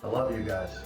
I love you guys.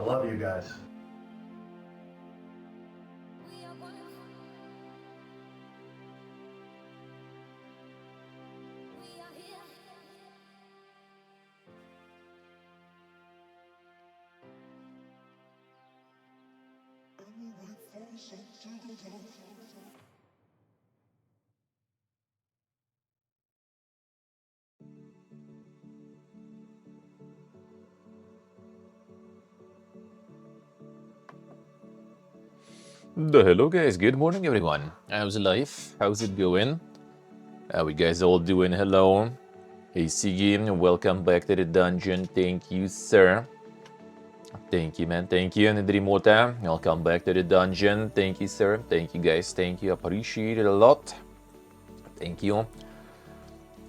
I love you guys. Hello guys, good morning everyone. How's life? How's it going? How you guys all doing? Hello. Hey Sigi, welcome back to the dungeon. Thank you, sir. Thank you, man. Thank you. And Drimota, welcome back to the dungeon. Thank you, sir. Thank you, guys. Thank you. Appreciate it a lot. Thank you.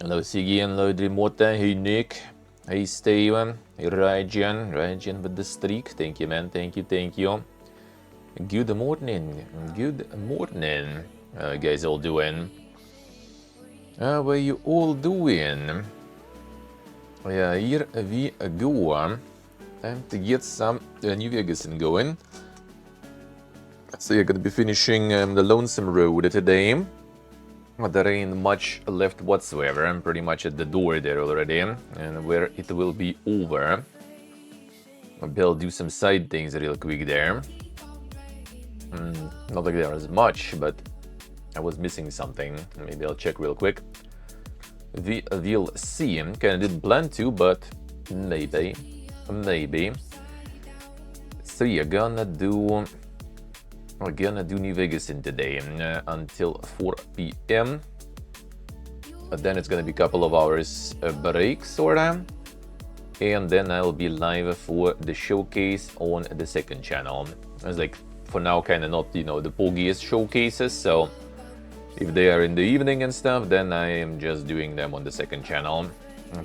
Hello, Sigi. Hello, Drimota. Hey, Nick. Hey, Steven. Hey, Rajan with the streak. Thank you, man. Thank you. Thank you. Good morning. Good morning. How you guys all doing? How are you all doing? Yeah, here we go. Time to get some New Vegas going. So you're gonna be finishing the Lonesome Road today. There ain't much left whatsoever. I'm pretty much at the door there already, and where it will be over. Maybe I'll do some side things real quick there. Not like there is much, but I was missing something. Maybe I'll check real quick. We'll see. Kinda didn't plan to, but maybe. So you're gonna do... We're gonna do New Vegas in today until 4 p.m. But then it's gonna be a couple of hours break, sorta. And then I'll be live for the showcase on the second channel. It's like, for now, kind of not, the pogiest showcases, so if they are in the evening and stuff, then I am just doing them on the second channel,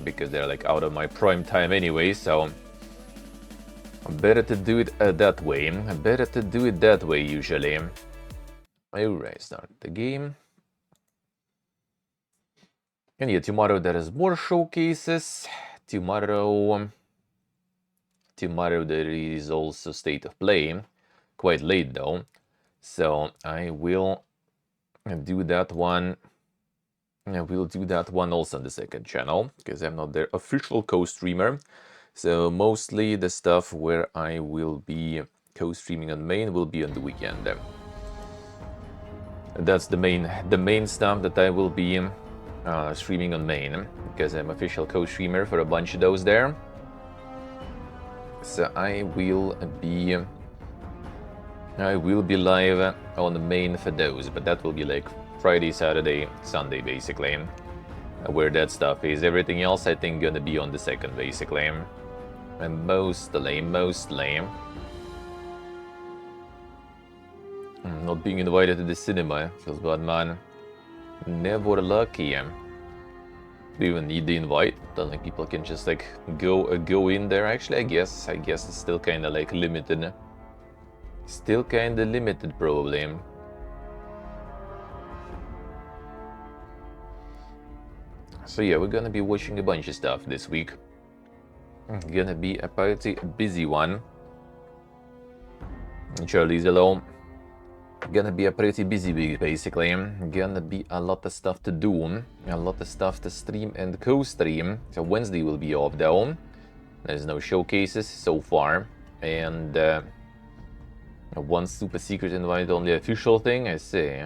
because they're like out of my prime time anyway, so better to do it that way. Better to do it that way, usually. Alright, start the game. And yeah, tomorrow there is more showcases. Tomorrow there is also State of Play. Quite late though. So I will do that one. I will do that one also on the second channel, because I'm not their official co-streamer. So mostly the stuff where I will be co-streaming on main will be on the weekend. That's the main stuff that I will be streaming on main, because I'm official co-streamer for a bunch of those there. So I will be live on the main for those, but that will be like Friday, Saturday, Sunday basically, where that stuff is. Everything else I think gonna be on the second basically. And mostly not being invited to the cinema feels bad, man. Never lucky. Do you even need the invite? Don't think people can just like go in there. Actually, I guess it's still kind of like limited. Still kind of limited, probably. So yeah, we're gonna be watching a bunch of stuff this week. Gonna be a pretty busy one. Charlie's alone. Gonna be a pretty busy week, basically. Gonna be a lot of stuff to do, a lot of stuff to stream and co-stream. So Wednesday will be off though. There's no showcases so far, and one super secret invite, only official thing, I see.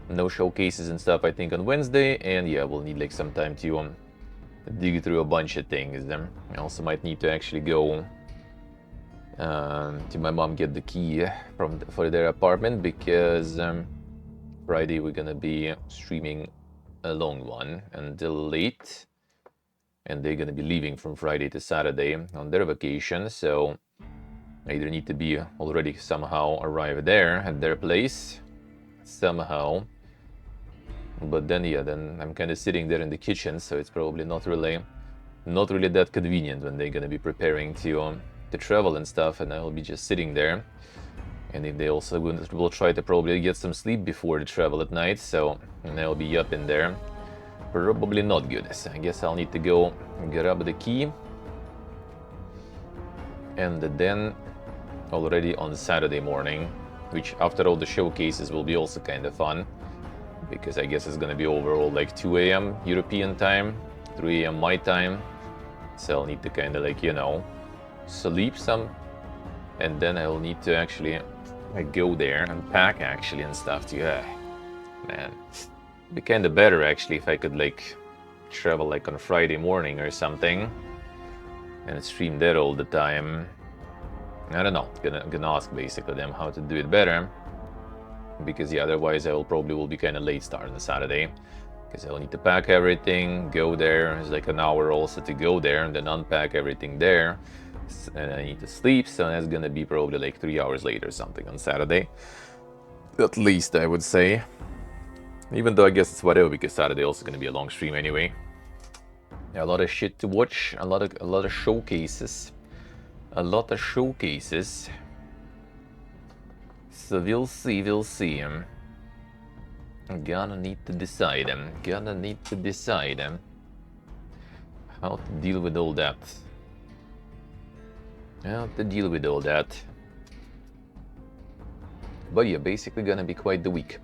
No showcases and stuff, I think, on Wednesday, and yeah, we'll need like some time to dig through a bunch of things. I also might need to actually go to my mom, get the key for their apartment, because Friday we're gonna be streaming a long one until late, and they're gonna be leaving from Friday to Saturday on their vacation, so I either need to be already somehow arrive there at their place somehow, but then yeah, then I'm kind of sitting there in the kitchen, so it's probably not really that convenient when they're gonna be preparing to travel and stuff, and I'll be just sitting there. And if they also will try to probably get some sleep before the travel at night, so and I'll be up in there. Probably not good. So I guess I'll need to go grab the key And then already on Saturday morning, which after all the showcases will be also kind of fun, because I guess it's gonna be overall like 2 a.m. European time, 3 a.m. my time. So I'll need to kind of like, you know, sleep some, and then I'll need to actually like go there and pack actually and stuff too. Man, it'd be kind of better actually if I could like travel like on Friday morning or something and stream there all the time. I don't know, gonna ask basically them how to do it better, because yeah, otherwise I will probably be kind of late start on the Saturday, because I'll need to pack everything, go there. It's like an hour also to go there and then unpack everything there, and I need to sleep, so that's gonna be probably like 3 hours later or something on Saturday, at least I would say. Even though I guess it's whatever, because Saturday also gonna be a long stream anyway. Yeah, a lot of shit to watch, a lot of showcases. A lot of showcases. So we'll see, we'll see. Gonna need to decide. How to deal with all that. But yeah, basically gonna be quite the week.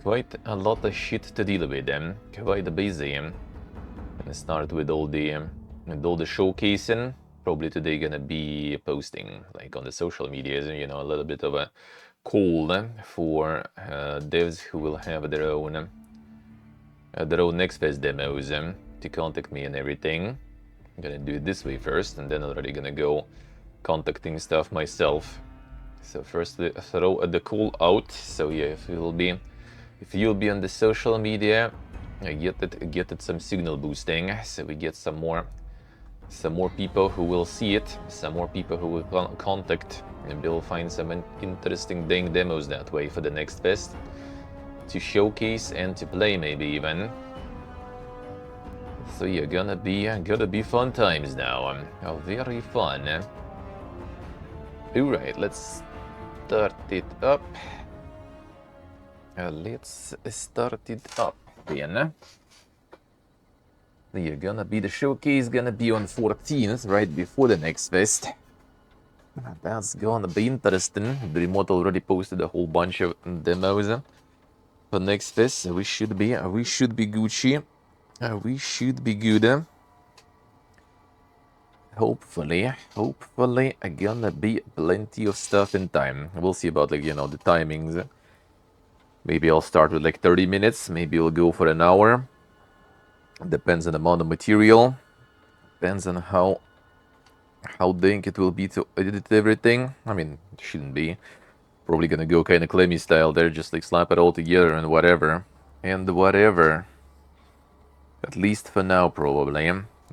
Quite a lot of shit to deal with. Quite busy. Gonna start with all the showcasing. Probably today gonna be posting like on the social medias, you know, a little bit of a call for devs who will have their own Next Fest demos to contact me and everything. I'm gonna do it this way first, and then already gonna go contacting stuff myself. So first throw the call out. So yeah, if you'll be on the social media, get it some signal boosting, so we get some more people who will see it, some more people who will contact, and we'll find some interesting dang demos that way for the next fest to showcase and to play maybe even. So yeah, gonna be fun times now. Very fun. Alright, let's start it up. Let's start it up then. Yeah, the showcase gonna be on 14th, right before the next fest. That's gonna be interesting. The remote already posted a whole bunch of demos for next fest. We should be Gucci. We should be good. Hopefully, gonna be plenty of stuff in time. We'll see about like, you know, the timings. Maybe I'll start with like 30 minutes. Maybe we'll go for an hour. Depends on the amount of material. Depends on how dang it will be to edit everything. I mean, it shouldn't be. Probably gonna go kind of Clemmy style there, just like slap it all together and whatever. At least for now, probably.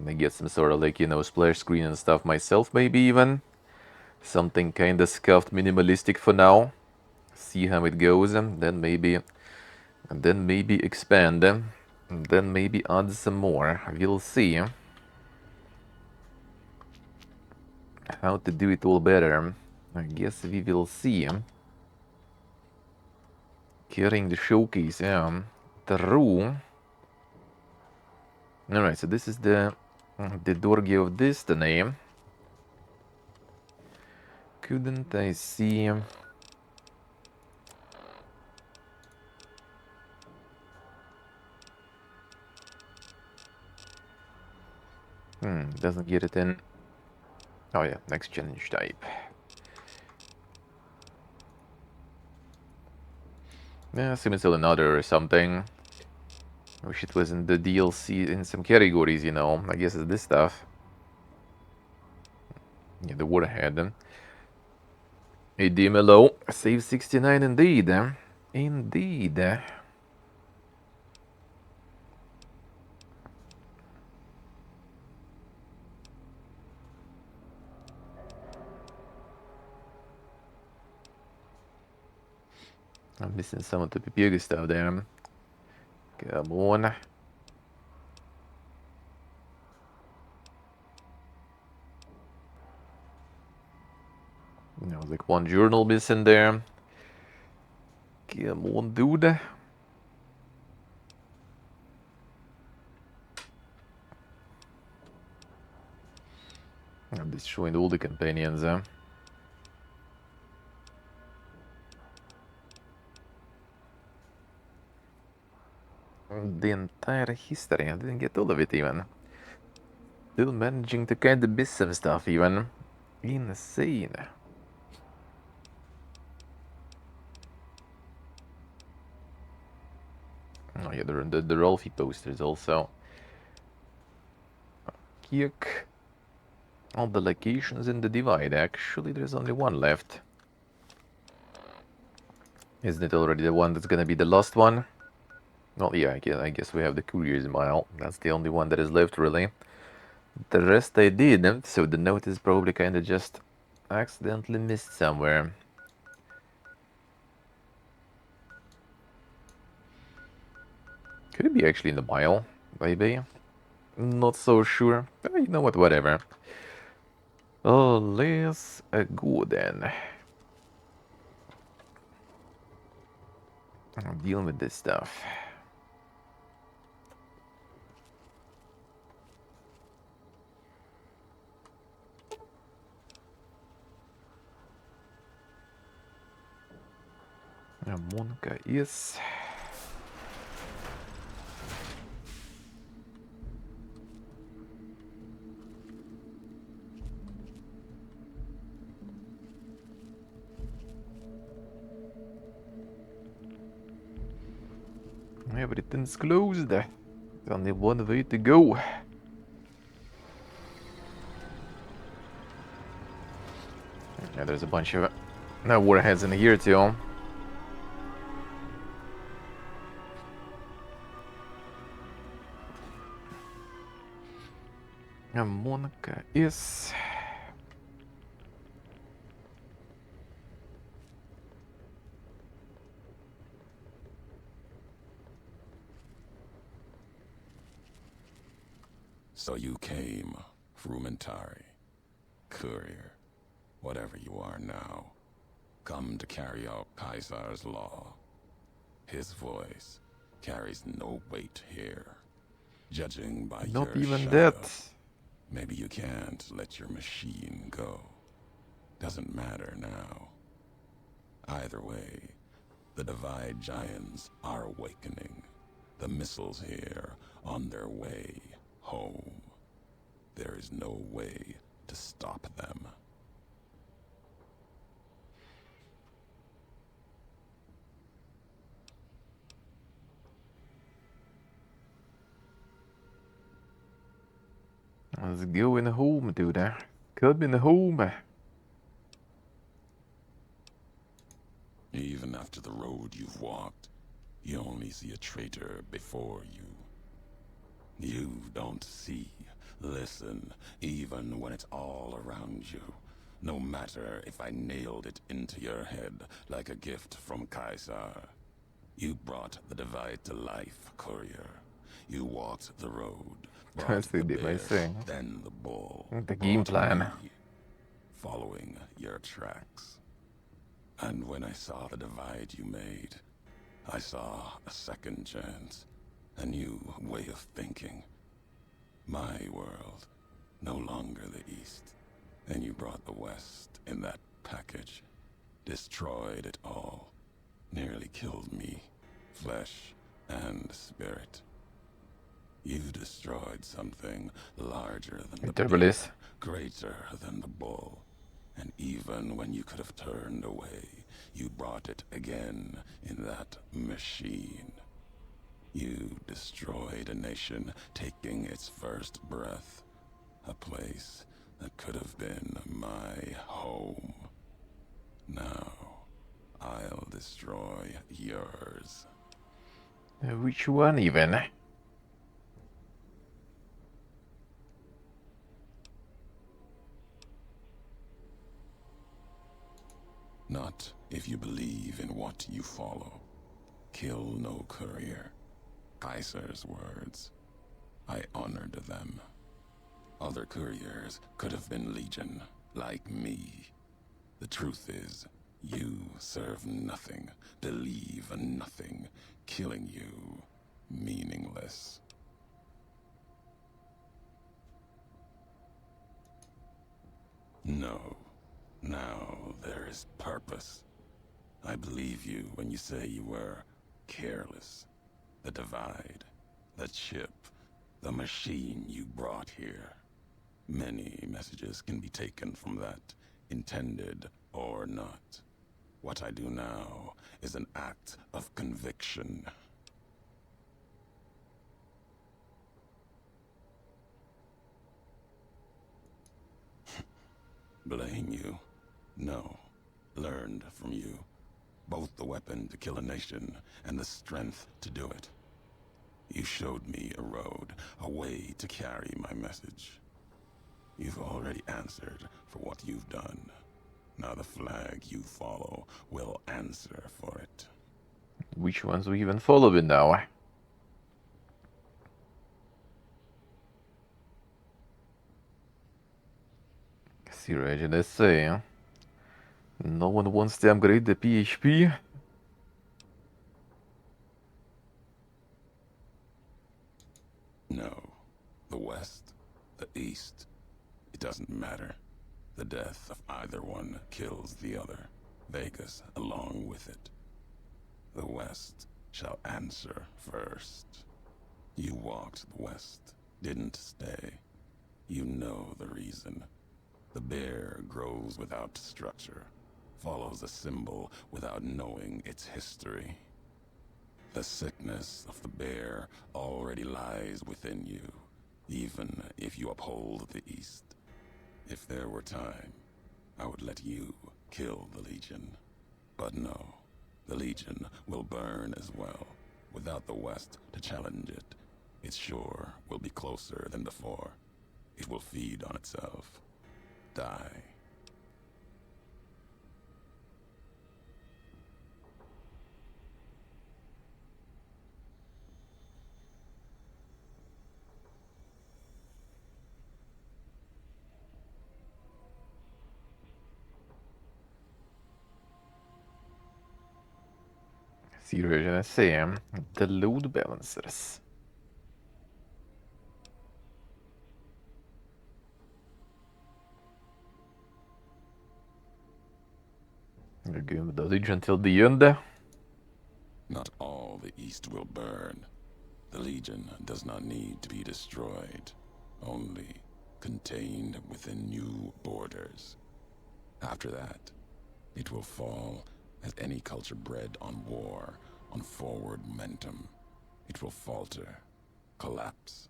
I get some sort of like, you know, splash screen and stuff myself, maybe even. Something kind of scuffed, minimalistic for now. See how it goes, and then maybe expand, and then maybe add some more. We'll see how to do it all better. I guess we will see. Carrying the showcase, yeah. True. Alright, so this is the Dorgy of Destiny. Couldn't I see... doesn't get it in. Oh yeah, next challenge type. Yeah, assume it's still another or something. Wish it was in the DLC in some categories, you know. I guess it's this stuff. Yeah, the Warhead. A DMLO. Save 69 indeed. Indeed. I'm missing some of the Pipiega stuff there. Come on. You know, like one journal missing there. Come on, dude. I'm destroying all the companions, huh? The entire history, I didn't get all of it even. Still managing to kind of miss some stuff even. Insane. Oh yeah, the Rolfie posters also. Yuck. All the locations in the divide, actually there's only one left. Isn't it already the one that's gonna be the last one? Well, yeah, I guess we have the Courier's Mile. That's the only one that is left, really. The rest I did, so the note is probably kind of just accidentally missed somewhere. Could it be actually in the mile, maybe? Not so sure. You know what, whatever. Oh, let's go then. I'm dealing with this stuff. Monka is... Everything's closed. There's only one way to go. Yeah, there's a bunch of warheads in here too. Monka is... So you came, Frumentari, courier, whatever you are now, come to carry out Caesar's law. His voice carries no weight here. Judging by Not your even shadow, that. maybe you can't let your machine go. Doesn't matter now. Either way, the Divide Giants are awakening. The missiles here on their way home. There is no way to stop them. Let's go in home, dude. Come in home. Even after the road you've walked, you only see a traitor before you. You don't see, listen, even when it's all around you. No matter if I nailed it into your head like a gift from Caesar. You brought the Divide to life, courier. You walked the road, brought the bear, then the bull. The game plan. Me, following your tracks. And when I saw the divide you made, I saw a second chance, a new way of thinking. My world, no longer the East. And you brought the West in that package. Destroyed it all. Nearly killed me, flesh and spirit. You destroyed something larger than the bear, greater than the bull. And even when you could have turned away, you brought it again in that machine. You destroyed a nation taking its first breath. A place that could have been my home. Now, I'll destroy yours. Which one even? Not if you believe in what you follow. Kill no courier. Caesar's words. I honored them. Other couriers could have been legion, like me. The truth is, you serve nothing, believe nothing, killing you, meaningless. No. Now there is purpose. I believe you when you say you were careless. The divide, the chip, the machine you brought here. Many messages can be taken from that, intended or not. What I do now is an act of conviction. Blame you? No. Learned from you. Both the weapon to kill a nation and the strength to do it. You showed me a road, a way to carry my message. You've already answered for what you've done. Now the flag you follow will answer for it. Which ones we even following now? See right in say, no one wants to upgrade the PHP. No. The West, the East. It doesn't matter. The death of either one kills the other. Vegas along with it. The West shall answer first. You walked the West, didn't stay. You know the reason. The bear grows without structure, follows a symbol without knowing its history. The sickness of the bear already lies within you, even if you uphold the East. If there were time, I would let you kill the Legion. But no, the Legion will burn as well. Without the West to challenge it, it sure will be closer than before. It will feed on itself. Die. See right in say, the load balancers. We're going with the Legion until the end. Not all the East will burn. The Legion does not need to be destroyed, only contained within new borders. After that, it will fall as any culture bred on war, on forward momentum. It will falter, collapse.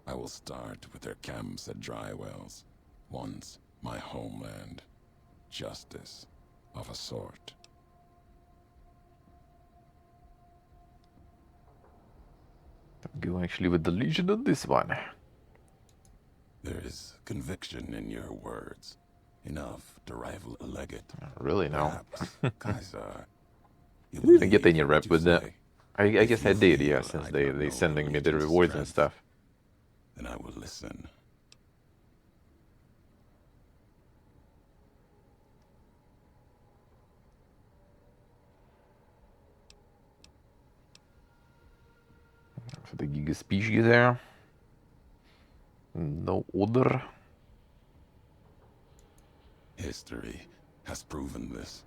I will start with their camps at dry wells, once my homeland. Justice of a sort. Go actually with the Legion on this one. There is conviction in your words, enough to rival a legate. Really, no. Perhaps, Kaiser. You Didn't get believe any what rep you with that. say. I If guess I you did, yeah, feel since I do not they know sending me the Legion's rewards and strength, stuff. then I will listen. So the Giga species there. No other. History has proven this.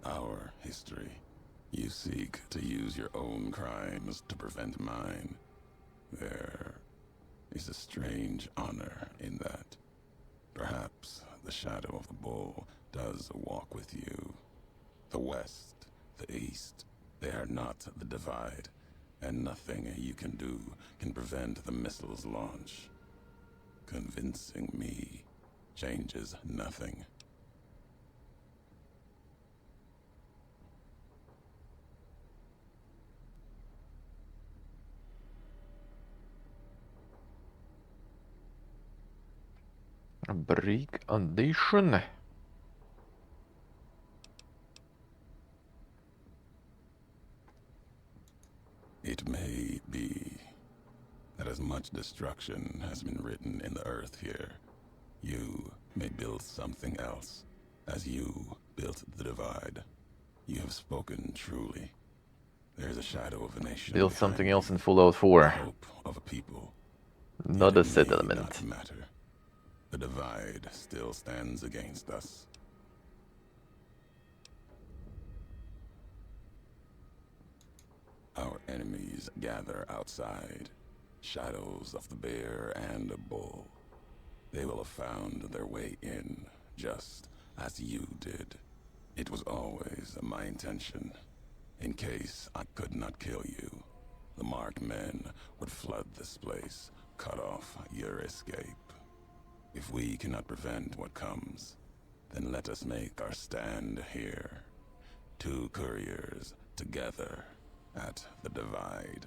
Our history. You seek to use your own crimes to prevent mine. There is a strange honor in that. Perhaps the shadow of the bull does walk with you. The West, the East, they are not the divide, and nothing you can do can prevent the missile's launch. Convincing me changes nothing. Break Foundation. It may be that as much destruction has been written in the earth here, you may build something else, as you built the divide. You have spoken truly. There's a shadow of a nation. Build behind something you, else in Fallout the 4. hope of a people. Not Yet a it may settlement. not matter. The divide still stands against us. Our enemies gather outside, shadows of the bear and a bull. They will have found their way in, just as you did. It was always my intention. In case I could not kill you, the marked men would flood this place, cut off your escape. If we cannot prevent what comes, then let us make our stand here. Two couriers together at the divide.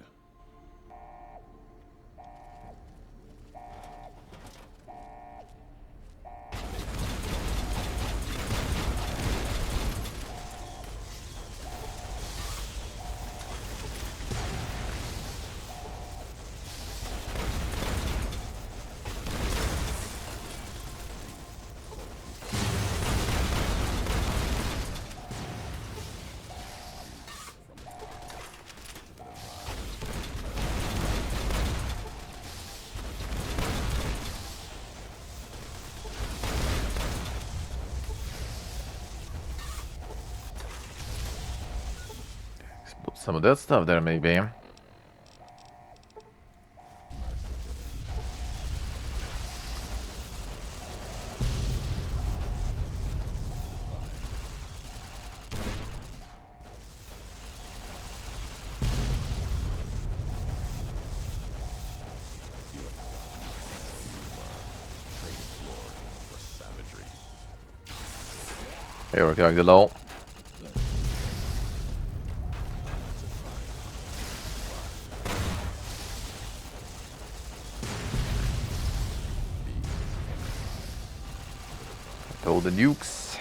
Put some of that stuff there, maybe. Here we're going low. Throw the nukes.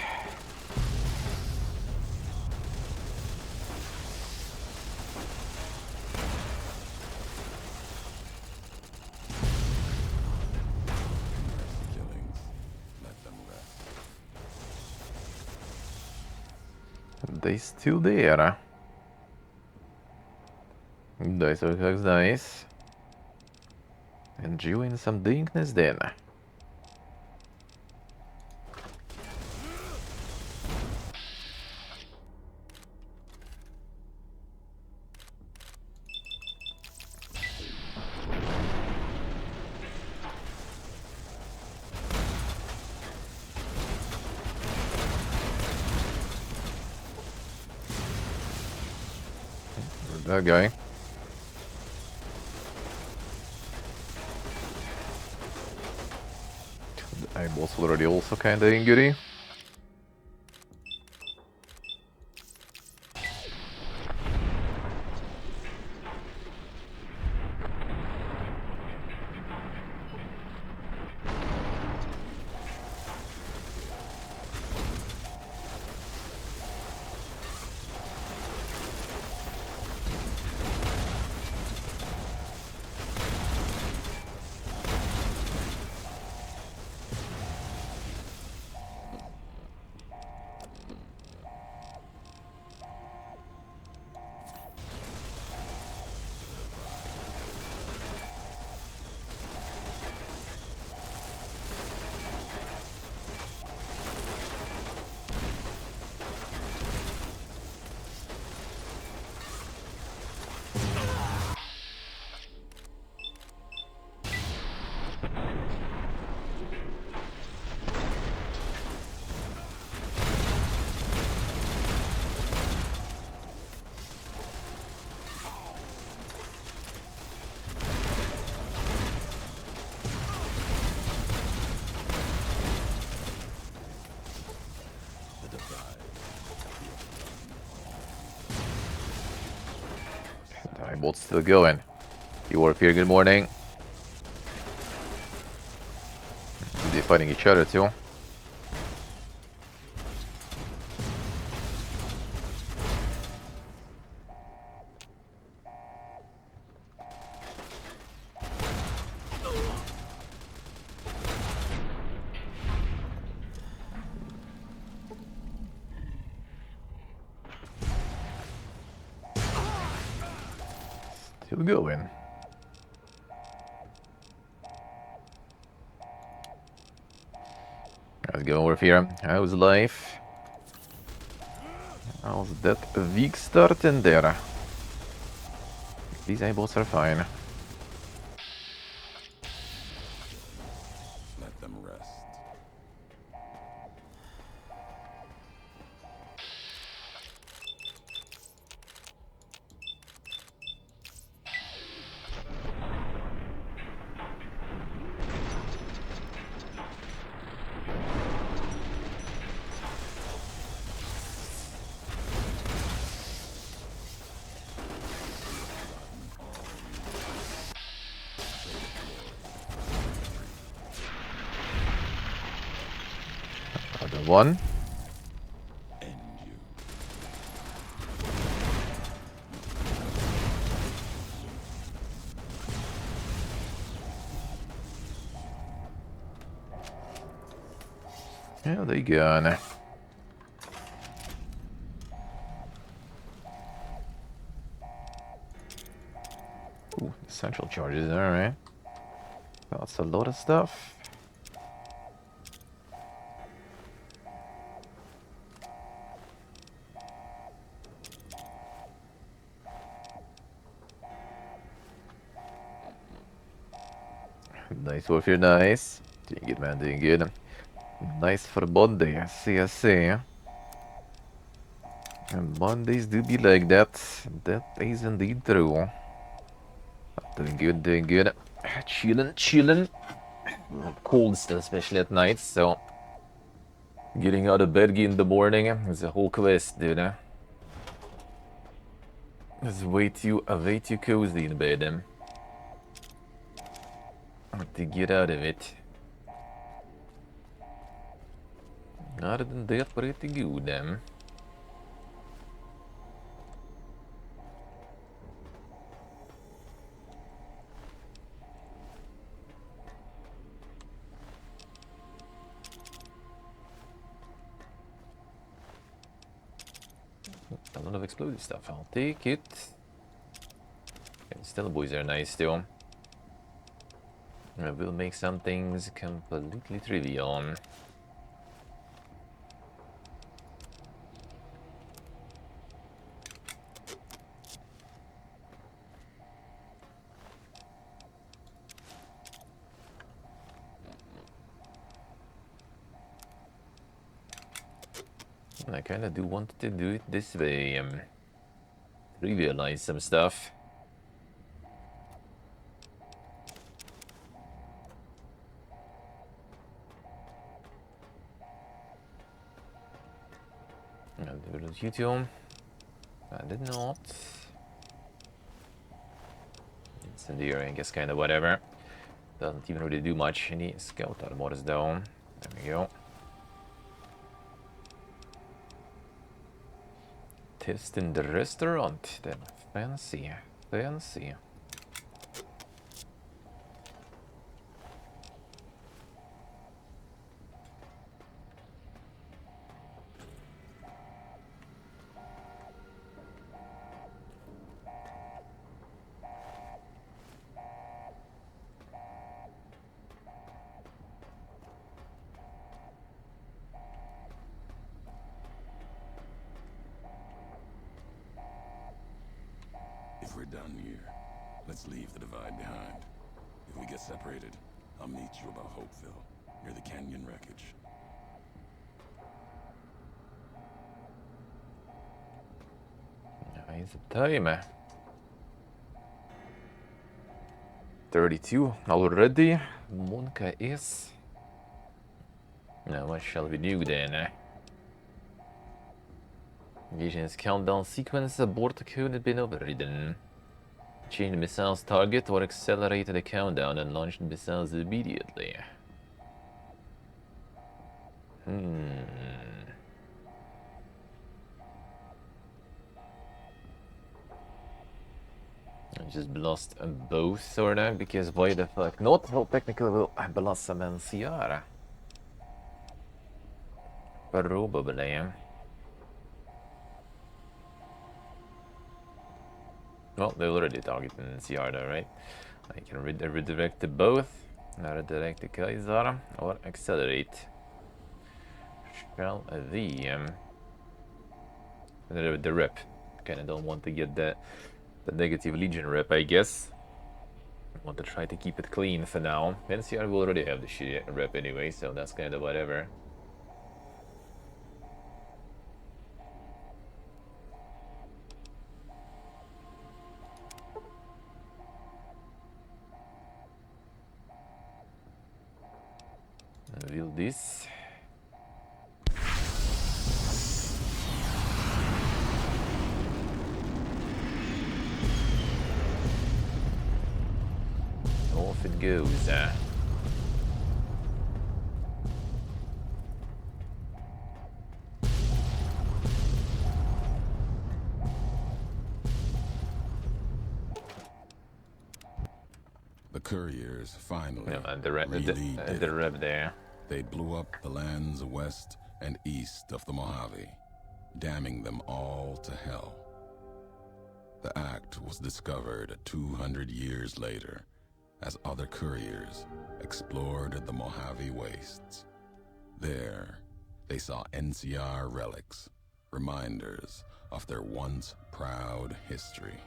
They still there. Nice, looks nice. Enjoying some dankness then. That guy. The eyeballs already also kinda injury. Eyeballs still going. You are here, good morning. They're fighting each other too. Still going. Let's go over here. How's life? How's that week starting there? These eyeballs are fine. Let them rest. Another one. End you. Yeah, they gone. Ooh, essential charges, alright. That's a lot of stuff. Nice work, you're nice. Doing good, man, doing good. Nice for Monday, I see. And Mondays do be like that. That is indeed true. Doing good, doing good. Chilling. Cold still, especially at night, so getting out of bed in the morning is a whole quest, dude. It's way too cozy in bed. To get out of it. Other than that, pretty good. A lot of explosive stuff, I'll take it. And still, boys are nice too. I will make some things completely trivial. I kinda do want to do it this way. Trivialize some stuff. I'll do it on YouTube. I did not. Incendiary, I guess, kinda whatever. Doesn't even really do much. Any scout armor is down. There we go. Test in the restaurant, then. Fancy. If we're done here, let's leave the divide behind. If we get separated, I'll meet you above Hopeville, near the canyon wreckage. Nice time. 32 already. Monka is. Now what shall we do then? Vision's countdown sequence abort code had been overridden. Change missiles target or accelerate the countdown and launch the missiles immediately. I just blast both, sorta, because why the fuck not? Well, technically we'll blast some NCR. Probably. Well, they already targeted NCR though, right? I can redirect to both. Now redirect the Kaiser or accelerate. shall the rep. Kinda don't want to get the negative Legion rep, I guess. I want to try to keep it clean for now. NCR will already have the shitty rep anyway, so that's kind of whatever. Will this? Off it goes. The couriers finally And the rep there. They blew up the lands west and east of the Mojave, damning them all to hell. The act was discovered 200 years later as other couriers explored the Mojave wastes. There, they saw NCR relics, reminders of their once proud history.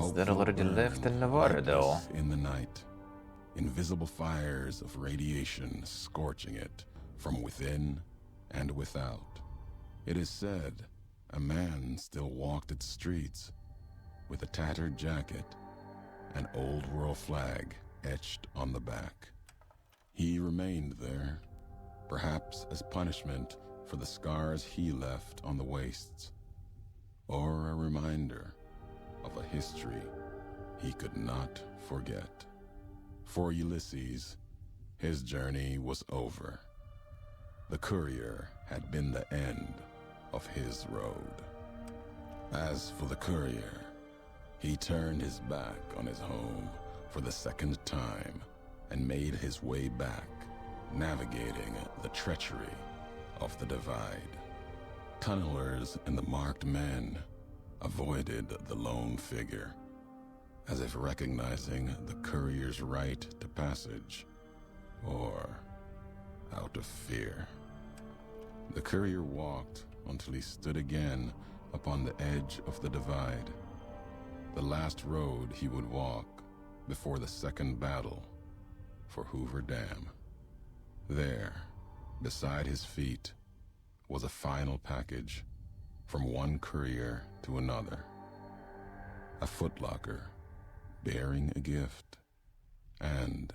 Is there already left in Navarre, though? In the night, invisible fires of radiation scorching it from within and without. It is said a man still walked its streets with a tattered jacket, an old world flag etched on the back. He remained there, perhaps as punishment for the scars he left on the wastes, or a reminder of a history he could not forget. For Ulysses, his journey was over. The courier had been the end of his road. As for the courier, he turned his back on his home for the second time and made his way back, navigating the treachery of the divide. Tunnelers and the marked men avoided the lone figure, as if recognizing the courier's right to passage, or out of fear. The courier walked until he stood again upon the edge of the divide, the last road he would walk before the second battle for Hoover Dam. There, beside his feet, was a final package from one courier to another. A footlocker bearing a gift and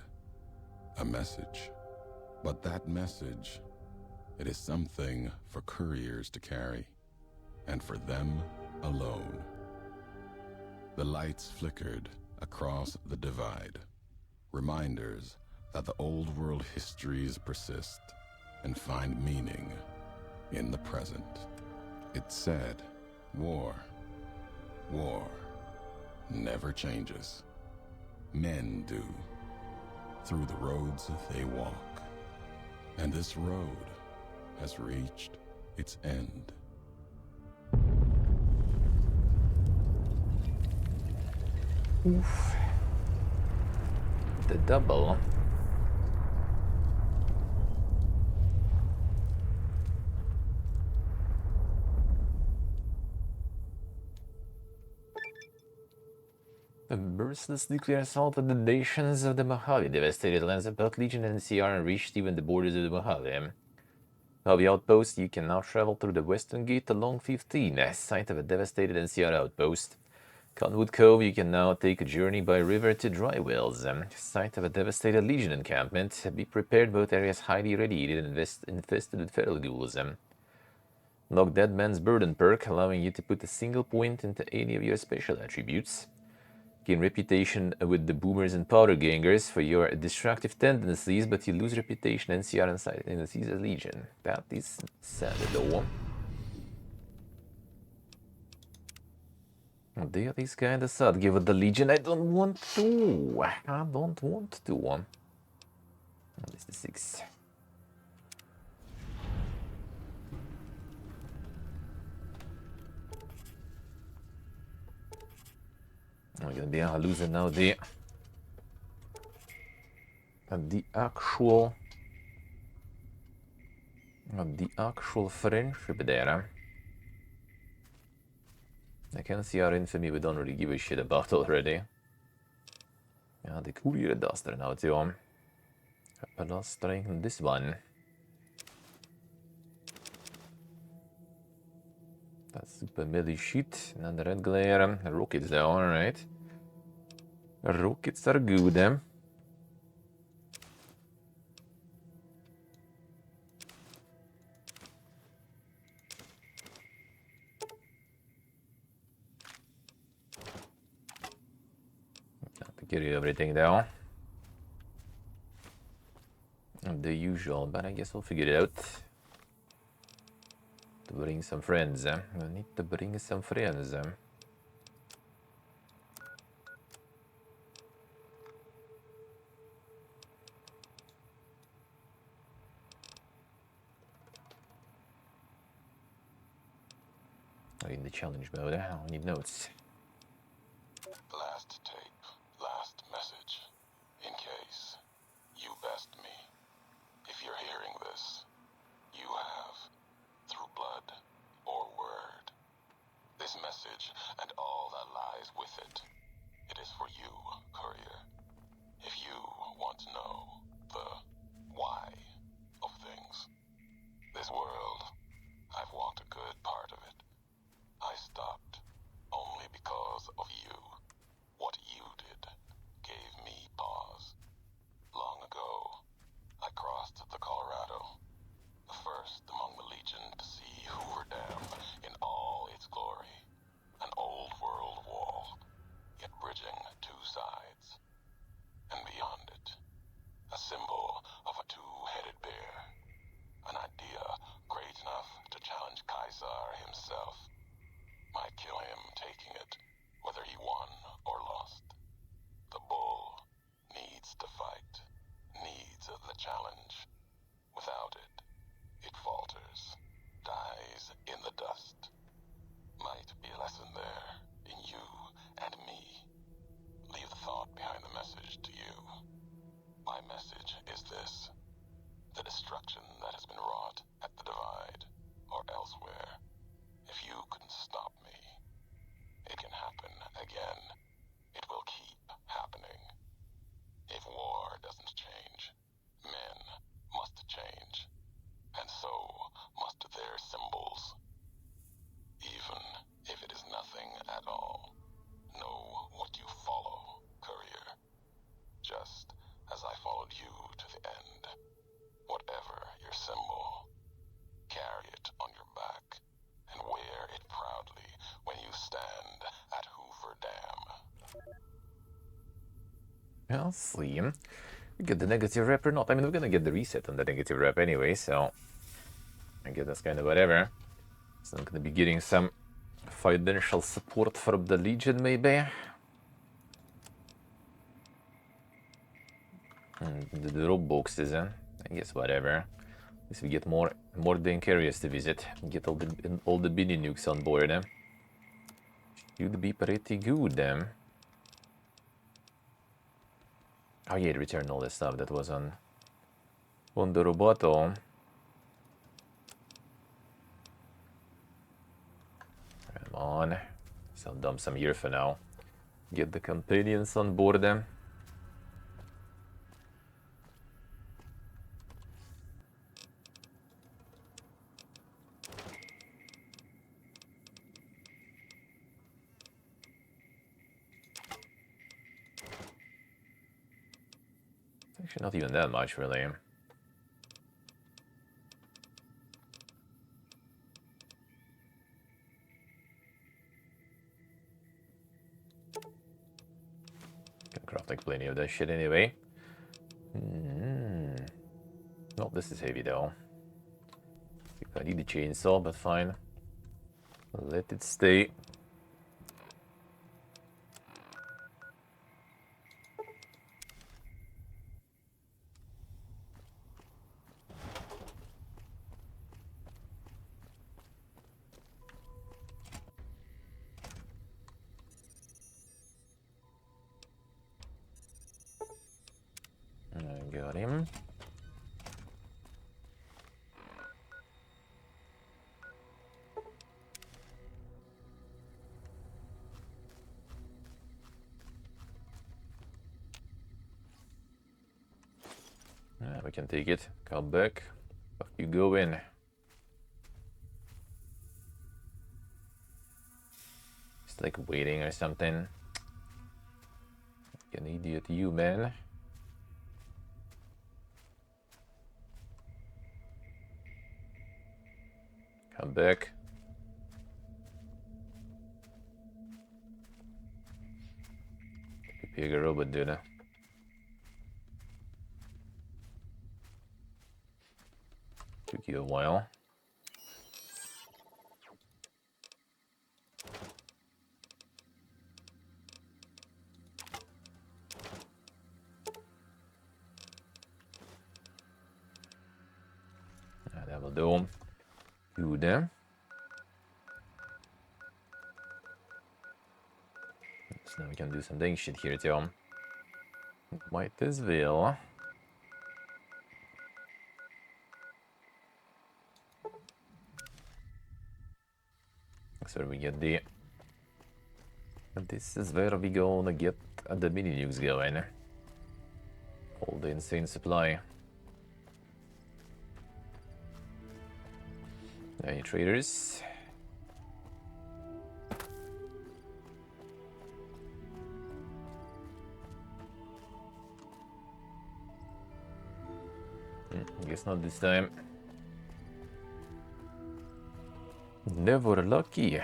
a message. But that message, it is something for couriers to carry, and for them alone. The lights flickered across the divide, reminders that the old world histories persist and find meaning in the present. It said, war never changes. Men do, through the roads they walk. And this road has reached its end. Oof. The double. The merciless nuclear assault of the nations of the Mojave devastated lands of both Legion and NCR and reached even the borders of the Mojave. Mojave outpost, you can now travel through the western gate along 15, site of a devastated NCR outpost. Cottonwood Cove, you can now take a journey by river to Dry Wells, site of a devastated Legion encampment. Be prepared, both areas highly radiated and infested with feral ghouls. Lock Dead Man's Burden perk, allowing you to put a single point into any of your special attributes. Gain reputation with the boomers and powder gangers for your destructive tendencies, but you lose reputation NCR inside in the Caesar Legion. That is sad though. That is kinda sad. Give it the Legion. I don't want to. I don't want to. This is 6. We're gonna be losing now the actual friendship there. I can see our infamy we don't really give a shit about already. Yeah, the courier duster now too. But let's strengthen this one. That's super melee sheet. And the red glare. Rockets there, alright. Rockets are good, eh? Carry everything down. The usual, but I guess we'll figure it out. To bring some friends, eh? We need to bring some friends, eh? In the challenge mode, I need notes. Last tape, last message. In case you best me. If you're hearing this, you have, through blood or word. This message and all that lies with it. It is for you, courier. If you want to know the why of things. This world, I've walked a good part of it. I stopped only because of you. What you did gave me pause. Long ago, I crossed the Colorado, the first among the Legion to see Hoover Dam in all its glory. An old world wall, yet bridging two sides. And beyond it, a symbol of a two-headed bear. An idea great enough to challenge Caesar himself. Might kill him taking it, whether he won or lost. The bull needs to fight, needs the challenge. Without it, it falters, dies in the dust. Might be a lesson there, in you and me. Leave the thought behind the message to you. My message is this. The destruction that has been wrought at the Divide, or elsewhere. If you can stop me, it can happen again. It will keep happening. If war doesn't change, men must change. And so must their symbols. Even if it is nothing at all. Know what you follow, courier. Just as I followed you to the end. Whatever your symbol, carry it on your back and wear it proudly when you stand at Hoover Dam. I'll see. We get the negative rep or not. I mean, we're gonna get the reset on the negative rep anyway, so I guess that's kind of whatever. So I'm gonna be getting some financial support from the Legion, maybe. And the drop boxes, I guess whatever. At least we get more dank areas to visit. Get all the mini nukes on board. Should be pretty good. Oh yeah, return all the stuff that was on the Roboto. Come on. So I'll dump some here for now. Get the companions on board. Actually, not even that much, really. like plenty of that shit anyway. Well, this is heavy though. I need the chainsaw, but fine. Let it stay. I got him. We can take it. Come back. Off you go in. It's like waiting or something. Like an idiot, you man. Come back. Bigger robot, dude. Took you a while. That will do. Good. So now we can do some dang shit here too. Might as well. So we get the... This is where we gonna get the mini nukes going. All the insane supply. Any traders? I guess not this time. Never lucky.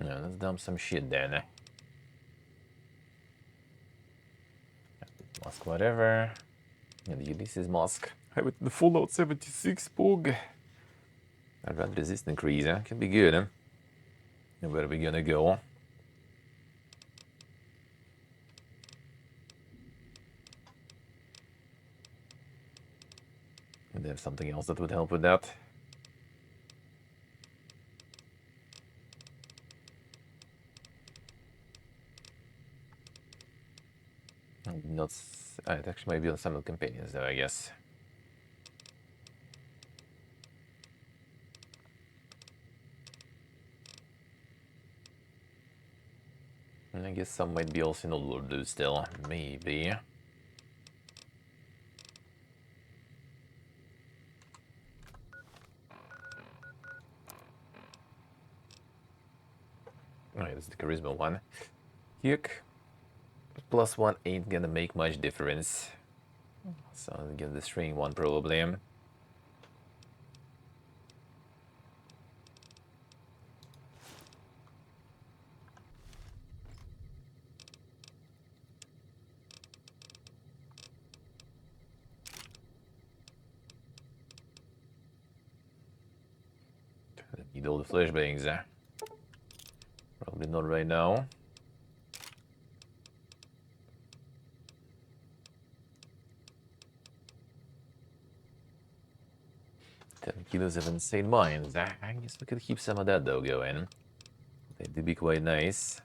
Yeah, let's dump some shit then. Mask whatever. And the Ulysses mask. Have it in the Fallout 76 bug. Advanced resist increase, can be good. And where are we gonna go? And there's something else that would help with that. Not. It actually might be on some of the companions though, I guess. And I guess some might be also in Old Blue still. Maybe. Alright, this is the charisma one. Yuck. +1 ain't gonna make much difference. So I'll get the string one probably. Need all the flashbangs. Probably not right now. Kilos of insane mines. I guess we could keep some of that though going. They do be quite nice.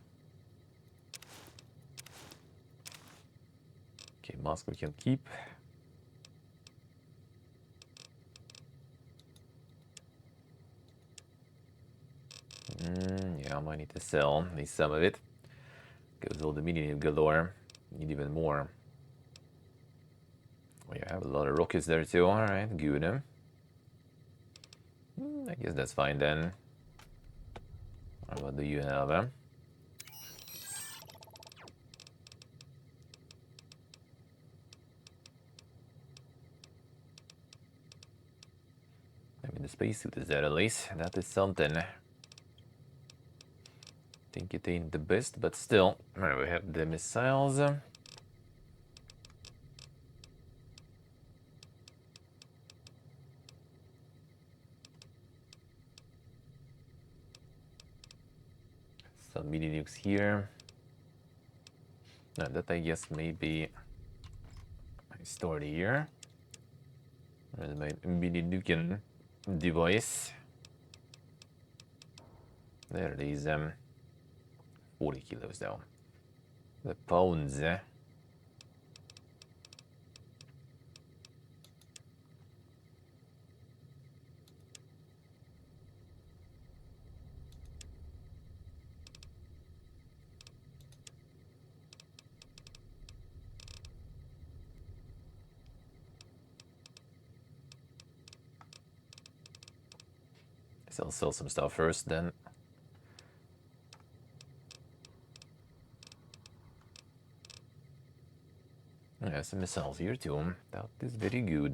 Okay, mask we can keep. Yeah, I might need to sell. Need some of it. Goes all the minion galore. Need even more. Oh, yeah, I have a lot of rockets there too. Alright, good. I guess that's fine then. What do you have? spacesuit is there at least. That is something. Think it ain't the best, but still. Alright, we have the missiles. Some mini nukes here. Now that I guess maybe I stored here. There's my mini nuking device. There it is. 40 kilos though. The pounds. So I'll sell some stuff first then. Yeah, some missiles here too. That is very good.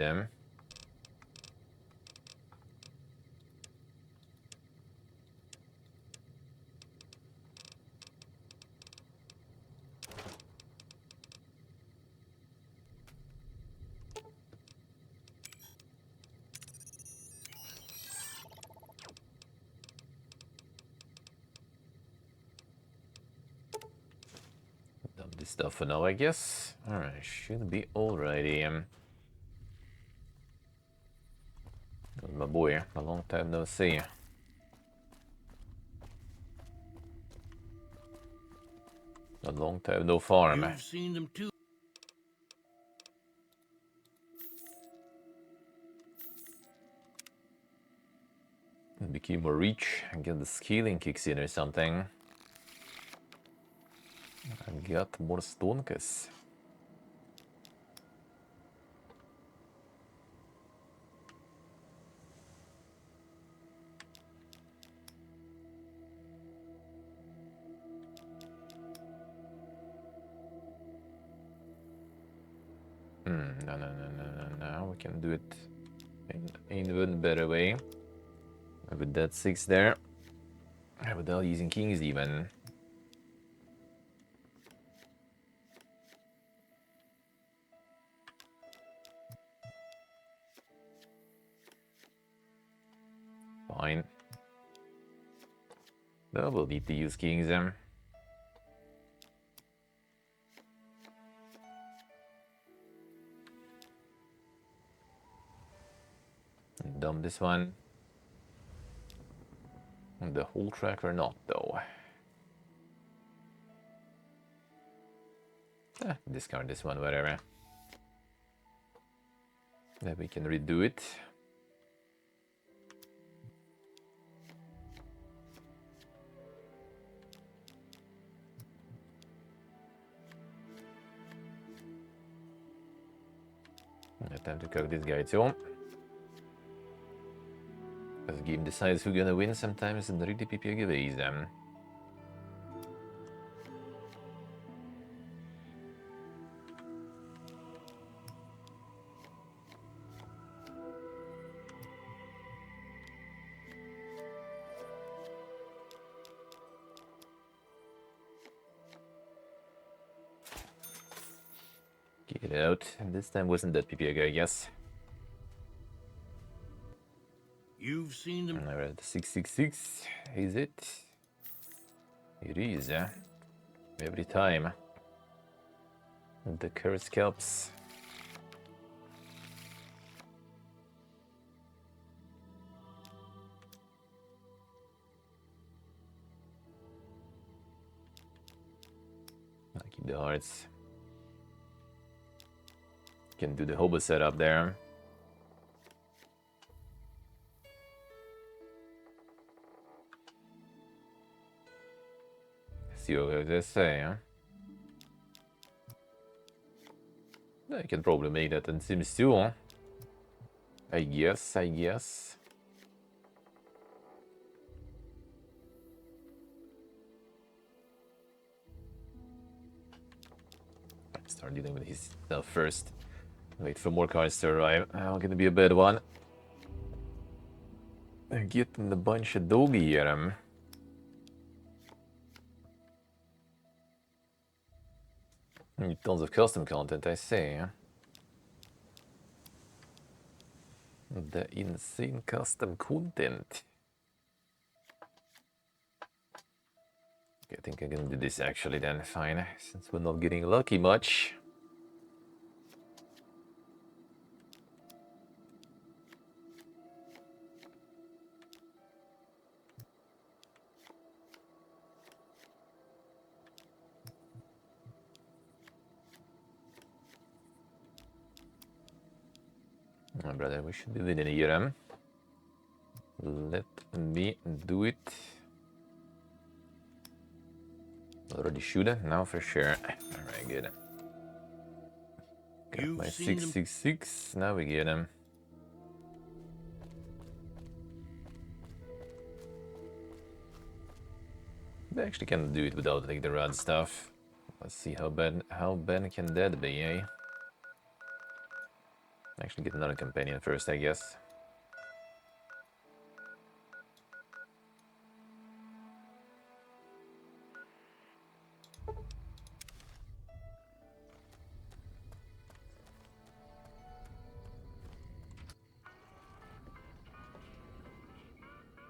Done this stuff for now, I guess. Alright, should be alrighty. My boy, a long time no see. A long time no farm. You've seen them too. Became more reach and get the scaling kicks in or something. And got more stonkus. No. We can do it in an even better way. With that 6 there. Without using kings even. Fine. No, we'll need to use kings. Dump this one. The whole track or not, though. Discard this one, whatever. Then we can redo it. Time to cook this guy too. Because the game decides who's gonna win sometimes and really people give easy. Get it out. And this time wasn't that PPA, I guess. You've seen them. Alright, 666. Is it? It is, every time. The curse scalps. I keep the hearts. Can do the hobo setup there. See what they say, huh? I can probably make that in Sims 2, huh? I guess. Start dealing with his stuff first. Wait for more cards to arrive. Oh, gonna be a bad one. getting a bunch of doggy here. Tons of custom content, I say. The insane custom content. Okay, I think I'm gonna do this actually then, fine, since we're not getting lucky much. Oh, brother, we should be winning here. Let me do it. Already shoot it? Now for sure. Alright, good. Got You've my seen them. 666. Now we get him. We actually can do it without like the rod stuff. Let's see how bad can that be, eh? Actually get another companion first, I guess.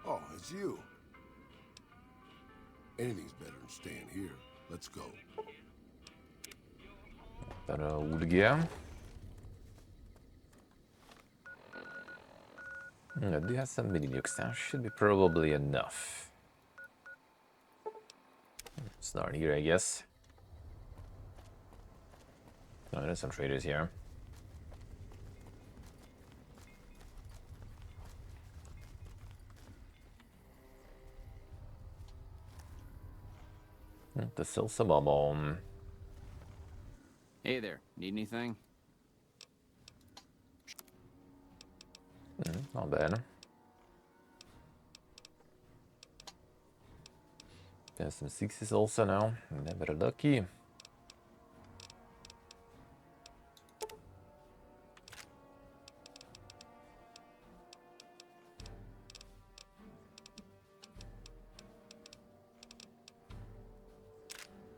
Oh, it's you. Anything's better than staying here. Let's go. Där olika. I do have some mini nukes. That should be probably enough. Start here, I guess. Oh, there's some traders here. To sell some ammo. Hey there, need anything? Not bad. Got some sixes also now. Never lucky.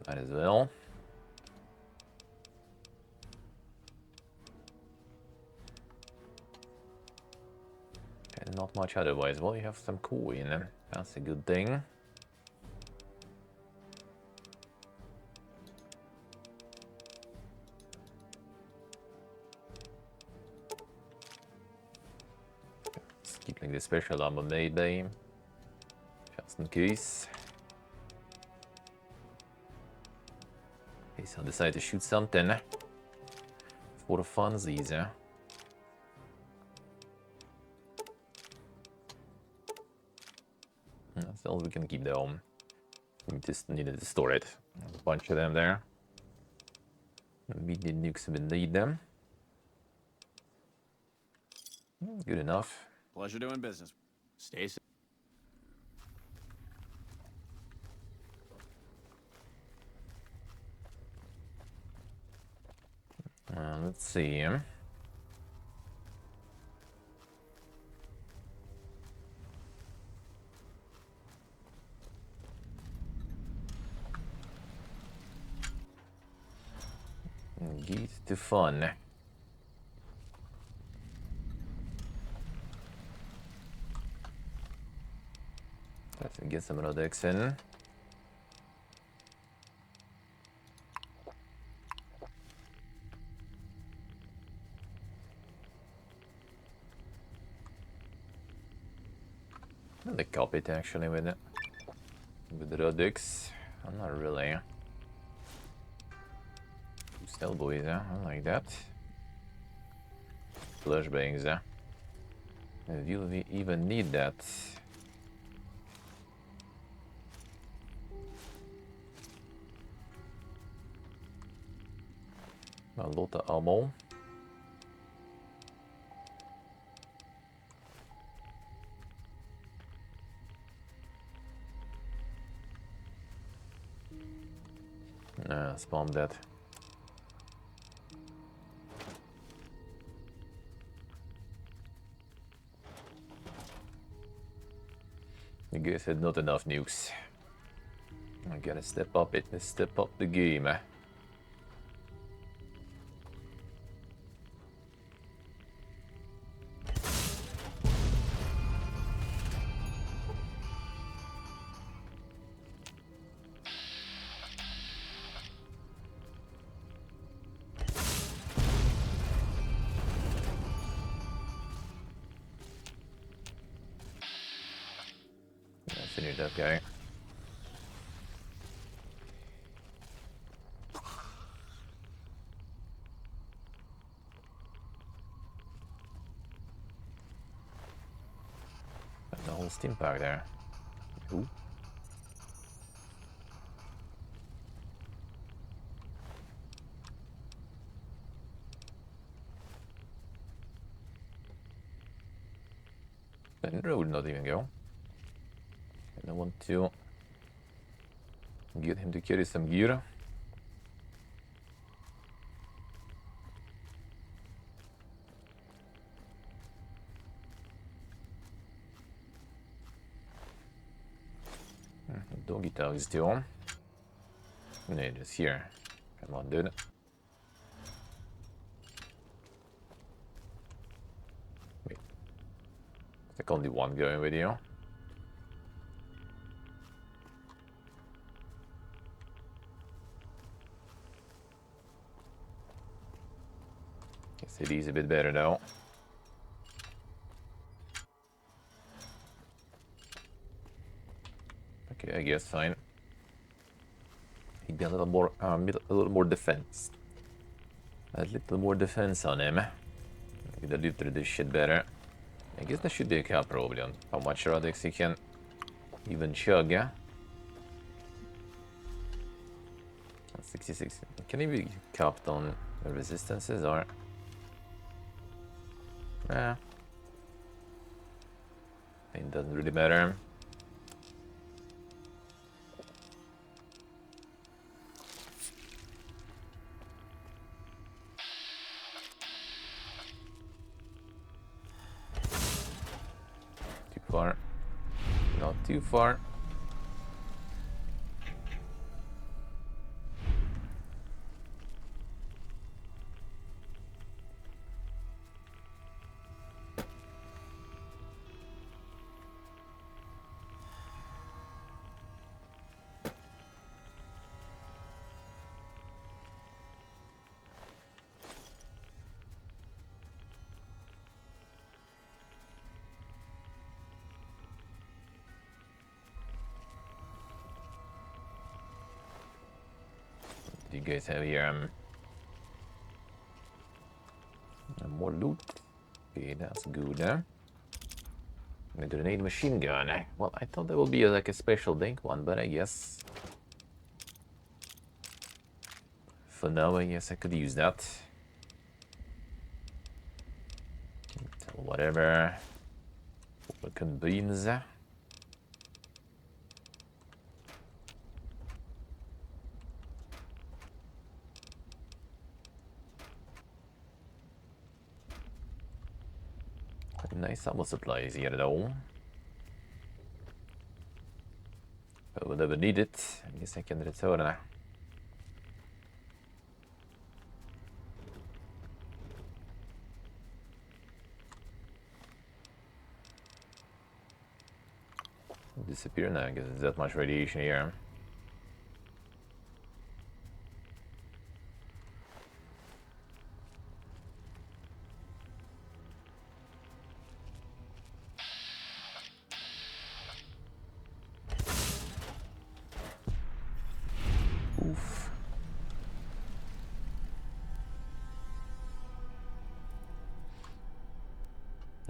Might as well. Okay, not much otherwise. Well, you have some coin. That's a good thing. Let's keep like the special ammo maybe. Just in case. In case I decide to shoot something. For the funsies, yeah. That's all we can keep though. We just needed to store it. There's a bunch of them there. Immediate nukes if we need them. Good enough. Pleasure doing business. Stay safe. Let's see. Get to fun. Let's get some other decks in. The copy it actually with it. With the Rodix. I'm not really. Still boys, I like that. Flashbangs, will we even need that? A lot of ammo. Spam that. You guys had not enough nukes. I gotta step up the game. Finish that guy. And the whole steam pack there. Ooh. And road not even go. And I want to get him to carry some gear. Doggy tags still. No, just here. Come on, dude. Wait. There's like only one going with you. Guess it is a bit better now. Okay, I guess fine. He'd be a little more defense. A little more defense on him. Maybe they'll do through this shit better. I guess that should be a cap probably on how much Radix he can even chug, yeah? 66. Can he be capped on the resistances or? Nah. It doesn't really matter. Too far. Not too far. You guys have here more loot. Okay, that's good. A grenade machine gun. Well, I thought that would be like a special dank one, but I guess for now, I guess I could use that. Whatever. Looking beans. Nice ammo supplies here though. I will never need it. I guess I can return. Disappear now because there's that much radiation here. Oof.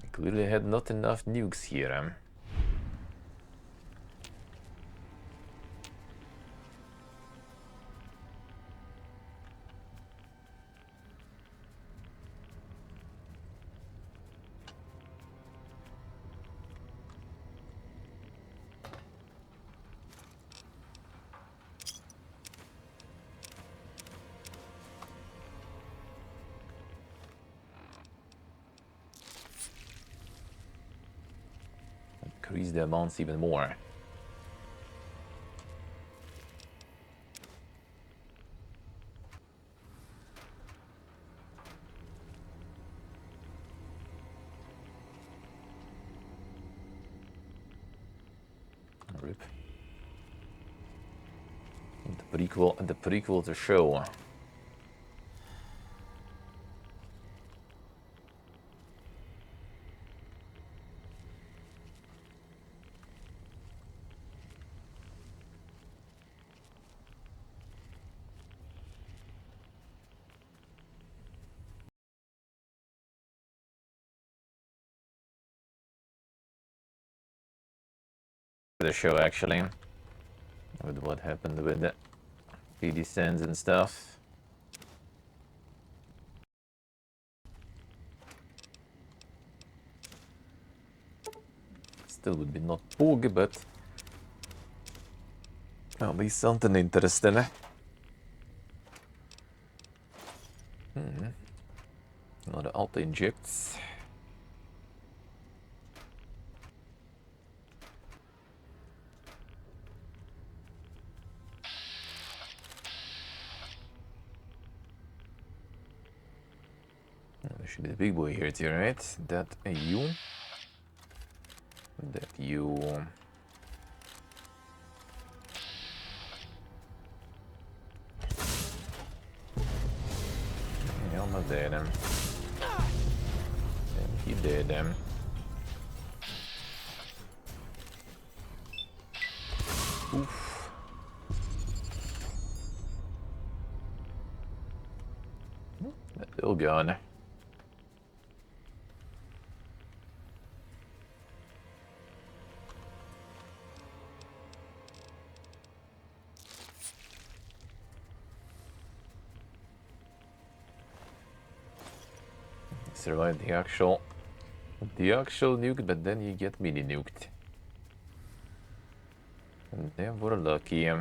I clearly had not enough nukes here. increase the amounts even more. Rip. The prequel to show. The show actually, with what happened with the PD Sands and stuff. Still would be not bog, but at least something interesting. Another auto injects. There should be the big boy here too, right? That you. That you. Yeah, almost dead him. And he did him. Oof. That little gun. Survive the actual nuke, but then you get mini nuked. And they were lucky.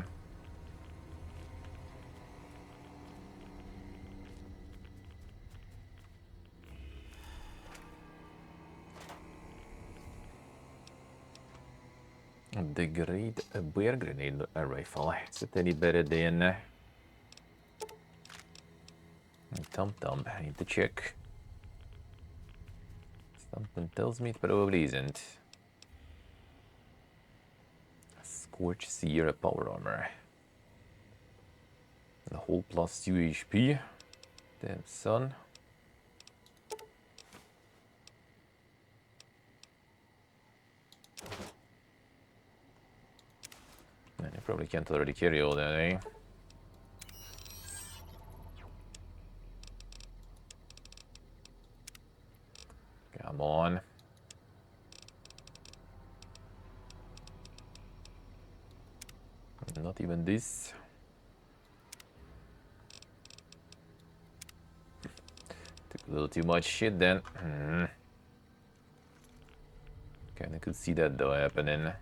The great bear grenade rifle. Is it any better than Tum Tum? I need to check. Something tells me it probably isn't. Scorch Sierra power armor. The whole plus 2 HP. Damn son. And you probably can't already carry all that, eh? Come on. Not even this. Took a little too much shit then. Kinda could see that though happening.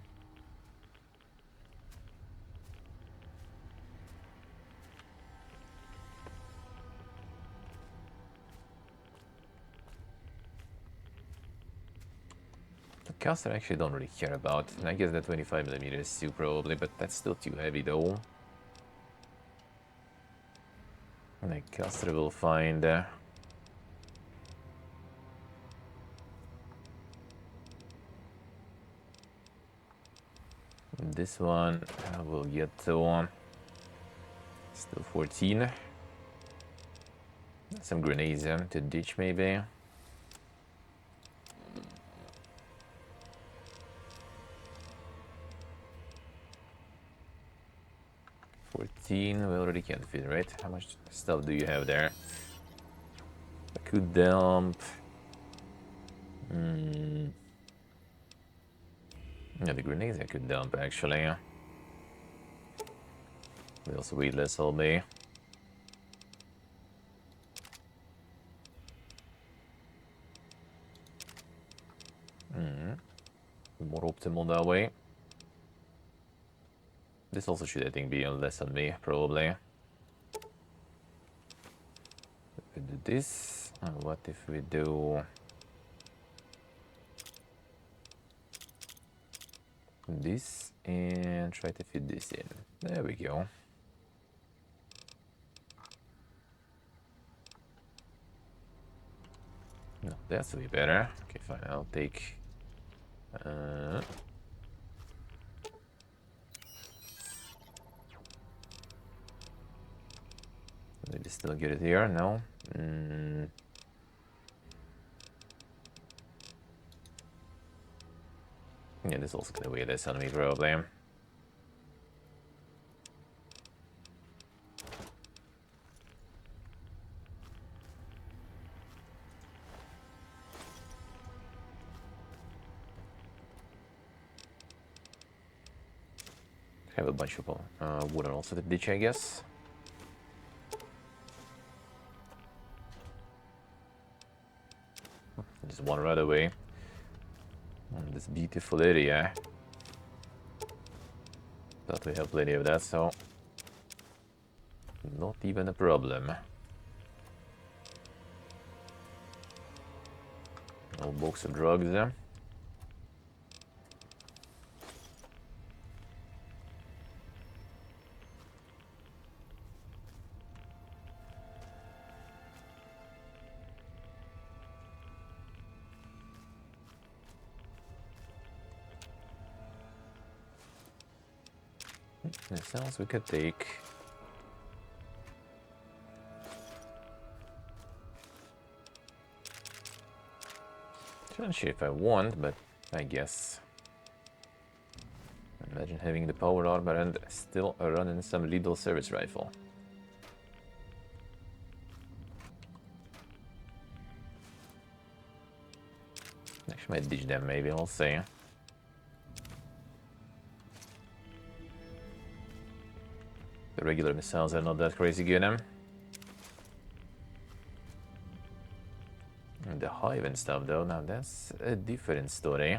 Caster I actually don't really care about. And I guess that 25mm is too probably, but that's still too heavy though. And the caster will find this one will get to still 14. Some grenades to ditch maybe. We already can fit, right? How much stuff do you have there? I could dump. Yeah, the grenades I could dump actually. They also weigh less all day. More optimal that way. This also should, I think, be less on me, probably. If we do this, what if we do... this and try to fit this in. There we go. No, that's way better. Okay, fine. I'll take. Maybe still get it here. No. Yeah, this is also gonna weigh this on me probably. Have a bunch of wood also to ditch, I guess. Just one right away on this beautiful area. But we have plenty of that, so not even a problem. No box of drugs there. This else we could take. Not sure if I want, but I guess. Imagine having the power armor and still running some lethal service rifle. Actually, might ditch them. Maybe I'll see. The regular missiles are not that crazy good. And the hive and stuff, though, now that's a different story.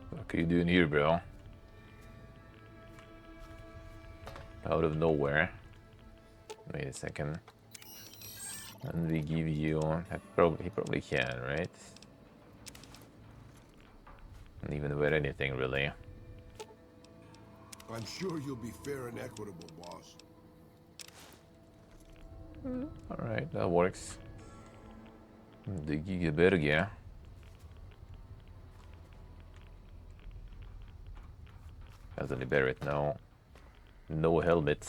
What are you doing here, bro? Out of nowhere. Wait a second. And we give you... he probably can, right? And even wear anything, really. I'm sure you'll be fair and equitable, boss. Alright, that works. The Gigabergia. Has only Barrett now. No helmet.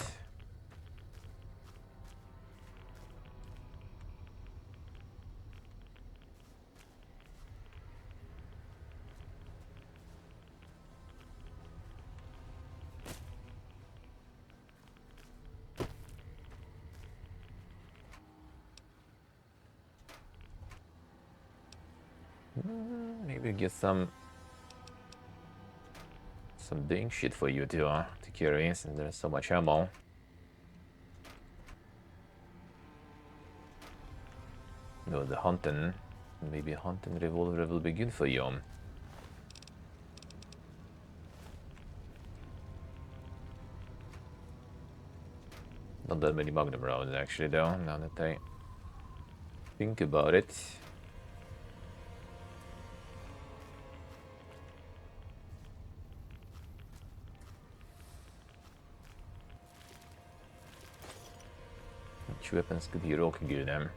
Maybe get some dang shit for you to carry since there's so much ammo. No, the hunting. Maybe a hunting revolver will be good for you. Not that many magnum rounds actually, though, now that I think about it. Which weapons could be rock good then?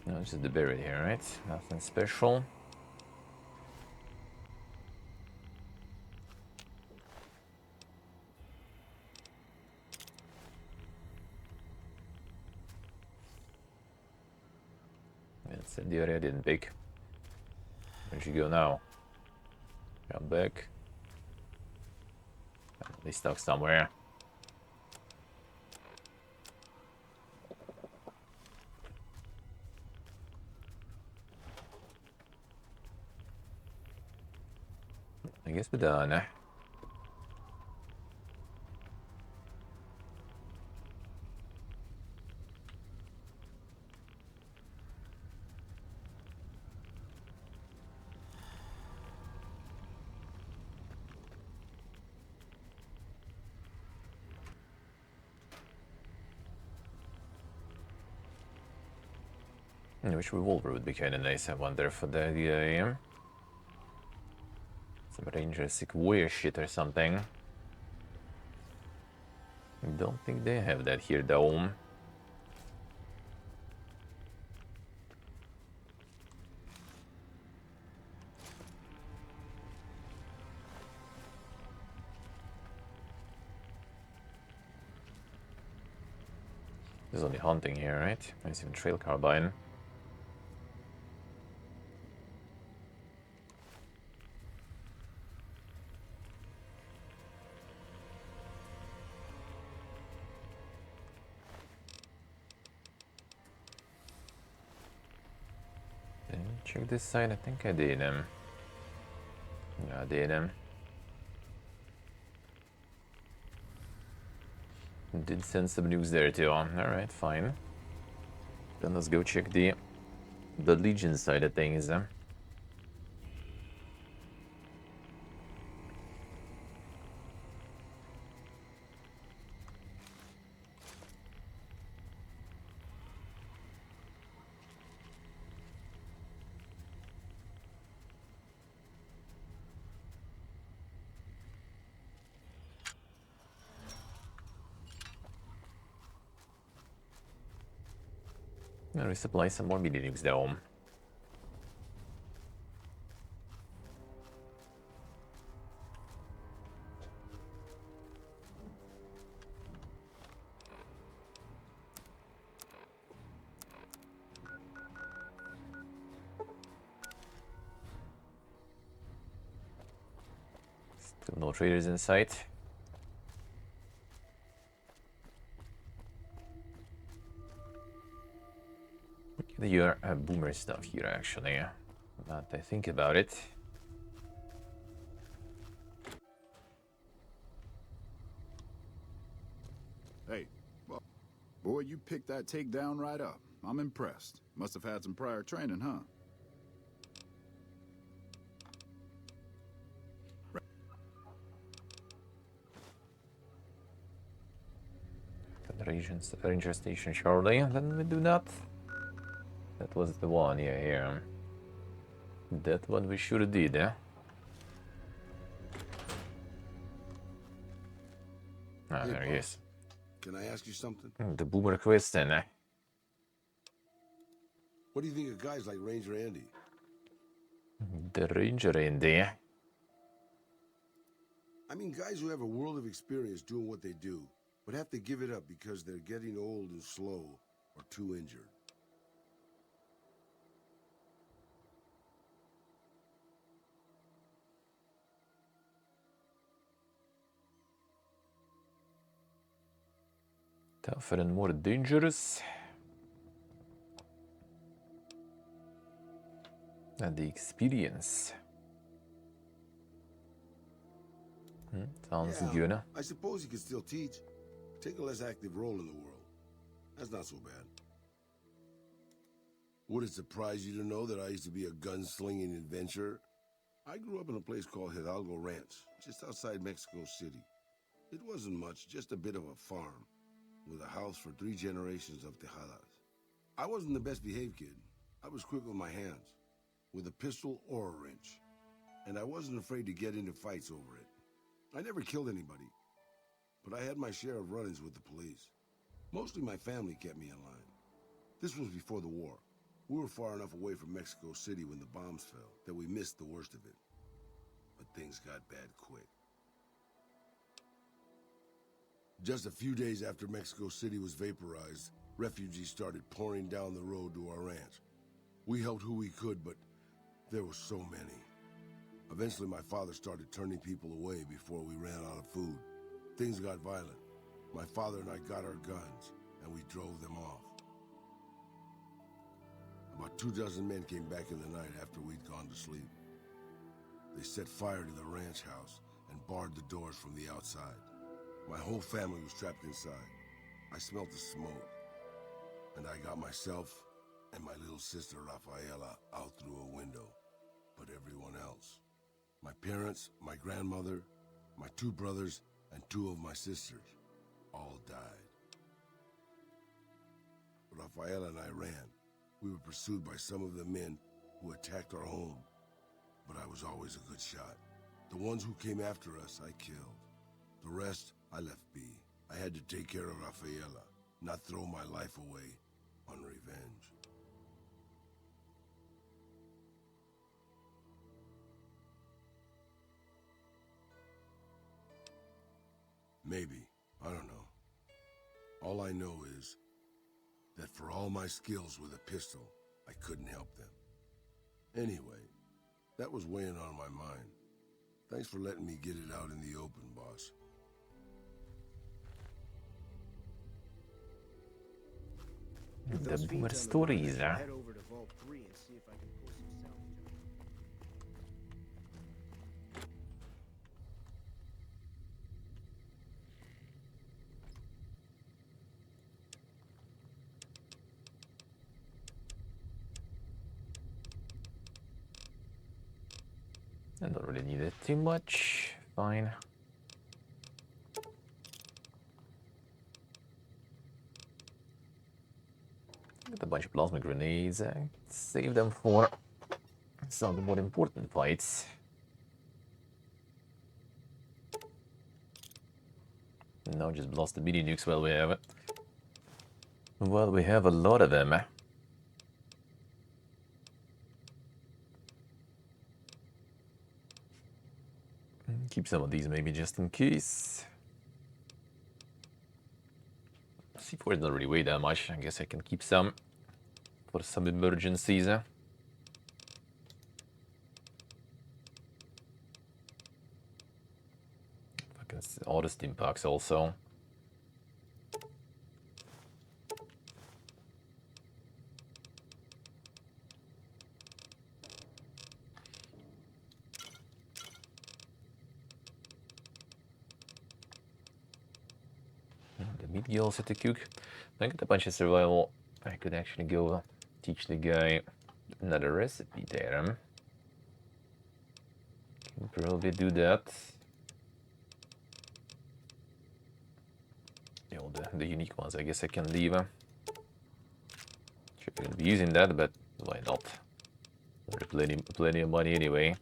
No, it's just the berry here, right? Nothing special. That's the area I didn't pick. Where'd you go now? Come back. They stuck somewhere. guess we're done. I wish revolver would be kind of nice. I wonder for the some Ranger Sequoia shit or something. Don't think they have that here though. There's only hunting here, right? There's even trail carbine. Check this side. I think I did him. Yeah, I did him. Did send some news there too. Alright, fine. Then let's go check the Legion side of things. Now resupply some more mini nukes though. Still no traders in sight. Your boomer stuff here actually. Now that I think about it. Hey, well, boy, you picked that takedown right up. I'm impressed. Must have had some prior training, huh? Ranger Station Charlie, then we do not. That was the one, yeah, here. That one we should have did, eh? Ah, Hey, there he is. Can I ask you something? The boomer question, eh? What do you think of guys like Ranger Andy? The Ranger Andy. I mean, guys who have a world of experience doing what they do, but have to give it up because they're getting old and slow or too injured. Tougher and more dangerous. And the experience. Sounds good. I suppose you could still teach. Take a less active role in the world. That's not so bad. Would it surprise you to know that I used to be a gunslinging adventurer? I grew up in a place called Hidalgo Ranch, just outside Mexico City. It wasn't much, just a bit of a farm, with a house for 3 generations of Tejadas. I wasn't the best behaved kid. I was quick with my hands, with a pistol or a wrench. And I wasn't afraid to get into fights over it. I never killed anybody, but I had my share of run-ins with the police. Mostly my family kept me in line. This was before the war. We were far enough away from Mexico City when the bombs fell that we missed the worst of it. But things got bad quick. Just a few days after Mexico City was vaporized, refugees started pouring down the road to our ranch. We helped who we could, but there were so many. Eventually, my father started turning people away before we ran out of food. Things got violent. My father and I got our guns, and we drove them off. About 24 men came back in the night after we'd gone to sleep. They set fire to the ranch house and barred the doors from the outside. My whole family was trapped inside. I smelt the smoke, and I got myself and my little sister Rafaela out through a window. But everyone else, my parents, my grandmother, my 2 brothers, and 2 of my sisters, all died. Rafaela and I ran. We were pursued by some of the men who attacked our home, but I was always a good shot. The ones who came after us, I killed. The rest, I left be. I had to take care of Rafaela, not throw my life away on revenge. Maybe. I don't know. All I know is that for all my skills with a pistol, I couldn't help them. Anyway, that was weighing on my mind. Thanks for letting me get it out in the open, boss. The boomer stories, huh? Head over to Vault 3 and see if I can pull some salvage. I don't really need it too much. Fine. Got a bunch of plasma grenades. Save them for some of the more important fights. Now just blast the mini nukes while we have it. Well, we have a lot of them. Keep some of these maybe just in case. C4 doesn't really weigh that much. I guess I can keep some for some emergencies. I can see all the steam packs also. The meat gills at the cook. I got a bunch of survival. I could actually go teach the guy another recipe there. Can probably do that. You know, the unique ones I guess I can leave. Sure, I'm gonna be using that, but why not? There's plenty of money anyway.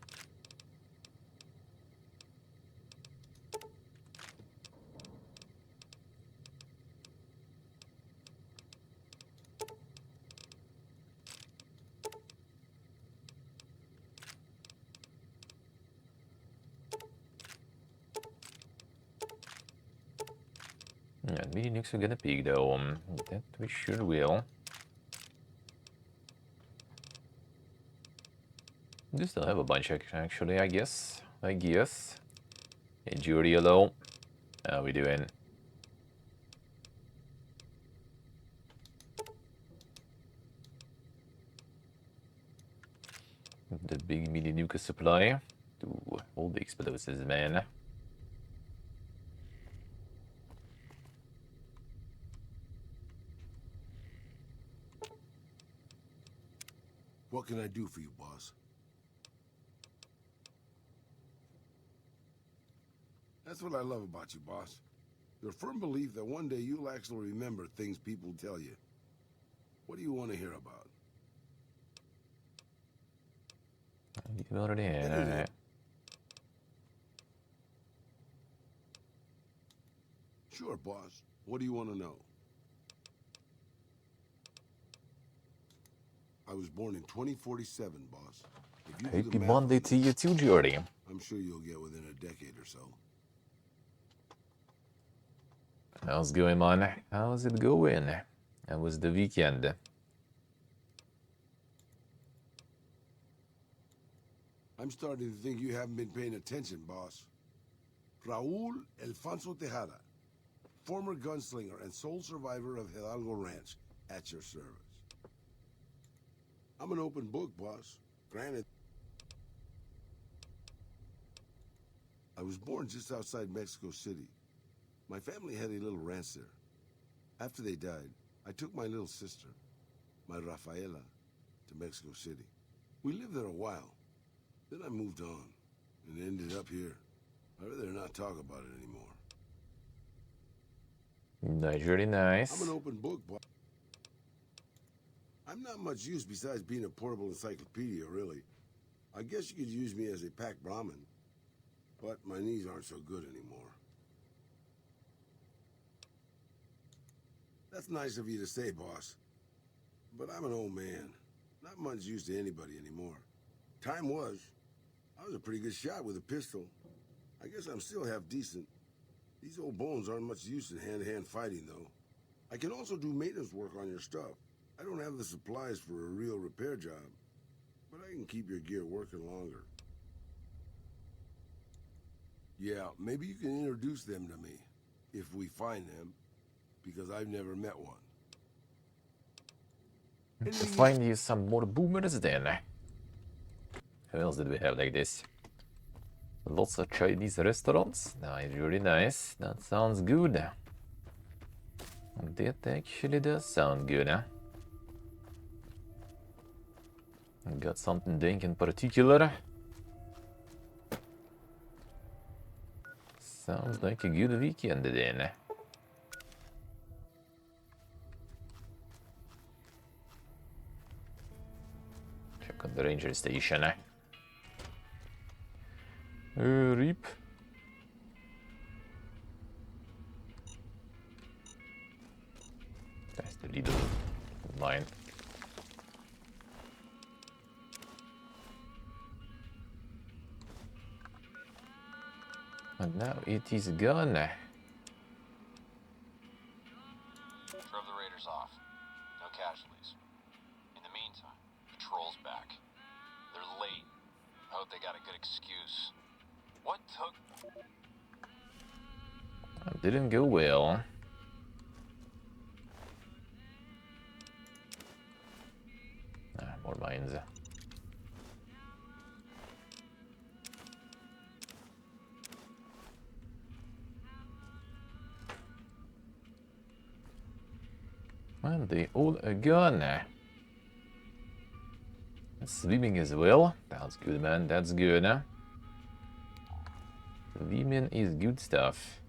Yeah, mini nukes are gonna peak though. That we sure will. Do still have a bunch actually, I guess. Hey, Judy, hello. How we doing? The big mini nuke supply to all the explosives, man. What can I do for you, boss? That's what I love about you, boss. Your firm belief that one day you'll actually remember things people tell you. What do you want to hear about? You already had, alright. Sure, boss. What do you want to know? I was born in 2047, boss. If you do the Happy math Monday on to this, you too, Jordy. I'm sure you'll get within a decade or so. How's it going, man? How's it going? How was the weekend? I'm starting to think you haven't been paying attention, boss. Raul Alfonso Tejada, former gunslinger and sole survivor of Hidalgo Ranch, at your service. I'm an open book, boss. Granted, was born just outside Mexico City. My family had a little ranch there. After they died, I took my little sister, my Rafaela, to Mexico City. We lived there a while. Then I moved on and ended up here. I'd rather not talk about it anymore. That's really nice. I'm an open book, but I'm not much use besides being a portable encyclopedia, really. I guess you could use me as a pack Brahmin, but my knees aren't so good anymore. That's nice of you to say, boss. But I'm an old man. Not much use to anybody anymore. Time was. I was a pretty good shot with a pistol. I guess I'm still half decent. These old bones aren't much use in hand-to-hand fighting, though. I can also do maintenance work on your stuff. I don't have the supplies for a real repair job, but I can keep your gear working longer. Yeah, maybe you can introduce them to me, if we find them, because I've never met one. To find you some more boomers then. Who else did we have like this? Lots of Chinese restaurants. Nice, really nice. That sounds good. That actually does sound good, huh? Got something dank in particular. Sounds like a good weekend then. Check on the ranger station. Reap. That's the little line. And now it is gone. Drove the raiders off. No casualties. In the meantime, patrol's back. They're late. I hope they got a good excuse. What took... That didn't go well. More mines. And they all are gone. Swimming as well. That's good, man. That's good. Swimming is good stuff.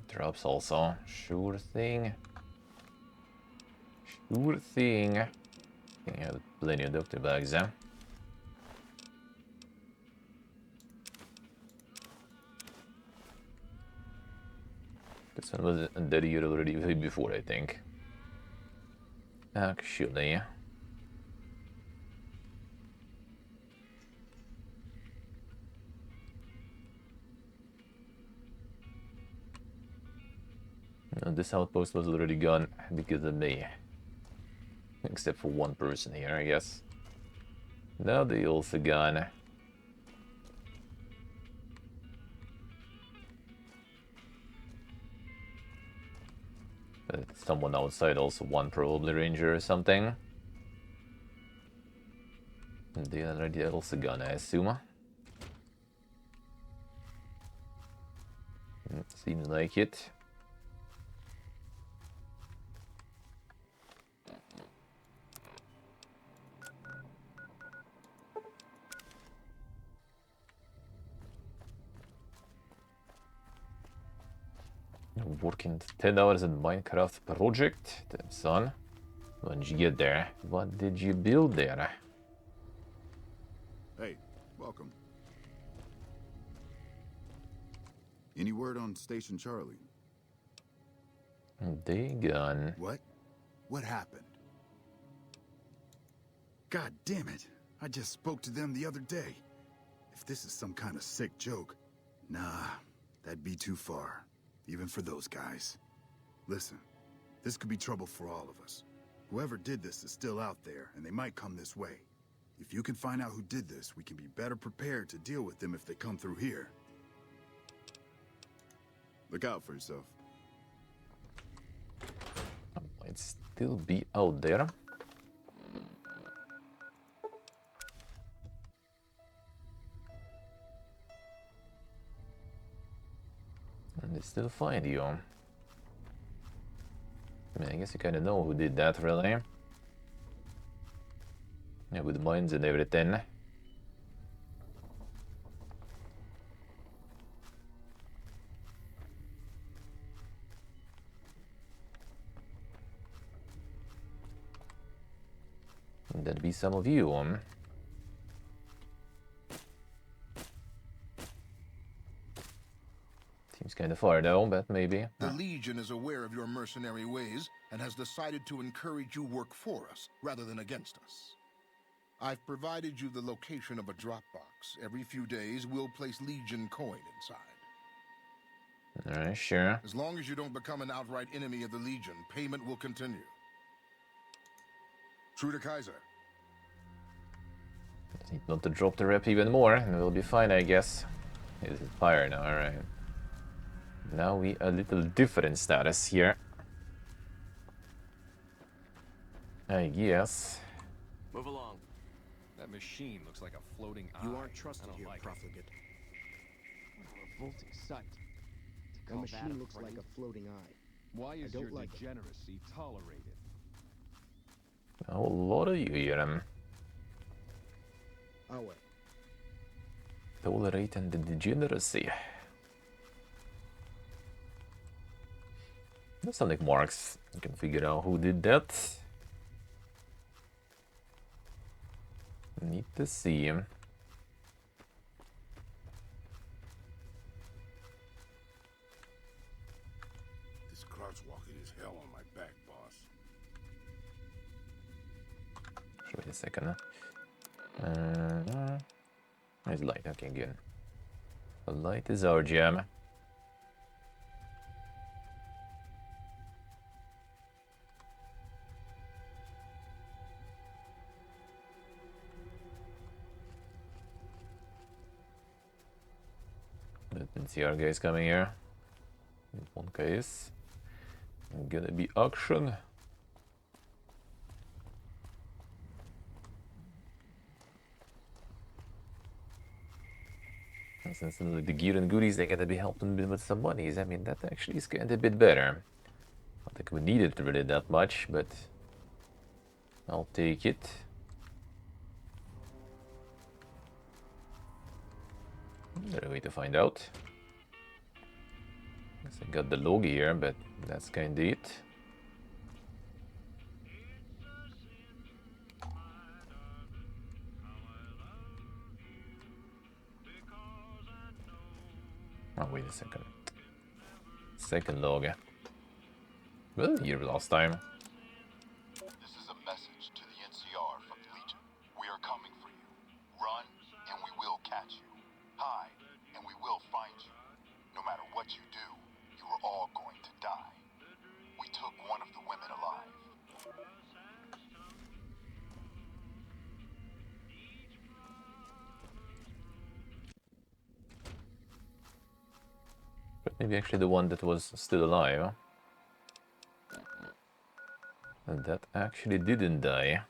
Drops also. Sure thing. Sure thing. I have plenty of doctor bags, huh? This one was dead year already way before, I think. Actually. No, this outpost was already gone because of me. Except for one person here, I guess. Now they also gone. Someone outside, also one probably ranger or something. And they already also gone, I assume. Seems like it. Working 10 hours in Minecraft project. Damn, son. When did you get there? What did you build there? Hey, welcome. Any word on Station Charlie? They gone. What? What happened? God damn it. I just spoke to them the other day. If this is some kind of sick joke, nah, that'd be too far. Even for those guys. Listen, this could be trouble for all of us. Whoever did this is still out there, and they might come this way. If you can find out who did this, we can be better prepared to deal with them if they come through here. Look out for yourself. still be out there. And they still find you. I mean, I guess you kind of know who did that, really. Yeah, with mines and everything. And that'd be some of you. Seems kind of far though, but maybe. The Legion is aware of your mercenary ways and has decided to encourage you work for us rather than against us. I've provided you the location of a drop box. Every few days, we'll place Legion coin inside. Alright, sure. As long as you don't become an outright enemy of the Legion, payment will continue. True to Kaiser. Just need not to drop the rep even more, and we'll be fine, I guess. Is it fire now? Alright. Now we a little different status here. I guess. Move along. That machine looks like a floating eye. You aren't trusted I don't here, like it. profligate. What a revolting sight. That machine looks like a floating eye. Why is don't your like it. degeneracy tolerated? A whole lot of you here. Our way. Tolerate and the degeneracy. There's some like marks. You can figure out who did that. Need to see him. This crouch walking is hell on my back, boss. Wait a second. There's light. Okay, good. The light is our jam. Let me see our guys coming here. In one case. Gonna be auction. And since the gear and goodies, they gotta be helping me with some monies. I mean, that actually is kind of a bit better. I don't think we need it really that much, but I'll take it. Better way to find out. Guess I got the log here, but that's kinda it. Oh, wait a second. Second log. Well, here last time. This is a message to the NCR from Legion. We are coming for you. Run, and we will catch you. Hide, and we will find you. No matter what you do, you are all going to die. We took one of the women alive. But maybe actually the one that was still alive. And that actually didn't die.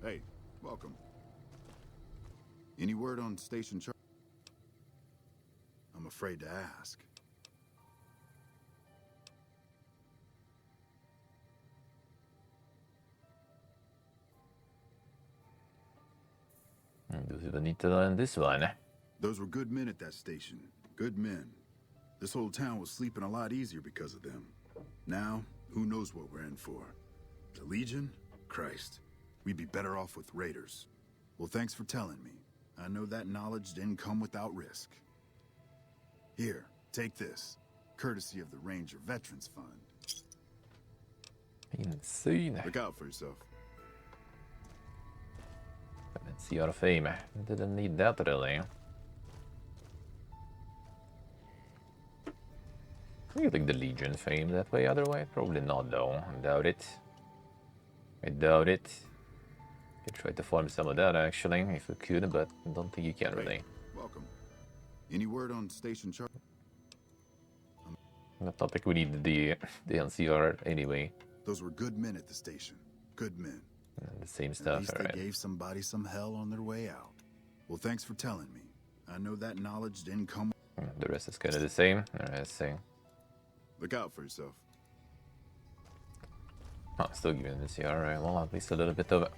Hey, welcome. Any word on Station Charlie? I'm afraid to ask. And do we need to learn this one? Those were good men at that station. Good men. This whole town was sleeping a lot easier because of them. Now, who knows what we're in for? The Legion? Christ. We'd be better off with raiders. Well, thanks for telling me. I know that knowledge didn't come without risk. Here, take this. Courtesy of the Ranger Veterans Fund. Insane. Look out for yourself. Let's see our fame. Didn't need that really. You think the Legion fame that way otherwise? Probably not though. I doubt it. I doubt it. Could try to farm some of that actually, if we could, but I don't think you can really. Welcome. Any word on station chart? I don't think we need the NCR anyway. Those were good men at the station. Good men. The same At stuff, least they alright. gave somebody some hell on their way out. Well, thanks for telling me. I know that knowledge didn't come. The rest is kind of the same. Alright, same. Look out for yourself. Oh, still giving this here. Alright, well, at least a little bit of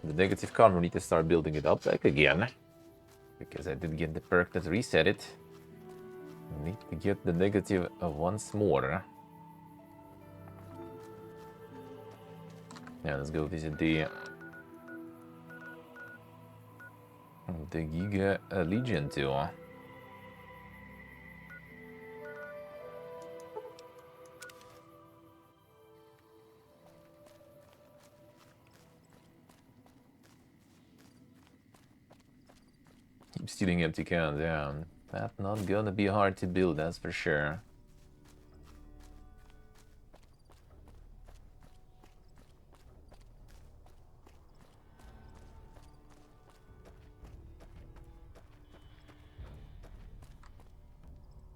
the negative karma. We need to start building it up back again. Because I did get the perk that reset it. Need to get the negative once more. Yeah, let's go visit the Giga Legion too. Keep stealing empty cans, yeah. That's not gonna be hard to build, that's for sure.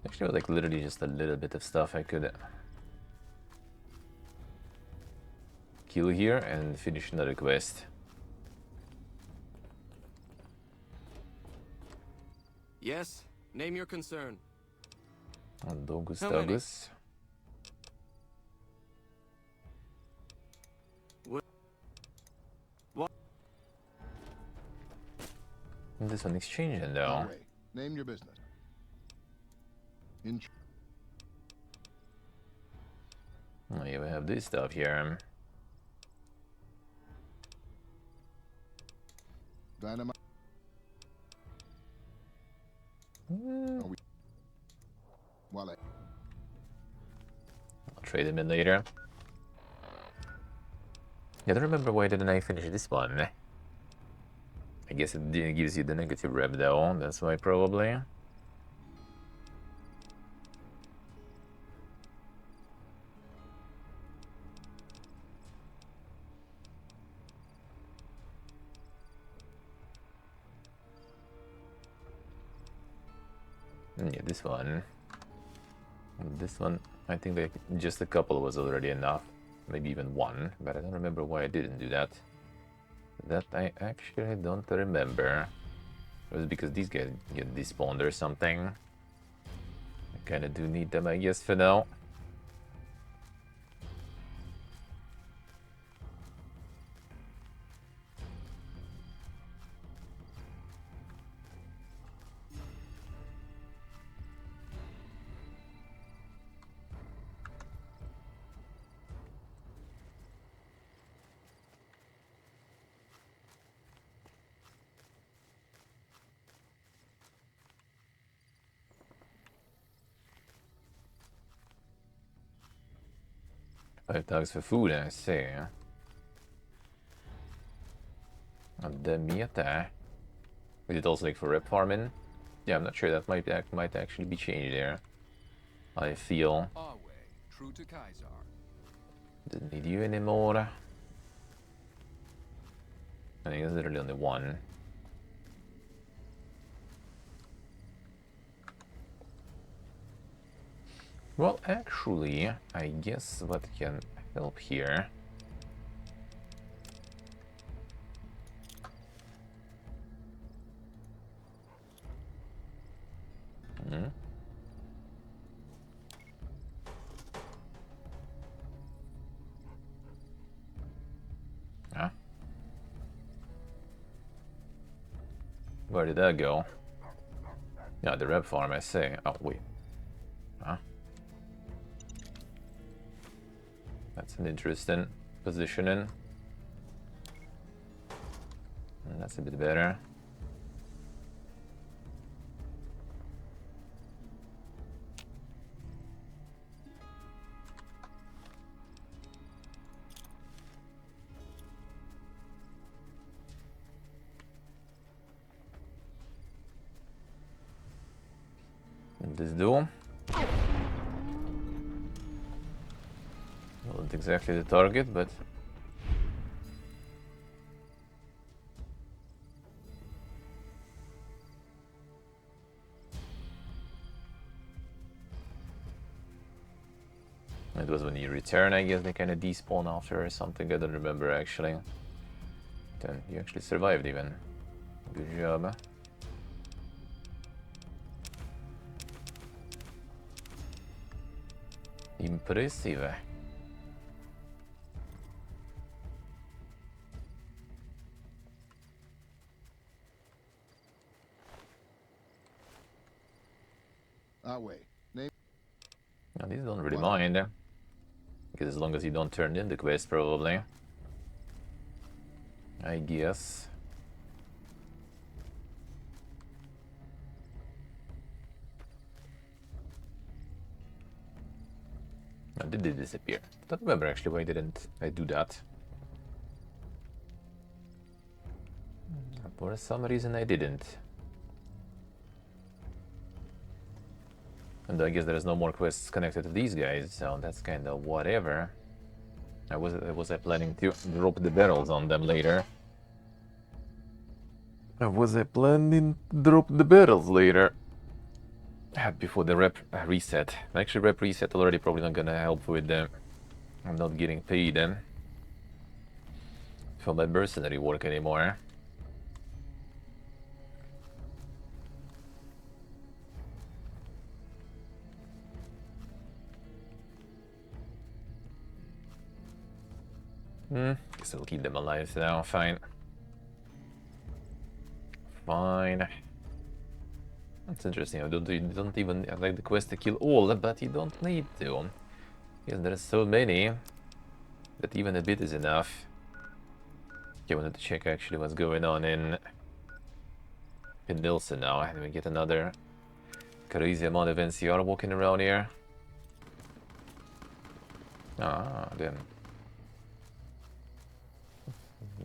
Actually, like literally just a little bit of stuff I could kill here and finish another quest. Yes? Name your concern. Dogus, How many? Dogus. What? This one exchanging though. Way. Name your business. Oh, yeah, we have this stuff here. Dynamite. I'll While trade them in later. Yeah, I don't remember why didn't I finish this one. I guess it gives you the negative rev though, that's why probably. Yeah, this one. This one, I think that just a couple was already enough. Maybe even one, but I don't remember why I didn't do that. That I actually don't remember. It was because these guys get despawned or something. I kinda do need them, I guess, for now. $5 for food, I see. And the meter. Is it also like for rep farming? Yeah, I'm not sure. That might actually be changed there. I feel. Our way, true to Kaiser. Didn't need you anymore. I think there's literally only one. Well, actually, I guess what can help here. Huh? Where did that go? Yeah, the rep farm, I say. Oh, wait. Huh? That's an interesting positioning. And that's a bit better. And this do. Wasn't exactly the target, but... It was when you return, I guess they kind of despawn after or something, I don't remember actually. Then you actually survived even. Good job. Impressive. Wait. Name. Now, these don't really mind. Because as long as you don't turn in the quest, probably. I guess. Now, did they disappear? I don't remember actually why didn't I do that. For some reason I didn't. And I guess there's no more quests connected to these guys, so that's kind of whatever. Was I planning to drop the barrels on them later? Was I planning to drop the barrels later? Before the rep reset. Actually, rep reset already probably not gonna help with I'm not getting paid for my mercenary work anymore. Guess I'll keep them alive now. Fine. Fine. That's interesting. You don't even like the quest to kill all, but you don't need to. Because there's so many that even a bit is enough. Okay, I wanted to check actually what's going on in Nilsson now. And we get another crazy amount of NCR walking around here. Ah, damn.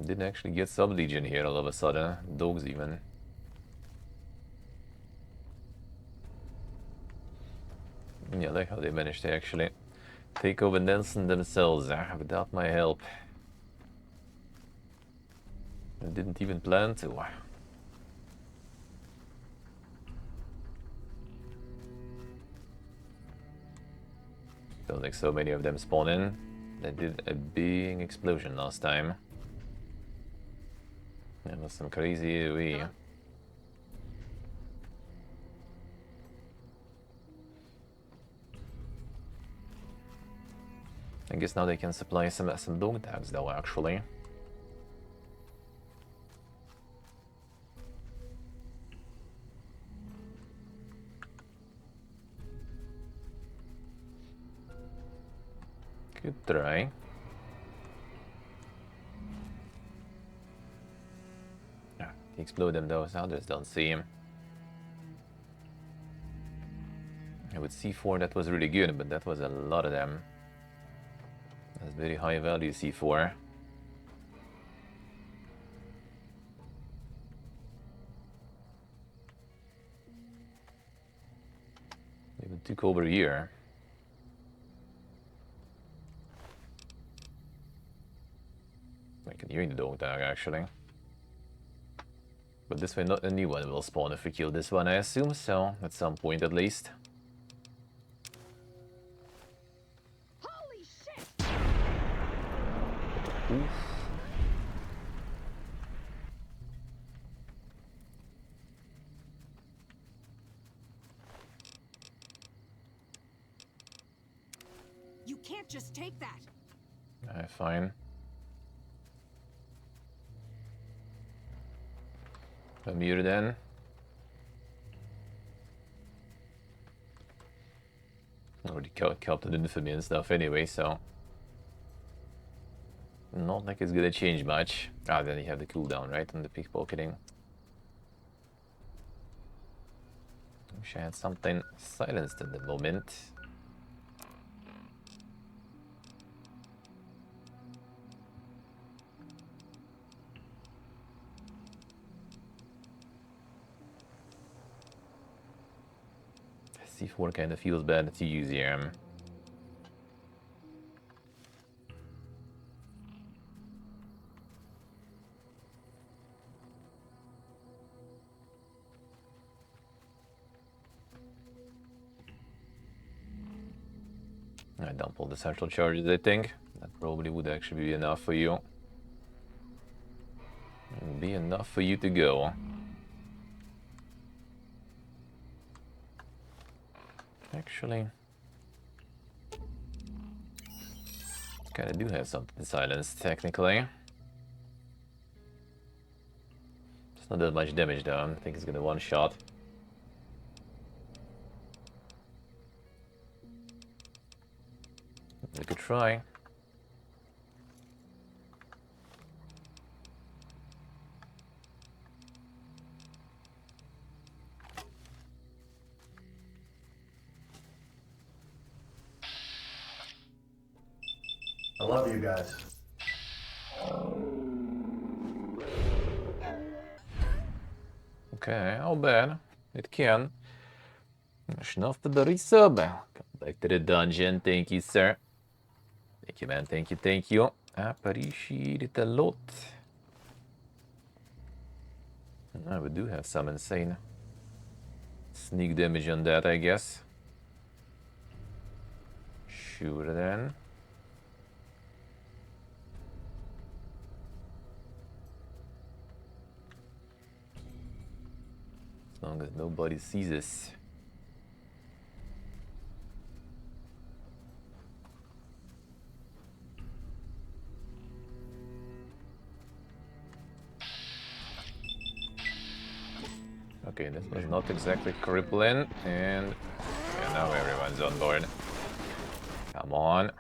Didn't actually get sub-legion here all of a sudden. Dogs even. Yeah, I like how they managed to actually take over Nelson themselves without my help. I didn't even plan to. Don't think so many of them spawn in. They did a big explosion last time. That was some crazy AoE. I guess now they can supply some dog tags though, actually. Good try. Explode them though, so others don't see him. With C4 that was really good, but that was a lot of them. That's very high value C4. Even took over here. I can hear the dog tag actually. But this way not a new one will spawn if we kill this one, I assume, so at some point at least. Holy shit! Oof. You can't just take that. Fine. Amir then. Already counted infamy and stuff anyway, so not like it's gonna change much. Ah, then you have the cooldown, right, on the pickpocketing. Wish I had something silenced at the moment. C4 kind of feels bad to use here. I dump all the central charges, I think. That probably would actually be enough for you. Be enough for you to go. Actually, kinda do have something silenced, technically. It's not that much damage though, I think it's gonna one-shot. We could try. I love you guys. Okay, how bad? It can. Enough to the resub. Come back to the dungeon. Thank you, sir. Thank you, man. Thank you, thank you. Appreciate it a lot. We do have some insane sneak damage on that, I guess. Sure then. As long as nobody sees us. Okay, this was not exactly crippling, and yeah, now everyone's on board. Come on.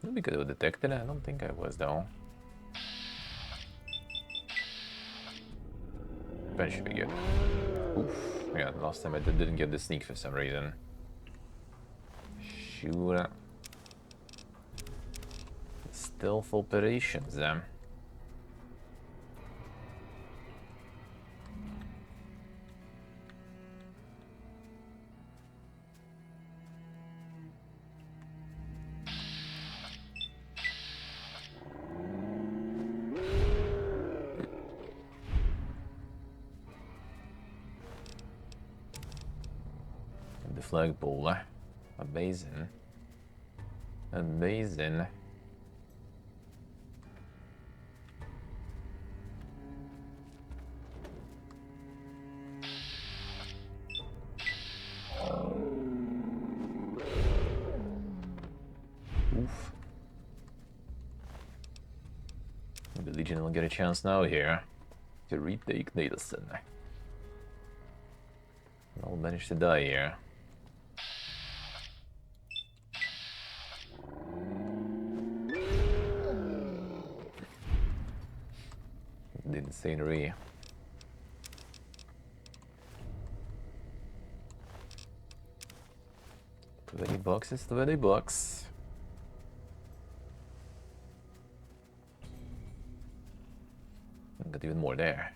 We could have detected it. I don't think I was, though. Eventually get. Oof. Yeah, last time I didn't get the sneak for some reason. Sure. Stealth operations, then. The flagpole. Amazing. Amazing. Oof. The Legion will get a chance now here to retake Nadelson. I'll manage to die here. The insanery. 20 bucks is 20 bucks. Got even more there.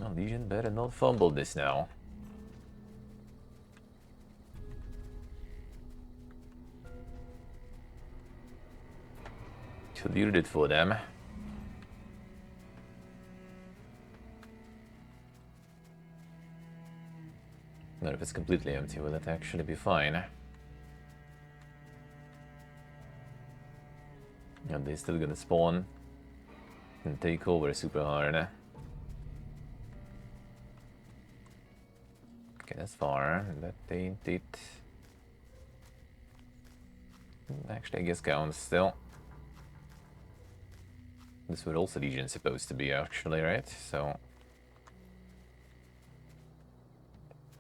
Oh, Legion better not fumble this now. Cleared it for them. Not if it's completely empty, will it actually be fine? And they're still gonna spawn and take over super hard. Okay, that's far. That ain't it. Actually, I guess counts still. This would also Legion supposed to be, actually, right? So,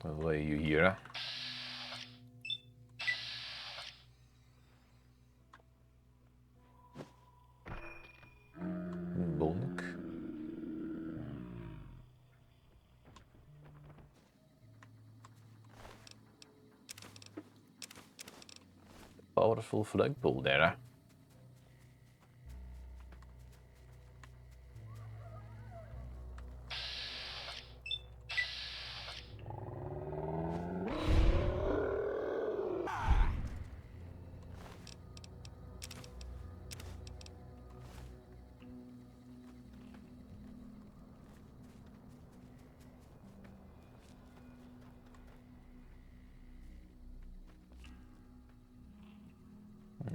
why are you here? Bolnik. powerful flagpole there.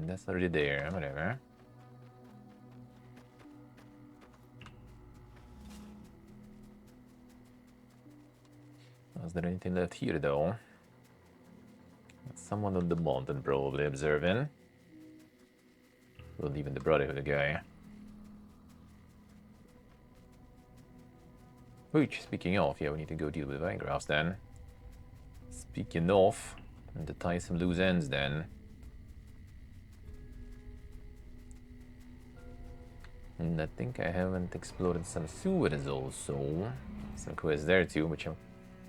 That's already there, whatever. Is there anything left here though? Someone on the mountain probably observing. Well, even the Brotherhood guy. Which, speaking of, yeah, we need to go deal with Vangraffs then. Speaking of, and to tie some loose ends then. And I think I haven't explored some sewers also. Some quests there too, which I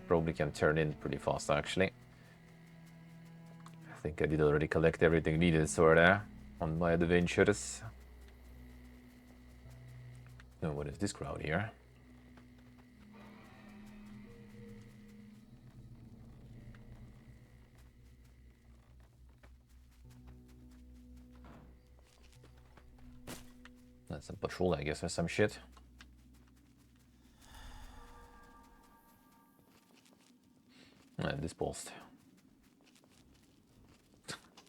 probably can turn in pretty fast actually. I think I did already collect everything needed sorta on my adventures. Now what is this crowd here? That's a patrol, I guess, or some shit. This post.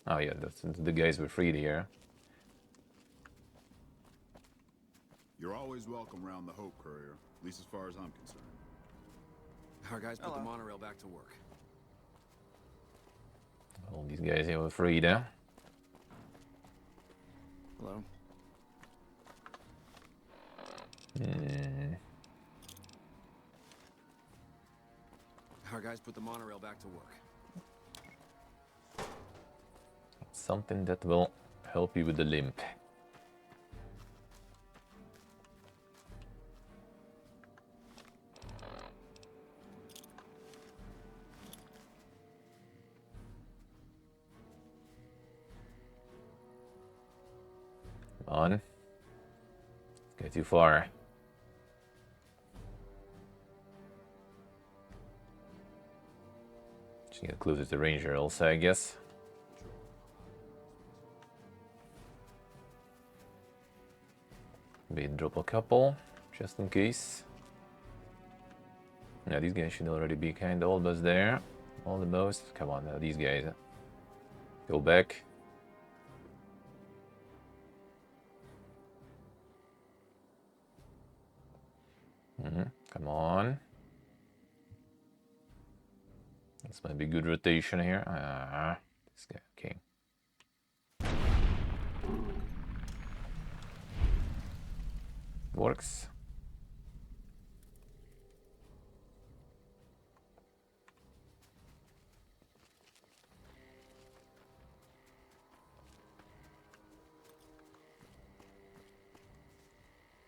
Oh yeah, that's the guys were freed here. You're always welcome around the Hope Courier, at least as far as I'm concerned. Our guys put the monorail back to work. All these guys here were freed, huh? Hello. Our guys put the monorail back to work. Something that will help you with the limp. Come on. Let's go too far. Just get closer to the ranger also, I guess. Maybe drop a couple, just in case. Now these guys should already be kind of almost there. Almost. Come on now, these guys. Go back. Come on. This might be good rotation here. This guy, okay. Works.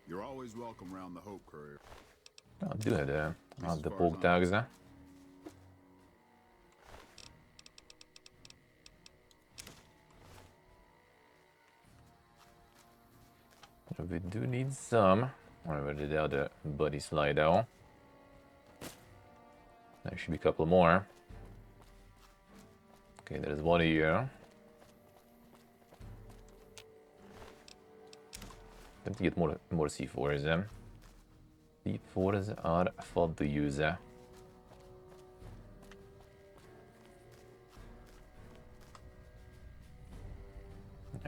You're always welcome around the Hope Courier. Ja, du hade pågtagelse. We do need some. Where did the other buddies lie though? There should be a couple more. Okay, there's one here. Don't get more C4s. C4s are fun to use. And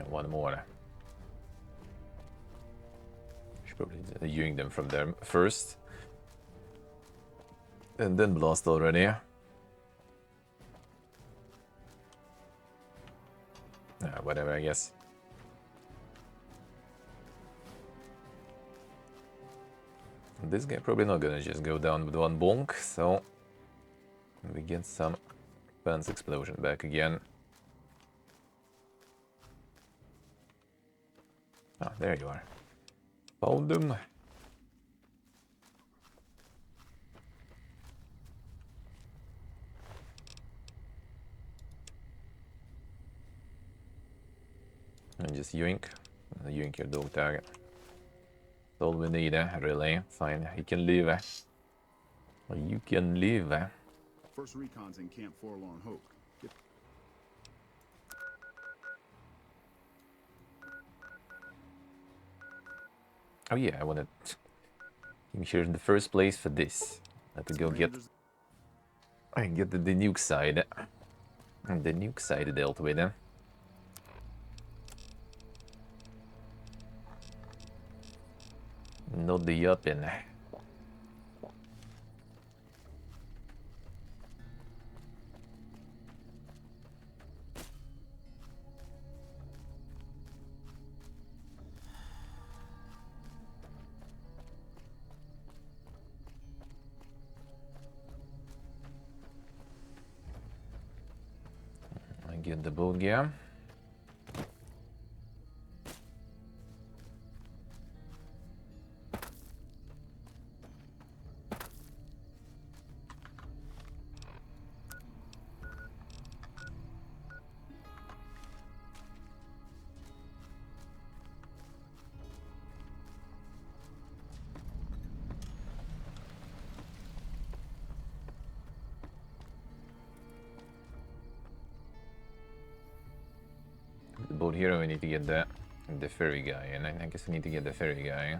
one more. Should probably viewing them from there first. And then blast already. Whatever, I guess. This guy probably not gonna just go down with one bonk, so we get some pants explosion back again. Ah, there you are. Found them. And just yoink. Yoink your dog tag. That's all we need, really. Fine, he can leave. You can leave. First recon's in Camp Forlorn Hope. Oh yeah, I wanted to be here in the first place for this. I have to go get the nuke side. And the nuke side dealt with. Not the uppin'. I get the boat gear. The boat here, we need to get the ferry guy, and I guess I need to get the ferry guy.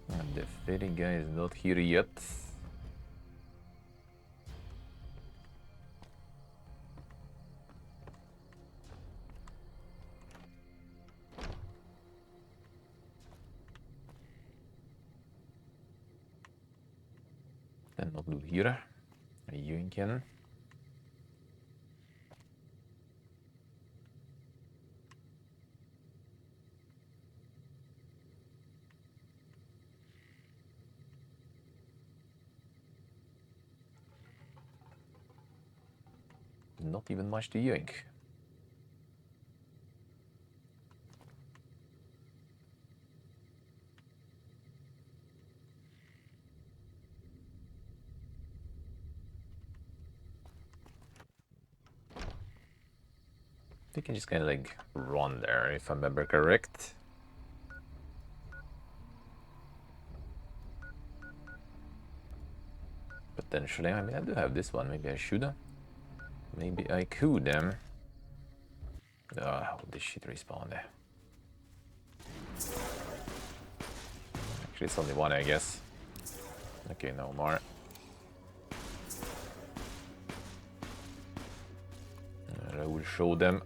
And the ferry guy is not here yet. Then not do here. You can. Not even much to yoink. They can just kind of like run there, if I remember correct. Potentially, I mean, I do have this one. Maybe I should. Maybe I could. This shit respawned there. Actually, it's only one, I guess. Okay, no more. I will show them.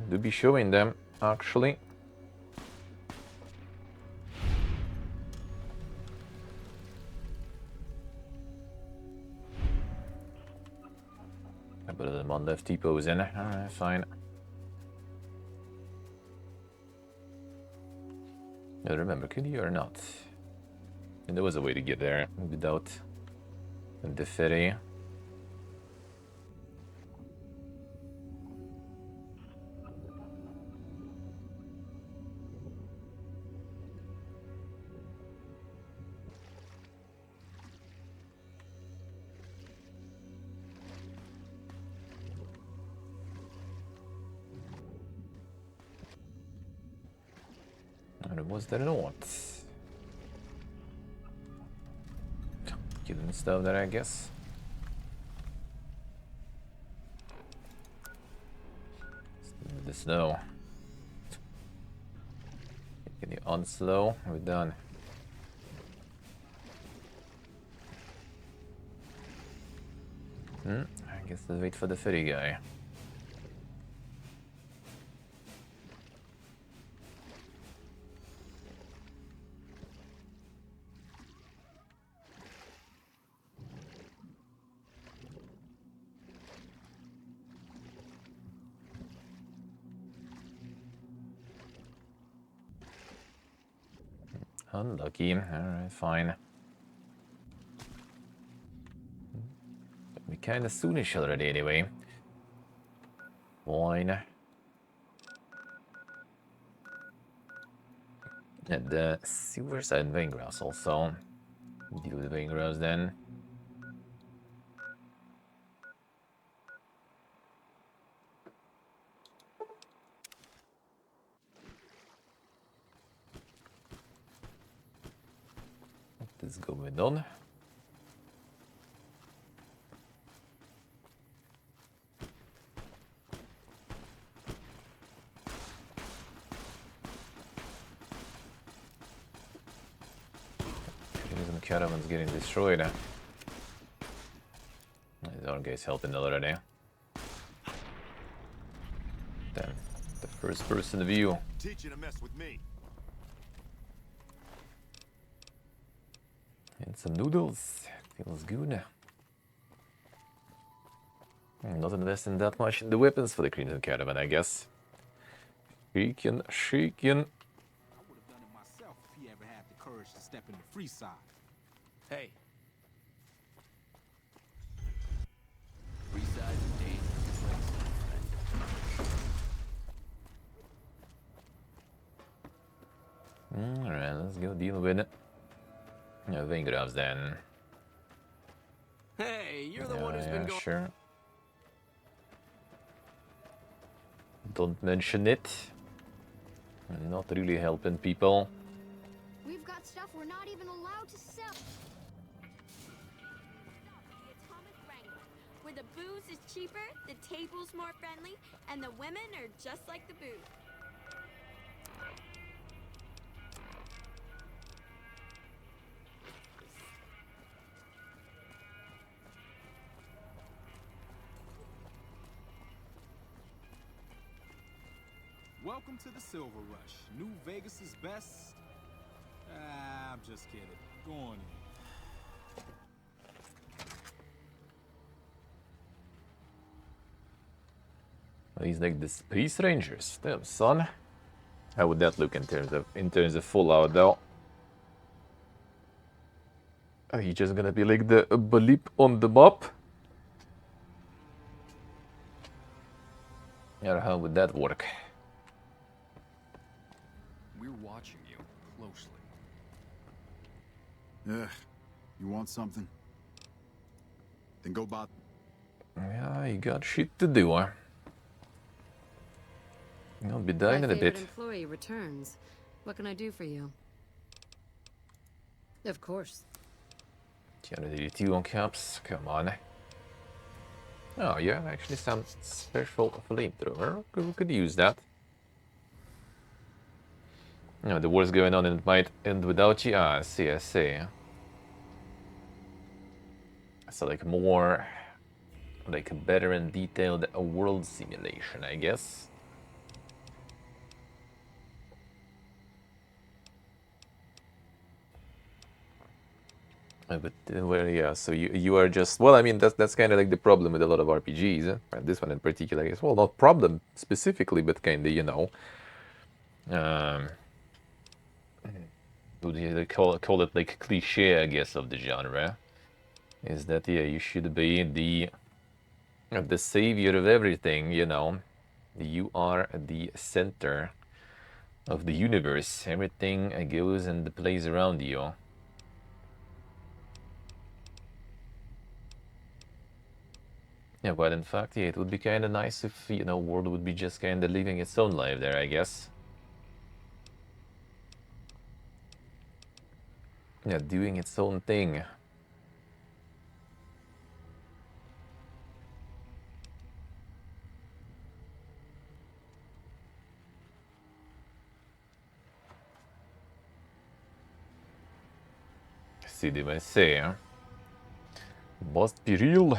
Do be showing them, actually. I put them on left T-pose in. Alright, fine. I remember, could you or not? And there was a way to get there without the ferry. And was there not? Getting stuff there, I guess. The snow. Can you unslow? We're done. I guess let's wait for the ferry guy. Unlucky. Alright, fine. We kinda soonish already anyway. Fine. And the sewer side vein grass also. Deal with vein grass then. What is going on? Some caravans getting destroyed. These our guys helping already. Then the first person view. Teach you to mess with me. And some noodles. Feels good. Not investing that much in the weapons for the Crimson Caravan, I guess. Shaking. I would have done it myself if he ever had the courage to step in the free side. Hey. Free side is a dangerous place. Alright, let's go deal with it. No Vingravs then. Hey, you're the one who's been going. Sure. Don't mention it. Not really helping people. We've got stuff we're not even allowed to sell. Where the booze is cheaper, the table's more friendly, and the women are just like the booze. Welcome to the Silver Rush. New Vegas's best. I'm just kidding. Go on in. He's like the Space Rangers. Damn, son. How would that look in terms of Fallout, though? Are you just gonna be like the blip on the map? Or how would that work? We're watching you closely. Yeah, you want something? Then go bot. Yeah, you got shit to do, huh? I'll be dying in a bit. Employee returns. What can I do for you? Of course. 282 on caps. Come on. Oh, yeah, actually some special flamethrower. We could use that. No, the war's going on and it might end without you. Ah, I see, I see. So like more, like a better and detailed world simulation, I guess. But well, yeah. So you are just well. I mean, that's kind of like the problem with a lot of RPGs. Right? This one in particular, I guess. Well, not problem specifically, but kind of they call it like cliche, I guess, of the genre. Is that yeah? You should be the savior of everything. You know, you are the center of the universe. Everything goes and plays around you. Yeah, but in fact, yeah, it would be kind of nice if, you know, world would be just kind of living its own life there, I guess. Yeah, doing its own thing. See, did I say, huh? Must be real.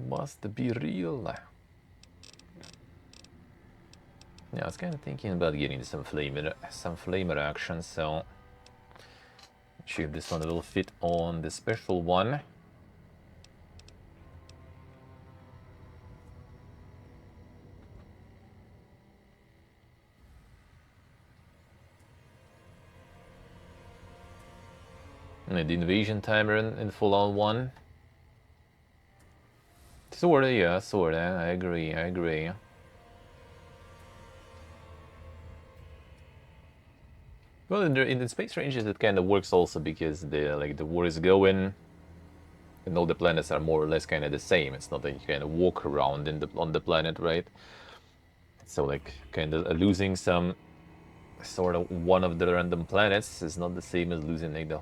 Must be real. Yeah, I was kind of thinking about getting some flamer action, so see if this one will fit on the special one. And the invasion timer in Fallout 1. Sorta, yeah, sorta. I agree, I agree. Well, in the space ranges, it kind of works also because the war is going, and all the planets are more or less kind of the same. It's not like you kind of walk around on the planet, right? So like kind of losing some sort of one of the random planets is not the same as losing like the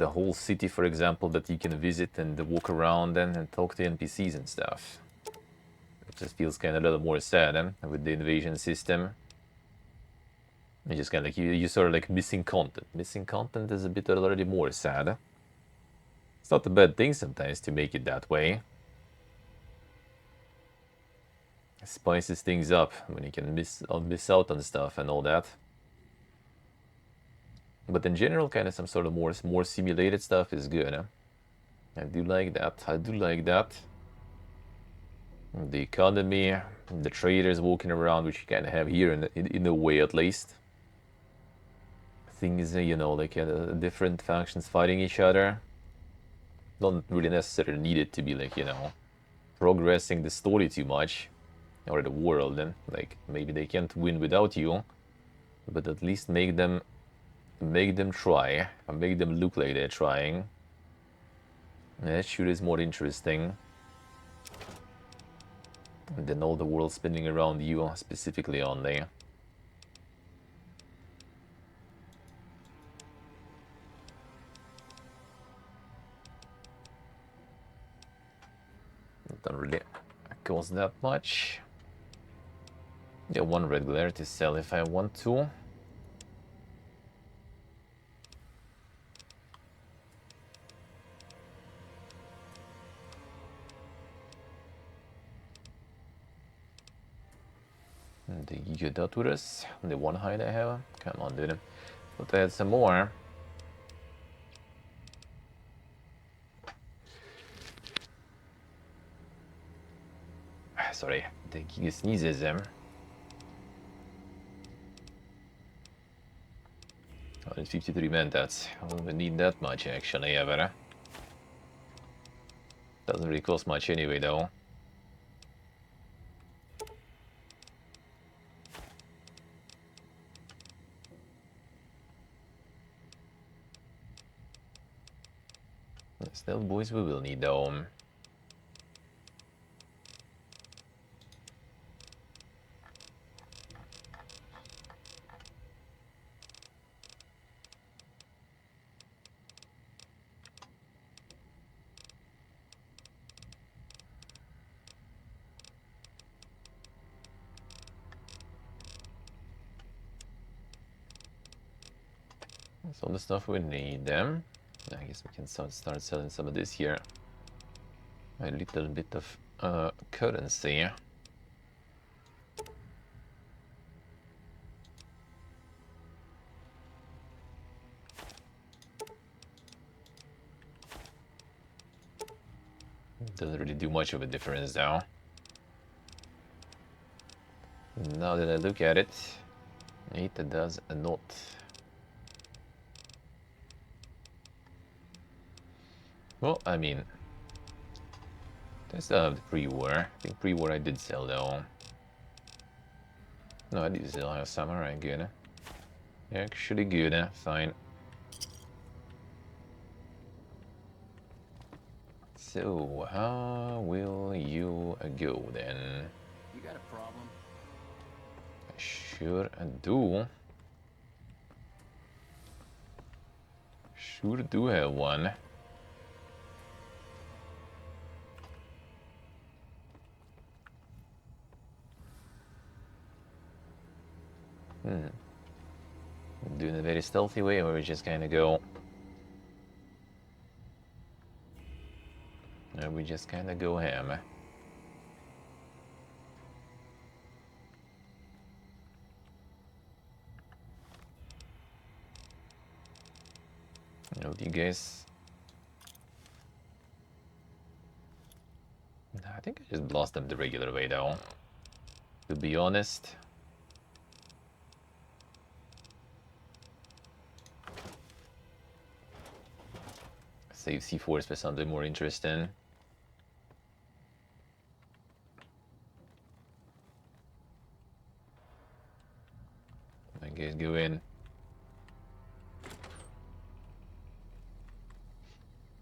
whole city, for example, that you can visit and walk around and talk to NPCs and stuff. It just feels kind of a little more sad, with the invasion system. You just kind of like you sort of like missing content. Missing content is a bit already more sad. It's not a bad thing sometimes to make it that way. It spices things up when you can miss out on stuff and all that. But in general, kind of some sort of more simulated stuff is good. I do like that. I do like that. The economy, the traders walking around, which you kind of have here in a way at least. Things, you know, like different factions fighting each other. Don't really necessarily need it to be like, you know, progressing the story too much, or the world, and like maybe they can't win without you, but at least make them try, or make them look like they're trying. That sure is more interesting than all the world spinning around you, specifically only. Don't really cost that much. Yeah, one red glare to sell if I want to. The Yodaturus, the one hide I have. Come on, dude. But I had some more. Sorry, the Giga sneezes them. Oh, it's 53 mentats. I don't even need that much actually ever. Doesn't really cost much anyway though. Still, boys, we will need though. That's all the stuff we need them. I guess we can start selling some of this here. A little bit of currency. Doesn't really do much of a difference though. Now that I look at it, it does not. Well, I mean, I still have the pre-war. I think pre-war I did sell though. No, I do still have some. Alright, good. Actually good, fine. So, how will you go then? You got a problem? I sure do. Sure do have one. Doing it a very stealthy way, or we just kind of go. Or we just kind of go ham. You know, do you guys? I think I just blast them the regular way though. To be honest. Save C4s for something more interesting.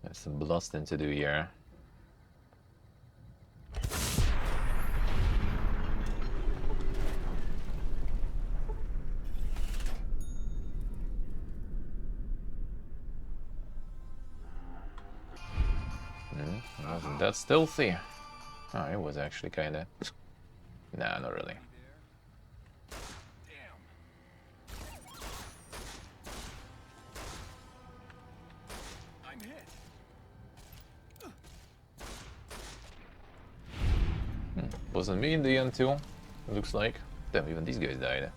Got some blasting to do here. Wasn't that stealthy? Oh, it was actually kinda... Nah, not really. I'm hit. Wasn't me in the end too, looks like. Damn, even these guys died.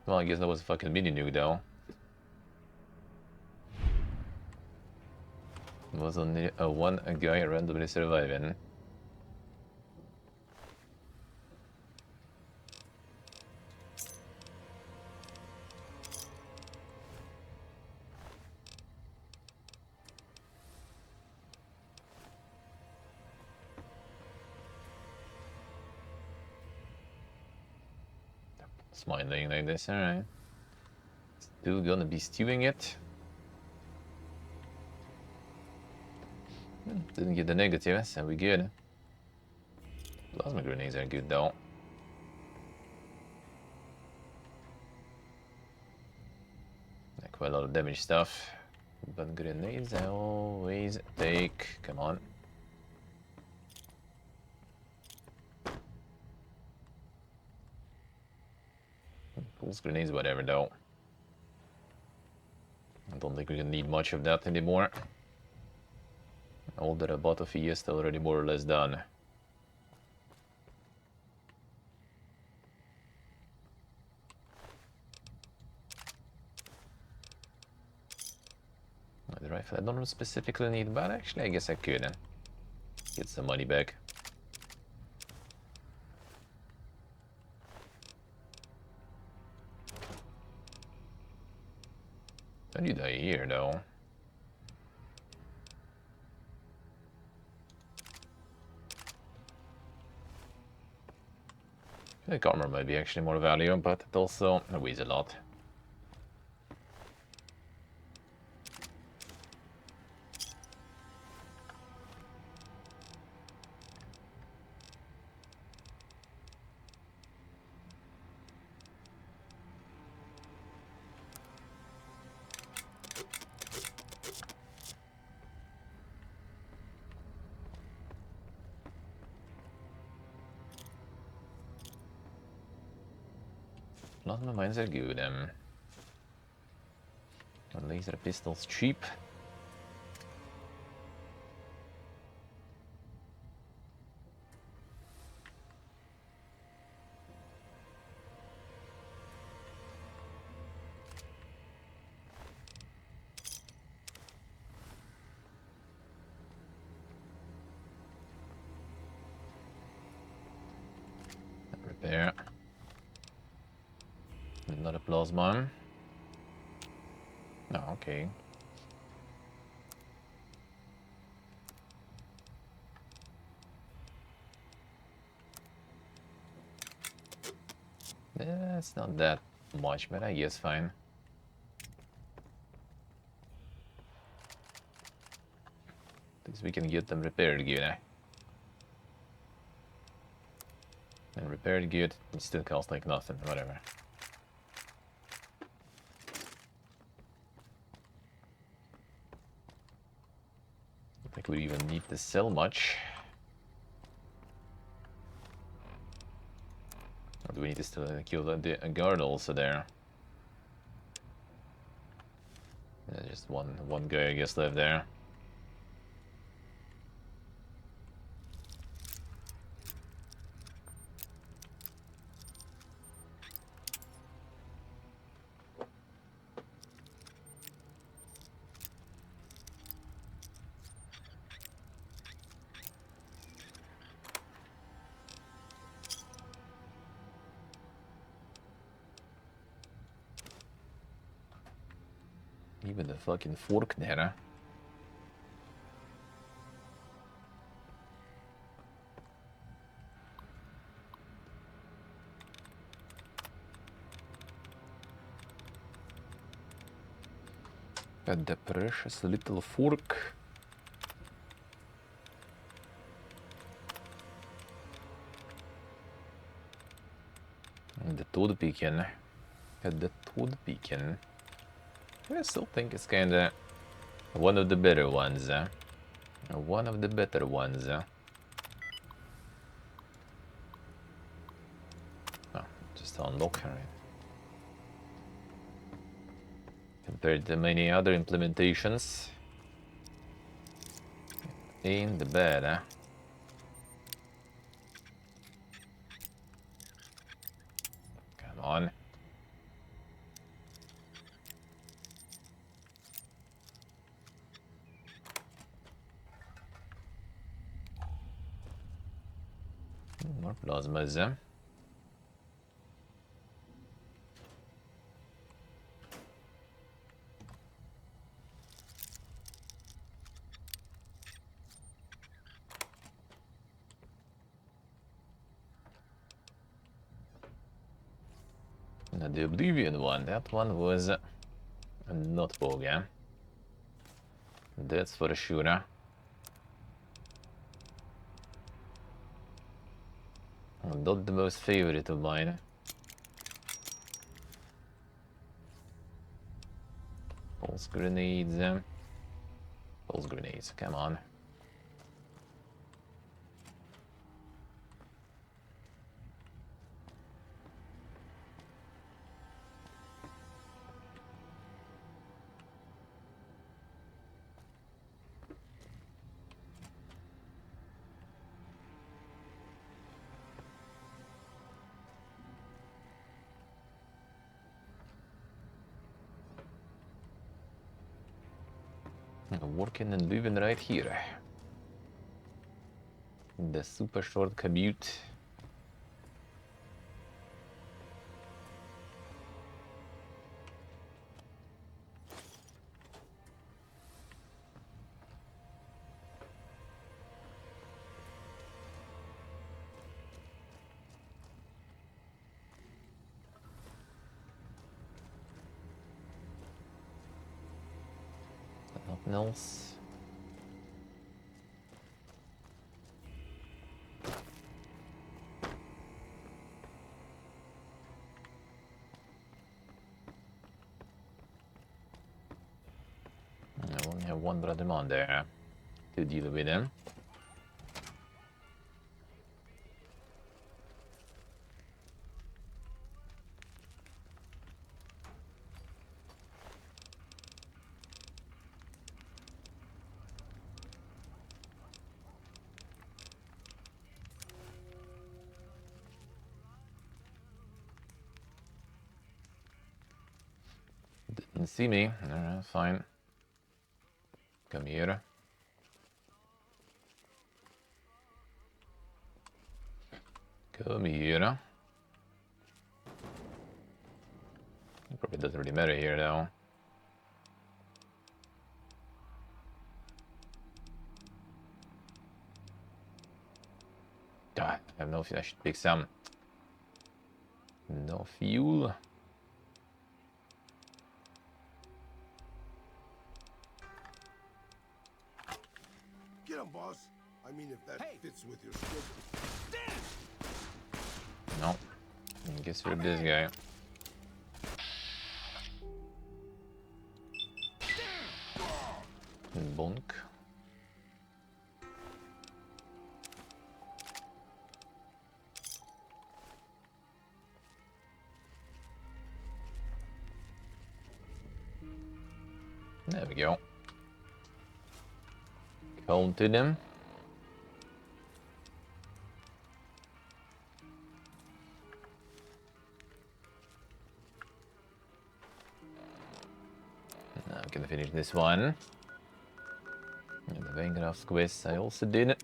Well, I guess that was a fucking mini nuke though. It was only one guy randomly surviving. Smiling like this, alright. Still gonna be stewing it. Didn't get the negative, so we good. Plasma grenades are good though. Quite a lot of damage stuff. But grenades I always take. Come on. Pulse grenades, whatever though. I don't think we're gonna need much of that anymore. All that I bought of is already more or less done. The rifle I don't specifically need, but actually I guess I could get some money back. I need die here though. I think armor might be actually more value, but it also weighs a lot. Plasma mines are good. Laser pistols cheap. Repair. Another plasma. Oh, okay. It's not that much, but I guess fine. At least we can get them repaired good, eh? And repaired good, it still costs like nothing, whatever. I think we even need to sell much. Or do we need to still kill the guard also there? Yeah, just one guy I guess left there. Even the fucking fork there, huh? Got the precious little fork. And the toothpickin. Got the toothpickin. I still think it's kinda one of the better ones. One of the better ones. Oh, just unlock her. Compared to many other implementations. Ain't the bad, huh? Come on. More plasmas, Now the Oblivion one, that one was not bogey. That's for sure. Not the most favorite of mine. Pulse grenades. Pulse grenades, come on. Working and living right here. The super short commute. Nothing else. I only have one brother on there to deal with him. Didn't see me. Alright, fine. Come here. Come here. It probably doesn't really matter here though. I have no fuel. I should pick some. No fuel. Get him, boss. I mean, if that fits with your schedule. No. I guess we're this guy. Bonk. There we go. Counted him. Now I'm gonna finish this one. And the Vangraf's quest I also did.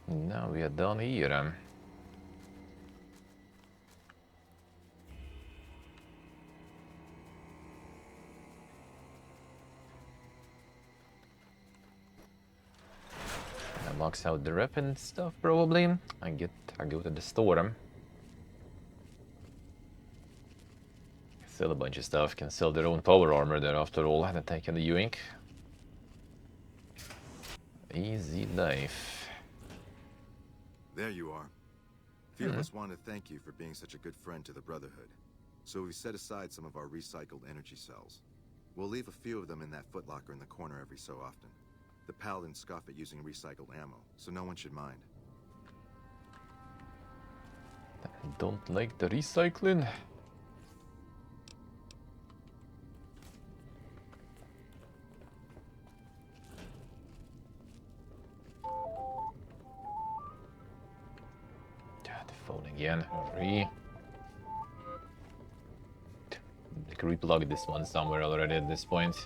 Now we are done here. Max out the rep and stuff probably. I go to the store. Sell a bunch of stuff. Can sell their own power armor there after all. And take the U-Ink. Easy life. There you are. A few of us want to thank you for being such a good friend to the Brotherhood. So we set aside some of our recycled energy cells. We'll leave a few of them in that footlocker in the corner every so often. The Paladins scoff at using recycled ammo, so no one should mind. I don't like the recycling. The phone again. Hurry. Like replug this one somewhere already at this point.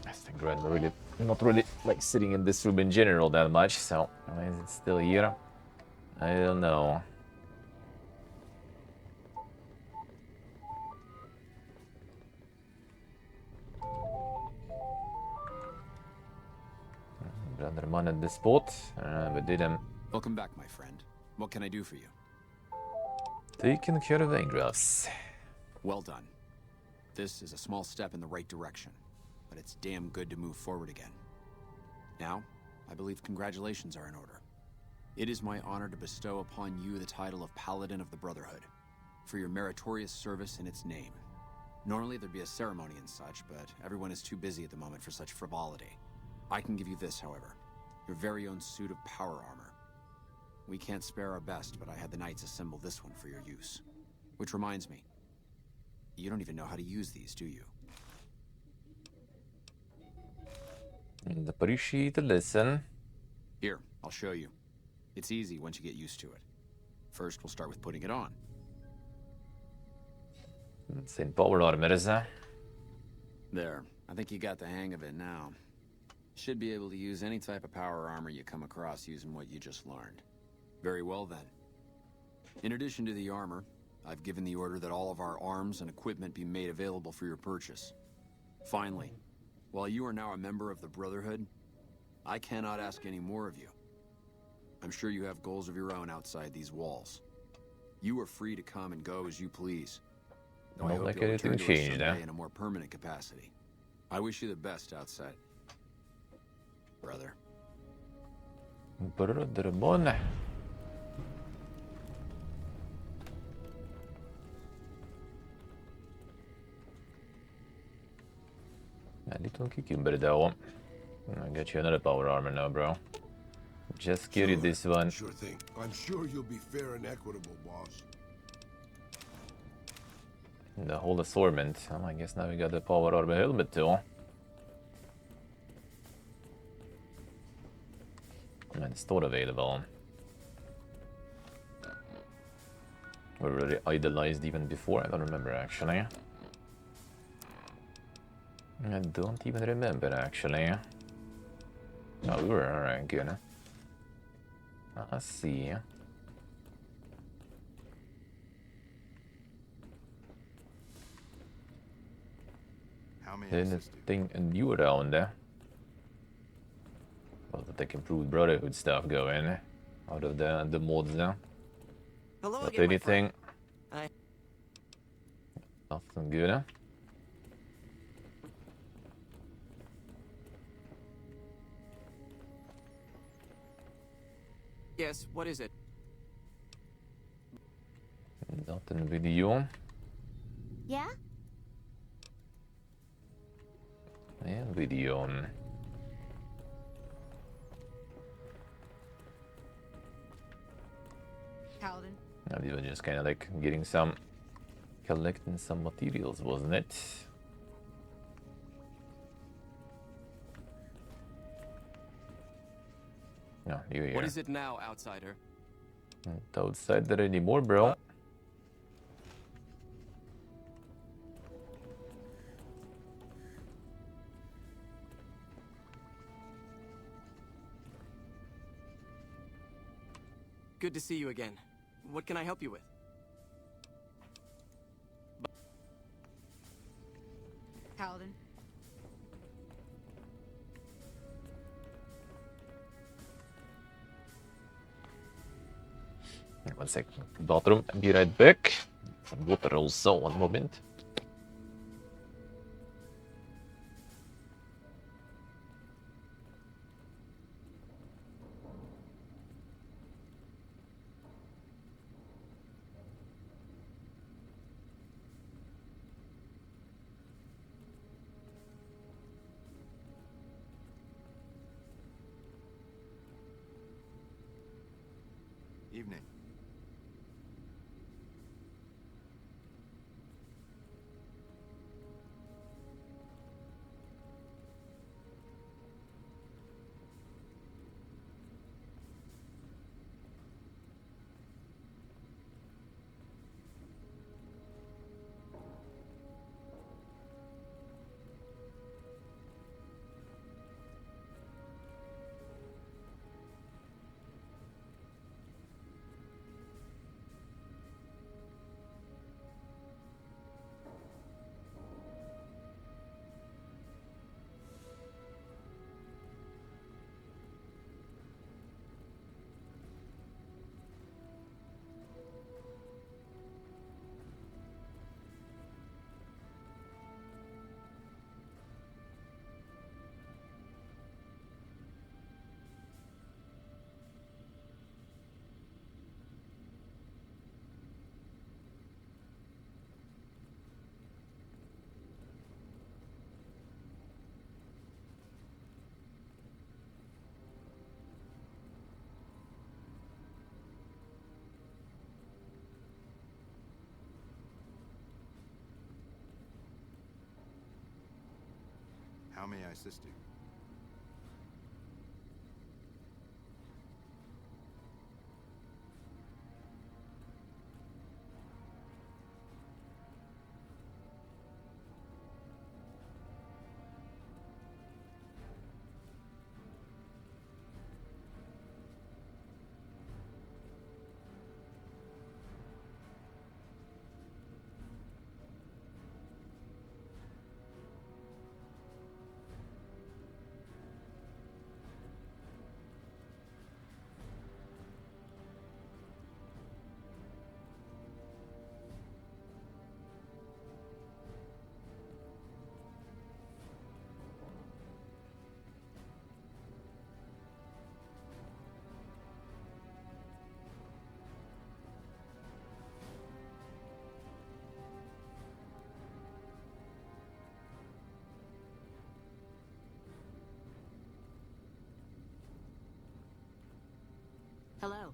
I think I'm really not really like sitting in this room in general that much, so why is it still here? I don't know. Another man at the spot. We didn't. Welcome back, my friend. What can I do for you? Taking care of Angraphs. Well done. This is a small step in the right direction, but it's damn good to move forward again. Now, I believe congratulations are in order. It is my honor to bestow upon you the title of Paladin of the Brotherhood, for your meritorious service in its name. Normally there'd be a ceremony and such, but everyone is too busy at the moment for such frivolity. I can give you this, however, your very own suit of power armor. We can't spare our best, but I had the knights assemble this one for your use. Which reminds me, you don't even know how to use these, do you? Appreciate the lesson. Here, I'll show you. It's easy once you get used to it. First, we'll start with putting it on. Same power armor, is that? There. I think you got the hang of it now. Should be able to use any type of power armor you come across using what you just learned. Very well then. In addition to the armor, I've given the order that all of our arms and equipment be made available for your purchase. Finally, while you are now a member of the Brotherhood, I cannot ask any more of you. I'm sure you have goals of your own outside these walls. You are free to come and go as you please. Though I hope you'll return to us someday in a more permanent capacity. I wish you the best outside. Brother. Brother Mon. A little cucumber though. I got you another power armor now, bro. Just carry this one. Sure thing. I'm sure you'll be fair and equitable, boss. The whole assortment. Oh, I guess now we got the power armor helmet too. And it's still available. We were really idolized even before. I don't remember actually. I don't even remember actually. No, we were alright, good. I see. Anything new around there? Well, that they can prove Brotherhood stuff going out of the mods there. Hello Not again, anything. my Nothing good, huh? Yes, what is it? Nothing with you. Yeah? Yeah, video. Paladin. Now we were just kind of like collecting some materials, wasn't it? No, you're here. What is it now, outsider? Not outside there anymore, bro. Good to see you again. What can I help you with? Paladin. One sec. Bathroom. Be right back. Water also, one moment. Evening. How may I assist you? Hello.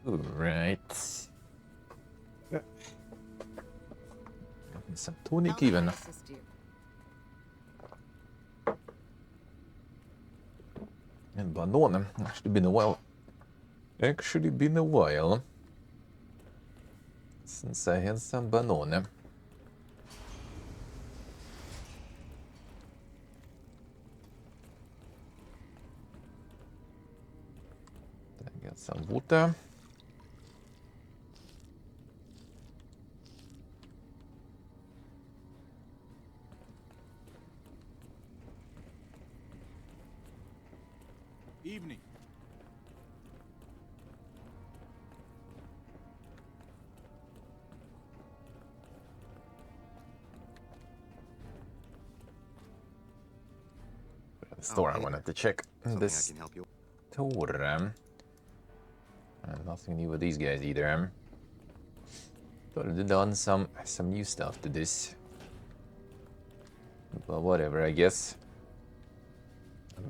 Alright. Some tonic even. And banan. Actually been a while. Actually been a while since I had some banana. Some water. Evening. The store hey I wanted there. to check. Something This I can help you. tour. Nothing new with these guys either. Thought they'd done some new stuff to this. But whatever, I guess.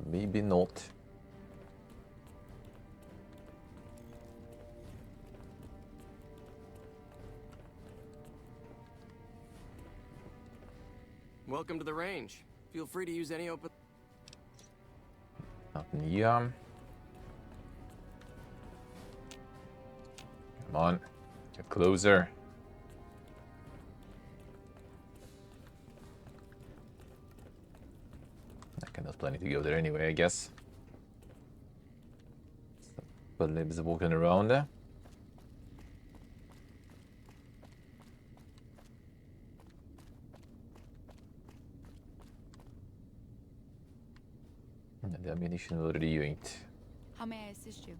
Maybe not. Welcome to the range. Feel free to use any open... Nothing here. Come on. Get closer. Okay, there's plenty to go there anyway, I guess. But Lib's walking around there. And the ammunition already yanked. How may I assist you?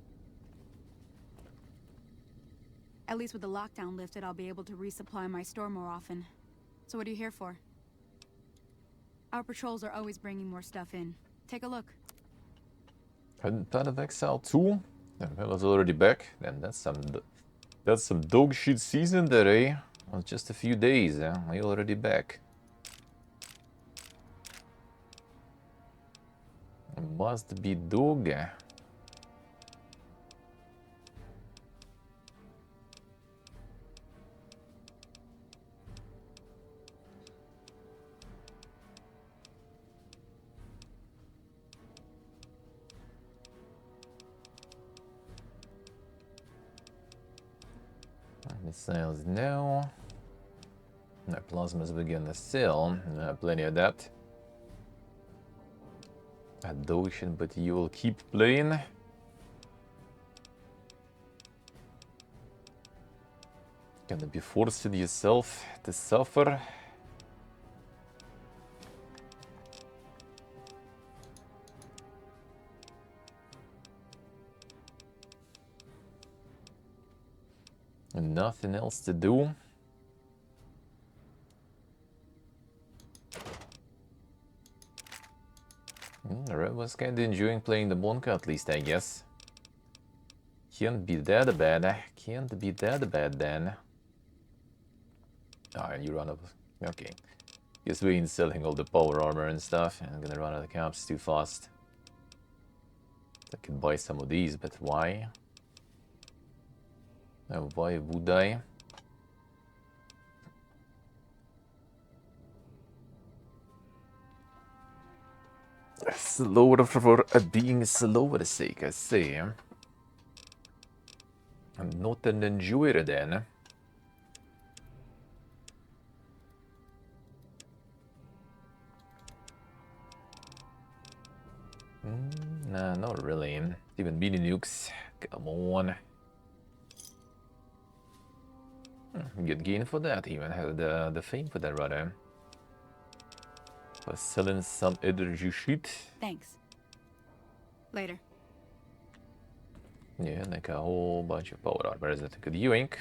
At least with the lockdown lifted, I'll be able to resupply my store more often. So what are you here for? Our patrols are always bringing more stuff in. Take a look. Planet of Exile 2? Yeah, that was already back. Then that's some dog shit season there, eh? Well, just a few days, eh? Are you already back? Must be dog. Missiles no. No plasmas begin to sell. Plenty of that. Adoption, but you will keep playing. Gonna be forced yourself to suffer. And nothing else to do. Red was kinda enjoying playing the Bonka at least, I guess. Can't be that bad. Can't be that bad then. Ah, and you run up. Okay. Guess we ain't selling all the power armor and stuff. I'm gonna run out of caps too fast. I could buy some of these, but why? Why would I? Slower for being slower sake, I say. I'm not an enjoyer then. Nah, not really. Even mini nukes. Come on. Good gain for that, even had the fame for that rather. Was selling some energy shit. Thanks. Later. Yeah, like a whole bunch of power armors that could yoink.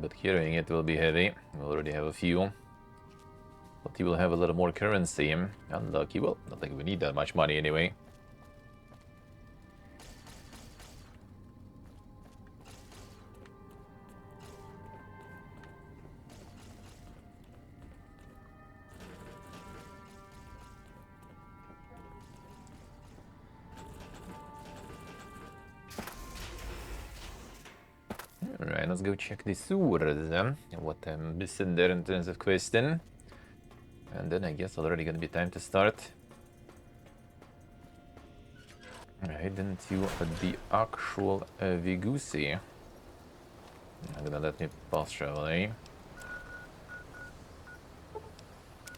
But carrying it will be heavy. We already have a few. But he will have a little more currency. Unlucky. Well, not like we need that much money anyway. Alright, let's go check the sewers. What I'm missing there in terms of questing. And then I guess already gonna be time to start. Head into the actual Vigusi. Not gonna let me pass travel, eh?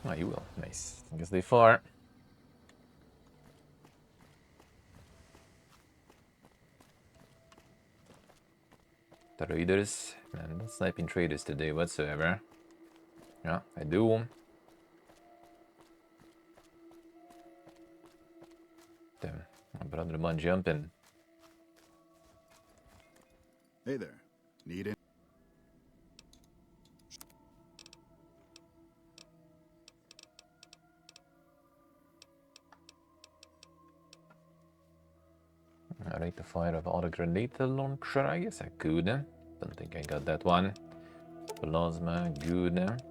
Oh, you will. Nice. I guess they far. Traders. I'm not sniping traders today whatsoever. Yeah, I do. Damn, my brother man jumping. Hey there. Need it? I rate the fire of auto grenade launcher. I guess I could. Don't think I got that one. Plasma, good.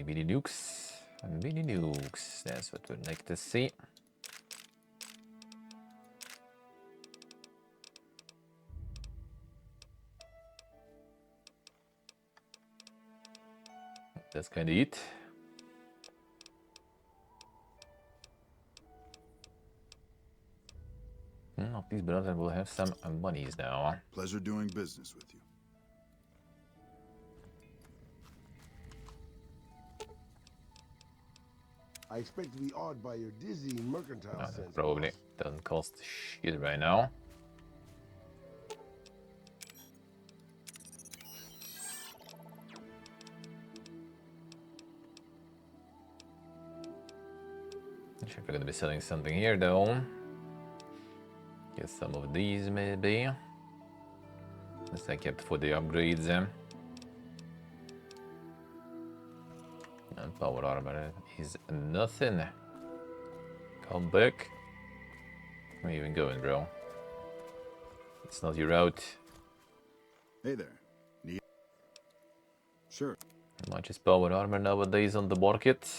Mini nukes. Mini nukes. That's what we'd like to see. That's kind of it. These brothers will have some monies now. Pleasure doing business with you. I expect to be awed by your dizzying mercantile sense. Probably boss. doesn't cost shit right now. Not sure if we're gonna be selling something here though. Get some of these maybe. This I kept for the upgrades. And power armor is nothing. Come back. Where are you even going, bro? It's not your route. Hey there. Need? Sure. How much is power armor nowadays on the market?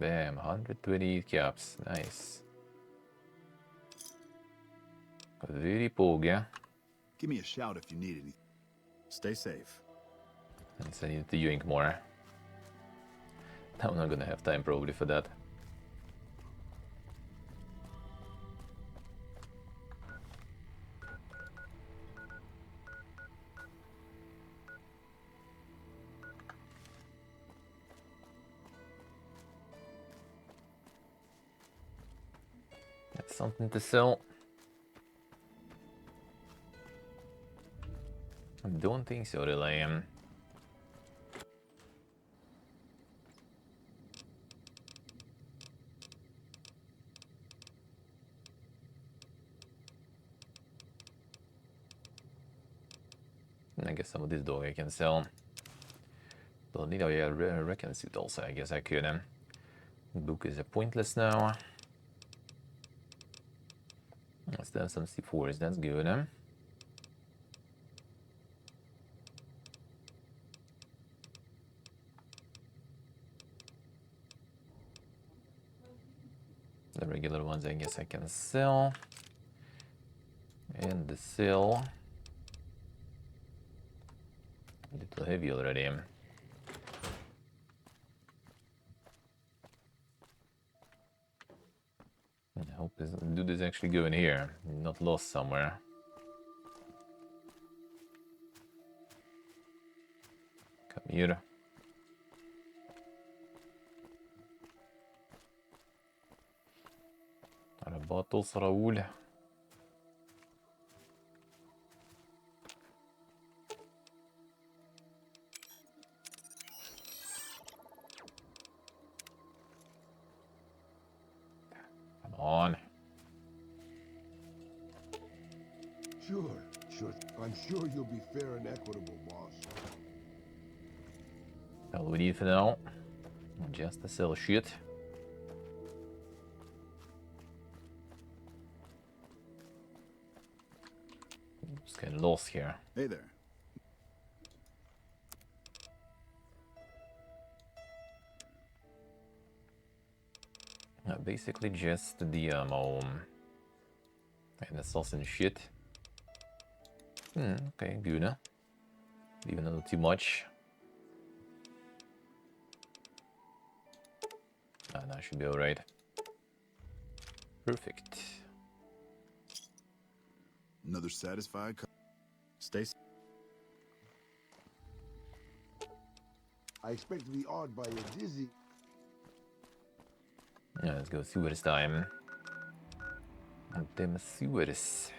Damn, 120 caps. Nice. Very poga. Give me a shout if you need anything. Stay safe. And I need to yoink more. I'm not gonna have time probably for that. That's something to sell. I don't think so, really. I guess some of this dog I can sell. Don't need a recon suit also, I guess I could. Book is pointless now. Let's have some C4s, that's good. The regular ones I guess I can sell. And the sell. A little heavy already. I hope this dude is actually going here, not lost somewhere. Come here. Are bottles, Raul? Come on. Sure. I'm sure you'll be fair and equitable, boss. All we need for now. Just to sell shit. Just getting lost here. Hey there. Basically just the ammo and the sauce and shit. Okay, good. Even a little too much. That should be alright. Perfect. Another satisfied Stay. I expect to be awed by your dizzy. Yeah, let's go sewers time. Them sewers.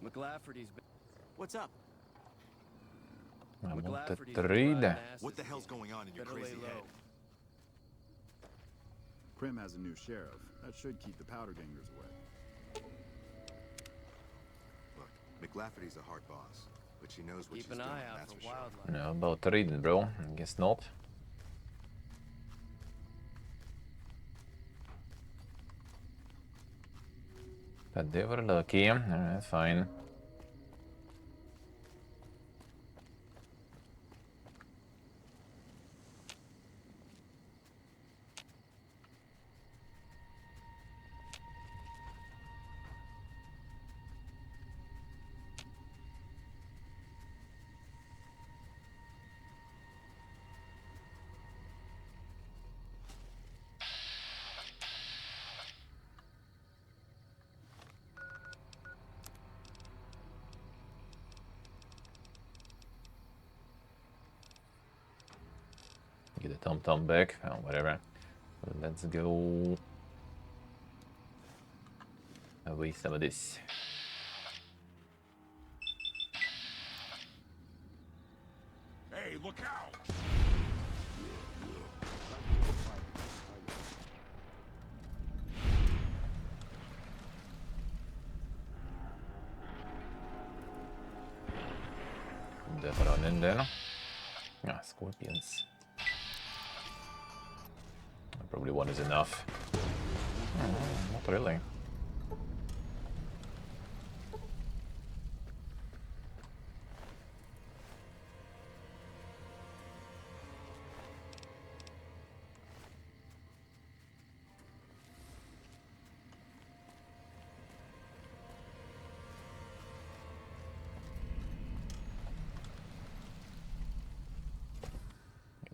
McLafferty's. What's up? I want McLafferty's to read. What the hell's going on in your crazy head? Prim has a new sheriff. That should keep the powder gangers away. Look, McLafferty's a hard boss, but she knows what Keep she's an doing, eye out that's for for sure. wildlife. Ja, about reading, bro. I guess not. But they were lucky. Alright, fine. Get a tom-tom back. Oh, whatever. Let's go. Away some of this. Hey, look out! That run in there. Ah, scorpions. Probably one is enough. Not really.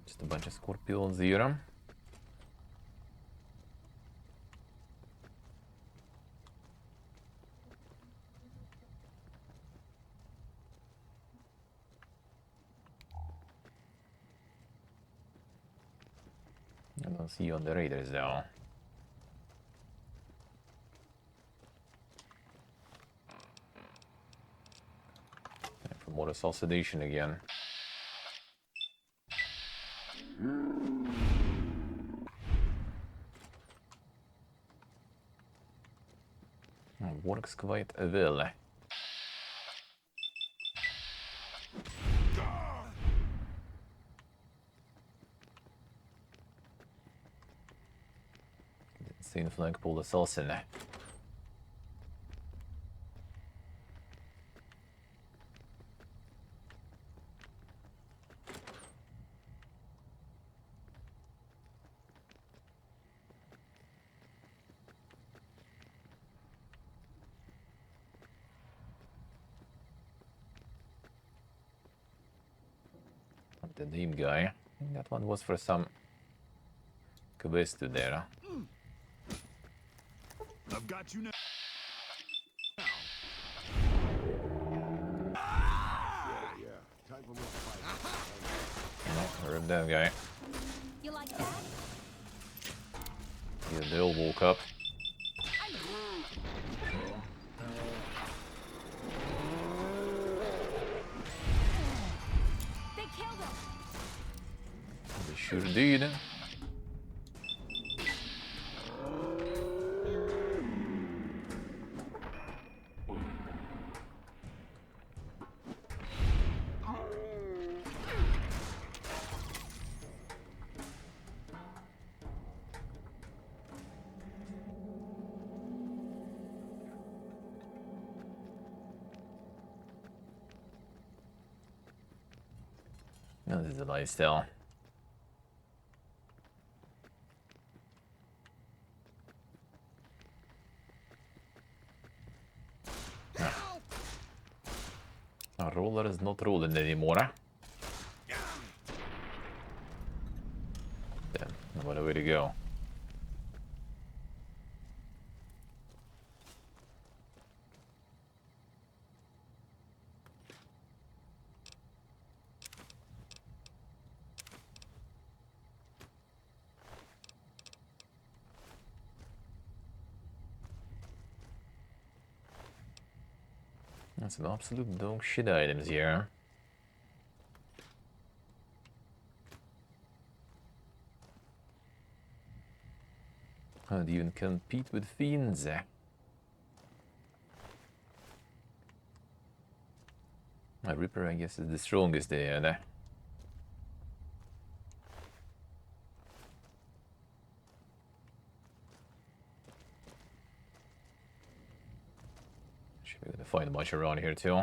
Just a bunch of scorpions here. I don't see you on the raiders though. Time for more assassination again. Works quite well. Insane flagpole assassin. The name guy. I think that one was for some quest there. I've got you now. Time for more fight. No, rip that guy. You like that? Yeah, they all woke up. They killed him. They sure did. No, this is a lifestyle. Our roller is not rolling anymore. Damn, what a way to go. That's some absolute dog shit items here. How do you even compete with fiends? My Ripper, I guess, is the strongest there. Should be able to find a bunch around here too.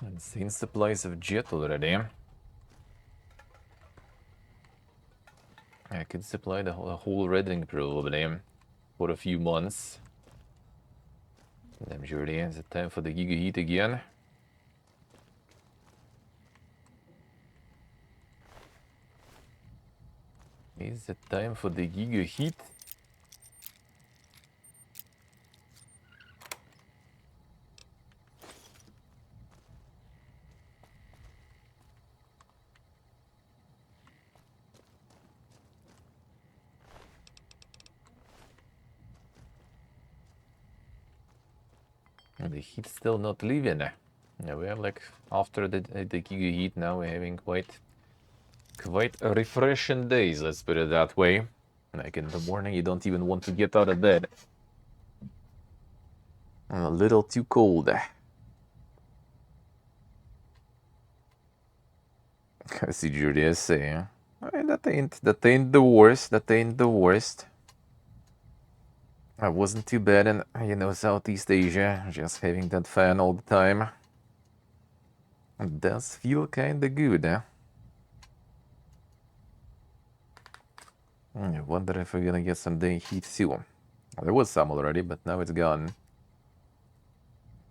Insane supplies of jet already. I could supply the whole red ring probably for a few months. Damn surely, is it time for the Giga Heat again? Is it time for the Giga Heat? And the heat's still not leaving. Yeah, we are like after the Giga Heat now. We're having quite refreshing days. Let's put it that way. Like in the morning, you don't even want to get out of bed. A little too cold. I see Julia saying, that ain't the worst. That ain't the worst. I wasn't too bad in, Southeast Asia, just having that fan all the time. It does feel kinda good, I wonder if we're gonna get some day heat too. There was some already, but now it's gone.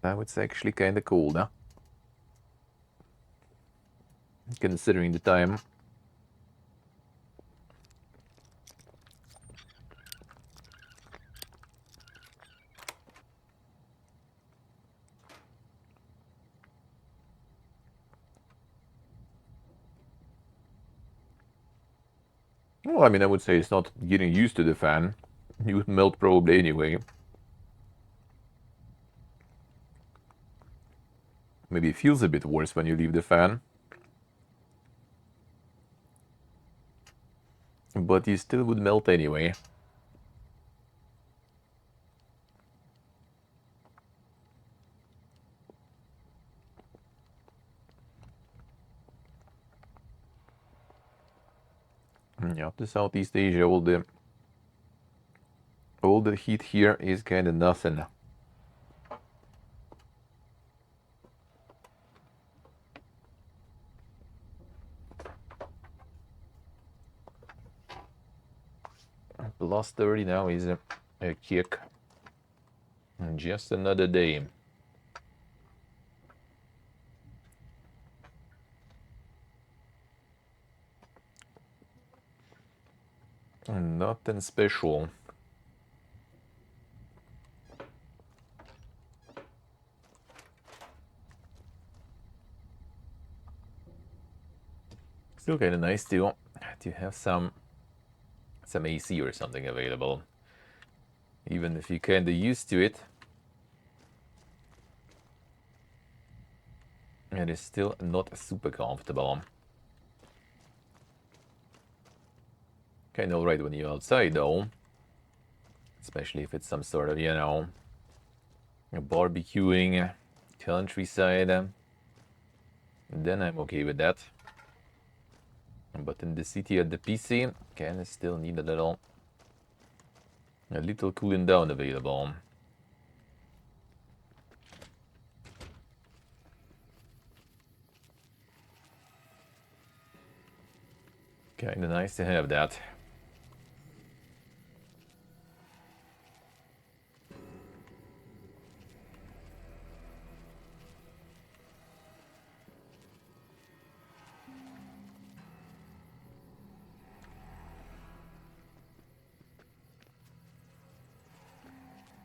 Now it's actually kinda cold, considering the time. Well, I mean, I would say it's not getting used to the fan. You would melt probably anyway. Maybe it feels a bit worse when you leave the fan. But you still would melt anyway. Yeah, up to Southeast Asia, all the heat here is kind of nothing. Plus 30 now is a kick. And just another day. Nothing special. Still kind of nice to have some AC or something available. Even if you're kind of used to it. It is still not super comfortable. Kind of alright when you're outside though. Especially if it's some sort of, barbecuing, countryside. Then I'm okay with that. But in the city at the PC, can still need a little cooling down available. Kinda nice to have that.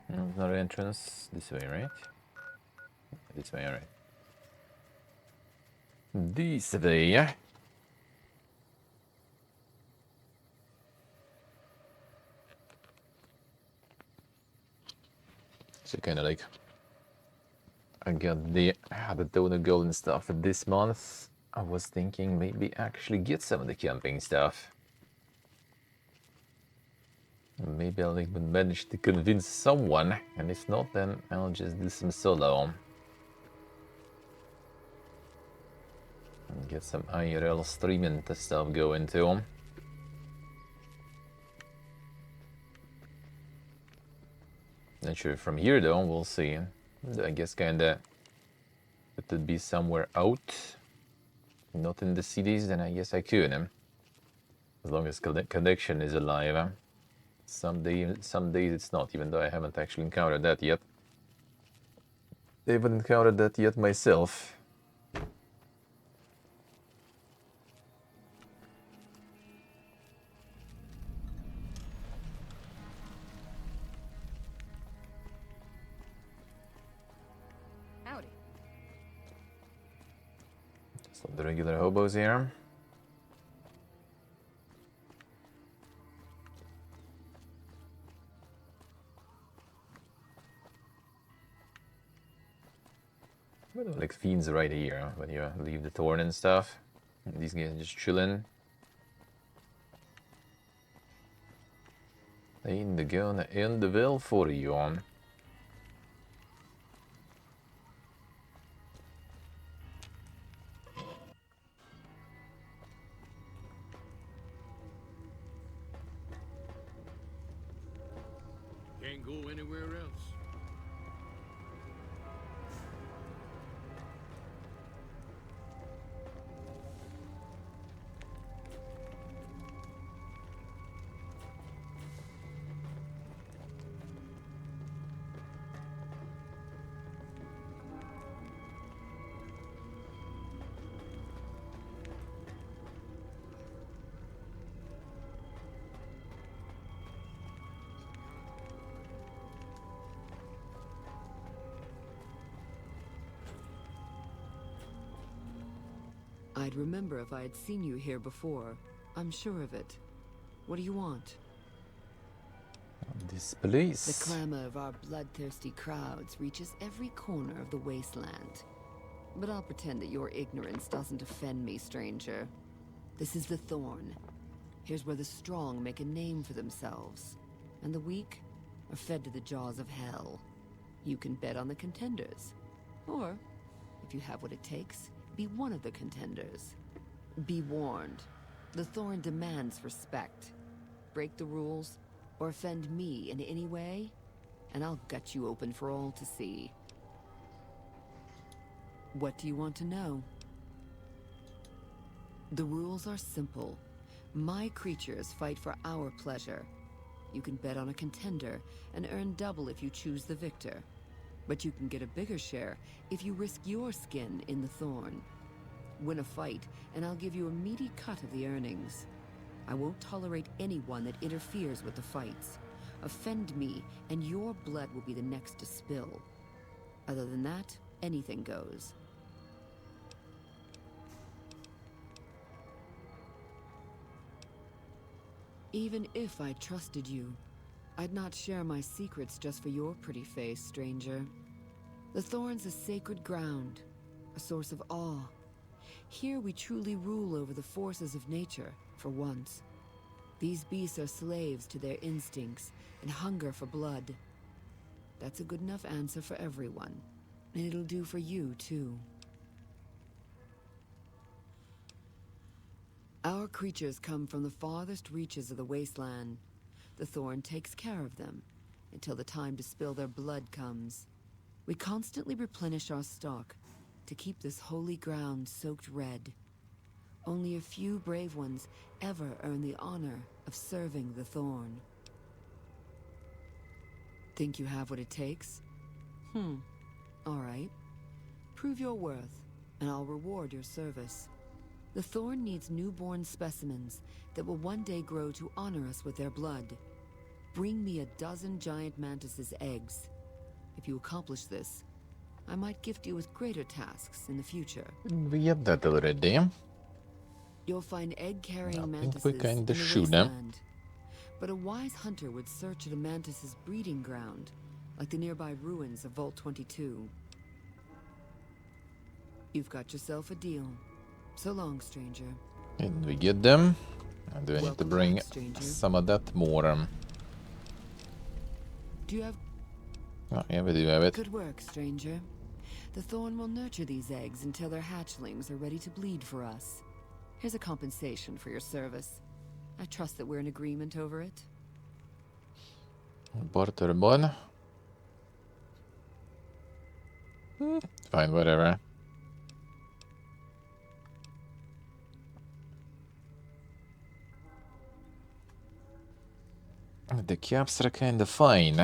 Another entrance this way, right? This way, alright. This way. So kind of like I got the donor gold and stuff this month. I was thinking maybe actually get some of the camping stuff. Maybe I'll even manage to convince someone, and if not, then I'll just do some solo. And get some IRL streaming stuff going too. Not sure from here though, we'll see. I guess kinda it would be somewhere out. Not in the cities, then I guess I could. As long as connection is alive. Some days it's not, even though I haven't actually encountered that yet. I haven't encountered that yet myself. Howdy. Some of the regular hobos here. Like fiends right here when you leave the thorn and stuff. These guys just chilling. Ain't gonna end well for you. Can't go anywhere else. I'd remember if I had seen you here before. I'm sure of it. What do you want? This place. The clamor of our bloodthirsty crowds reaches every corner of the wasteland. But I'll pretend that your ignorance doesn't offend me, stranger. This is the Thorn. Here's where the strong make a name for themselves, and the weak are fed to the jaws of hell. You can bet on the contenders. Or, if you have what it takes, be one of the contenders. Be warned. The Thorn demands respect. Break the rules, or offend me in any way, and I'll gut you open for all to see. What do you want to know? The rules are simple. My creatures fight for our pleasure. You can bet on a contender and earn double if you choose the victor. But you can get a bigger share if you risk your skin in the Thorn. Win a fight, and I'll give you a meaty cut of the earnings. I won't tolerate anyone that interferes with the fights. Offend me, and your blood will be the next to spill. Other than that, anything goes. Even if I trusted you, I'd not share my secrets just for your pretty face, stranger. The Thorn's a sacred ground, a source of awe. Here we truly rule over the forces of nature, for once. These beasts are slaves to their instincts and hunger for blood. That's a good enough answer for everyone, and it'll do for you, too. Our creatures come from the farthest reaches of the wasteland. The thorn takes care of them until the time to spill their blood comes. We constantly replenish our stock to keep this holy ground soaked red. Only a few brave ones ever earn the honor of serving the thorn. Think you have what it takes? All right. Prove your worth, and I'll reward your service. The thorn needs newborn specimens that will one day grow to honor us with their blood. Bring me 12 giant mantises' eggs. If you accomplish this, I might gift you with greater tasks in the future. We get that already. You'll find egg-carrying I think mantises we in kinda the shoot them. wasteland. But a wise hunter would search the mantis' breeding ground, like the nearby ruins of Vault 22. You've got yourself a deal. So long, stranger. And we get them. And do I need to Welcome bring back, stranger. some of that more? Do you have... Oh, yeah, we do have it. Good work, stranger. The thorn will nurture these eggs until their hatchlings are ready to bleed for us. Here's a compensation for your service. I trust that we're in agreement over it. Barter bun. Fine, whatever. The caps are kinda fine.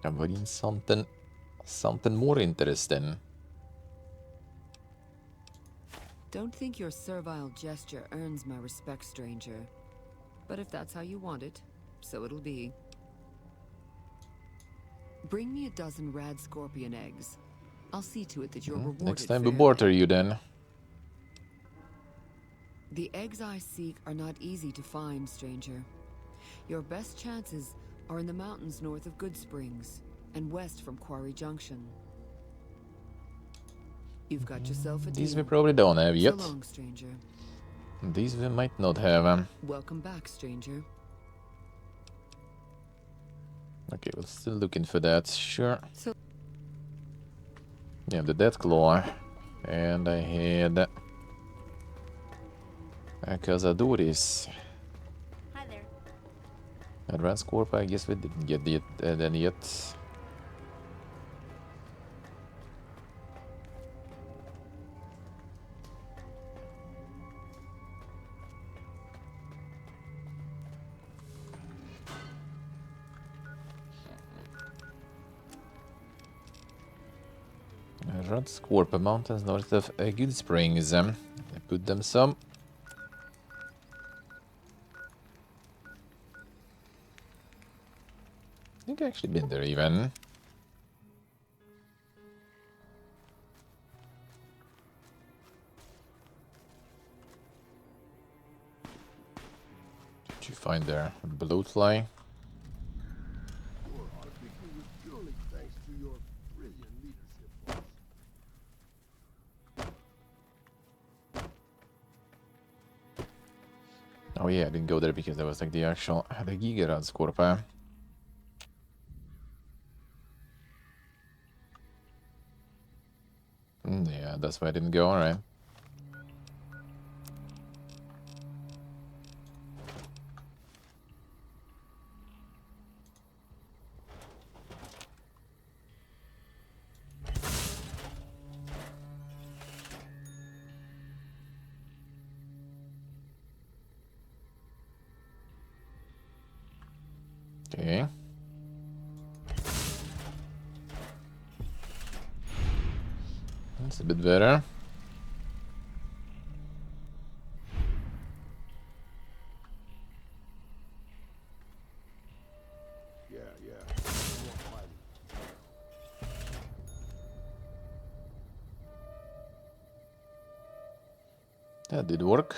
I'm getting something more interesting. Don't think your servile gesture earns my respect, stranger. But if that's how you want it, so it'll be. Bring me 12 rad scorpion eggs. I'll see to it that you're rewarded Next time we fairly. barter you then. The eggs I seek are not easy to find, stranger. Your best chances are in the mountains north of Good Springs and west from Quarry Junction. You've got yourself a deal. These we probably don't have yet. So long, stranger. These we might not have. Welcome back, stranger. Okay, we're still looking for that, sure. So Yeah, the Death Claw. And I had Cazadores. Hi there. Advanced Corp, I guess we didn't get any yet. Red Scorpio Mountains north of Good Springs. I put them some. I think I actually been there even. Did you find their bloatfly? Oh yeah, I didn't go there because that was like the actual the Giga Scorpio. Yeah, that's why I didn't go, alright. Okay. That's a bit better. That did work.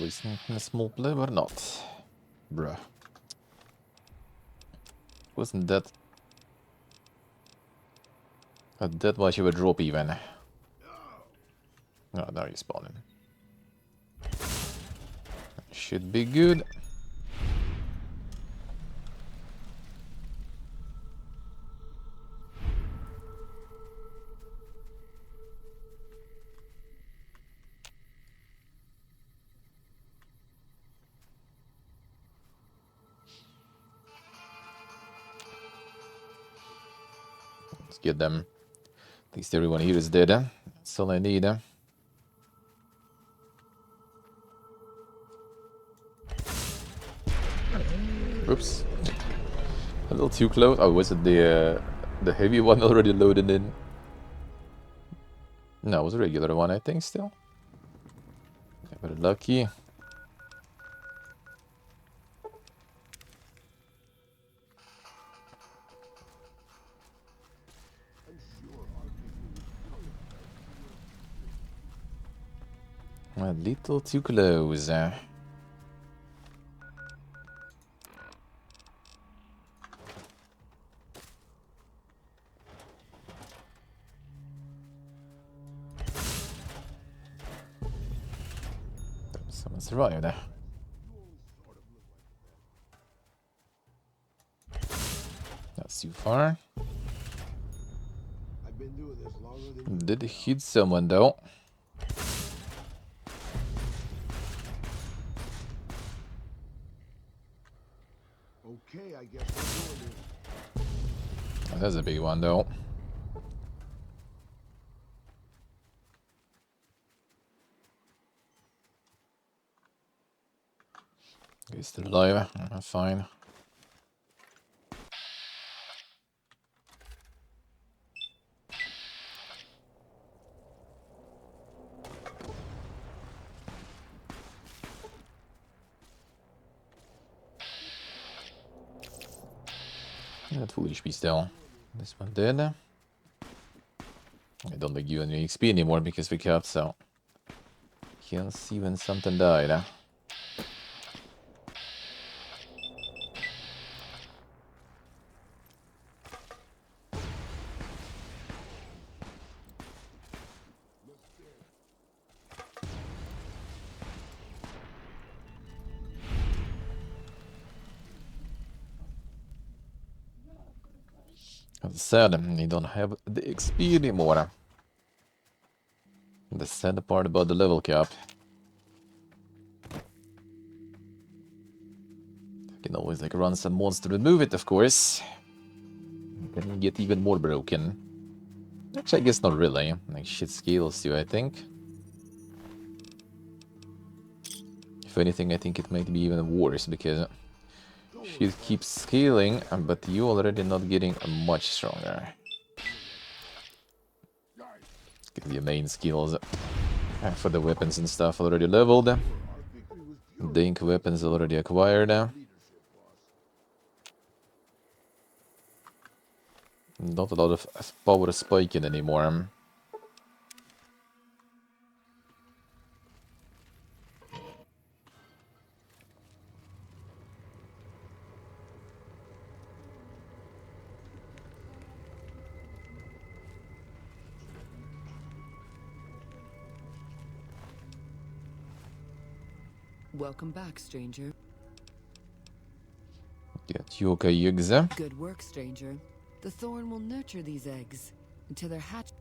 Wasn't a small play or not? Bruh. Wasn't that that much of a drop even? Oh, now you're spawning. Should be good. Let's get them. At least everyone here is dead. That's all I need. Oops. A little too close. Oh, was it the heavy one already loaded in? No, it was a regular one, I think, still. Okay, but lucky. A little too close. Someone survived. That's too far. I've been doing this longer than you. Did hit someone though. Okay, I guess we're doing this. That's a big one though. He's still alive. Fine. At full HP still. This one dead. I don't make you any XP anymore because we capped, so can't see when something died. As I said, you don't have the XP anymore. The sad part about the level cap. You can always like run some mods to remove it, of course. You can get even more broken. Actually, I guess not really. Like shit scales too, I think. If anything, I think it might be even worse because shit keeps scaling, but you already not getting much stronger. Because your main skills for the weapons and stuff already leveled. Dink weapons already acquired. Not a lot of power spiking anymore. Welcome back, stranger. Get Yoka eggs. Good work, stranger. The thorn will nurture these eggs until they're hatched.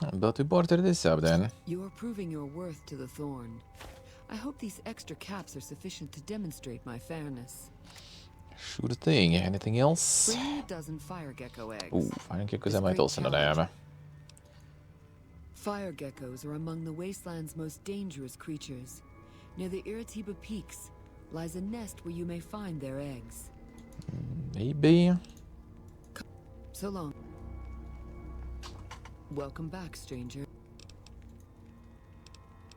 About to barter this up then. You're proving your worth to the thorn. I hope these extra caps are sufficient to demonstrate my fairness. Sure thing. Anything else? Bring me a dozen fire gecko eggs. Ooh, fire geckos I might also not have. Fire geckos are among the wasteland's most dangerous creatures. Near the Iritiba Peaks lies a nest where you may find their eggs. Maybe. So long. Welcome back, stranger.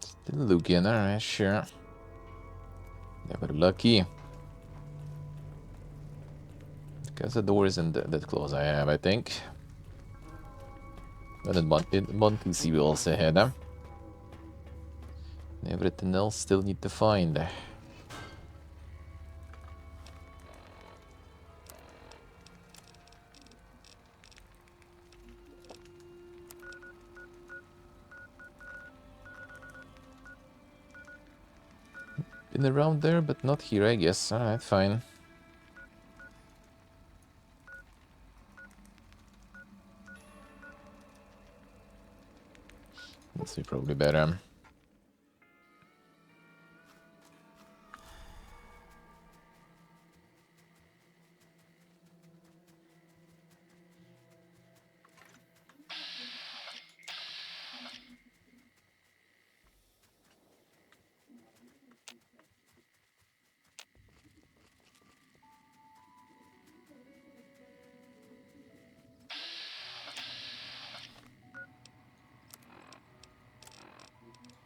Still looking, alright, sure. Never lucky. Because the door isn't that close, I have, I think. And then Monty C we also had them. Everything else still need to find. Been around there, but not here, I guess. Alright, fine. Let's see, probably better.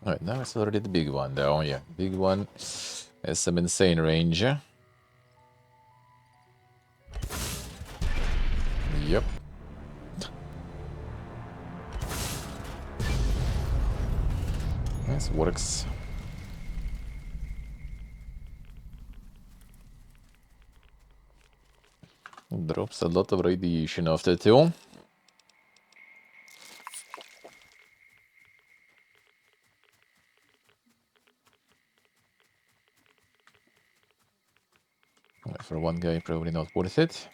Alright, now it's already the big one though. Yeah, big one has some insane range. Yep. This works. Drops a lot of radiation after too. For one guy, probably not worth it.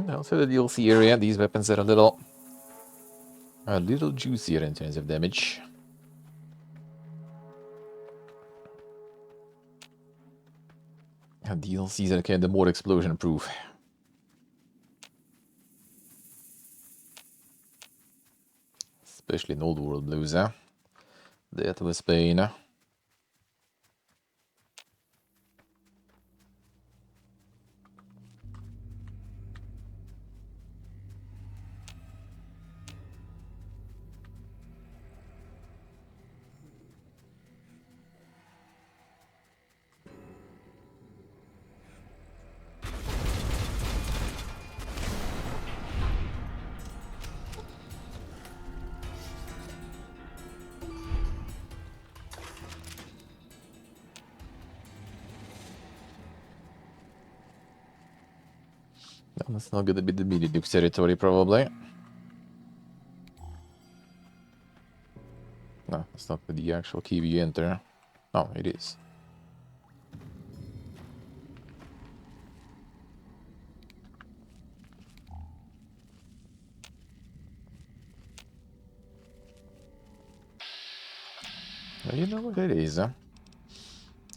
Also the DLC area, these weapons are a little juicier in terms of damage. And DLCs are kind of more explosion proof. Especially in Old World Blues, huh? That was pain. That's not gonna be the melee Duke's territory, probably. No, it's not the actual key we enter. Oh, it is. Well, you know what it is, huh?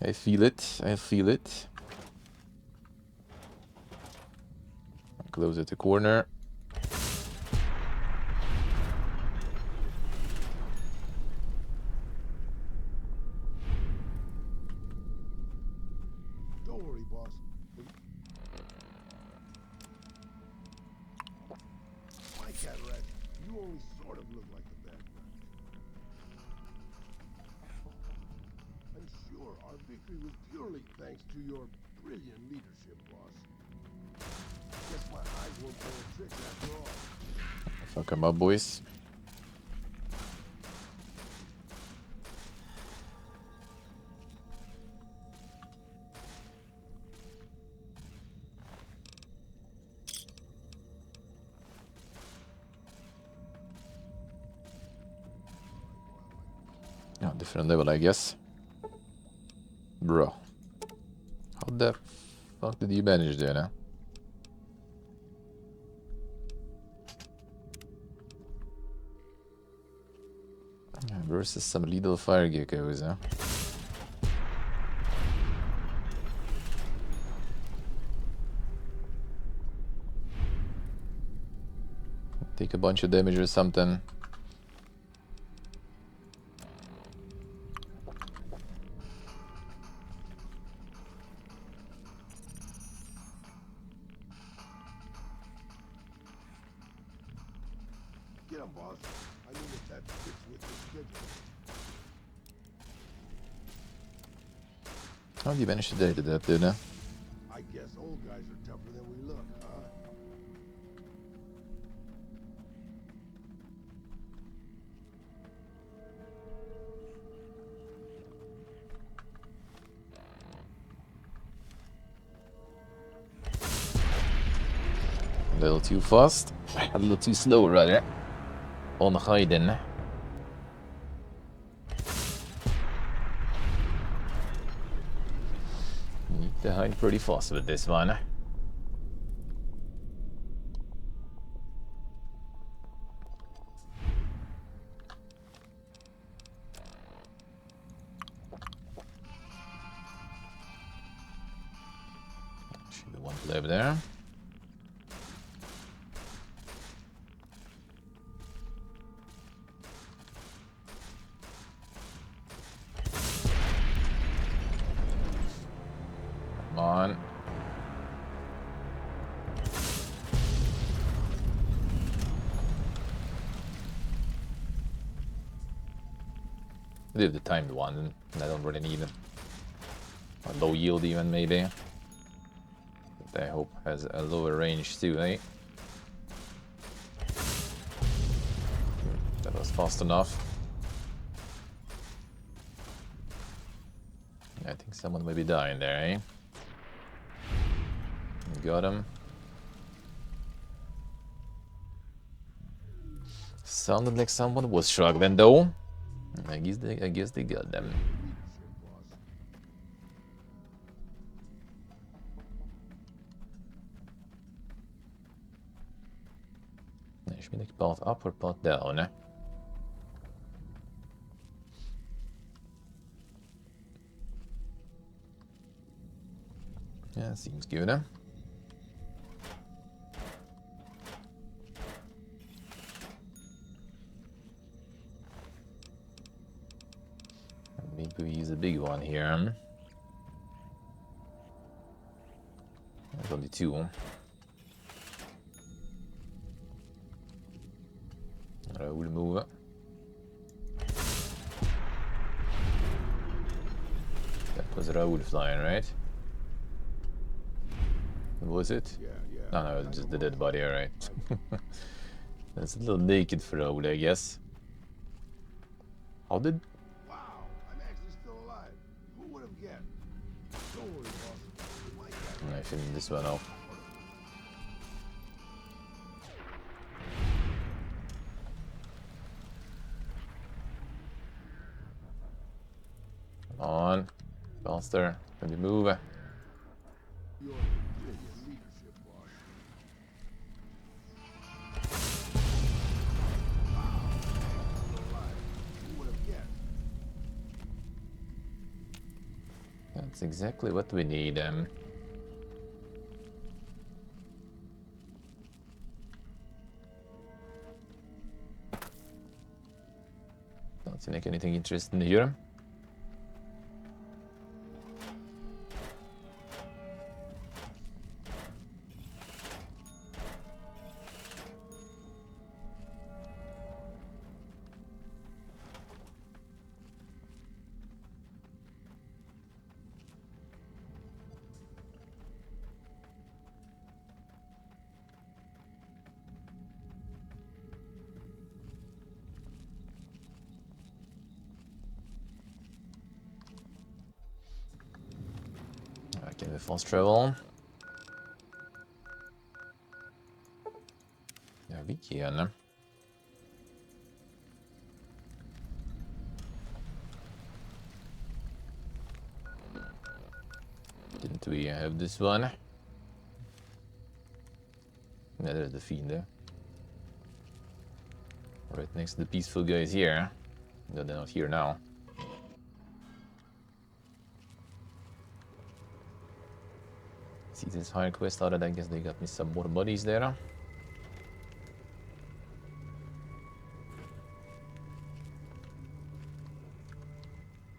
I feel it, I feel it. Close at the corner. Don't worry, boss. My cataract, you only sort of look like the bad guy. I'm sure our victory was purely thanks to your brilliant leadership, boss. Guess my eyes won't play a trick after all. Fuck 'em up, boys. Yeah, different level, I guess. Bro. How the fuck did you manage there, now? Versus some lethal fire geckos, huh? Take a bunch of damage or something. Get him, boss. I mean, if that fits with your schedule. How do you manage to do that, dude? old guys are tougher than we look, huh? A little too fast, a little too slow rather. On hiding. Need to hide pretty fast with this one. Should be one live there. Come on. Leave the timed one, I don't really need it. A low yield even maybe. But I hope has a lower range too, eh? That was fast enough. I think someone may be dying there, eh? Got him. Sounded like someone was struggling though. I guess they got them. És mindenki path up or path down, eh? Yeah, seems good, eh? Maybe we use a big one here. There's only two. We'll move it. That was Raoul flying, right? Was it? Yeah. No, just the dead body, alright. That's a little naked for Raoul, I guess. How did... Wow, I'm actually still alive. Who would have guessed? Don't worry, boss. I finished this one off. Come on, faster. Can you move? Your leadership, boss. Wow, I'm still alive. Who would have guessed? That's exactly what we need. Don't see like anything interesting here. Okay, the fast travel. Ja, vi kan. Didn't we have this one? Yeah, there's the fiend there. Right next to the peaceful guys here. No, they're not here now. See this higher quest started, I guess they got me some more bodies there.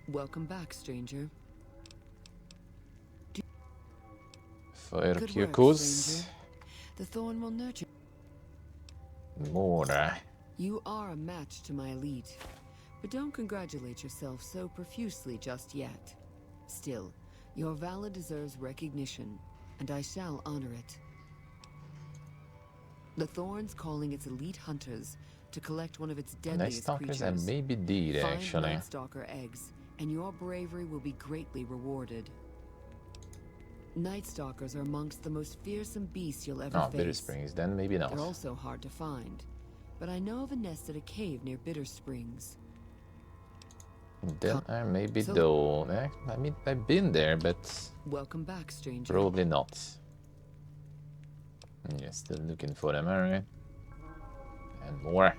Welcome back, stranger. Fire Good work, Kirkos. stranger. The thorn will nurture. More. You are a match to my elite, but don't congratulate yourself so profusely just yet. Still, your valor deserves recognition, and I shall honor it. The Thorn's calling its elite hunters to collect one of its Night deadliest Stalkers creatures. and maybe deed, Find actually. Night Stalker eggs, and your bravery will be greatly rewarded. Night Stalkers are amongst the most fearsome beasts you'll ever face. Bitter Springs, then maybe not. They're also hard to find, but I know of a nest at a cave near Bitter Springs. Then I maybe don't. I mean, I've been there, but Welcome back, stranger. probably not. Yeah, still looking for them, alright. And more.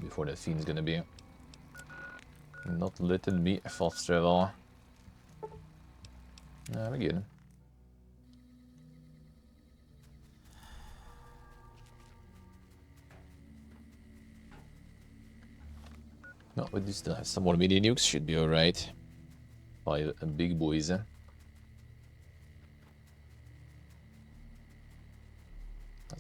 Before the fiend's gonna be not letting me fast travel. No, we're good. No, but you still have some more mini nukes, should be alright. 5 big boys. As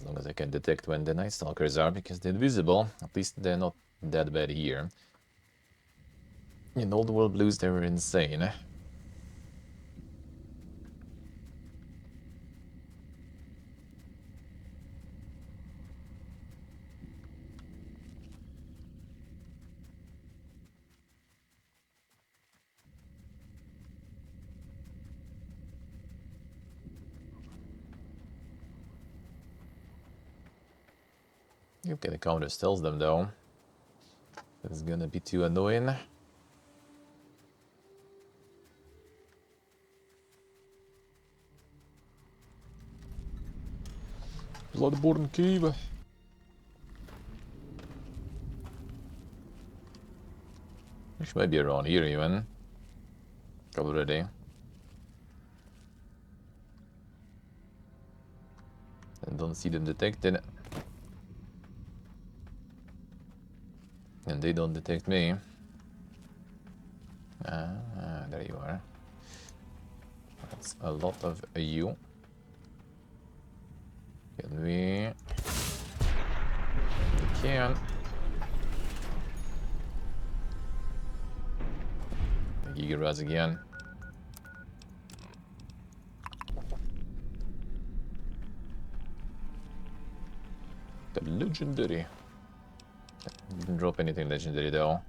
long as I can detect when the Night Stalkers are, because they're invisible. At least they're not that bad here. In Old World Blues, they were insane. Okay, the counter tells them though. It's gonna be too annoying. Bloodborne Cave. Which might be around here even. Already. I don't see them detected. And they don't detect me. There you are. That's a lot of you. Can we? We can. Gigaraz again. The legendary. Didn't drop anything legendary though.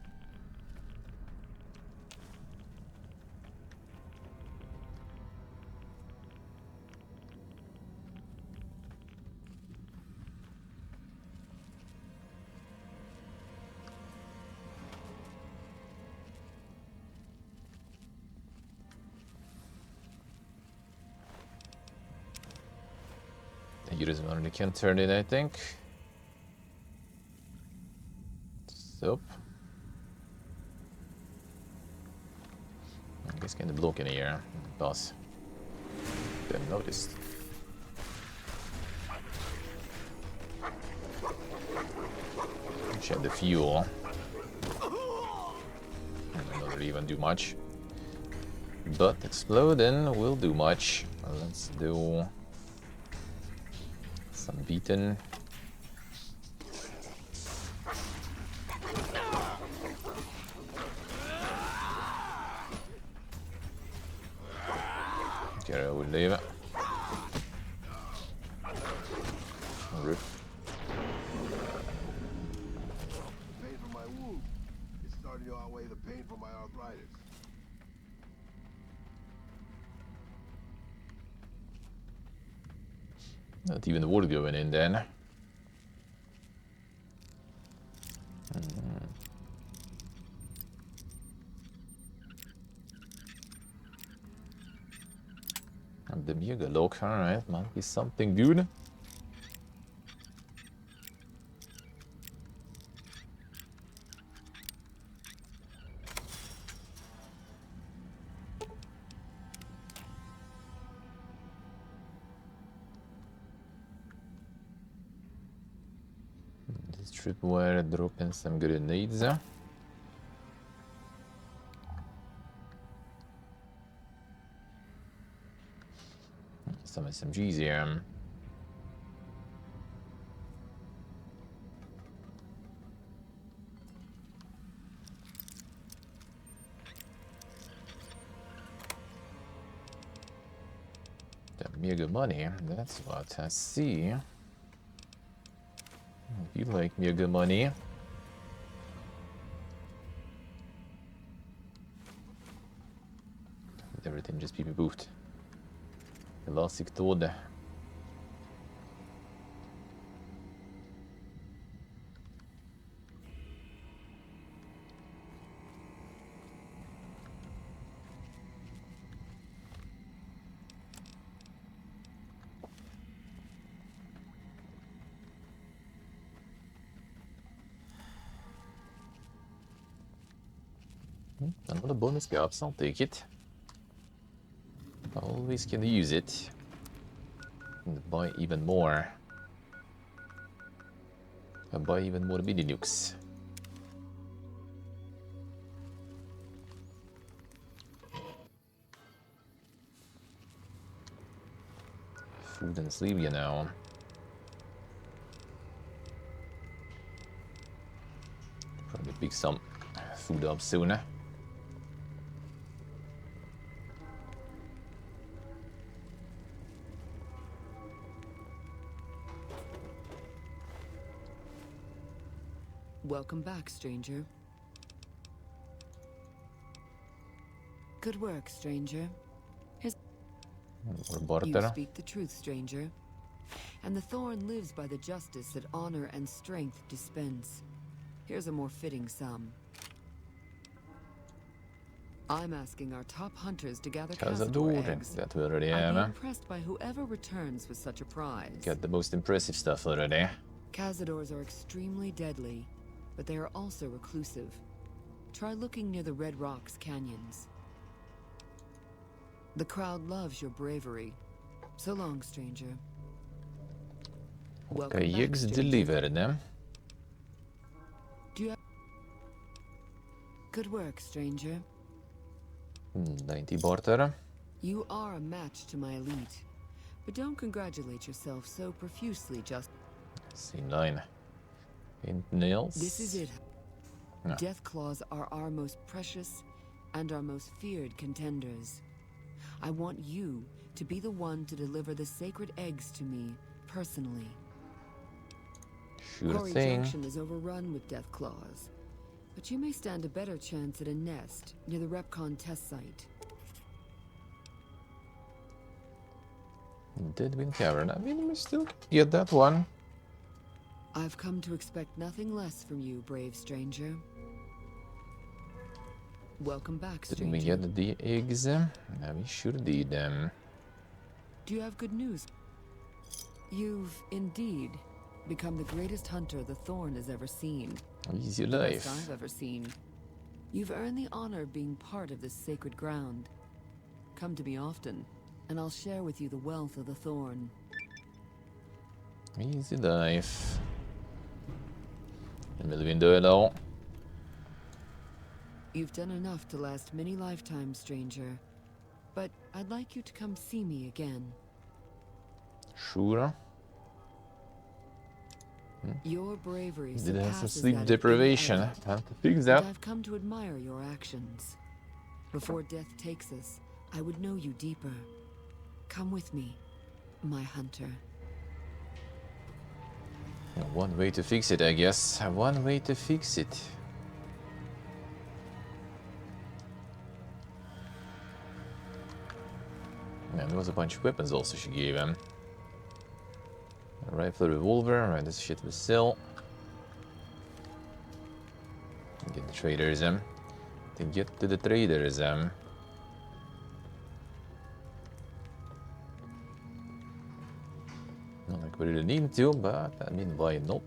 The Euros only can turn in, I think. Up. I guess kind of block in here. Boss. Didn't notice. Check the fuel. Doesn't even do much. But exploding will do much. Let's do some beaten. I will leave it. Rip. Pain from my wound. It started to outweigh the pain from my arthritis. Not even the water going in then. The Muga lock, alright, might be something good. This tripwire dropping some grenades. Some SMGs here. The mega money, that's what I see. If you like mega money. Everything just be beboet. Elastic död. Another bonus gaps, I'll take it. Always can use it. And buy even more. And buy even more mini nukes. Food and sleep, you know. Probably pick some food up soon. Welcome back, stranger. Good work, stranger. Here's... You speak the truth, stranger. And the thorn lives by the justice that honor and strength dispense. Here's a more fitting sum. I'm asking our top hunters to gather Cazador eggs. That we already I'd be have. impressed by whoever returns with such a prize. Got the most impressive stuff already. Cazadors are extremely deadly, but they are also reclusive. Try looking near the Red Rocks canyons. The crowd loves your bravery. So long, stranger. Okay, eggs delivered them. Do you have... Good work, stranger. 90 barter. You are a match to my elite, but don't congratulate yourself so profusely. Just C9. Anything else? This is it. No. Death Claws are our most precious and our most feared contenders. I want you to be the one to deliver the sacred eggs to me personally. Sure Quarry thing. Junction is overrun with Death Claws, but you may stand a better chance at a nest near the Repcon test site. Deadwind Cavern. I mean, we still get that one. I've come to expect nothing less from you, brave stranger. Welcome back, Did stranger. we get the eggs? Yeah, we sure did. Do you have good news? You've indeed become the greatest hunter the Thorn has ever seen. Easy The life. best I've ever seen. You've earned the honor of being part of this sacred ground. Come to me often, and I'll share with you the wealth of the Thorn. Easy life. Melvin Doyle. You've done enough to last many lifetimes, stranger. But I'd like you to come see me again. Sure. Your bravery Did have some surpasses sleep that of deprivation. any other. Have to fix And that. I've come to admire your actions. Before death takes us, I would know you deeper. Come with me, my hunter. One way to fix it, I guess. One way to fix it. And there was a bunch of weapons also she gave him. A rifle, revolver, right, this shit was sell. Get the traders, To get to the traders, Not like we really need to, but I mean, why not?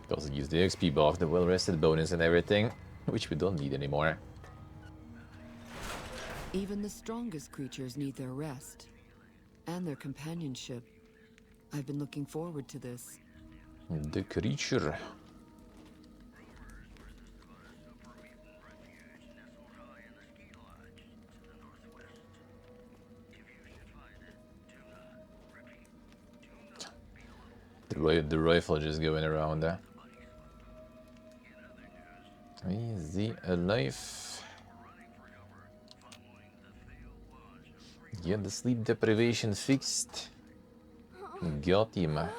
Could also use the XP buff, the well-rested bonus and everything, which we don't need anymore. Even the strongest creatures need their rest. And their companionship. I've been looking forward to this. The creature. The rifle just going around there. Easy alive. Get the sleep deprivation fixed. Got him. I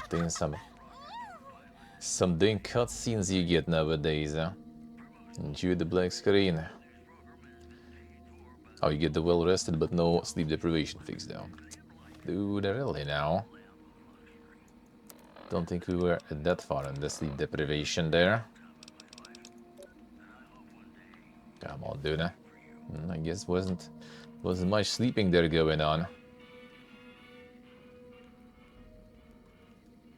think some dang cutscenes you get nowadays, huh? Enjoy the black screen. Oh, you get the well rested but no sleep deprivation fixed down. Dude, really now? Don't think we were that far in the sleep deprivation there. Come on, dude. I guess wasn't much sleeping there going on.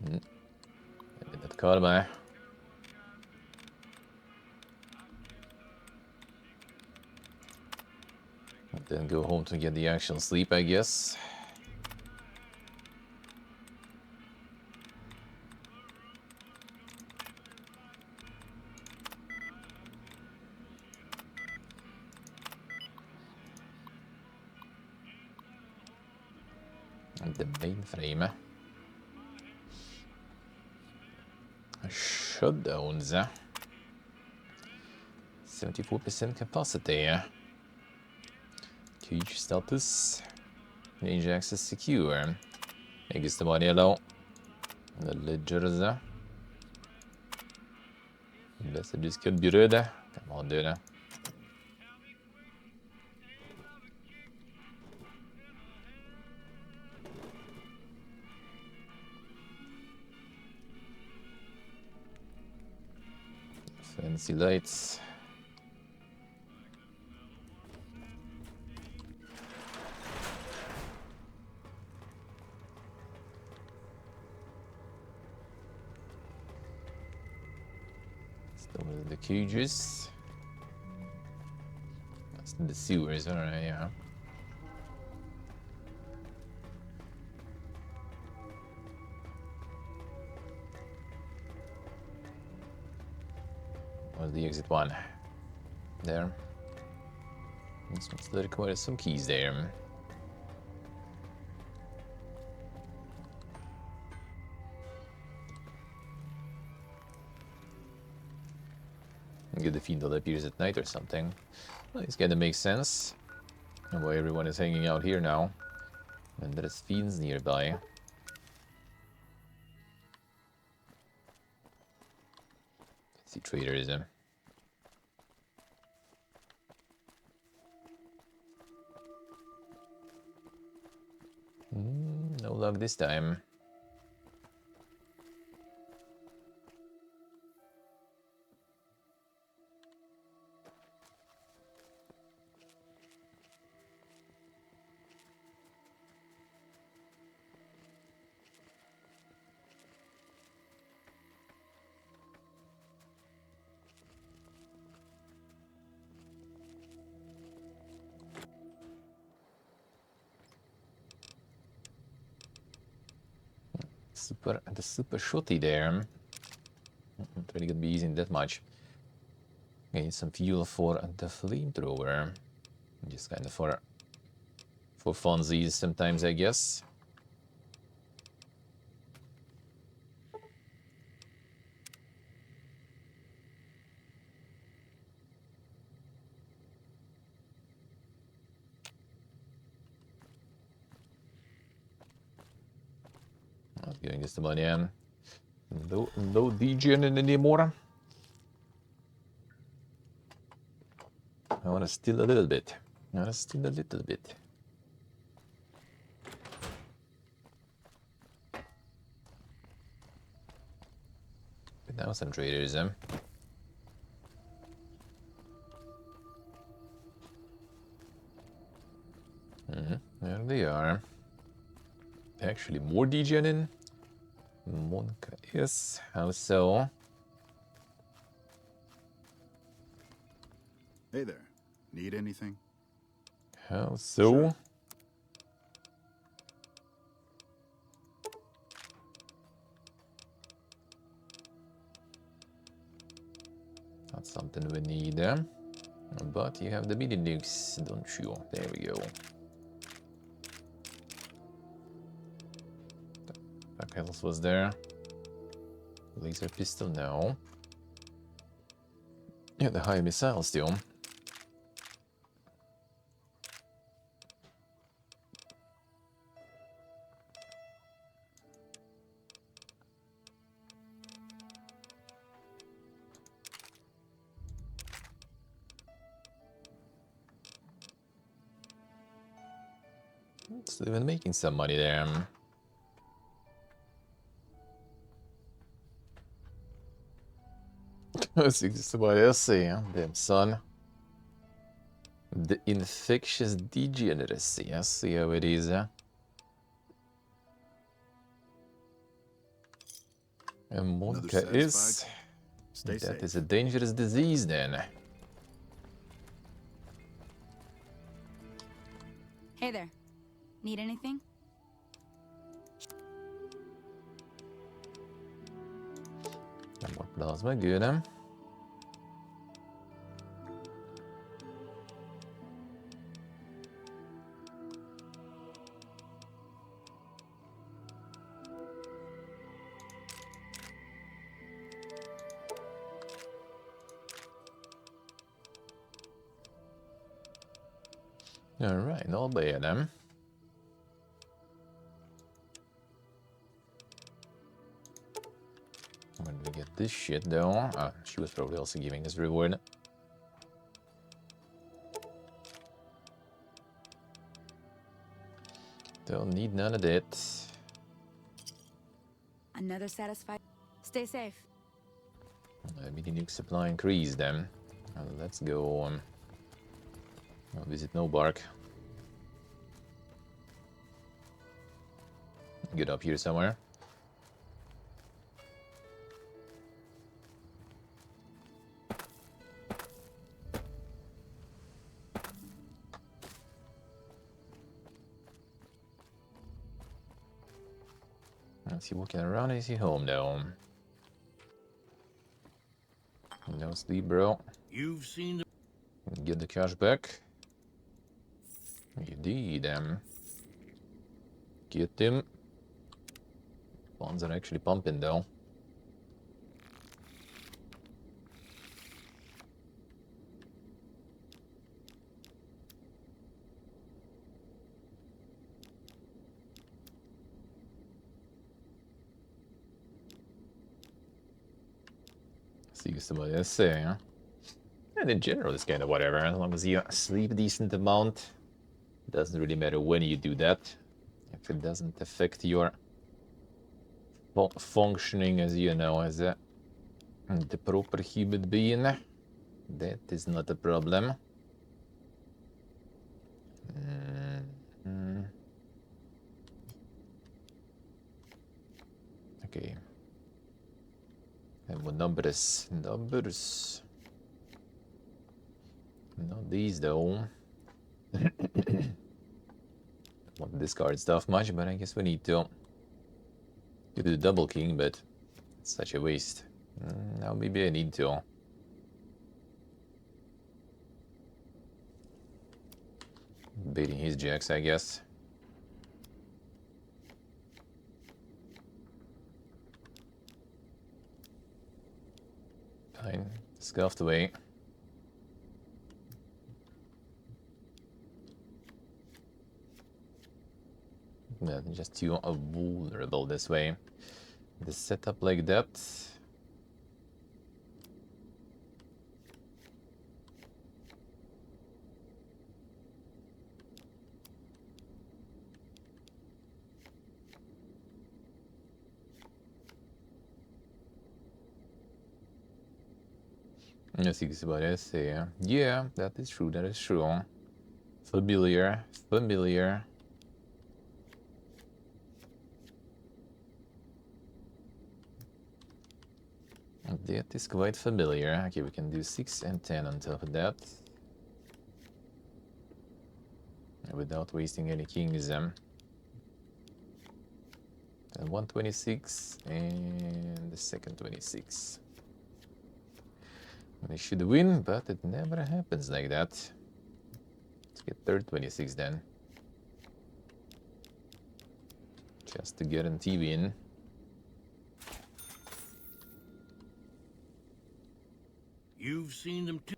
That karma. Then go home to get the actual sleep, I guess. The mainframe. Shutdowns. 74% capacity. Huge status. Range access secure. I guess the money low. The ledgers. Messages could be read. Come on, dude. Fancy lights. The cages. That's the sewers, alright, yeah. Where's the exit one? There. This must require some keys there. Get the fiend that appears at night or something. Well, it's gonna make sense. And why everyone is hanging out here now. And there's fiends nearby. Let's see traders. No luck this time. The super shotty there. Not really gonna be using that much. Need some fuel for the flamethrower. Just kind of for funsies sometimes, I guess. Not getting this money. No degen anymore. I want to steal a little bit. But now some traders, There they are. Actually, more degen in. Monka is. How so? Hey there. Need anything? How so? Sure. Not something we need, but you have the mini nukes, don't you? There we go. What else was there? Laser pistol, no. Yeah, the high missile still. It's even making some money there. Somebody else say, damn son. The infectious degeneracy. I see how it is. And Monka is. That is a dangerous disease then. Hey there. Need anything? More plasma, good. Alright, not bad then. When we get this shit though, she was probably also giving us reward. Don't need none of that. Another satisfied. Stay safe. Mini nuke supply increase then. Let's go I'll visit No Bark. Get up here somewhere. Is he walking around? Is he home though? No sleep, bro. You've seen the... Get the cash back. You did, Get him. Bonds are actually pumping though. See somebody else say, huh? And in general, it's kind of whatever, as long as you sleep a decent amount. It doesn't really matter when you do that. If it doesn't affect your functioning as you know, as the proper human being, that is not a problem. Okay. And what numbers? Numbers. Not these though. Don't want to discard stuff much, but I guess we need to. Do the double king, but it's such a waste. Now maybe I need to. Baiting his jacks, I guess. Fine. Scuffed away. Yeah, just too vulnerable this way. The setup like that. Yes, is what I say. Yeah, that is true. That is true. Familiar. Familiar. That is quite familiar. Okay, we can do 6 and 10 on top of that. Without wasting any kings. And 126 and the second 26. They should win, but it never happens like that. Let's get third 26 then. Just to guarantee win. You've seen them too.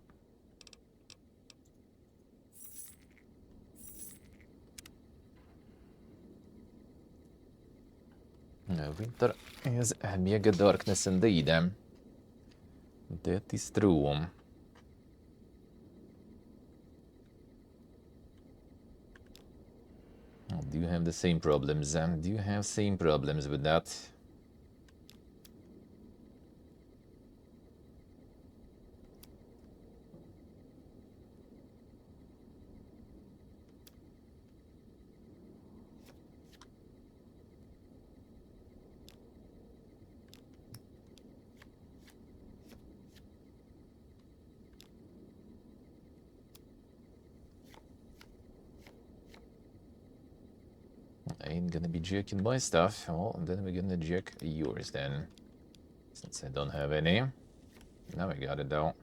No, winter is a mega darkness indeed. That is true. Do you have the same problems? Do you have same problems with that? I ain't gonna be jacking my stuff. Well, then we're gonna jack yours then. Since I don't have any. Now I got it though.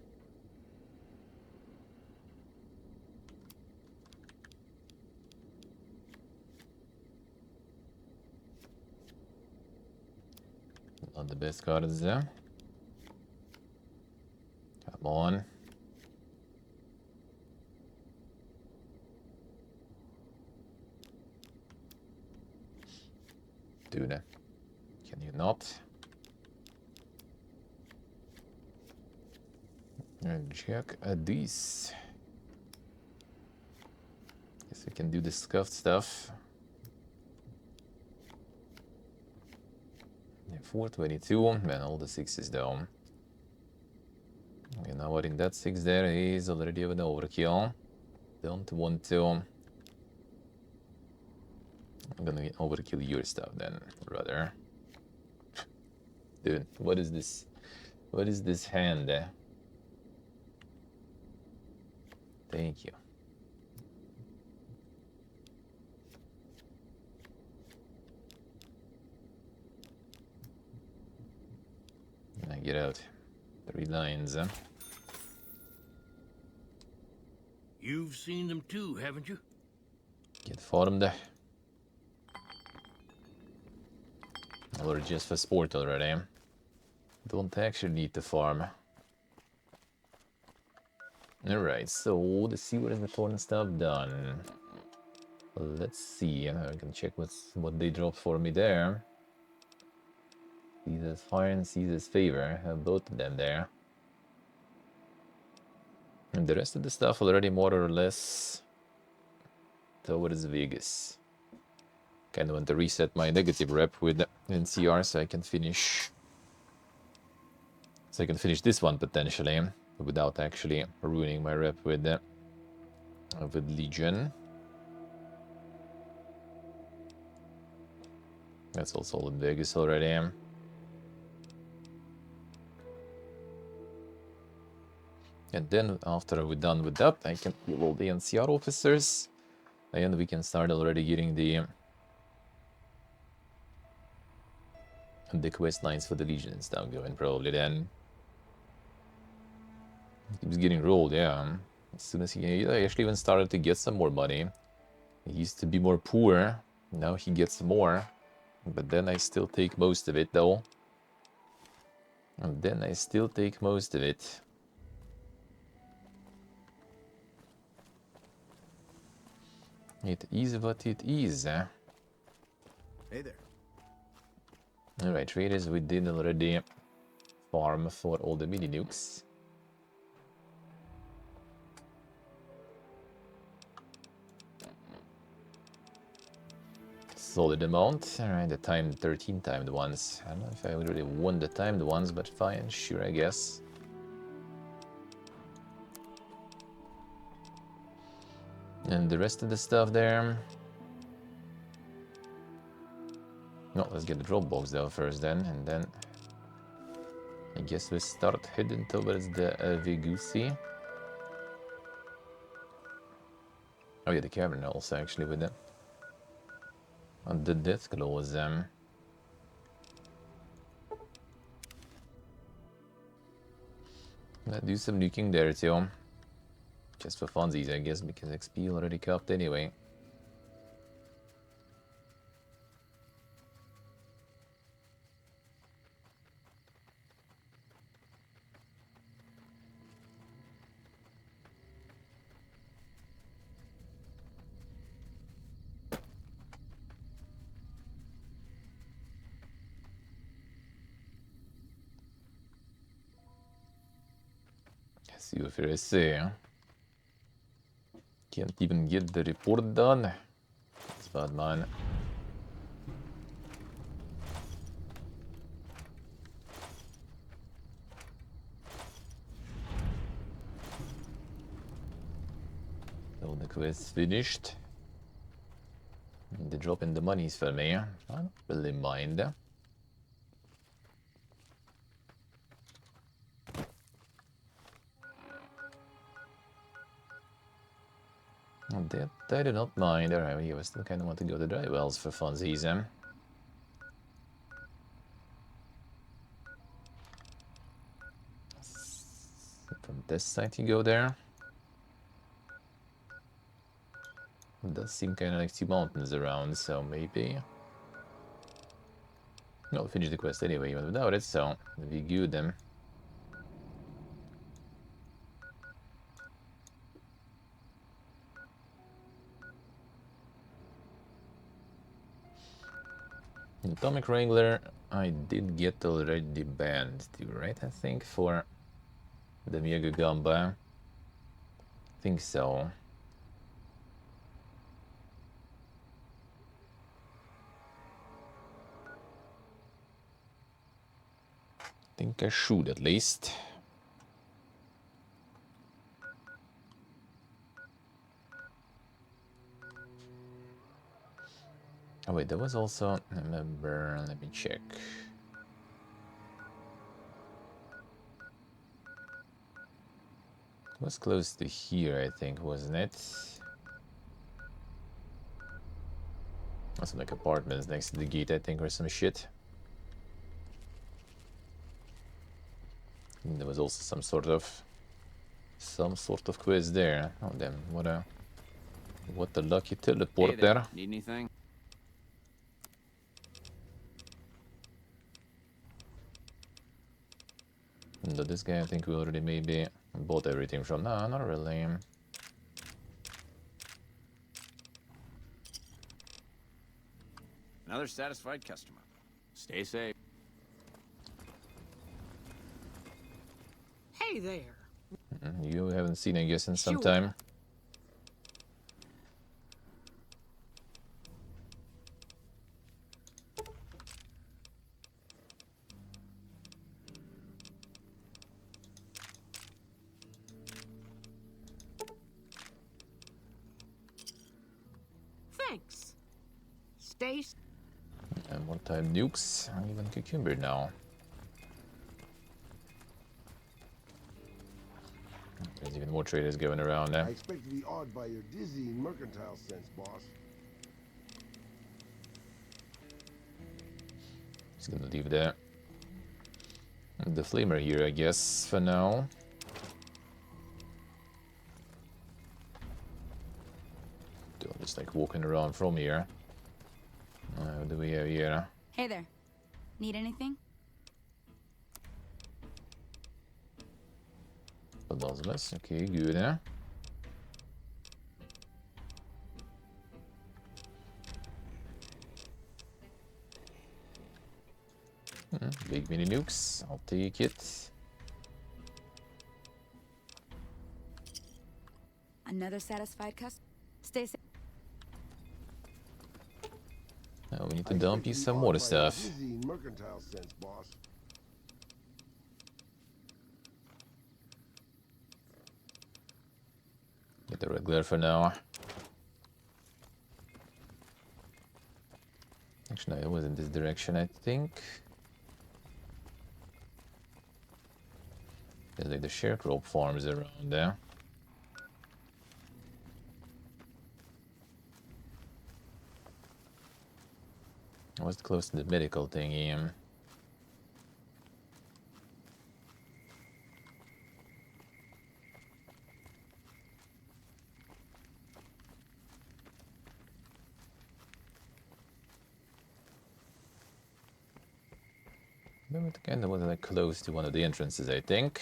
Not the best cards there. Come on. Dude, can you not? And check this. Guess we can do the scuffed stuff. Yeah, 422, man, all the sixes down. You know what, in that six there is already an overkill. Don't want to. I'm gonna overkill your stuff then, rather. Dude, what is this? What is this hand? Thank you. Now get out. 3 lines. You've seen them too, haven't you? Get farmed. Or just for sport already. Don't actually need to farm. Alright, so the sewer and the thorn stuff done. Let's see. I can check what they dropped for me there. Caesar's fire and Caesar's favor. I have both of them there. And the rest of the stuff already more or less towards Vegas. Kind of want to reset my negative rep with NCR so I can finish. So I can finish this one potentially without actually ruining my rep with Legion. That's also in Vegas already. And then after we're done with that, I can kill all the NCR officers. And we can start already getting the quest lines for the Legion and stuff going probably then. He keeps getting rolled, yeah. As soon as he actually even started to get some more money. He used to be more poor. Now he gets more. But then I still take most of it though. And then I still take most of it. It is what it is. Hey there. Alright, traders, we did already farm for all the mini nukes. Solid amount. Alright, the timed 13 timed ones. I don't know if I really won the timed ones, but fine, sure, I guess. And the rest of the stuff there. No, let's get the drop box though first then, and then I guess we start heading towards the Vigusi. Oh yeah, the cavern also actually with it. And the death claws. Let's do some nuking there too. Just for funsies, I guess, because XP already capped anyway. see what I say. Can't even get the report done. It's bad, man. So the quest finished. The drop in the money's for me. I don't really mind. That I do not mind. Alright, I still kind of want to go to Dry Wells for funsies. From this side you go there. It does seem kind of like two mountains around, so maybe... I'll finish the quest anyway, even without it, so it'll be good then. Atomic Wrangler, I did get already banned too, right? I think for the Mega Gamba. I think so. I think I should at least. Oh wait, there was also, remember, let me check. It was close to here, I think, wasn't it? That's like apartments next to the gate, I think, or some shit. And there was also some sort of quiz there. Oh damn, what a lucky teleport there. Need anything? No, this guy I think we already maybe bought everything from. No, not really. Another satisfied customer. Stay safe. Hey there. You haven't seen, I guess, in some time. Thanks. Stay. And one time nukes, and even cucumber now. There's even more traders going around there. I expect to be awed by your dizzying mercantile sense, boss. Just gonna leave the flamer here, I guess, for now. Just like walking around from here. What do we have here? Hey there. Need anything? Less. Okay, good, eh? Big mini nukes, I'll take it. Another satisfied customer. Stay safe. Now we need to dump you some more stuff. Mercantile sense, boss. Get the regular for now. Actually, no, it was in this direction, I think. There's like the sharecrow farms around there. I was close to the medical thingy. But again, that was like close to one of the entrances, I think.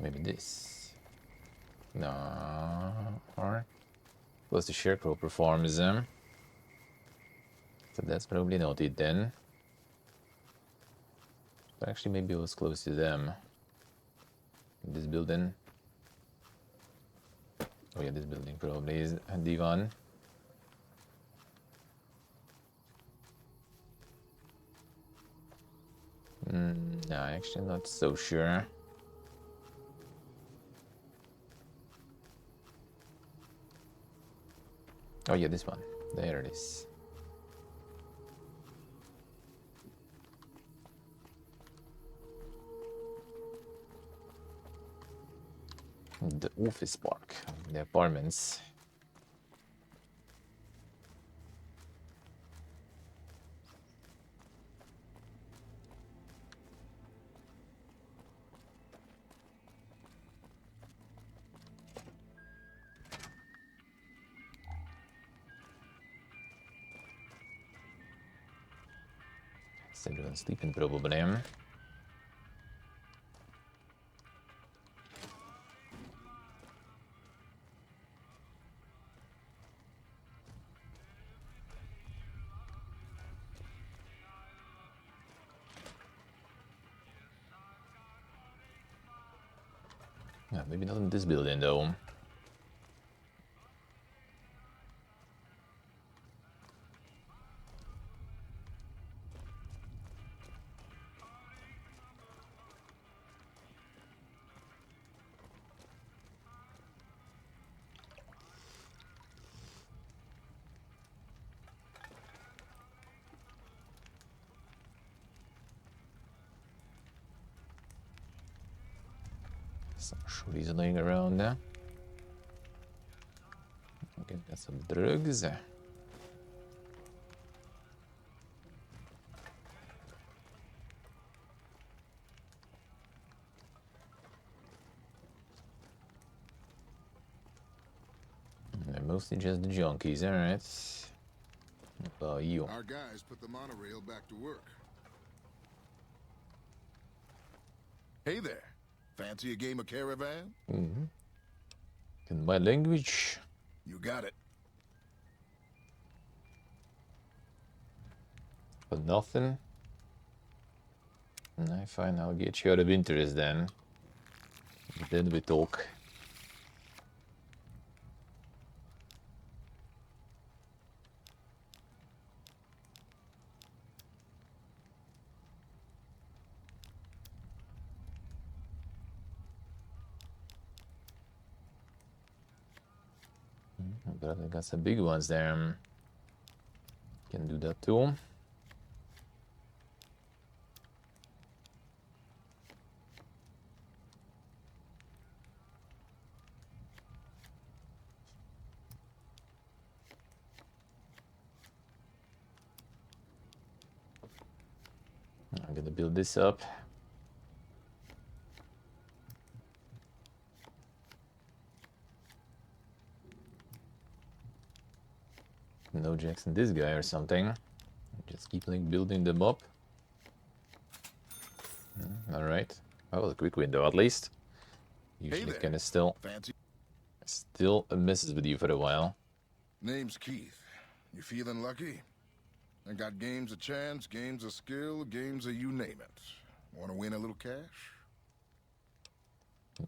Maybe this. No. Or close to Sharecrow performs them. So that's probably not it then. But actually maybe it was close to them. This building. Oh yeah, this building probably is a divan. No, actually not so sure. Oh yeah, this one. There it is. The office park, the apartments. Is everyone sleeping probably? Yeah, maybe not in this building though. Some shorties laying around there. Okay, got some drugs. They're mostly just the junkies, alright. What about you? Our guys put the monorail back to work. Hey there. Fancy a game of Caravan? Mm-hmm. In my language. You got it. For nothing. I fine, I'll get you out of interest then. Then we talk. But I got some big ones there. Can do that too. I'm gonna build this up. No Jackson, this guy or something. Just keep like building them up. All right. Oh, a quick window at least. Usually kind of still messes with you for a while. Name's Keith. You feeling lucky? I got games of chance, games of skill, games of you name it. Want to win a little cash?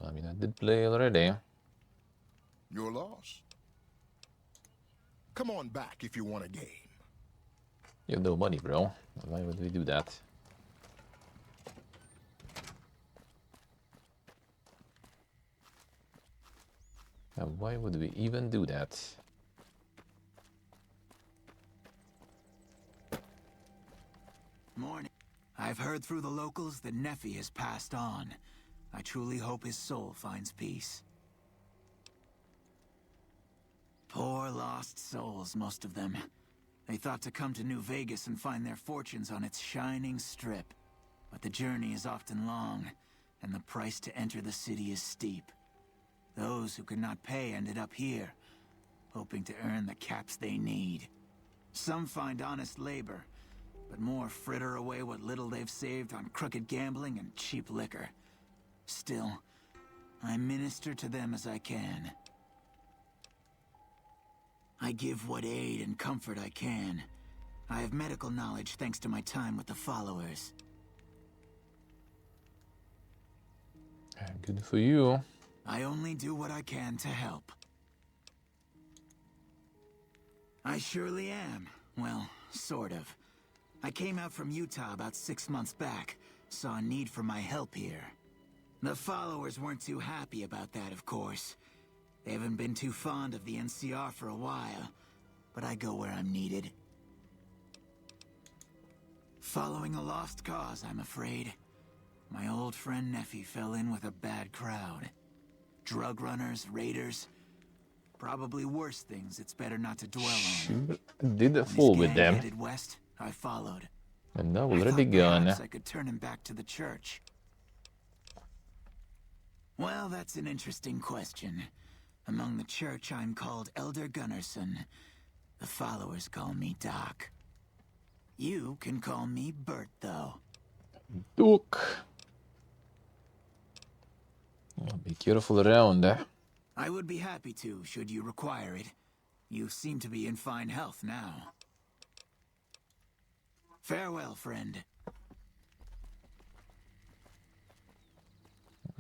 I mean, I did play already. Your loss. Come on back if you want a game. You have no money, bro. Why would we do that? And why would we even do that? Morning. I've heard through the locals that Nephi has passed on. I truly hope his soul finds peace. Poor lost souls, most of them. They thought to come to New Vegas and find their fortunes on its shining strip. But the journey is often long, and the price to enter the city is steep. Those who could not pay ended up here, hoping to earn the caps they need. Some find honest labor, but more fritter away what little they've saved on crooked gambling and cheap liquor. Still, I minister to them as I can. I give what aid and comfort I can. I have medical knowledge thanks to my time with the followers. Good for you. I only do what I can to help. I surely am. Well, sort of. I came out from Utah about 6 months back, saw a need for my help here. The followers weren't too happy about that, of course. They haven't been too fond of the NCR for a while, but I go where I'm needed. Following a lost cause, I'm afraid. My old friend Neffy fell in with a bad crowd. Drug runners, raiders, probably worse things it's better not to dwell on. Did fall with them. Headed west, I followed. And now I already thought gone. perhaps I could turn him back to the church. Well, that's an interesting question. Among the church, I'm called Elder Gunnarsson. The followers call me Doc. You can call me Bert, though. Doc. Be careful around. I would be happy to, should you require it. You seem to be in fine health now. Farewell, friend.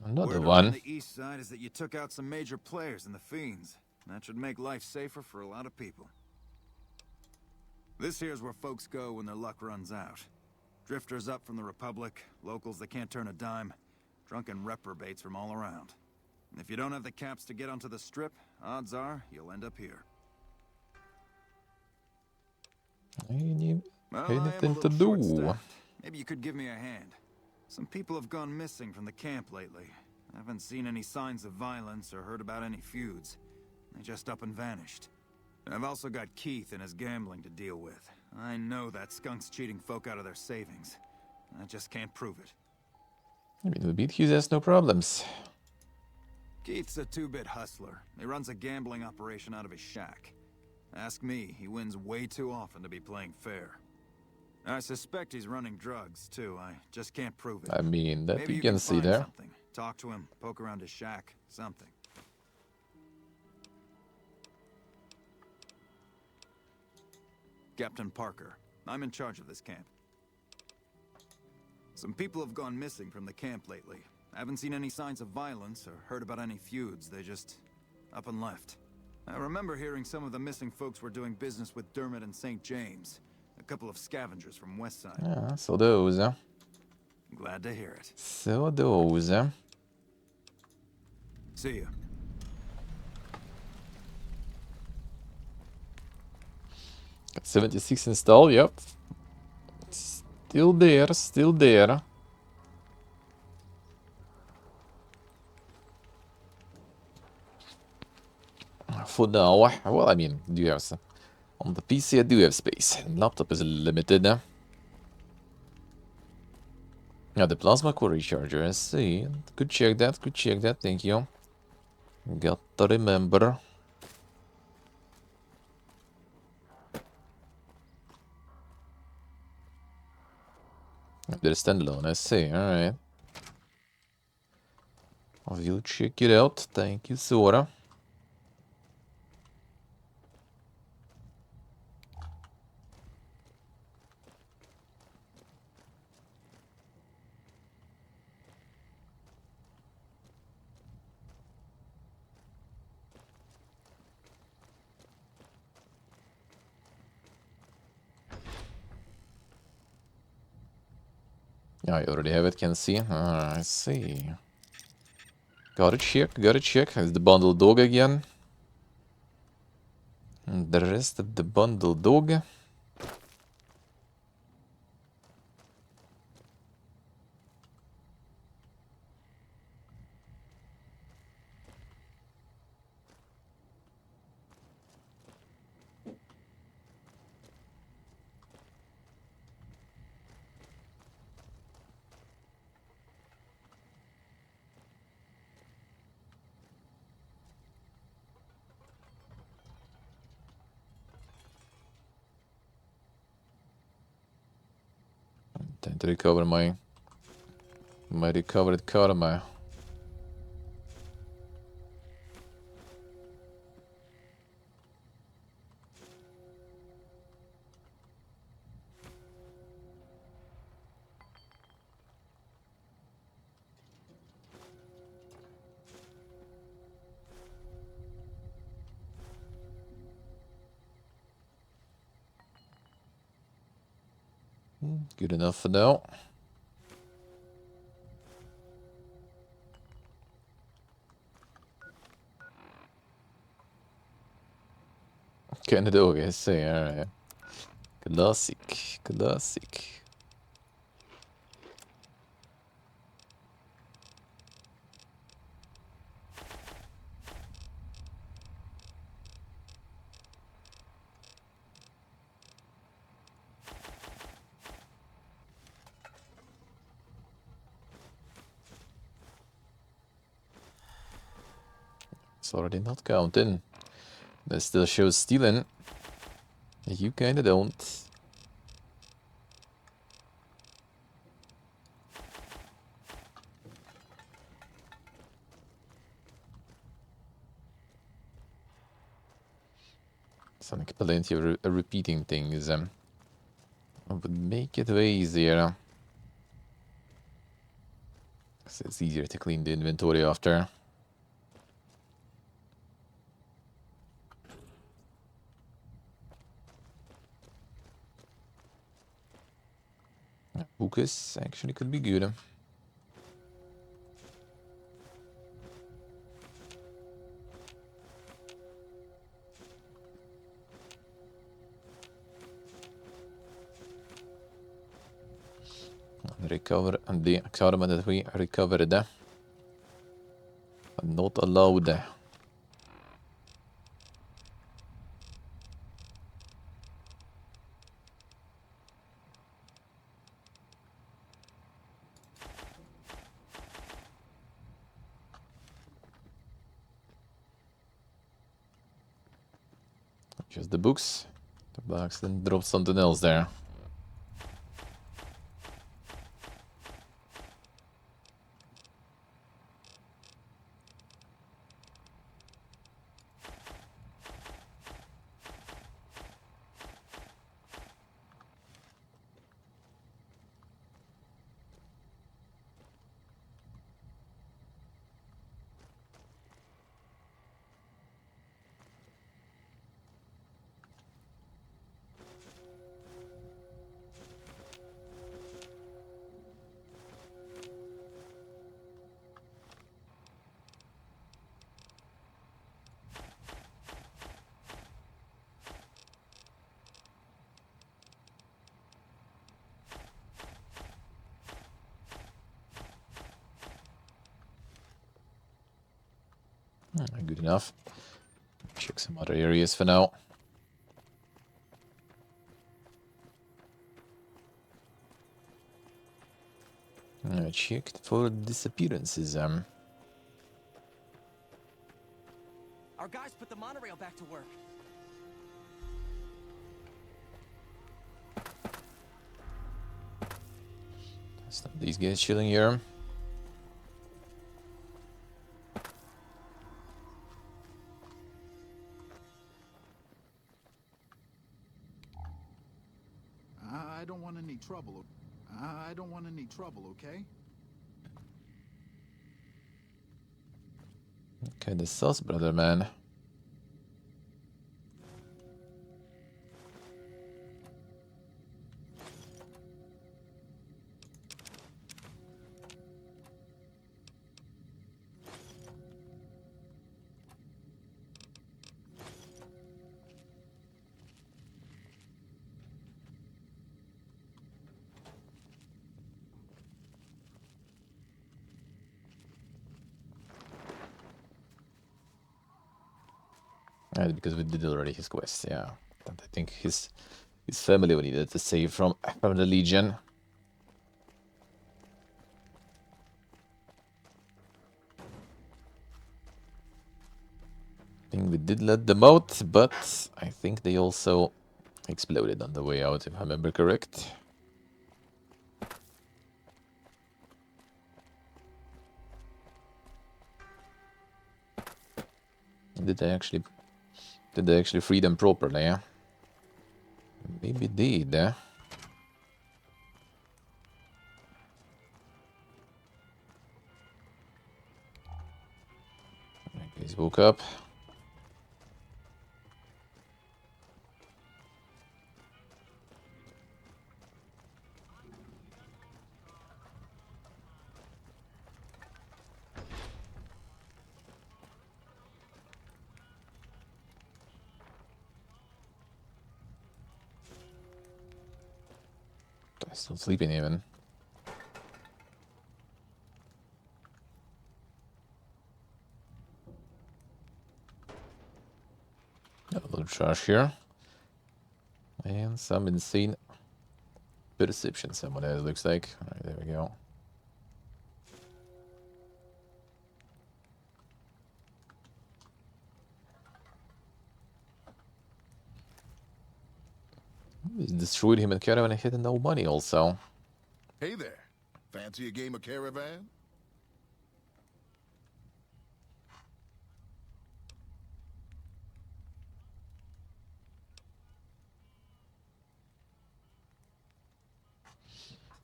Another Word one. on the east side is that you took out some major players in the Fiends. That should make life safer for a lot of people. This here's where folks go when their luck runs out. Drifters up from the Republic, locals that can't turn a dime, drunken reprobates from all around. And if you don't have the caps to get onto the Strip, odds are you'll end up here. Anything Well, I am a to little do. short-staffed. Maybe you could give me a hand. Some people have gone missing from the camp lately. I haven't seen any signs of violence or heard about any feuds. They just up and vanished. I've also got Keith and his gambling to deal with. I know that skunk's cheating folk out of their savings. I just can't prove it. I mean, with Hughes has no problems. Keith's a two-bit hustler. He runs a gambling operation out of his shack. Ask me, he wins way too often to be playing fair. I suspect he's running drugs, too. I just can't prove it. I mean, that Maybe you you can see find there. something. Talk to him, poke around his shack, something. Captain Parker. I'm in charge of this camp. Some people have gone missing from the camp lately. I haven't seen any signs of violence or heard about any feuds. They just up and left. I remember hearing some of the missing folks were doing business with Dermot and St. James. A couple of scavengers from Westside. Yeah, so those. Glad to hear it. So those. See ya. Got 76 installed, yep. Still there, still there. For now, well, I mean, do you have some? On the PC, I do have space. Laptop is limited. Yeah, the plasma core recharger, I see. Could check that, thank you. Got to remember. They're standalone, I see, alright. I will check it out, thank you, Sora. Yeah, I already have it, can see. I see. Gotta check. Is the bundle dog again? And the rest of the bundle dog. Time to recover my recovered karma. Good enough for now. Kan du våga säga det? Classic, classic. It's already not counting. That still shows stealing. You kinda don't. Sonic plenty of repeating things. I would make it way easier. So it's easier to clean the inventory after. Focus actually could be good. Recover and the karma that we recovered. Not allowed. Just the books. The box then dropped something else there. Good enough. Check some other areas for now. I checked for disappearances. Our guys put the monorail back to work. Stop these guys chilling here. I don't want any trouble. I don't want any trouble, okay? Okay, the sauce, brother, man. Because we did already his quest, yeah. And I think his family we needed to save from the Legion. I think we did let them out, but I think they also exploded on the way out, if I remember correct. Did they actually free them properly, yeah? Maybe they did, eh? Guys woke up. Still sleeping even. A little trash here. And some insane perception someone has, looks like. Alright, there we go. He's destroyed him in caravan and hidden no money also. Hey there. Fancy a game of Caravan?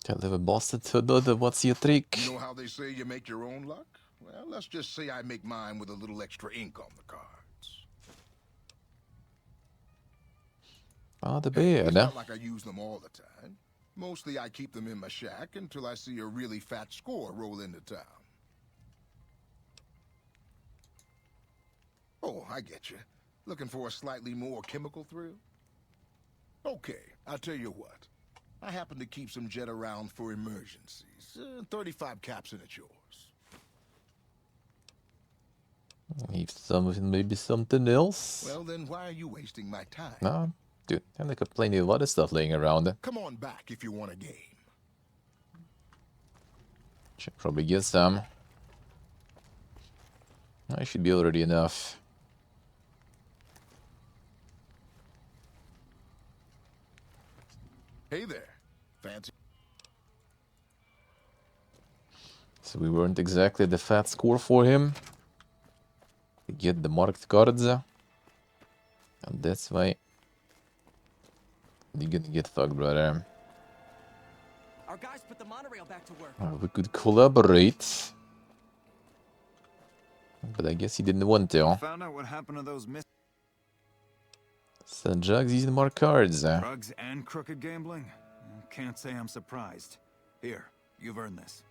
Can't live a bastard to another, what's your trick? You know how they say you make your own luck? Well, let's just say I make mine with a little extra ink on the cards. Ah, the Hey, beard, it's eh? not like I use them all the time. Mostly I keep them in my shack until I see a really fat score roll into town. Oh, I get you. Looking for a slightly more chemical thrill? Okay, I'll tell you what. I happen to keep some jet around for emergencies. 35 caps and it's yours. Need some, maybe something else? Well, then why are you wasting my time? No, dude, and they got plenty of other stuff laying around. Come on back if you want a game. Should probably get some. I should be already enough. Hey there. Fancy? So we weren't exactly the fat score for him. To get the marked cards. And that's why you're gonna get fucked, brother. Our guys put the monorail back to work. We could collaborate. But I guess he didn't want to. Found out what happened to those So Jugs using more cards. drugs and crooked gambling? Can't say I'm surprised. Here, you've earned this.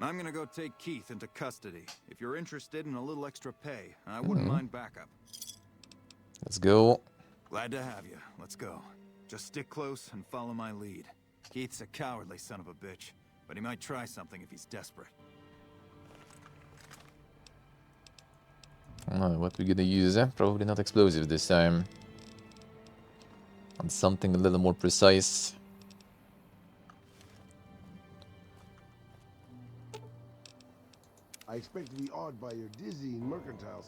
I'm gonna go take Keith into custody. If you're interested in a little extra pay, I wouldn't mind backup. Let's go. Glad to have you. Let's go. Just stick close and follow my lead. Keith's a cowardly son of a bitch, but he might try something if he's desperate. What we gonna use? Probably not explosive this time. And something a little more precise. I expect to be awed by your dizzying mercantiles.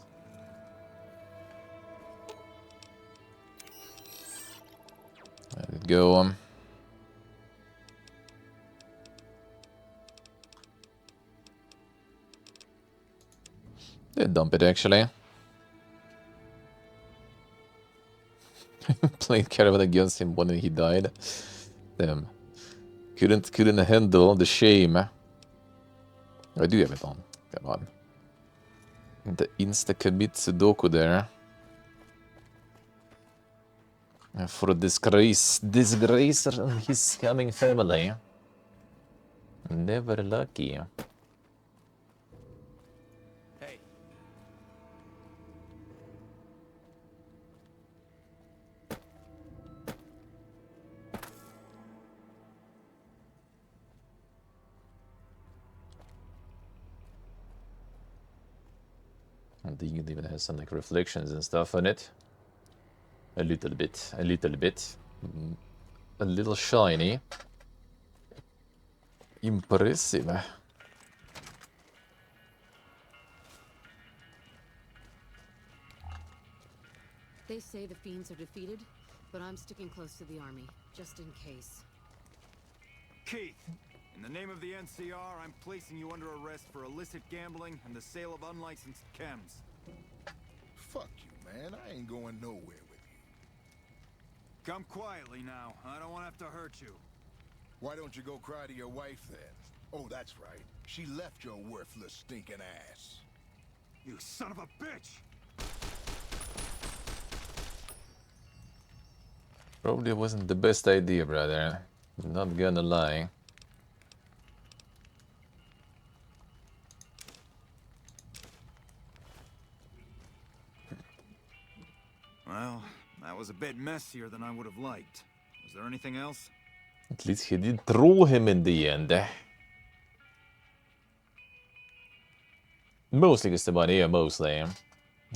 Let it go. They dump it actually. Played caravan against him when he died. Damn. Couldn't handle the shame. I do have it on. Come on. The insta-commit Sudoku there. For a disgracer on his coming family. Never lucky. Hey. And the unit even has some like reflections and stuff on it. A little bit. A little shiny. Impressive. They say the fiends are defeated, but I'm sticking close to the army, just in case. Keith, in the name of the NCR, I'm placing you under arrest for illicit gambling and the sale of unlicensed chems. Fuck you, man. I ain't going nowhere with you. Come quietly now. I don't want to have to hurt you. Why don't you go cry to your wife then? Oh, that's right. She left your worthless stinking ass. You son of a bitch! Probably wasn't the best idea, brother. Not gonna lie. Well, that was a bit messier than I would have liked. Was there anything else? At least he did throw him in the end. Mostly because the money, mostly.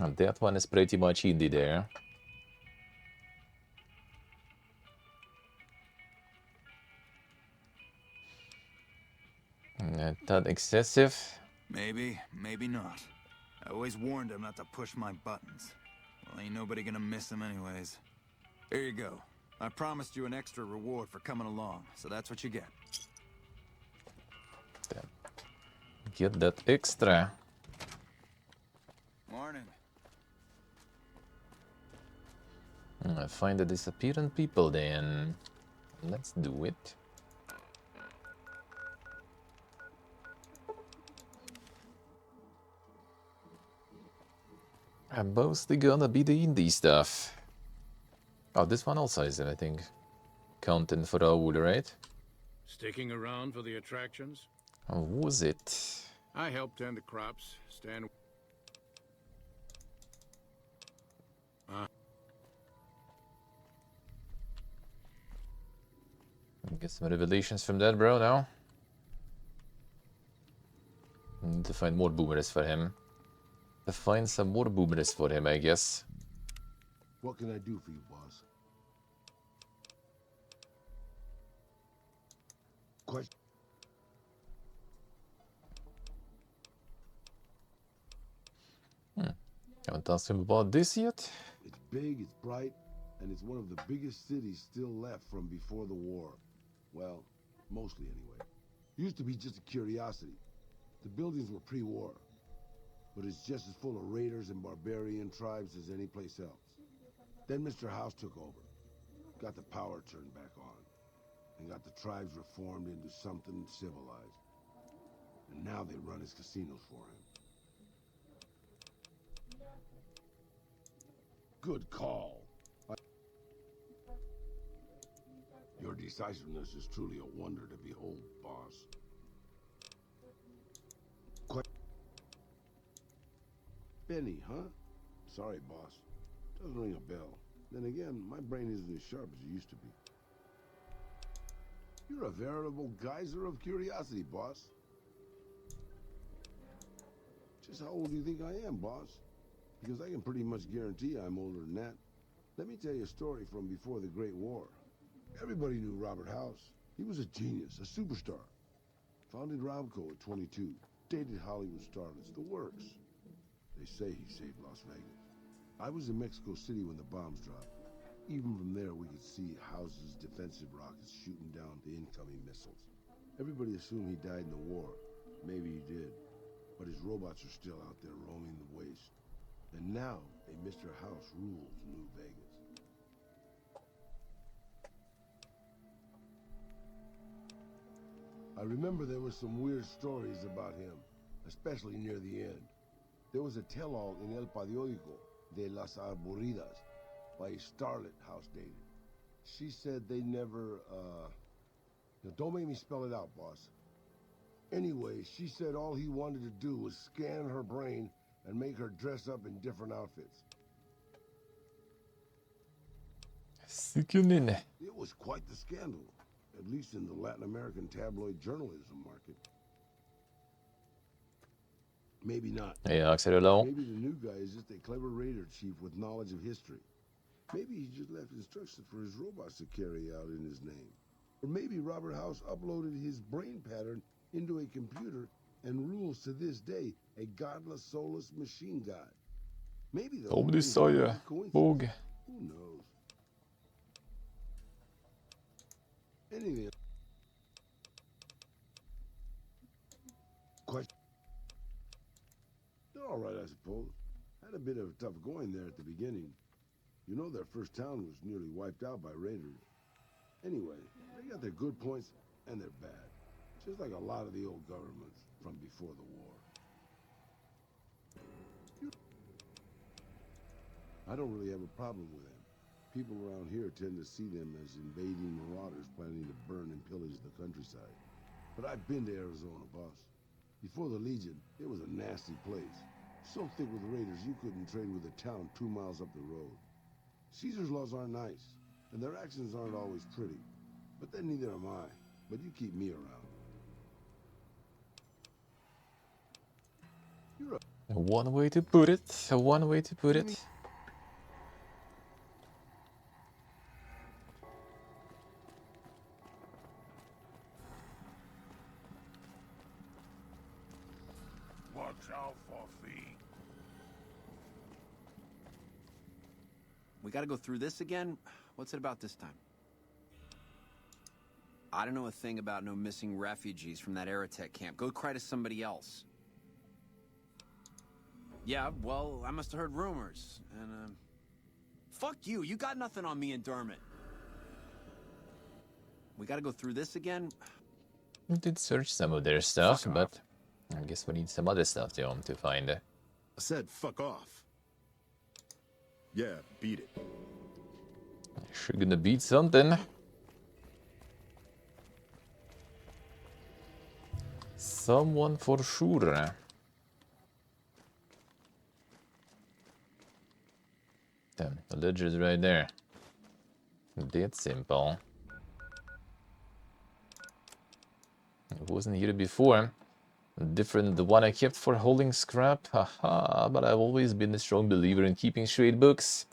And that one is pretty much indie there. Not that excessive. Maybe, maybe not. I always warned him not to push my buttons. Well, ain't nobody gonna miss him anyways. Here you go. I promised you an extra reward for coming along, so that's what you get. Get that extra. Morning. Find the disappearing people then. Let's do it. I'm mostly gonna be the indie stuff. Oh, this one also is it, I think. Content for all, right? Sticking around for the attractions? Or was it? I help tend the crops, stand... Get some revelations from that, bro, now. Need to find more boomerangs for him. To find some more boomerangs for him, I guess. What can I do for you, boss? Question. Haven't asked him about this yet. It's big, it's bright, and it's one of the biggest cities still left from before the war. Well, mostly anyway. Used to be just a curiosity. The buildings were pre-war, but it's just as full of raiders and barbarian tribes as any place else. Then Mr. House took over, got the power turned back on, and got the tribes reformed into something civilized. And now they run his casinos for him. Good call. Your decisiveness is truly a wonder to behold, boss. Benny, huh? Sorry, boss. Doesn't ring a bell. Then again, my brain isn't as sharp as it used to be. You're a veritable geyser of curiosity, boss. Just how old do you think I am, boss? Because I can pretty much guarantee I'm older than that. Let me tell you a story from before the Great War. Everybody knew Robert House. He was a genius, a superstar. Founded Ravco at 22. Dated Hollywood starlets, the works. They say he saved Las Vegas. I was in Mexico City when the bombs dropped. Even from there, we could see House's defensive rockets shooting down the incoming missiles. Everybody assumed he died in the war. Maybe he did. But his robots are still out there roaming the waste. And now, a Mr. House rules New Vegas. I remember there were some weird stories about him, especially near the end. There was a tell-all in El Periódico de las Aburridas by a starlet House dated. She said they never, don't make me spell it out, boss. Anyway, she said all he wanted to do was scan her brain and make her dress up in different outfits. Sickening. It was quite the scandal, at least in the Latin American tabloid journalism market. Maybe not. Yeah, hello. Maybe the new guy is just a clever raider chief with knowledge of history. Maybe he just left instructions for his robots to carry out in his name. Or maybe Robert House uploaded his brain pattern into a computer and rules to this day a godless, soulless machine god. Maybe the whole thing's a coincidence. Who knows? Anything. Question. They're all right, I suppose. Had a bit of tough going there at the beginning. You know their first town was nearly wiped out by raiders. Anyway, they got their good points and their bad. Just like a lot of the old governments from before the war. I don't really have a problem with them. People around here tend to see them as invading marauders planning to burn and pillage the countryside. But I've been to Arizona, boss. Before the Legion, it was a nasty place. So thick with raiders you couldn't trade with a town 2 miles up the road. Caesar's laws aren't nice, and their actions aren't always pretty. But then neither am I. But you keep me around. You're a... One way to put it. One way to put it. Watch out for feet. We gotta go through this again? What's it about this time? I don't know a thing about no missing refugees from that Aerotech camp. Go cry to somebody else. Yeah, well, I must have heard rumors, and, fuck you, you got nothing on me and Dermot. We gotta go through this again? We did search some of their stuff, but I guess we need some other stuff to find. I said fuck off. Yeah, beat it. Sure gonna beat something. Someone for sure. Damn, the ledger's right there. That's simple. It wasn't here before. Different the one I kept for holding scrap. Haha, but I've always been a strong believer in keeping straight books.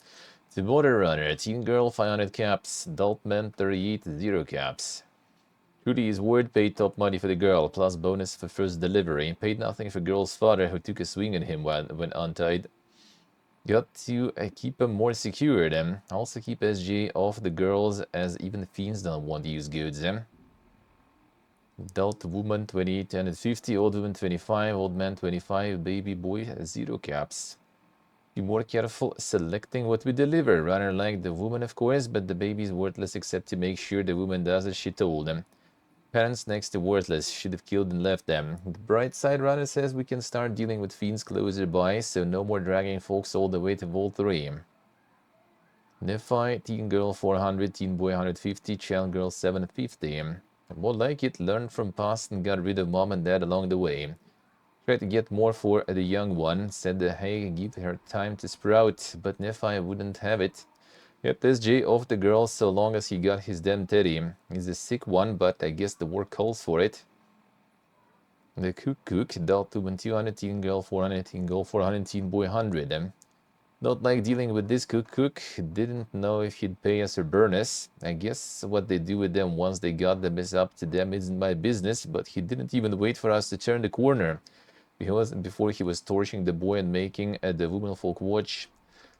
The Water Runner, Teen Girl 500 caps, Adult Man 38 0 caps. Trudy's word paid top money for the girl, plus bonus for first delivery. Paid nothing for girl's father who took a swing at him when untied. Got to keep him more secure then. Also keep SG off the girls as even fiends don't want to use goods then. Adult woman 28 and 50, old woman 25, old man 25, baby boy 0 caps. Be more careful selecting what we deliver. Runner like the woman of course, but the baby's worthless except to make sure the woman does as she told them. Parents next to worthless, should have killed and left them. The bright side runner says we can start dealing with fiends closer by, so no more dragging folks all the way to Vault 3. Nephi, Teen Girl 400, Teen Boy 150, Child Girl 750. More like it, learned from past and got rid of mom and dad along the way. Tried to get more for the young one, said that hey, give her time to sprout, but Nephi wouldn't have it. Kept SJ off the girl so long as he got his damn teddy. He's a sick one, but I guess the work calls for it. The Cook, Adult 200, Teen Girl 400, Teen Girl 400, Teen Boy 100. Not like dealing with this Cook. Didn't know if he'd pay us or burn us. I guess what they do with them once they got them is up to them, isn't my business, but he didn't even wait for us to turn the corner. Before he was torching the boy and making the womenfolk watch.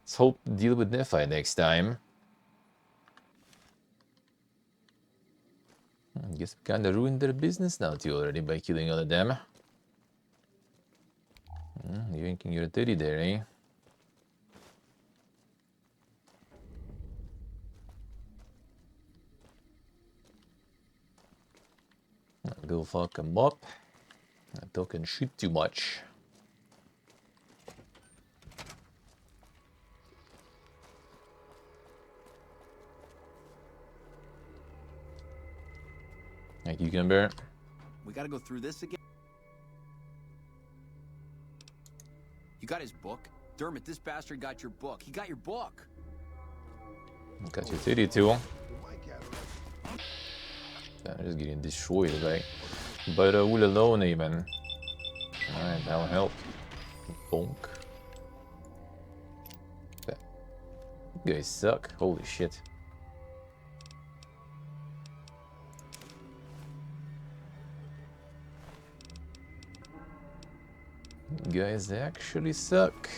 Let's hope to deal with Nephi next time. I guess we kinda ruined their business now too already by killing all of them. Yanking your teddy there, eh? Go fuck him up. Not talking shit too much. Hey, Cucumber. We gotta go through this again? You got his book? Dermot, this bastard got your book. He got your book! Got your titty too. They're just getting destroyed by Raoul alone even. Alright, that'll help. Bonk. You guys suck. Holy shit. You guys actually suck.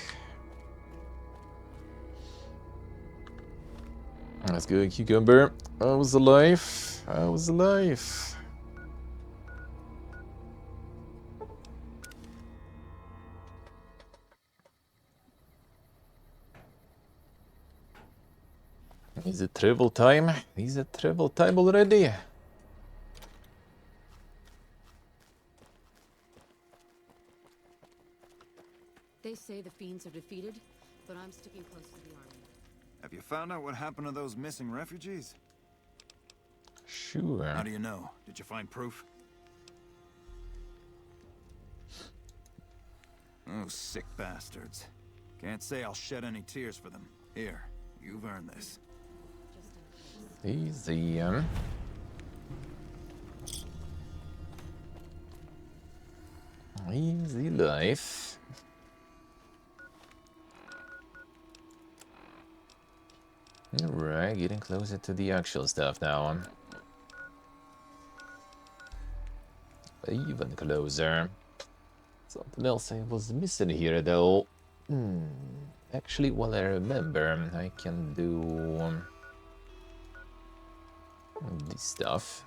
Let's go, Cucumber. I was alive. I was alive. Is it travel time? Is it travel time already? They say the fiends are defeated, but I'm sticking close to the army. Have you found out what happened to those missing refugees? Sure. How do you know? Did you find proof? Oh, sick bastards. Can't say I'll shed any tears for them. Here, you've earned this. Easy. Easy life. Alright, getting closer to the actual stuff now. Even closer. Something else I was missing here though. Actually, while I remember, I can do this stuff.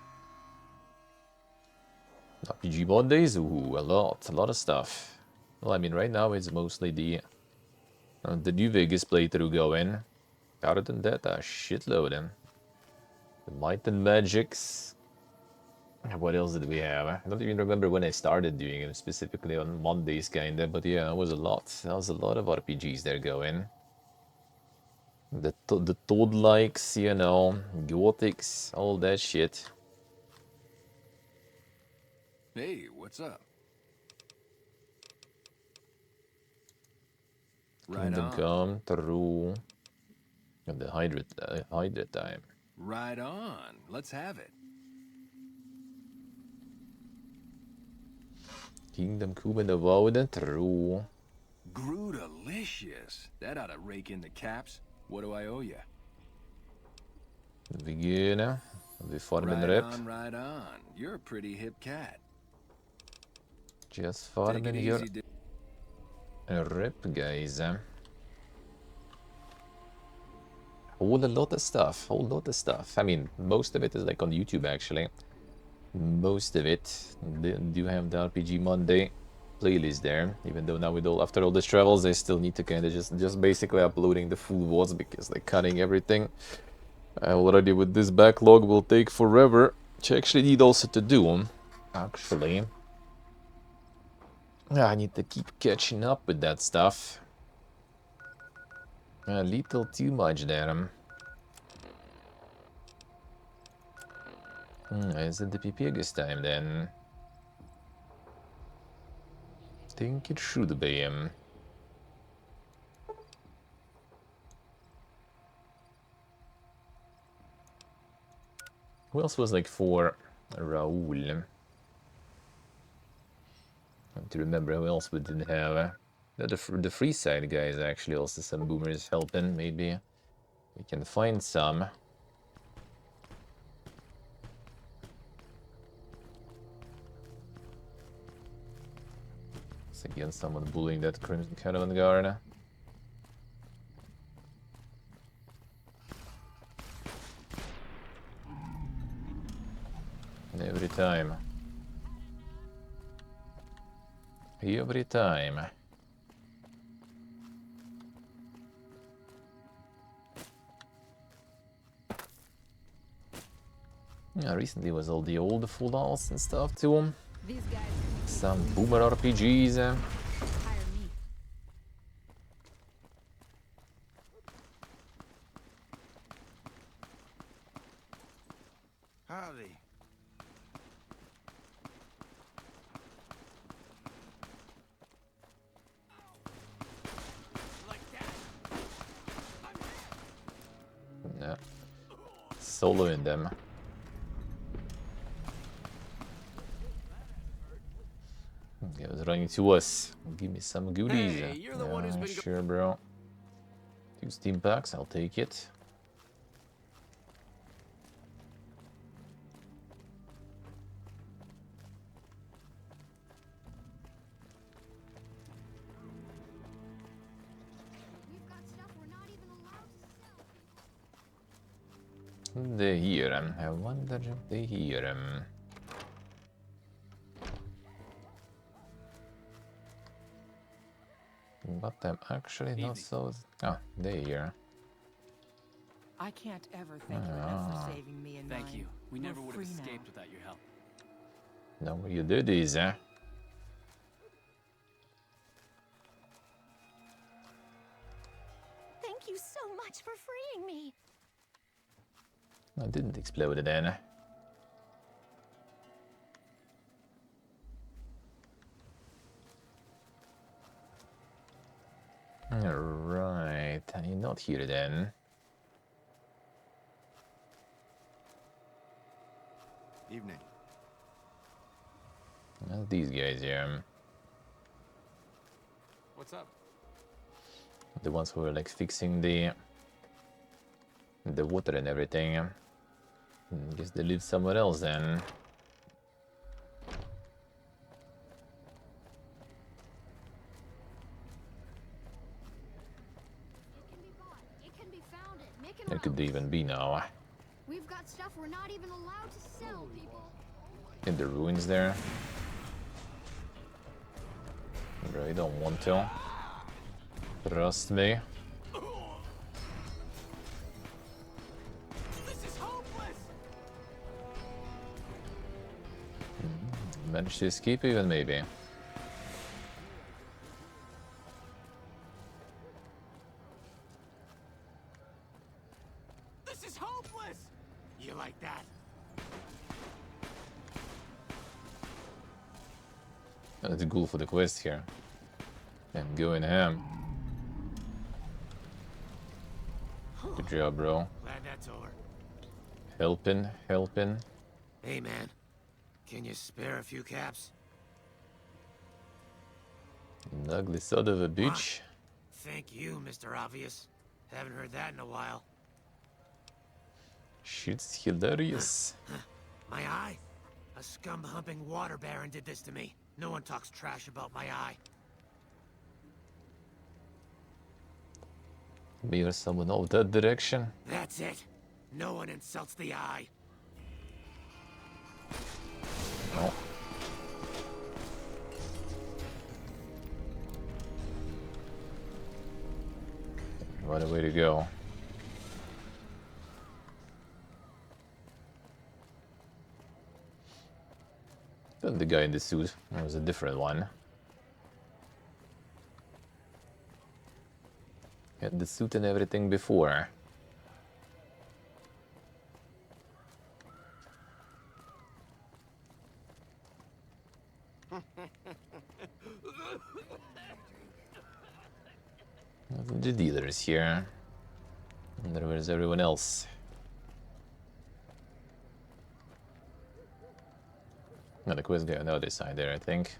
RPG Mondays? Ooh, a lot of stuff. Well, I mean, right now it's mostly the New Vegas playthrough going. Other than that, a shitload. The Might and Magics. What else did we have? I don't even remember when I started doing it, specifically on Mondays, kinda. But yeah, it was a lot. There was a lot of RPGs there going. The Toad-likes, you know, Gothics, all that shit. Hey, what's up? Right Kingdom on. Come, True, and the Hydra time. Right on. Let's have it. Kingdom Come and the Wouden, True. Grootalicious. That ought to rake in the caps. What do I owe you? Begin. Vi farmen Right rep. on, right on. You're a pretty hip cat. Just Take it farmen your easy, rep, guys. Whole lot of stuff. I mean, most of it is like on YouTube actually. Most of it do have the RPG Monday playlist there. Even though now after all these travels, I still need to kind of just basically uploading the full VODs because like cutting everything already with this backlog will take forever. Which I actually need also to do. Actually, I need to keep catching up with that stuff. A little too much there. Is it the Pipigus time then? Think it should be. Who else was like for Raoul? I have to remember who else we didn't have. The free side guys actually also some boomers helping. Maybe we can find some. It's again someone bullying that Crimson Caravan Guard. Every time. Every time. Yeah, recently was all the old full house and stuff too. Some boomer RPGs. Howdy. Yeah. Soloing them. He was running to us. Give me some goodies. Hey, you're the one who's been sure, bro. 2 Steam packs, I'll take it. They hear him. I wonder if they hear him. But I'm actually not so... Oh, they hear. I can't ever thank you enough for saving me and Thank mine. you. We never We're would have free now. escaped without your help. No, you do this, eh? Thank you so much for freeing me. I didn't explode it then. Alright, I'm not here then. Evening. Well, these guys here. What's up? The ones who were like fixing the water and everything. Guess they live somewhere else then. There could even be now. We've got stuff we're not even allowed to sell, people. In the ruins there. Really don't want to. Trust me. This is hopeless. Managed to escape even, maybe. This is hopeless. You like that? Let's go for the quest here. And going ham. Good job, bro. Glad that's over. Helping. Hey, man. Can you spare a few caps? An ugly son of a bitch. Thank you, Mr. Obvious. Haven't heard that in a while. Shit's hilarious. My eye? A scum-humping water baron did this to me. No one talks trash about my eye. Maybe someone of that direction. That's it. No one insults the eye. Oh. What a way to go. Then the guy in the suit. That was a different one. Had the suit and everything before. The dealer is here. And where's everyone else? Oh, the quest guy on the other side there, I think.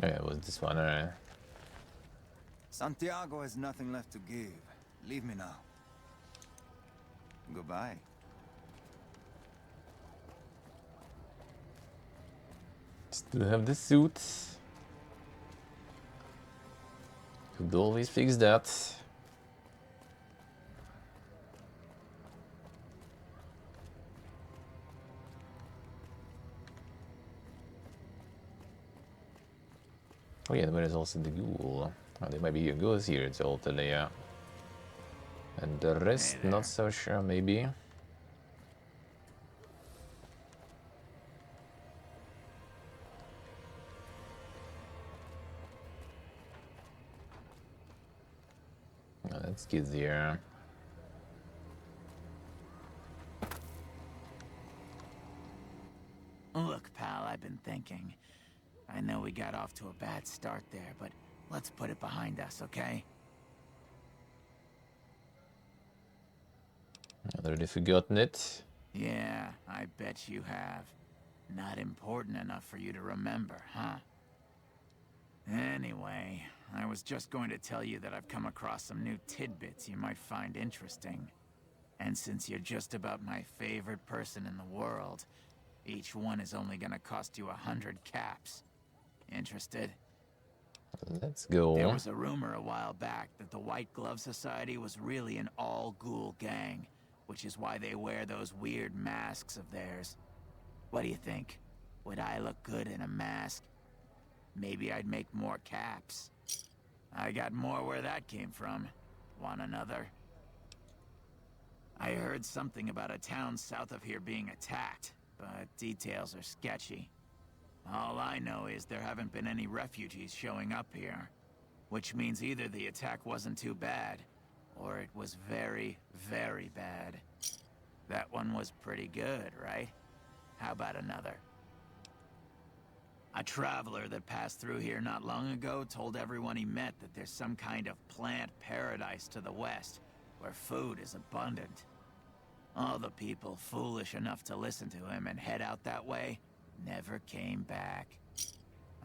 Yeah, it was this one, alright. Santiago has nothing left to give. Leave me now. Goodbye. Still have the suit. Could always fix that. Oh yeah, there is also the ghoul. Oh, there might be a ghost here, totally, yeah. And the rest, not so sure, maybe. Oh, that's kids here. Look, pal, I've been thinking. I know we got off to a bad start there, but let's put it behind us, okay? I've already forgotten it. Yeah, I bet you have. Not important enough for you to remember, huh? Anyway, I was just going to tell you that I've come across some new tidbits you might find interesting. And since you're just about my favorite person in the world, each one is only gonna cost you 100 caps. Interested? Let's go. There was a rumor a while back that the White Glove Society was really an all-ghoul gang, which is why they wear those weird masks of theirs. What do you think? Would I look good in a mask? Maybe I'd make more caps. I got more where that came from. Want another? I heard something about a town south of here being attacked, but details are sketchy. All I know is there haven't been any refugees showing up here, which means either the attack wasn't too bad, or it was very, very bad. That one was pretty good, right? How about another? A traveler that passed through here not long ago told everyone he met that there's some kind of plant paradise to the west, where food is abundant. All the people foolish enough to listen to him and head out that way never came back.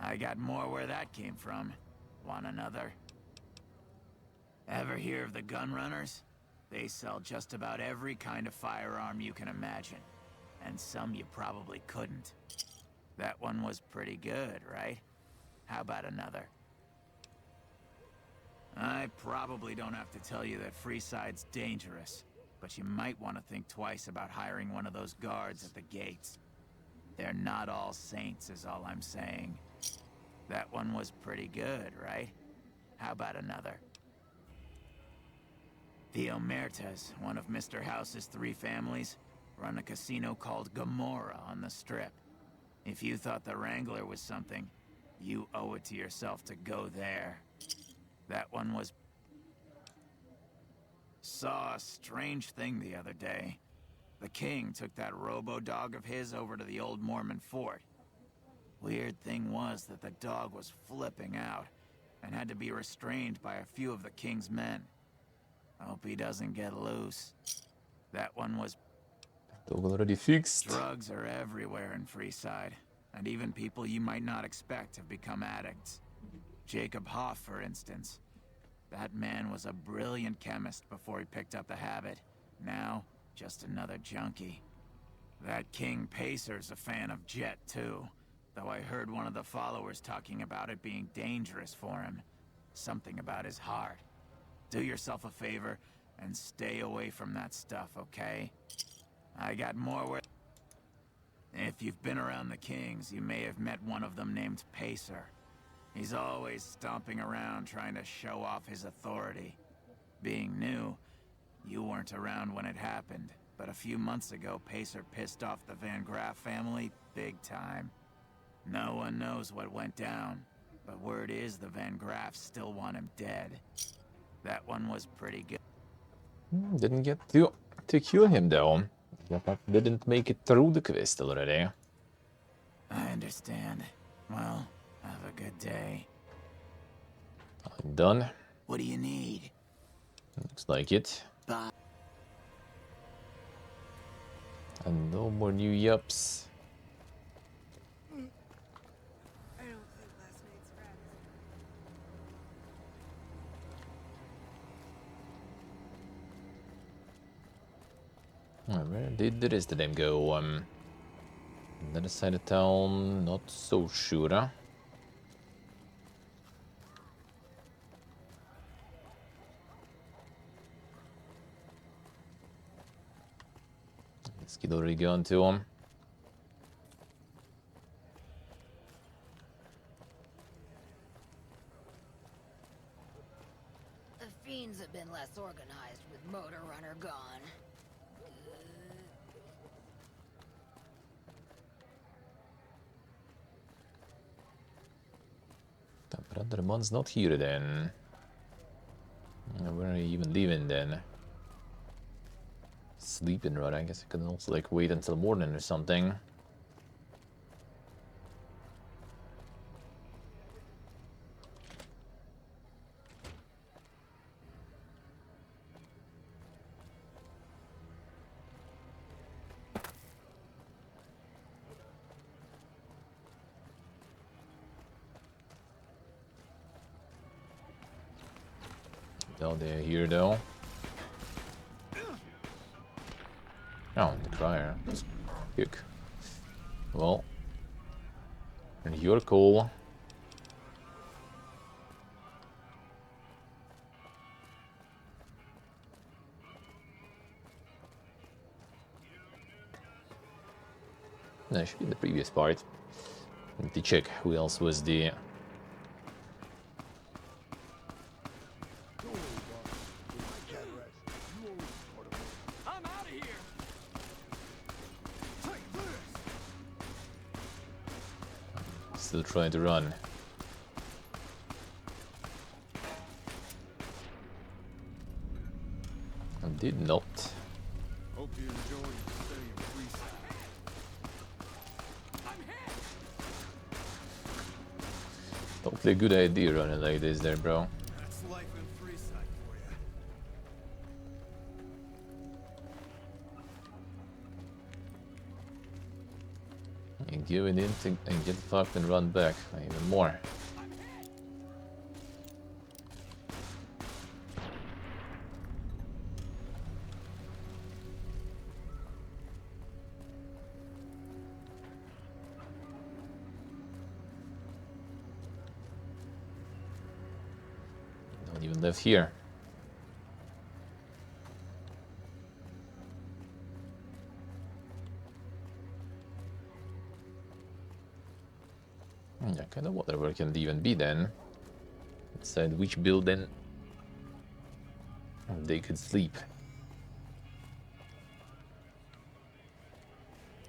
I got more where that came from. Want another? Ever hear of the gun runners? They sell just about every kind of firearm you can imagine, and some you probably couldn't. That one was pretty good, right? How about another? I probably don't have to tell you that Freeside's dangerous, but you might want to think twice about hiring one of those guards at the gates. They're not all saints, is all I'm saying. That one was pretty good, right? How about another? The Omertas, one of Mr. House's 3 families, run a casino called Gomorrah on the Strip. If you thought the Wrangler was something, you owe it to yourself to go there. That one was... Saw a strange thing the other day. The king took that robo-dog of his over to the old Mormon fort. Weird thing was that the dog was flipping out, and had to be restrained by a few of the king's men. Hope he doesn't get loose. That one was... Dog already fixed. Drugs are everywhere in Freeside, and even people you might not expect have become addicts. Jacob Hoff, for instance. That man was a brilliant chemist before he picked up the habit. Now, just another junkie. That King Pacer's a fan of Jet, too. Though I heard one of the followers talking about it being dangerous for him. Something about his heart. Do yourself a favor and stay away from that stuff, okay? I got more where... If you've been around the Kings, you may have met one of them named Pacer. He's always stomping around trying to show off his authority. Being new, you weren't around when it happened, but a few months ago, Pacer pissed off the Van Graff family big time. No one knows what went down, but word is the Van Graffs still want him dead. That one was pretty good. Didn't get to cure him though. That didn't make it through the quest already. I understand. Well, have a good day. I'm done. What do you need? Looks like it. Bye. And no more new yups. Where did the rest of them go? Another side of town, not so sure. This kid already gone to him. The fiends have been less organized with Motor Runner gone. The brother one's not here then. Where are you even leaving then? Sleeping, right? I guess I can also like wait until morning or something. No, they're here though. Oh, the crier. Quick. Well. And you're cool. No, it should be in the previous part. Need to check who else was the... Still trying to run. I did not. Hope you enjoy your stay in Freeside. Hopefully a good idea running like this there, bro. That's life in Freeside for you. And going in and get fucked and run back even more. Don't even live here. I kind of wonder where can it even be then. Inside which building they could sleep.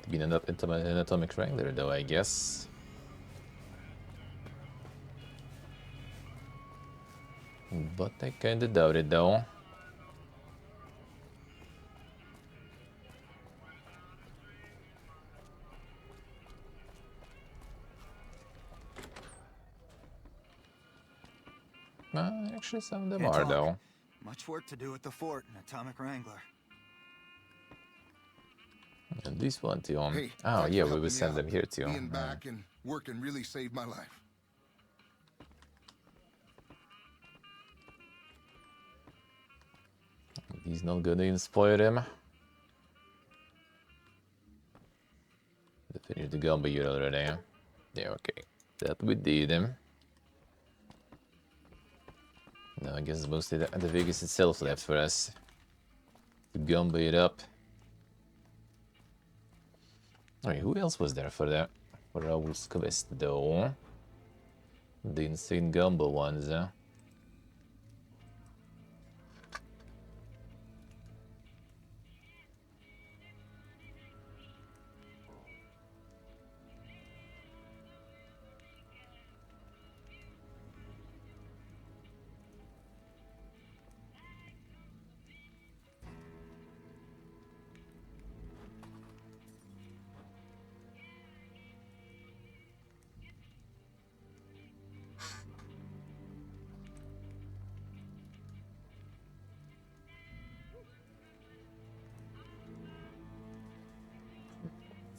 Could be an atomic wrangler though, I guess. But I kinda doubt it though. Actually, some of them Can't are talk. though. Much work to do at the fort and Atomic Wrangler. And this one too. Hey, Oh thanks yeah, for we will helping send me them out. here too. Being back and working really saved my life. He's not gonna inspire him. They finished the gun by you already. Yeah, okay. That we did him. Now I guess it's mostly the Vegas itself left for us. To gumbo it up. Alright, who else was there for that? For Raul's quest though? The insane gumbo ones, huh?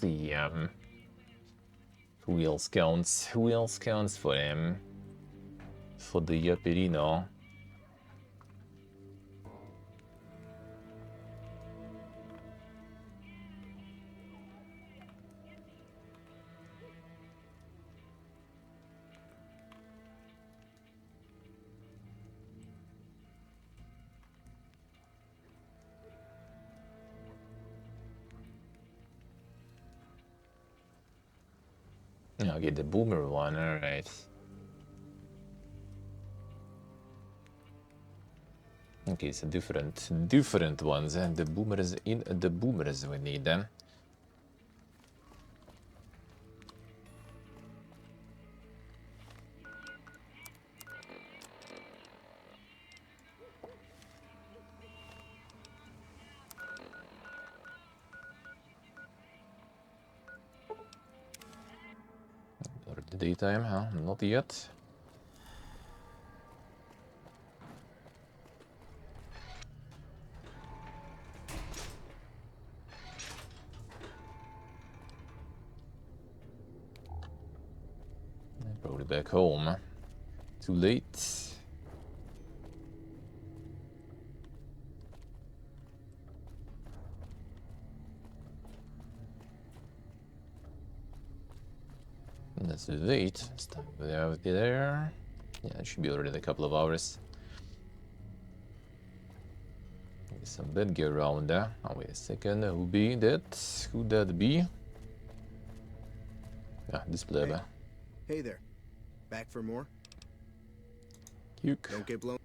The who else counts? Who else counts for him? For the Yapirino. I'll get the boomer one, alright. Okay, so different ones, and the boomers in the boomers we need them. Or the daytime, huh? Not yet. Probably back home. Too late. Let's wait. Stop out there. Yeah, it should be already in a couple of hours. Maybe some bed gear around there. Oh, wait a second. Who be that? Who that be? Yeah, this plebe. Hey there. Back for more? Puke. Don't get blown.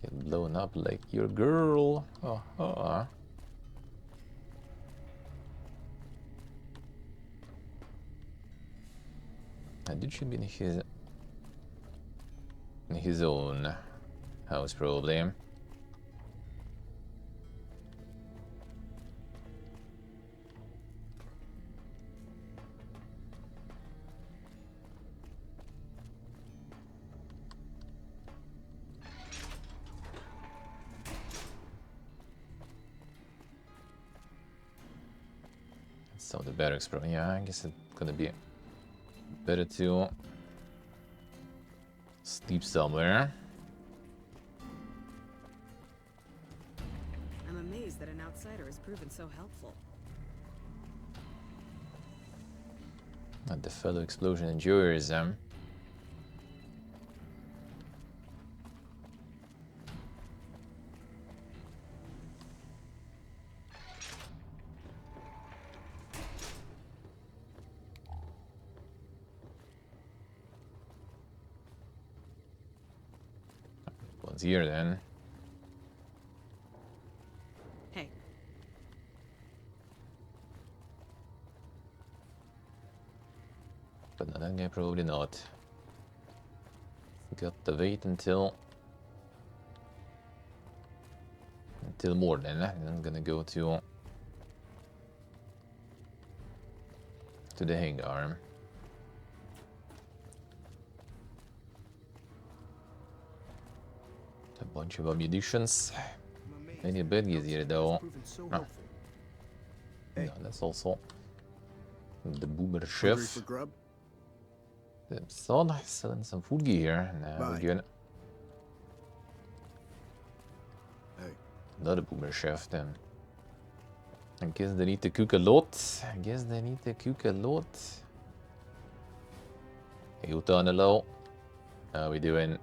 Get blown up like your girl. Uh-huh. Dude should be in his own house, probably. So the barracks, bro. Yeah, I guess it's gonna be better to sleep somewhere. I'm amazed that an outsider has proven so helpful. And the fellow explosion endures. One's here then. Hey. But no, that guy probably not. Got to wait until morning. And I'm gonna go to the hangar. A bunch of ammunitions. Maybe a bit easier though. No. No, that's also the boomer chef. So nice, selling some food gear. Now we're good. Another boomer chef then. I guess they need to cook a lot. Hey, Uta on the low. How we doing?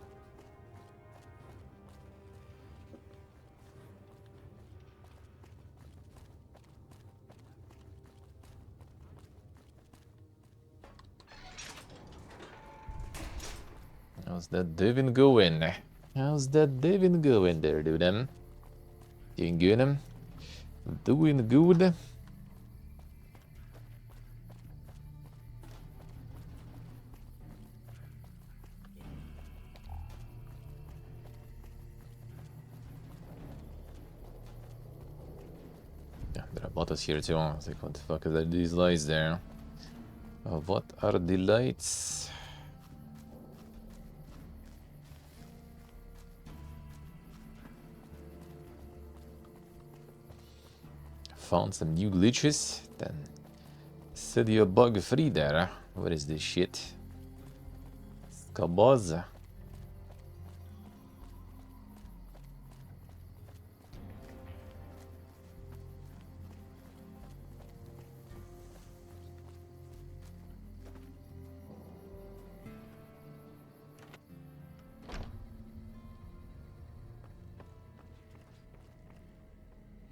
How's that Devin going? How's that Devin going there, dude? Doing good? Doing good? Yeah, there are bottles here too. I was like, what the fuck are these lights there? What are the lights? Found some new glitches. Then said you're bug free there. What is this shit? Skabaz.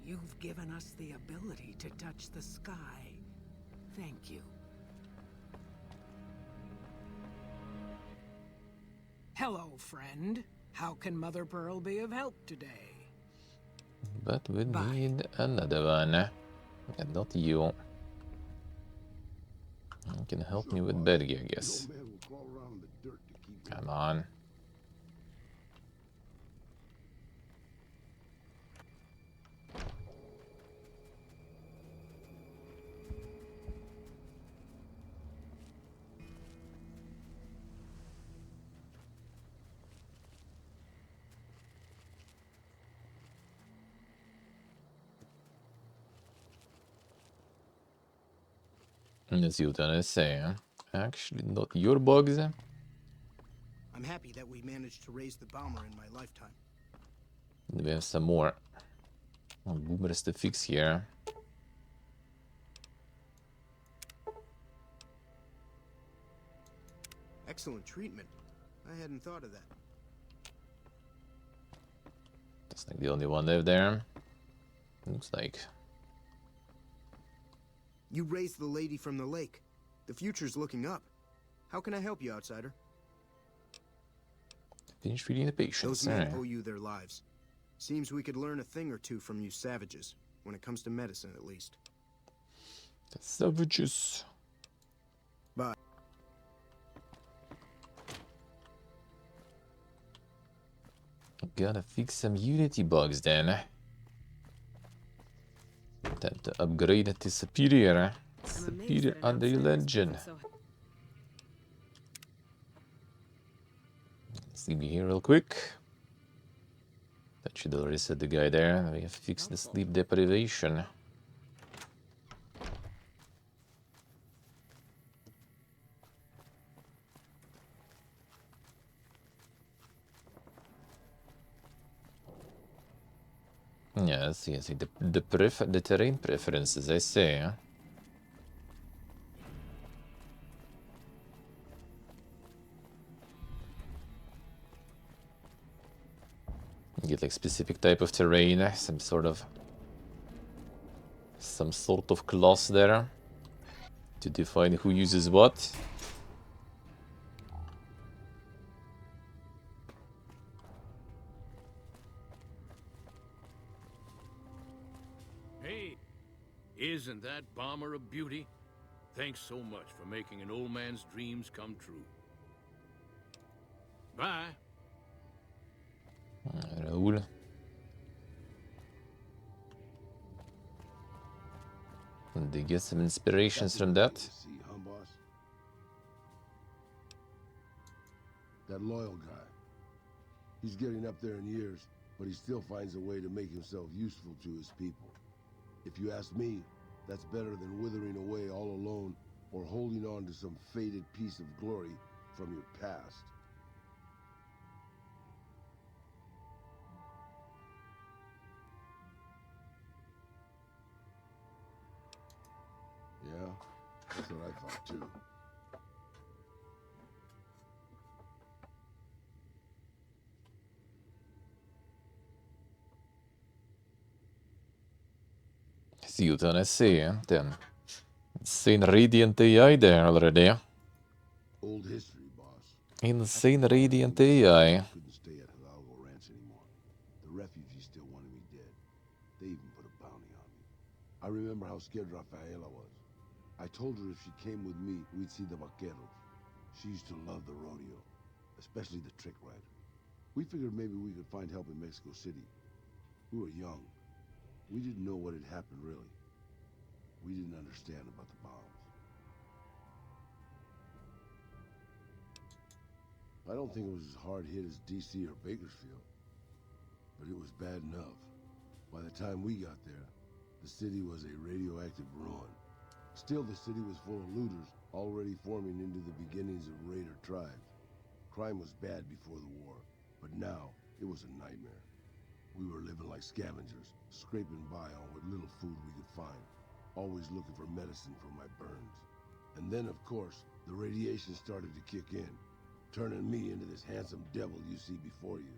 You've given us the ability to touch the sky. Thank you. Hello, friend. How can Mother Pearl be of help today? But we need another one. And not you. You can help me with Bergie, I guess. Come on. Let's see what I say. Actually, not your bugs. I'm happy that we managed to raise the bomber in my lifetime. We have some more boomers to fix here. Excellent treatment. I hadn't thought of that. That's like the only one left there. Looks like. You raised the lady from the lake. The future's looking up. How can I help you, outsider? Finish reading the patients. Those men owe you their lives. Seems we could learn a thing or two from you savages, when it comes to medicine at least. The savages. Bye. Gotta fix some Unity bugs then. Time to upgrade it to Superior. Superior Unreal Engine. Let's leave me here real quick. That should already set the guy there. We have fixed the sleep deprivation. Yes, yes, the terrain preferences, I see. You get like specific type of terrain, some sort of class there to define who uses what. Hey, isn't that bomber a beauty? Thanks so much for making an old man's dreams come true. Bye. Raoul. And they get some inspirations from that. See, huh, boss? That loyal guy. He's getting up there in years, but he still finds a way to make himself useful to his people. If you ask me, that's better than withering away all alone or holding on to some faded piece of glory from your past. Yeah, that's what I thought too. See what I see, then. Insane Radiant AI there already. Old history, boss. Insane Radiant AI. Couldn't stay at Hidalgo Ranch anymore. The refugees still wanted me dead. They even put a bounty on me. I remember how scared Rafaela was. I told her if she came with me, we'd see the vaqueros. She used to love the rodeo, especially the trick rider. We figured maybe we could find help in Mexico City. We were young. We didn't know what had happened, really. We didn't understand about the bombs. I don't think it was as hard hit as DC or Bakersfield, but it was bad enough. By the time we got there, the city was a radioactive ruin. Still, the city was full of looters, already forming into the beginnings of raider tribes. Crime was bad before the war, but now it was a nightmare. We were living like scavengers, scraping by on what little food we could find, always looking for medicine for my burns. And then, of course, the radiation started to kick in, turning me into this handsome devil you see before you.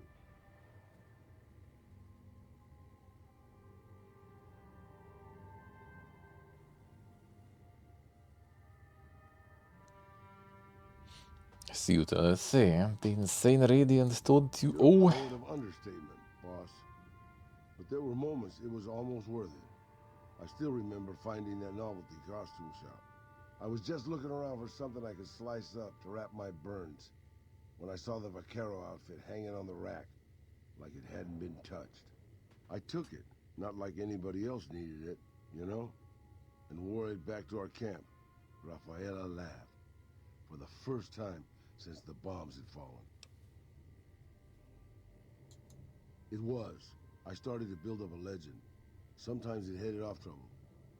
See what I see. The Insane Radiant stood to... Oh! A word of understatement, boss. But there were moments it was almost worth it. I still remember finding that novelty costume shop. I was just looking around for something I could slice up to wrap my burns when I saw the vaquero outfit hanging on the rack like it hadn't been touched. I took it, not like anybody else needed it, you know, and wore it back to our camp. Rafaela laughed. For the first time since the bombs had fallen. It was. I started to build up a legend. Sometimes it headed off trouble,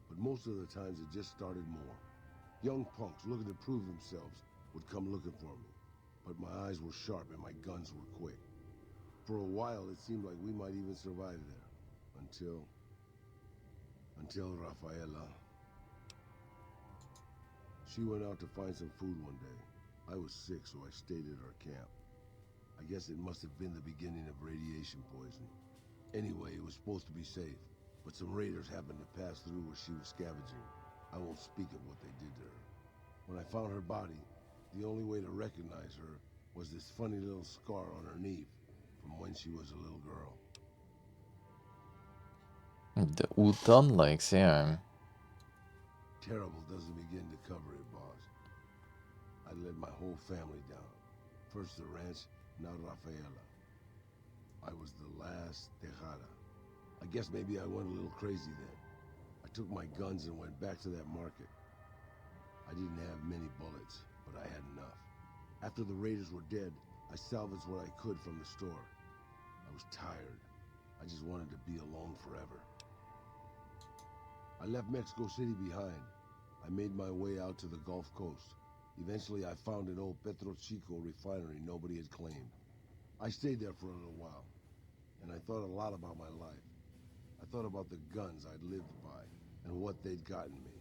but most of the times it just started more. Young punks looking to prove themselves would come looking for me, but my eyes were sharp and my guns were quick. For a while it seemed like we might even survive there, until Rafaela. She went out to find some food one day. I was sick, so I stayed at our camp. I guess it must have been the beginning of radiation poisoning. Anyway, it was supposed to be safe, but some raiders happened to pass through where she was scavenging. I won't speak of what they did to her. When I found her body, the only way to recognize her was this funny little scar on her knee from when she was a little girl. The Utan likes, yeah. Terrible doesn't begin to cover it, boss. I let my whole family down. First the ranch, now Rafaela. I was the last Tejada. I guess maybe I went a little crazy then. I took my guns and went back to that market. I didn't have many bullets, but I had enough. After the raiders were dead, I salvaged what I could from the store. I was tired. I just wanted to be alone forever. I left Mexico City behind. I made my way out to the Gulf Coast. Eventually, I found an old Petro Chico refinery nobody had claimed. I stayed there for a little while, and I thought a lot about my life. I thought about the guns I'd lived by and what they'd gotten me.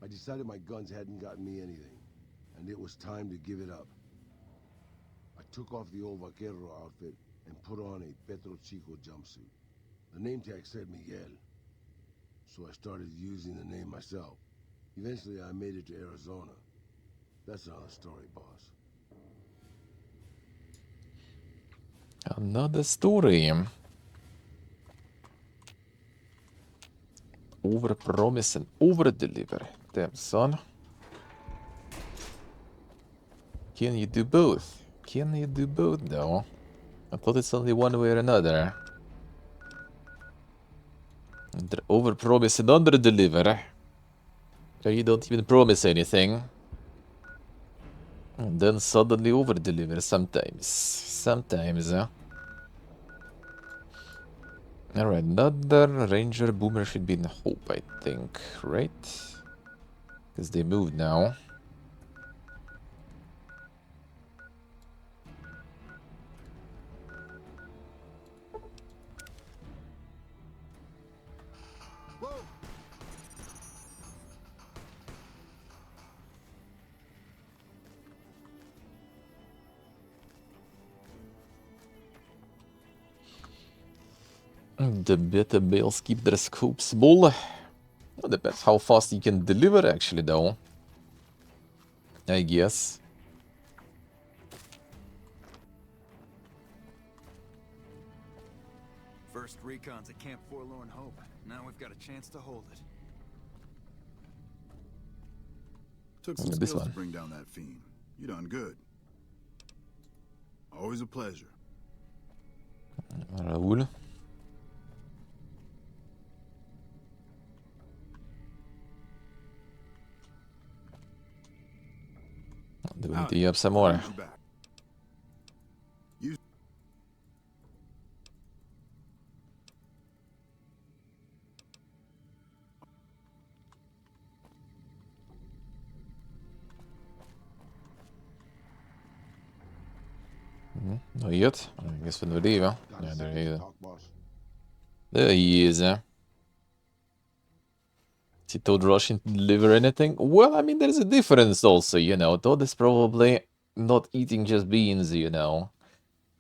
I decided my guns hadn't gotten me anything, and it was time to give it up. I took off the old vaquero outfit and put on a Petro Chico jumpsuit. The name tag said Miguel, so I started using the name myself. Eventually, I made it to Arizona. That's another story, boss. Another story. Over promise and over deliver. Damn, son. Can you do both? Can you do both, though? I thought it's only one way or another. Over promise and under deliver. So you don't even promise anything. And then suddenly over deliver sometimes. Sometimes, huh? Alright, another ranger boomer should be in Hope, I think, right? Because they moved now. The beta bales keep their scopes full. Well, depends how fast you can deliver, actually, though. I guess. First recon's at Camp Forlorn Hope. Now we've got a chance to hold it. Took some This skills to one. bring down that fiend. You done good. Always a pleasure. Raul. Do we need to up some more? Not yet. I guess we do, va? Yeah, there he is. There he is, eh? Is he told Russian to deliver anything? Well, I mean, there's a difference also, you know. Todd is probably not eating just beans, you know.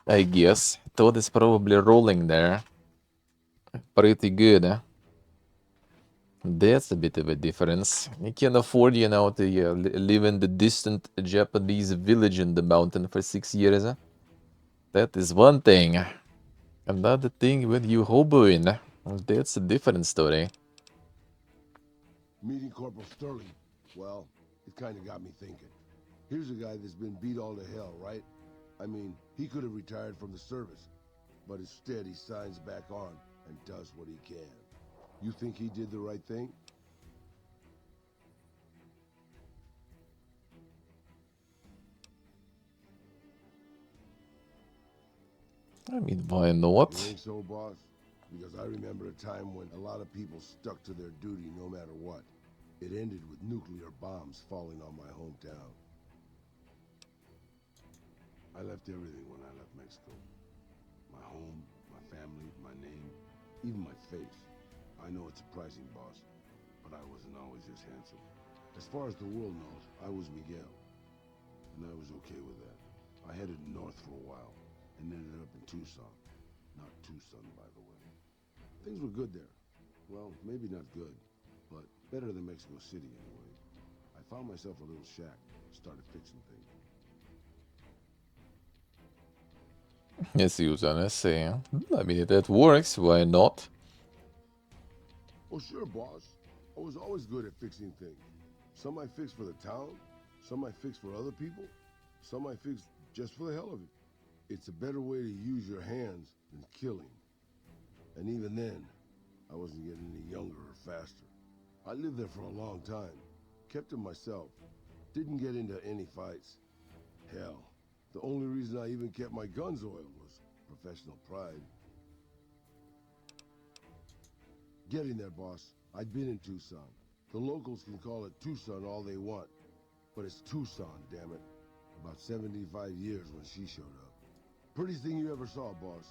I guess. Todd is probably rolling there. Pretty good, eh? That's a bit of a difference. You can afford, you know, to live in the distant Japanese village in the mountain for 6 years, eh? That is one thing. Another thing when you hoboing, that's a different story. Meeting Corporal Sterling, well, it kind of got me thinking. Here's a guy that's been beat all to hell, right? I mean, he could have retired from the service, but instead he signs back on and does what he can. You think he did the right thing? I mean, why not? You think so, boss? Because I remember a time when a lot of people stuck to their duty no matter what. It ended with nuclear bombs falling on my hometown. I left everything when I left Mexico. My home, my family, my name, even my face. I know it's surprising, boss, but I wasn't always this handsome. As far as the world knows, I was Miguel, and I was okay with that. I headed north for a while, and ended up in Tucson. Not Tucson, by the way. Things were good there. Well, maybe not good, but better than Mexico City anyway. I found myself a little shack, started fixing things. Yes, Susan, I see. I mean, if that works, why not? Oh, sure, boss. I was always good at fixing things. Some I fixed for the town, some I fixed for other people, some I fixed just for the hell of it. It's a better way to use your hands than killing. And even then, I wasn't getting any younger or faster. I lived there for a long time, kept to myself, didn't get into any fights. Hell, the only reason I even kept my guns oiled was professional pride. Getting there, boss. I'd been in Tucson. The locals can call it Tucson all they want, but it's Tucson, damn it. About 75 years when she showed up. Prettiest thing you ever saw, boss.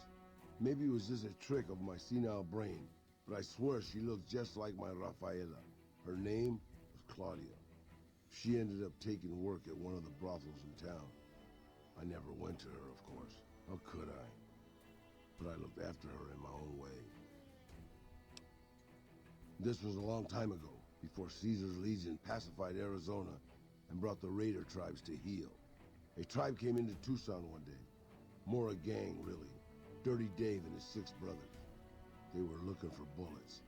Maybe it was just a trick of my senile brain, but I swear she looked just like my Rafaela. Her name was Claudia. She ended up taking work at one of the brothels in town. I never went to her, of course. How could I? But I looked after her in my own way. This was a long time ago, before Caesar's Legion pacified Arizona and brought the raider tribes to heel. A tribe came into Tucson one day. More a gang, really. Dirty Dave and his 6 brothers. They were looking for bullets,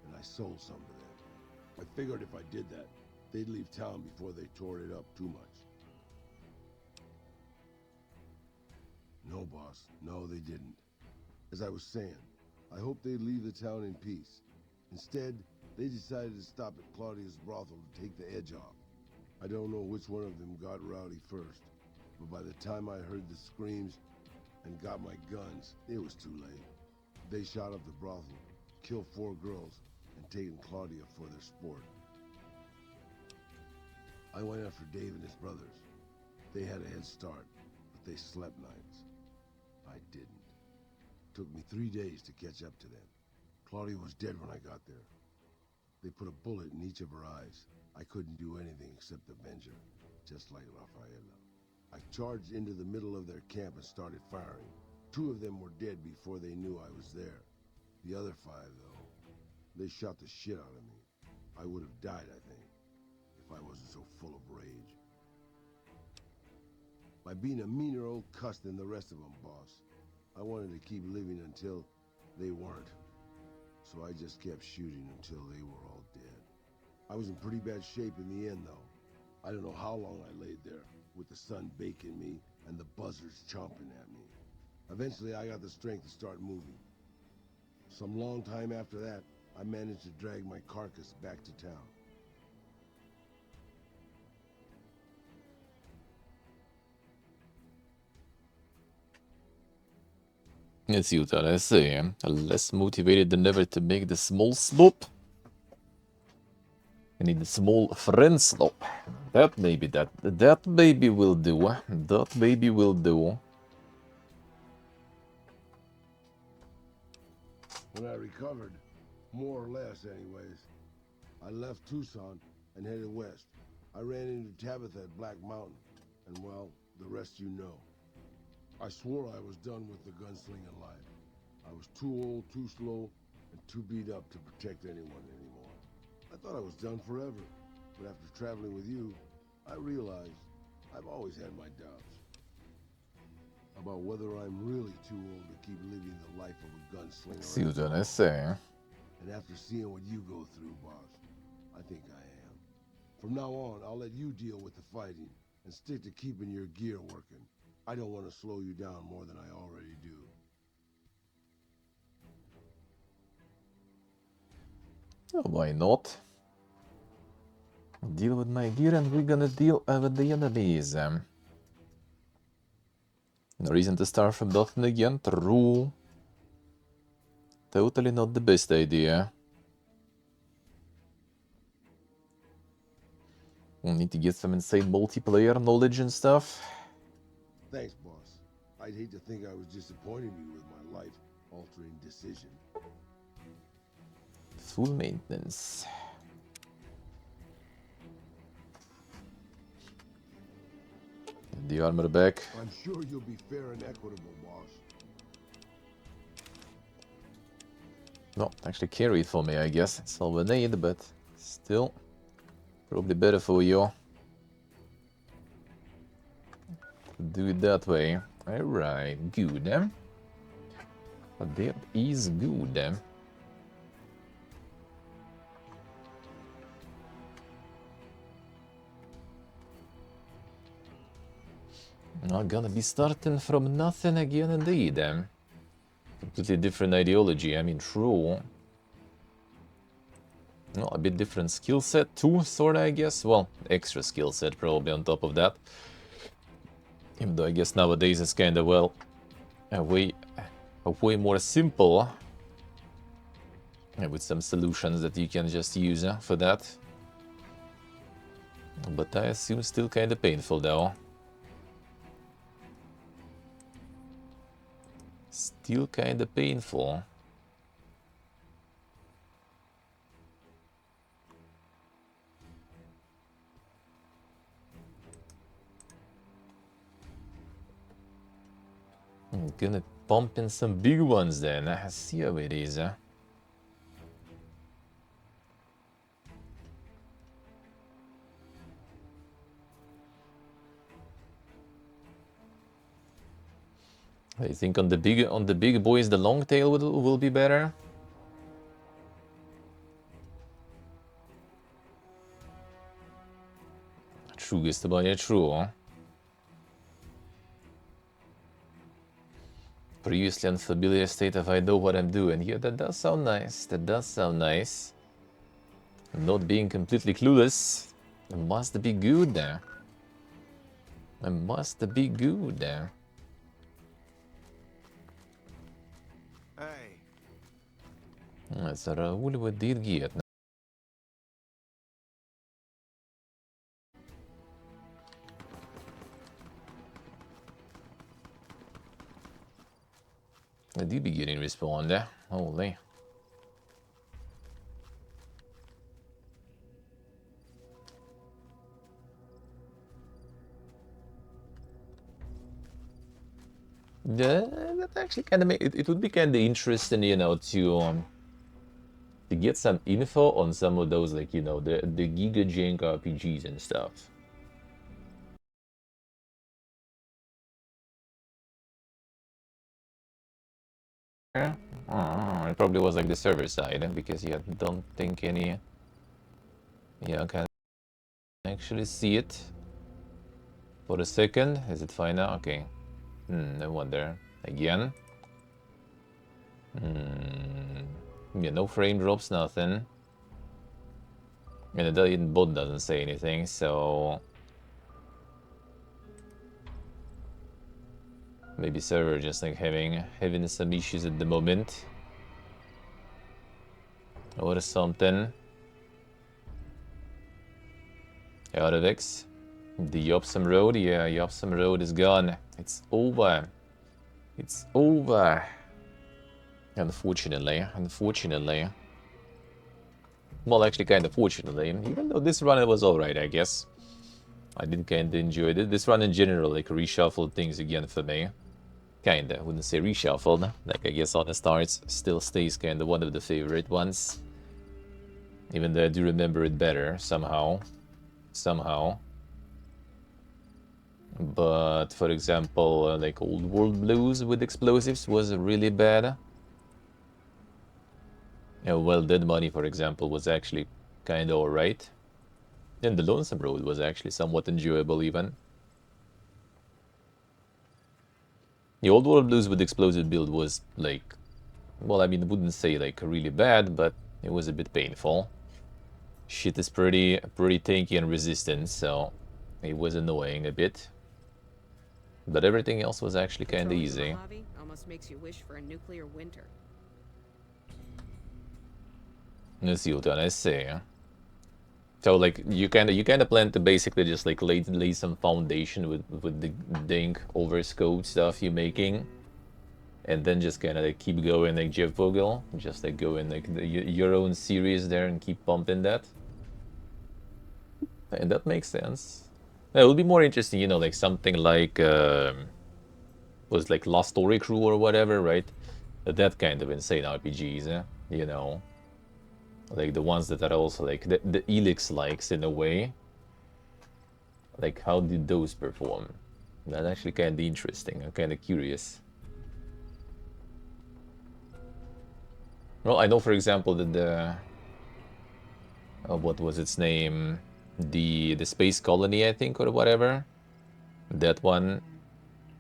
and I sold some to them. I figured if I did that, they'd leave town before they tore it up too much. No, boss. No, they didn't. As I was saying, I hoped they'd leave the town in peace. Instead, they decided to stop at Claudia's brothel to take the edge off. I don't know which one of them got rowdy first, but by the time I heard the screams and got my guns, it was too late. They shot up the brothel, killed 4 girls, and taken Claudia for their sport. I went after Dave and his brothers. They had a head start, but they slept nights. I didn't. Took me 3 days to catch up to them. Claudia was dead when I got there. They put a bullet in each of her eyes. I couldn't do anything except avenge her, just like Rafaela. I charged into the middle of their camp and started firing. 2 of them were dead before they knew I was there. The other 5, though, they shot the shit out of me. I would have died, I think, if I wasn't so full of rage. By being a meaner old cuss than the rest of them, boss. I wanted to keep living until they weren't. So I just kept shooting until they were all dead. I was in pretty bad shape in the end, though. I don't know how long I laid there, with the sun baking me and the buzzards chomping at me. Eventually, I got the strength to start moving. Some long time after that, I managed to drag my carcass back to town. Let's see what I say. Less motivated than ever to make the small slop. I need the small friend slop. That maybe will do. That maybe will do. When I recovered, more or less anyways, I left Tucson and headed west. I ran into Tabitha at Black Mountain, and well, the rest you know. I swore I was done with the gunslinging life. I was too old, too slow, and too beat up to protect anyone anymore. I thought I was done forever, but after traveling with you, I realized I've always had my doubts about whether I'm really too old to keep living the life of a gunslinger. See what I say. And after seeing what you go through, boss, I think I am. From now on, I'll let you deal with the fighting and stick to keeping your gear working. I don't want to slow you down more than I already do. Oh, why not? Deal with my gear and we're gonna deal with the enemies. No reason to start from nothing again. True. Totally not the best idea. We'll need to get some insane multiplayer knowledge and stuff. Thanks, boss. I'd hate to think I was disappointing you with my life-altering decision. Full maintenance. Get the armor back. I'm sure you'll be fair and equitable, boss. No, actually carry it for me, I guess. It's all we need, but still, probably better for you. Do it that way. Alright, good. That is good. Not gonna be starting from nothing again indeed. Completely different ideology, I mean, true. Well, a bit different skill set too, sorta, I guess. Well, extra skill set probably on top of that. Even though I guess nowadays it's kinda, well, a way more simple. With some solutions that you can just use for that. But I assume still kinda painful though. Still kinda painful. I'm gonna pump in some big ones then. Let's see how it is. I think on the big boys the long tail will be better. True, just about it, true. Previously unfamiliar state of I know what I'm doing. Yeah, that does sound nice. That does sound nice. Not being completely clueless. It must be good there. It must be good there. Hey. Så Raoul vad det get. Det be getting respawn there. Holy. Yeah, that actually kind of it would be kind of interesting, you know, to get some info on some of those, like, you know, the Giga Jank RPGs and stuff. Yeah, it probably was like the server side because you don't think any. Yeah, I can actually see it for a second. Is it fine now? Okay. No wonder. Again. Yeah, no frame drops, nothing. And the bot doesn't say anything, so maybe server just like having some issues at the moment. Or something. Out of X. The Yopsum Road, yeah, Yopsum Road is gone. It's over. It's over. Unfortunately. Well, actually, kind of fortunately. Even though this run was alright, I guess. I did kind of enjoy it. This run in general, like, reshuffled things again for me. Kinda, wouldn't say reshuffled. Like, I guess on the starts, still stays kinda one of the favorite ones. Even though I do remember it better, somehow. But, for example, like Old World Blues with explosives was really bad. Well, Dead Money, for example, was actually kinda alright. And the Lonesome Road was actually somewhat enjoyable even. The Old World Blues with explosive build was like, well, I mean, I wouldn't say like really bad, but it was a bit painful. Shit is pretty tanky and resistant, so it was annoying a bit. But everything else was actually kinda easy. Mojave almost makes you wish for a nuclear winter. Let's see what I say. So like you kind of plan to basically just like lay some foundation with the dink overscope stuff you're making, and then just kind of like keep going like Jeff Vogel, just like go in like your own series there and keep pumping that. And that makes sense. It would be more interesting, you know, like something like was like Lost Story Crew or whatever, right? That kind of insane RPGs, you know. Like the ones that are also like the Elix likes in a way. Like how did those perform? That's actually kind of interesting. I'm kind of curious. Well, I know, for example, that the what was its name? The Space Colony, I think, or whatever. That one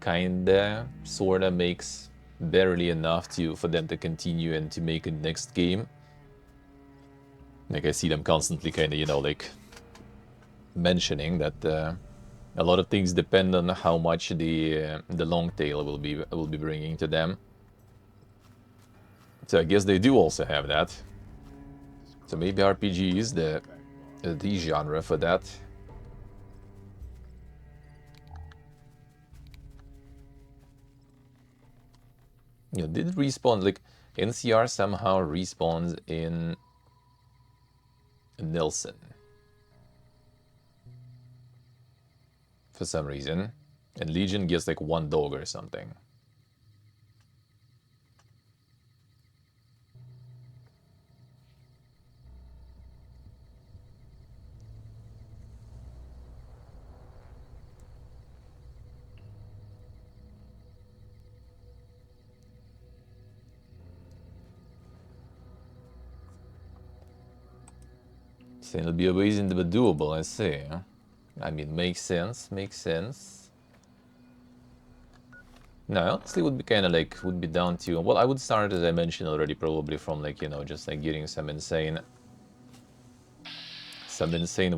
kinda sorta makes barely enough for them to continue and to make a next game. Like I see them constantly kind of, you know, like mentioning that a lot of things depend on how much the long tail will be bringing to them. So I guess they do also have that. So maybe RPG is the genre for that. You know, did respawn, like NCR somehow respawns in Nelson for some reason, and Legion gets like one dog or something. So it'll be amazing but doable, I see. I mean, makes sense, makes sense. No, honestly would be kind of like, would be down to, well, I would start, as I mentioned already, probably from like, you know, just like getting some insane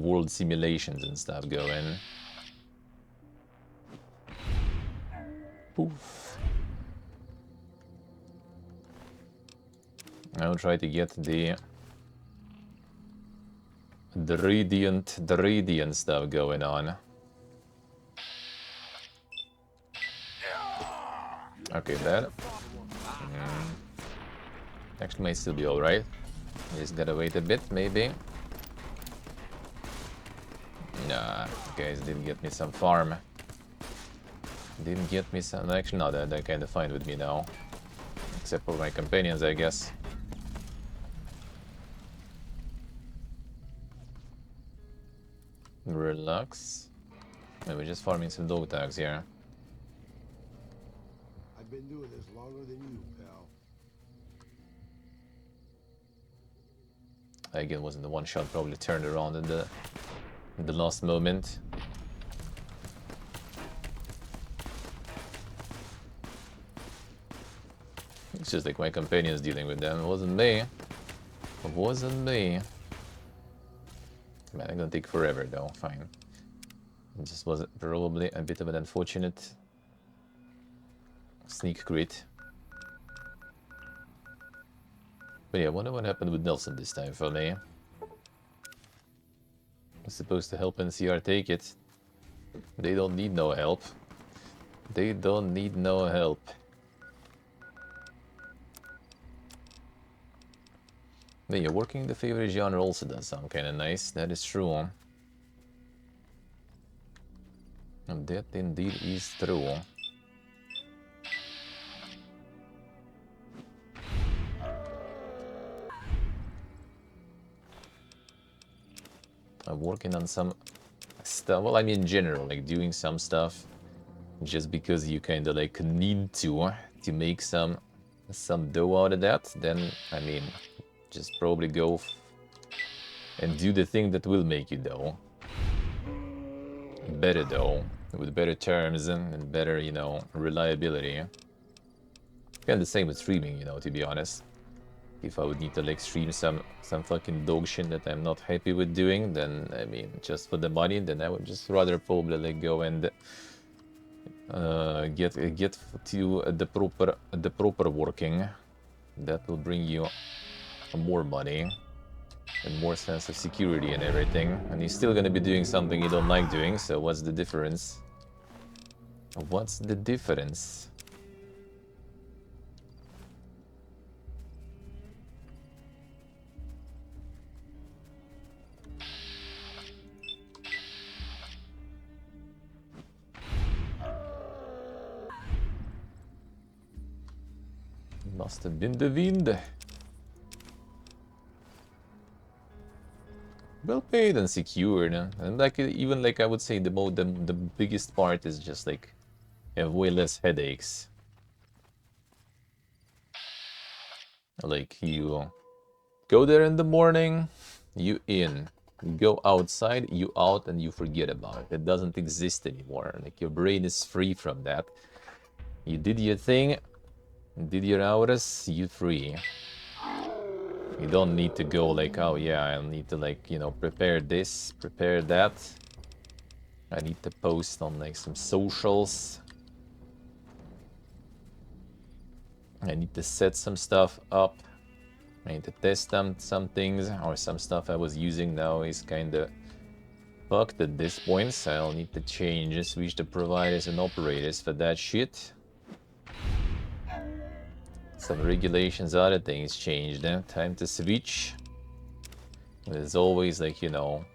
world simulations and stuff going. Poof. I'll try to get the radiant stuff going on. Okay, that actually might still be alright. Just gotta wait a bit, maybe. Nah, guys didn't get me some farm. Didn't get me some. Actually, no, they're kind of fine with me now. Except for my companions, I guess. Relax. Maybe just farming some dog tags here. I've been doing this longer than you, pal. Again, wasn't the one shot, probably turned around in the last moment. It's just like my companions dealing with them. It wasn't me. It wasn't me. Man, it's gonna take forever though. Fine. It just was probably a bit of an unfortunate sneak crit. But yeah, I wonder what happened with Nelson this time for me. I'm supposed to help NCR take it. They don't need no help. They don't need no help. But yeah, working the favorite genre also does sound kinda nice. That is true. And that indeed is true. I'm working on some stuff. Well, I mean, in general, like doing some stuff just because you kind of like need to make some dough out of that. Then, I mean, just probably go and do the thing that will make you dough. Better dough, with better terms and better, you know, reliability. Kind of the same with streaming, you know, to be honest. If I would need to like stream some fucking dog shit that I'm not happy with doing, then I mean, just for the money, then I would just rather probably like go and get to the proper working. That will bring you more money and more sense of security and everything. And you're still gonna be doing something you don't like doing. So what's the difference? What's the difference? Must have been the wind. Well paid and secured, and like even like I would say the biggest part is just like you have way less headaches. Like you go there in the morning, you in. You go outside, you out, and you forget about it. It doesn't exist anymore. Like your brain is free from that. You did your thing, did your hours, you free. You don't need to go like, oh yeah, I'll need to like, you know, prepare this, prepare that. I need to post on like some socials. I need to set some stuff up. I need to test some things, or some stuff I was using now is kind of fucked at this point, so I'll need to change and switch the providers and operators for that shit. Some regulations, other things changed, time to switch. There's always like, you know,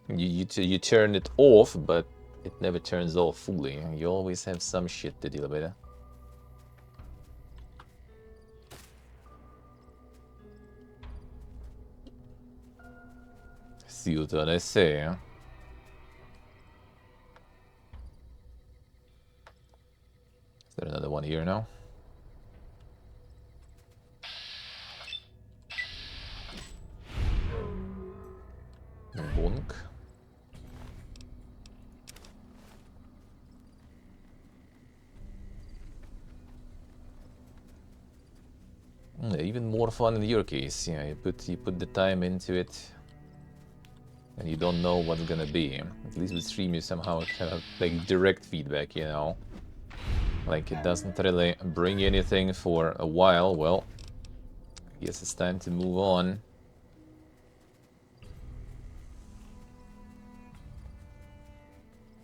you turn it off, but it never turns off fully. You always have some shit to deal with. See what I say, huh? Is there another one here now? junk. Even more fun in your case. Yeah, you put the time into it, and you don't know what's gonna be. At least with stream, you somehow kind of like direct feedback, you know. Like it doesn't really bring anything for a while. Well, I guess it's time to move on.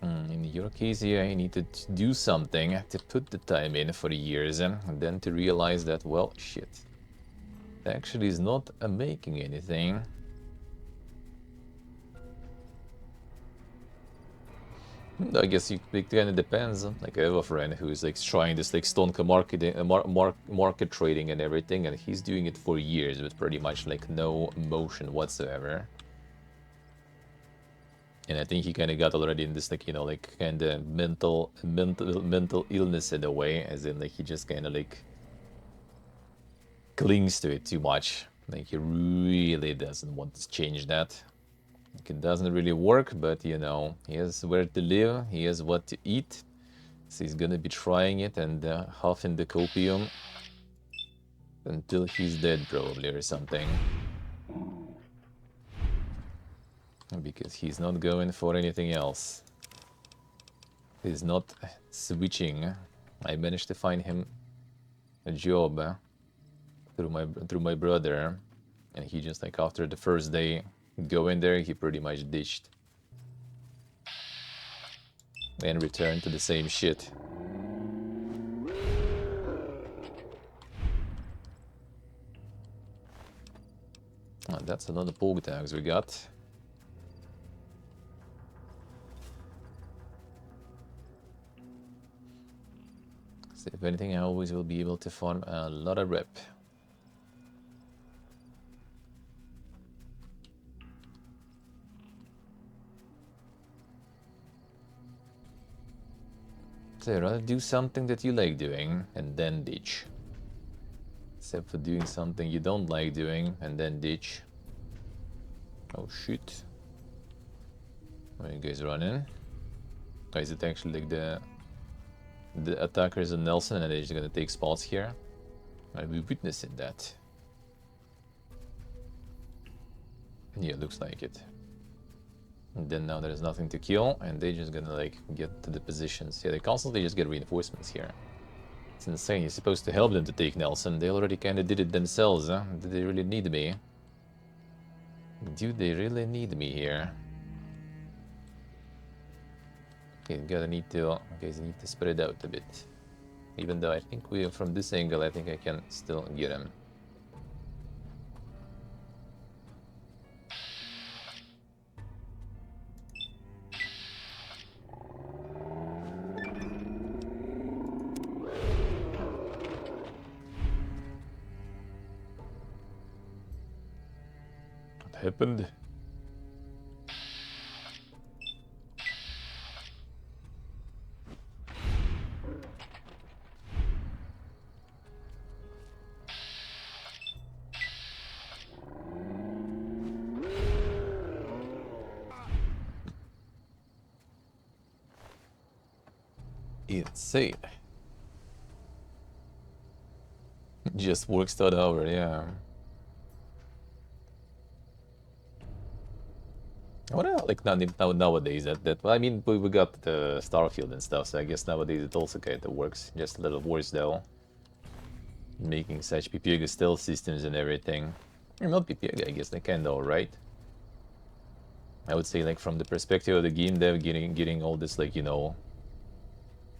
In your case here, you need to do something to put the time in for years, and then to realize that, well, shit, it actually is not making anything. I guess it kind of depends. Like I have a friend who's like trying this like Stonka marketing, market trading and everything, and he's doing it for years with pretty much like no motion whatsoever. And I think he kind of got already in this like, you know, like kind of mental illness in a way, as in like he just kind of like clings to it too much. Like he really doesn't want to change that. Like it doesn't really work, but you know, he has where to live, he has what to eat, so he's gonna be trying it and huffing the copium until he's dead, probably, or something. Because he's not going for anything else. He's not switching. I managed to find him a job through my brother, and he just like after the first day going there, he pretty much ditched and returned to the same shit. Oh, that's another poke tags we got. So if anything, I always will be able to farm a lot of rep. So rather do something that you like doing and then ditch. Except for doing something you don't like doing and then ditch. Oh shit. Where are you guys running? Oh, is it actually like the attackers and Nelson and they're just gonna take spots here? Are we witnessing that? Yeah, looks like it. And then now there's nothing to kill, and they're just gonna like get to the positions. Yeah, they constantly just get reinforcements here. It's insane. You're supposed to help them to take Nelson. They already kinda did it themselves, huh? Do they really need me? Do they really need me here? Okay, need to spread out a bit. Even though I think from this angle, I think I can still get him. What happened? Insane. Just works that over, yeah. What like nowadays that well, I mean we got the Starfield and stuff, so I guess nowadays it also kind of works, just a little worse though. Making such PPG stealth systems and everything. Or not PPG, I guess they're kinda alright. I would say like from the perspective of the game dev getting all this like, you know,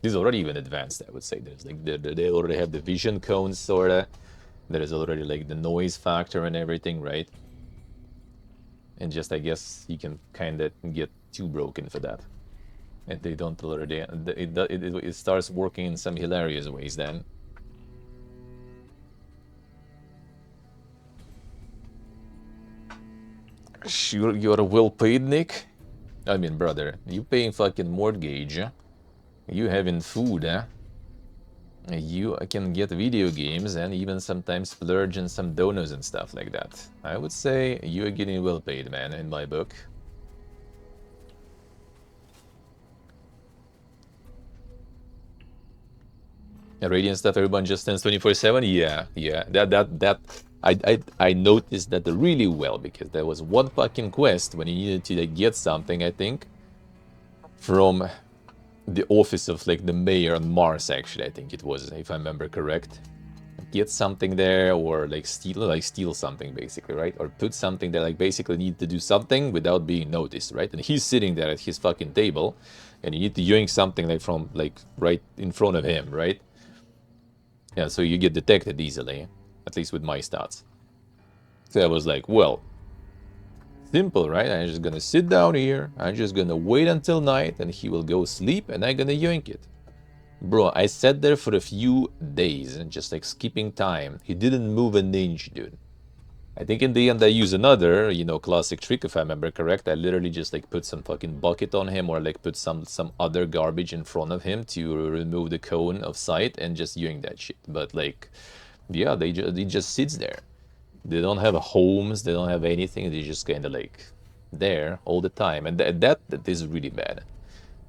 this is already even advanced, I would say. There's like they already have the vision cones sorta. There is already like the noise factor and everything, right? And just I guess you can kinda get too broken for that. And they don't already it starts working in some hilarious ways then. Sure you're well paid, Nick? I mean, brother, you paying fucking mortgage. You having food, eh? You can get video games and even sometimes splurge on some donuts and stuff like that. I would say you're getting well paid, man, in my book. Radiant stuff, everyone just stands 24/7. Yeah. I noticed that really well, because there was one fucking quest when you needed to like, get something, I think, from the office of like the mayor on Mars. Actually, I think it was, if I remember correct. Get something there, or like steal something basically, right? Or put something that like basically need to do something without being noticed, right? And he's sitting there at his fucking table, and you need to yoink something like from like right in front of him, right? Yeah, so you get detected easily, at least with my stats. So I was like, well, simple, right? I'm just gonna sit down here, I'm just gonna wait until night, and he will go sleep, and I'm gonna yoink it. Bro, I sat there for a few days and just like skipping time. He didn't move an inch, dude. I think in the end I used another, you know, classic trick, if I remember correct. I literally just like put some fucking bucket on him, or like put some other garbage in front of him to remove the cone of sight and just doing that shit. But like, yeah, they just sits there. They don't have homes, they don't have anything. They just kind of like there all the time, and that is really bad.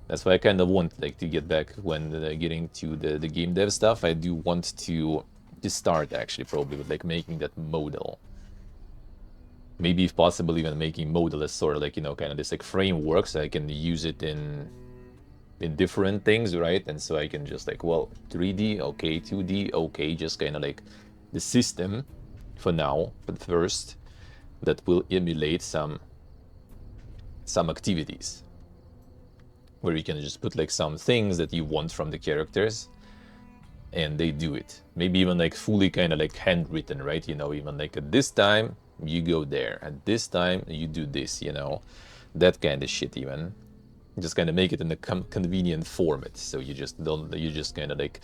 That's why I kind of want like to get back when getting to the game dev stuff. I do want to start actually probably with like making that modal. Maybe if possible even making modal as sort of like, you know, kind of this like framework, so I can use it in different things, right? And so I can just like, well, 3D, okay, 2D, okay, just kind of like the system for now, but first, that will emulate some activities, where you can just put like some things that you want from the characters, and they do it. Maybe even like fully kind of like handwritten, right? You know, even like at this time you go there, at this time you do this, you know, that kind of shit. Even just kind of make it in a convenient format, so you just kind of like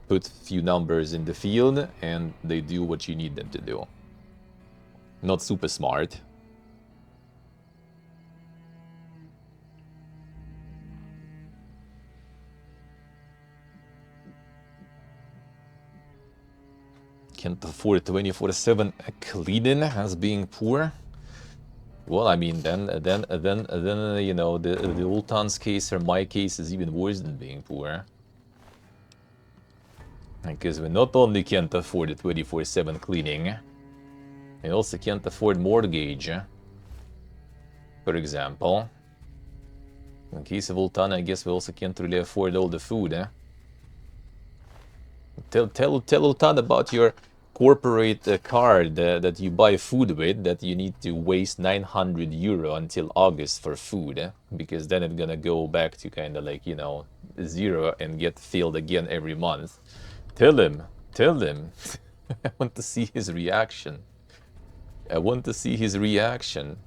put few numbers in the field and they do what you need them to do. Not super smart. Can't afford 24/7 cleaning as being poor. Well, I mean, then you know, the Ultan's case or my case is even worse than being poor. Because we not only can't afford the 24/7 cleaning, we also can't afford mortgage, for example. In case of Ultan, I guess we also can't really afford all the food, eh? Tell Ultan about your corporate card that you buy food with, that you need to waste 900 euro until August for food, eh? Because then it's gonna go back to kind of like, you know, zero and get filled again every month. Tell him. I want to see his reaction. I want to see his reaction.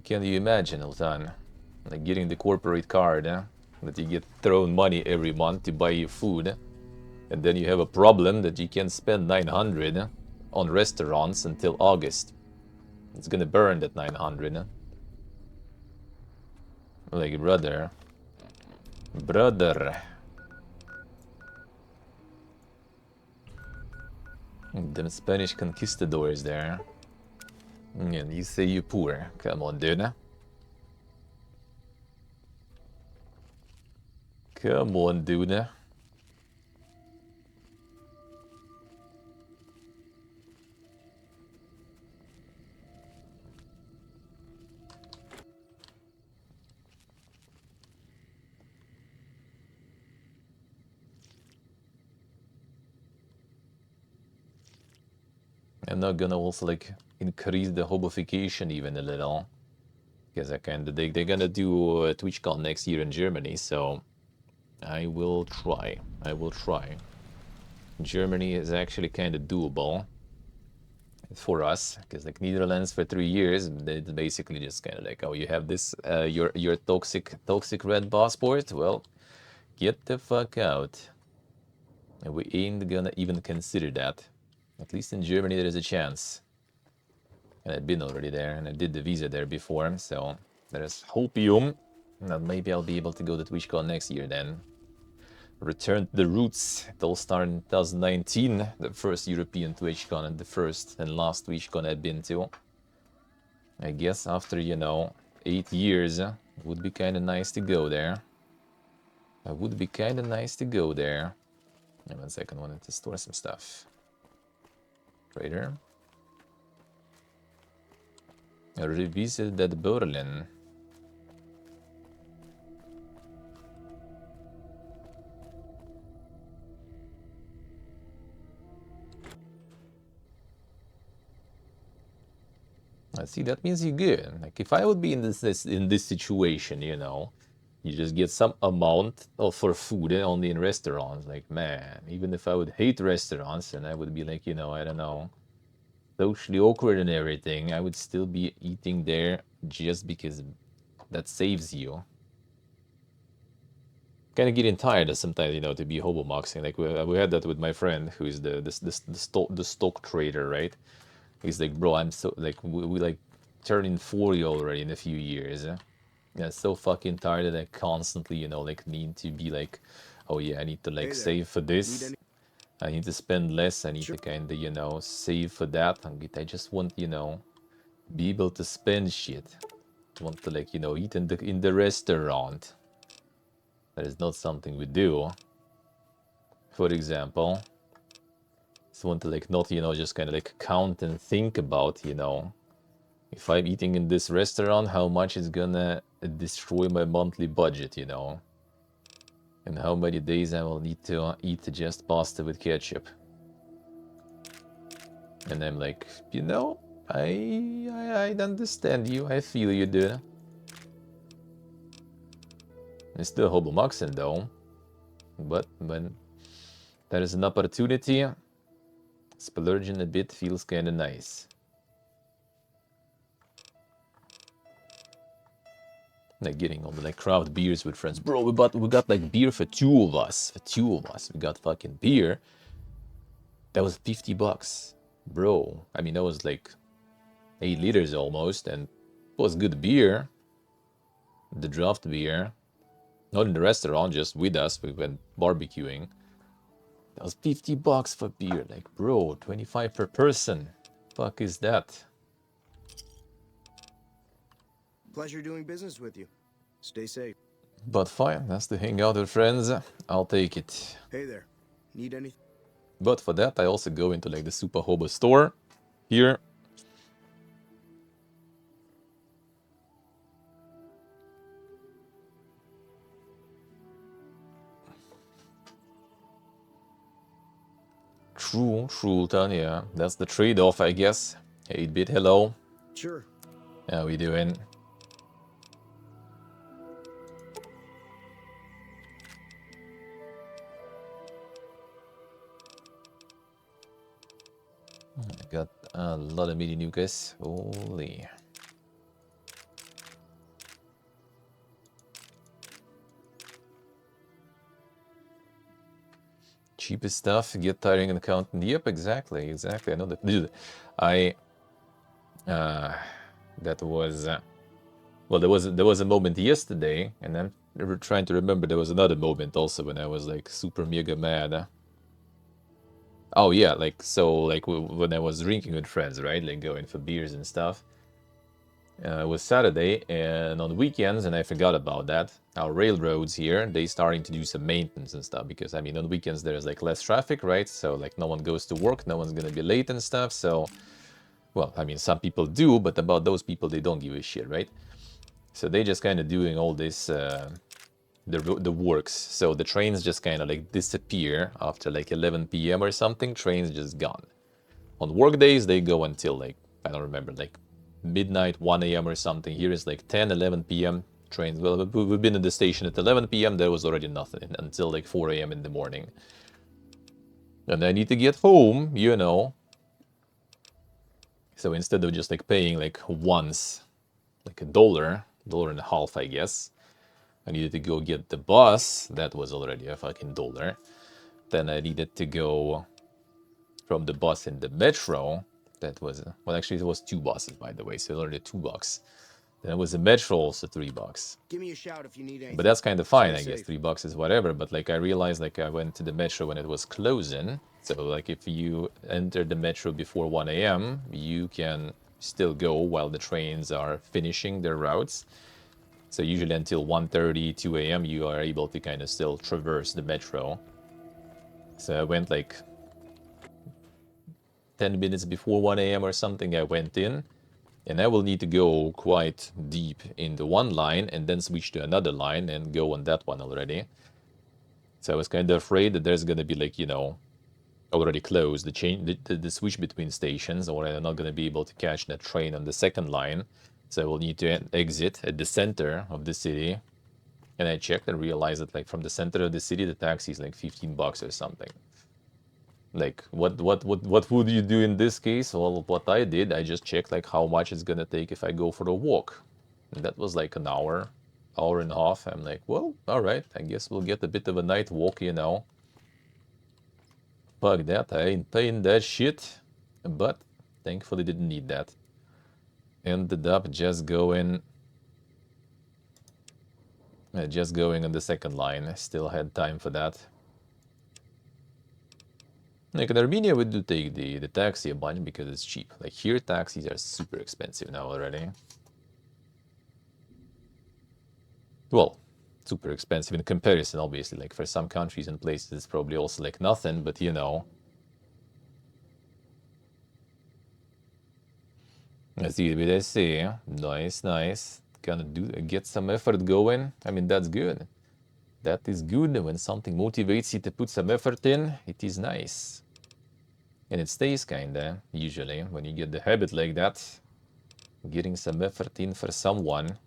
Can you imagine, Ultan? Like getting the corporate card, that you get thrown money every month to buy your food, and then you have a problem that you can't spend 900 on restaurants until August. It's gonna burn that 900. Like, brother. Them Spanish conquistadors there. And you say you're poor. Come on, dude. Come on, dude. I'm not gonna also like increase the hobification even a little, because they're gonna do a TwitchCon next year in Germany, so I will try. Germany is actually kind of doable for us, because like Netherlands for 3 years, it's basically just kind of like, oh, you have this your toxic red passport, well, get the fuck out. And we ain't gonna even consider that. At least in Germany there is a chance. And I've been already there, and I did the visa there before, so there's hopium that maybe I'll be able to go to TwitchCon next year then. Return to the roots. It all started in 2019, the first European TwitchCon and the first and last TwitchCon I've been to. I guess after, you know, 8 years Would be kind of nice to go there. It would be kind of nice to go there. And 1 second, wanted to store some stuff. Trader. Revisit that Berlin. I see, that means you're good. Like, if I would be in this situation, you know, you just get some amount for food only in restaurants. Like, man, even if I would hate restaurants and I would be like, you know, I don't know, socially awkward and everything, I would still be eating there just because that saves you. Kind of getting tired of sometimes, you know, to be hobo moxing. Like we had that with my friend who is the stock trader, right? He's like, bro, I'm so like we like turning 40 already in a few years. Yeah, so fucking tired that I constantly, you know, like need to be like, oh yeah, I need to like save for this. I need to spend less. I need to kind of, you know, save for that. I just want, you know, be able to spend shit. I want to like, you know, eat in the restaurant. That is not something we do. For example, so want to like not, you know, just kind of like count and think about, you know, if I'm eating in this restaurant, how much is gonna destroy my monthly budget, you know, and how many days I will need to eat just pasta with ketchup. And I'm like, you know, I understand you. I feel you, dude. It's still hobomoxin though, but when there is an opportunity, splurging a bit feels kind of nice. Like getting all the like craft beers with friends. Bro, we got like beer for two of us. We got fucking beer. That was $50. Bro. I mean, that was like 8 liters almost, and it was good beer. The draft beer. Not in the restaurant, just with us. We went barbecuing. That was $50 for beer. Like, bro, 25 per person. Fuck is that? Pleasure doing business with you. Stay safe. But fine, that's to hang out with friends. I'll take it. Hey there. Need anything? But for that, I also go into like the Super Hobo store here. True, Tanya. That's the trade-off, I guess. 8-bit, hello. Sure. How we doing? I got a lot of mini nukas. Holy. Cheapest stuff, get tiring and counting. Yep, exactly. I know that. Dude, that was well, there was a moment yesterday, and I'm trying to remember there was another moment also when I was like super mega mad. Oh yeah, like so like when I was drinking with friends, right? Like going for beers and stuff. It was Saturday, and on weekends, and I forgot about that, our railroads here, they starting to do some maintenance and stuff, because, I mean, on weekends there's, like, less traffic, right? So, like, no one goes to work, no one's gonna be late and stuff, so... Well, I mean, some people do, but about those people, they don't give a shit, right? So they just kind of doing all this, the works. So the trains just kind of, like, disappear after, like, 11 p.m. or something, trains just gone. On work days, they go until, like, I don't remember, like, midnight, 1 a.m. or something. Here is like 10, 11 p.m. trains. Well, we've been in the station at 11 p.m. There was already nothing until like 4 a.m. in the morning. And I need to get home, you know. So instead of just like paying like once, like $1, $1.50, I guess, I needed to go get the bus. That was already a fucking $1. Then I needed to go from the bus in the metro. That was, well, actually, it was 2 buses, by the way, so already $2. Then it was the metro, also $3. Give me a shout if you need anything. But that's kind of fine, I guess. $3 is whatever. But like I realized, like I went to the metro when it was closing. So like if you enter the metro before 1 a.m., you can still go while the trains are finishing their routes. So usually until 1:30, 2 a.m. you are able to kind of still traverse the metro. So I went like 10 minutes before 1 a.m. or something. I went in, and I will need to go quite deep into one line and then switch to another line and go on that one already. So I was kind of afraid that there's gonna be like, you know, already closed the switch between stations, or I'm not gonna be able to catch that train on the second line. So I will need to exit at the center of the city. And I checked and realized that like from the center of the city, the taxi is like 15 bucks or something. Like what would you do in this case? Well, what I did, I just checked like how much it's gonna take if I go for a walk. And that was like an hour and a half. I'm like, well, all right, I guess we'll get a bit of a night walk, you know. Fuck that, I ain't paying that shit. But thankfully didn't need that. Ended up just going on the second line. Still had time for that. Like in Armenia, we do take the taxi a bunch because it's cheap. Like here, taxis are super expensive now already. Well, super expensive in comparison, obviously. Like for some countries and places, it's probably also like nothing, but you know. Let's see what I see. Nice, nice. Gonna get some effort going. I mean, that's good. That is good. When something motivates you to put some effort in, it is nice. And it stays kinda, usually, when you get the habit like that. Getting some effort in for someone.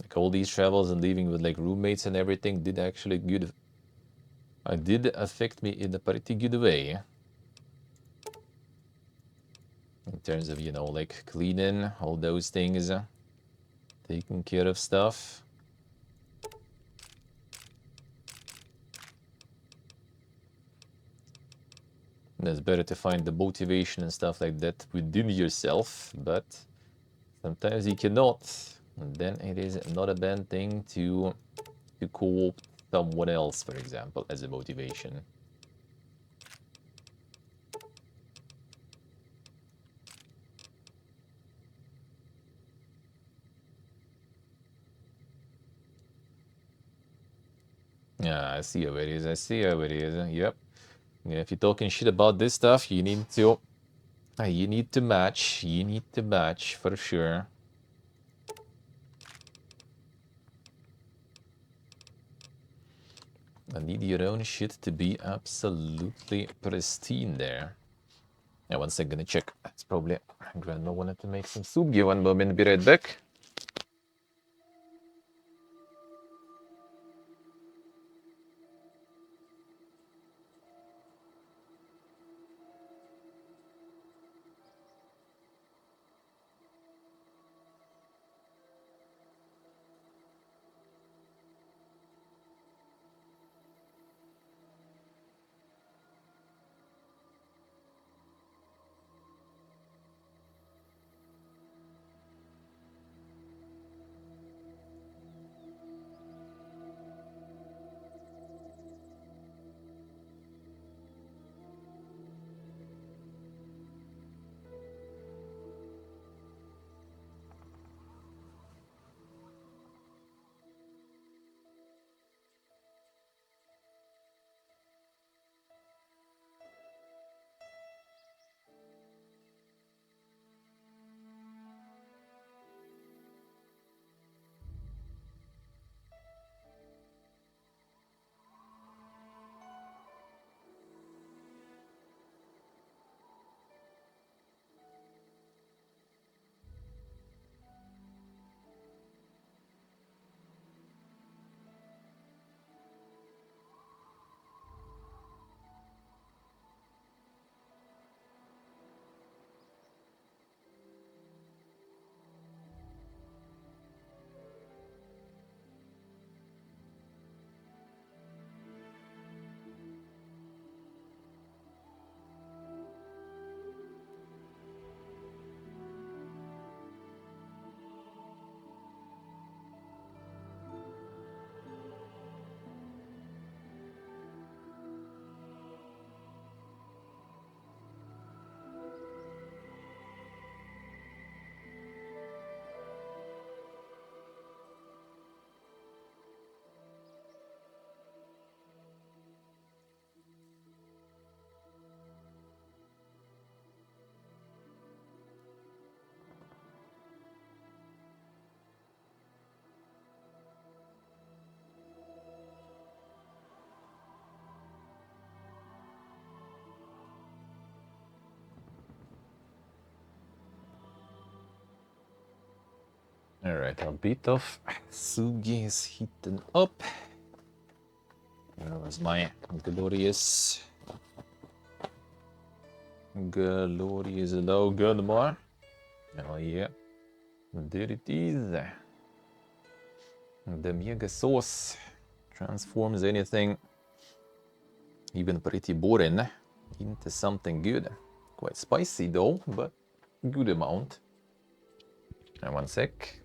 Like all these travels and living with like roommates and everything did actually did affect me in a pretty good way. In terms of, you know, like cleaning, all those things, taking care of stuff. And it's better to find the motivation and stuff like that within yourself, but sometimes you cannot. And then it is not a bad thing to call someone else, for example, as a motivation. Yeah, I see how it is. I see how it is. Yep. Yeah, if you're talking shit about this stuff, you need to match. You need to match for sure. I need your own shit to be absolutely pristine there. Yeah, one second, gonna check. It's probably Grandma wanted to make some soup. Give one moment, be right back. Alright, a bit of Sugi is heating up. Where was my glorious low good bar? Oh yeah, there it is. The mega sauce transforms anything, even pretty boring, into something good. Quite spicy though, but good amount. And one sec.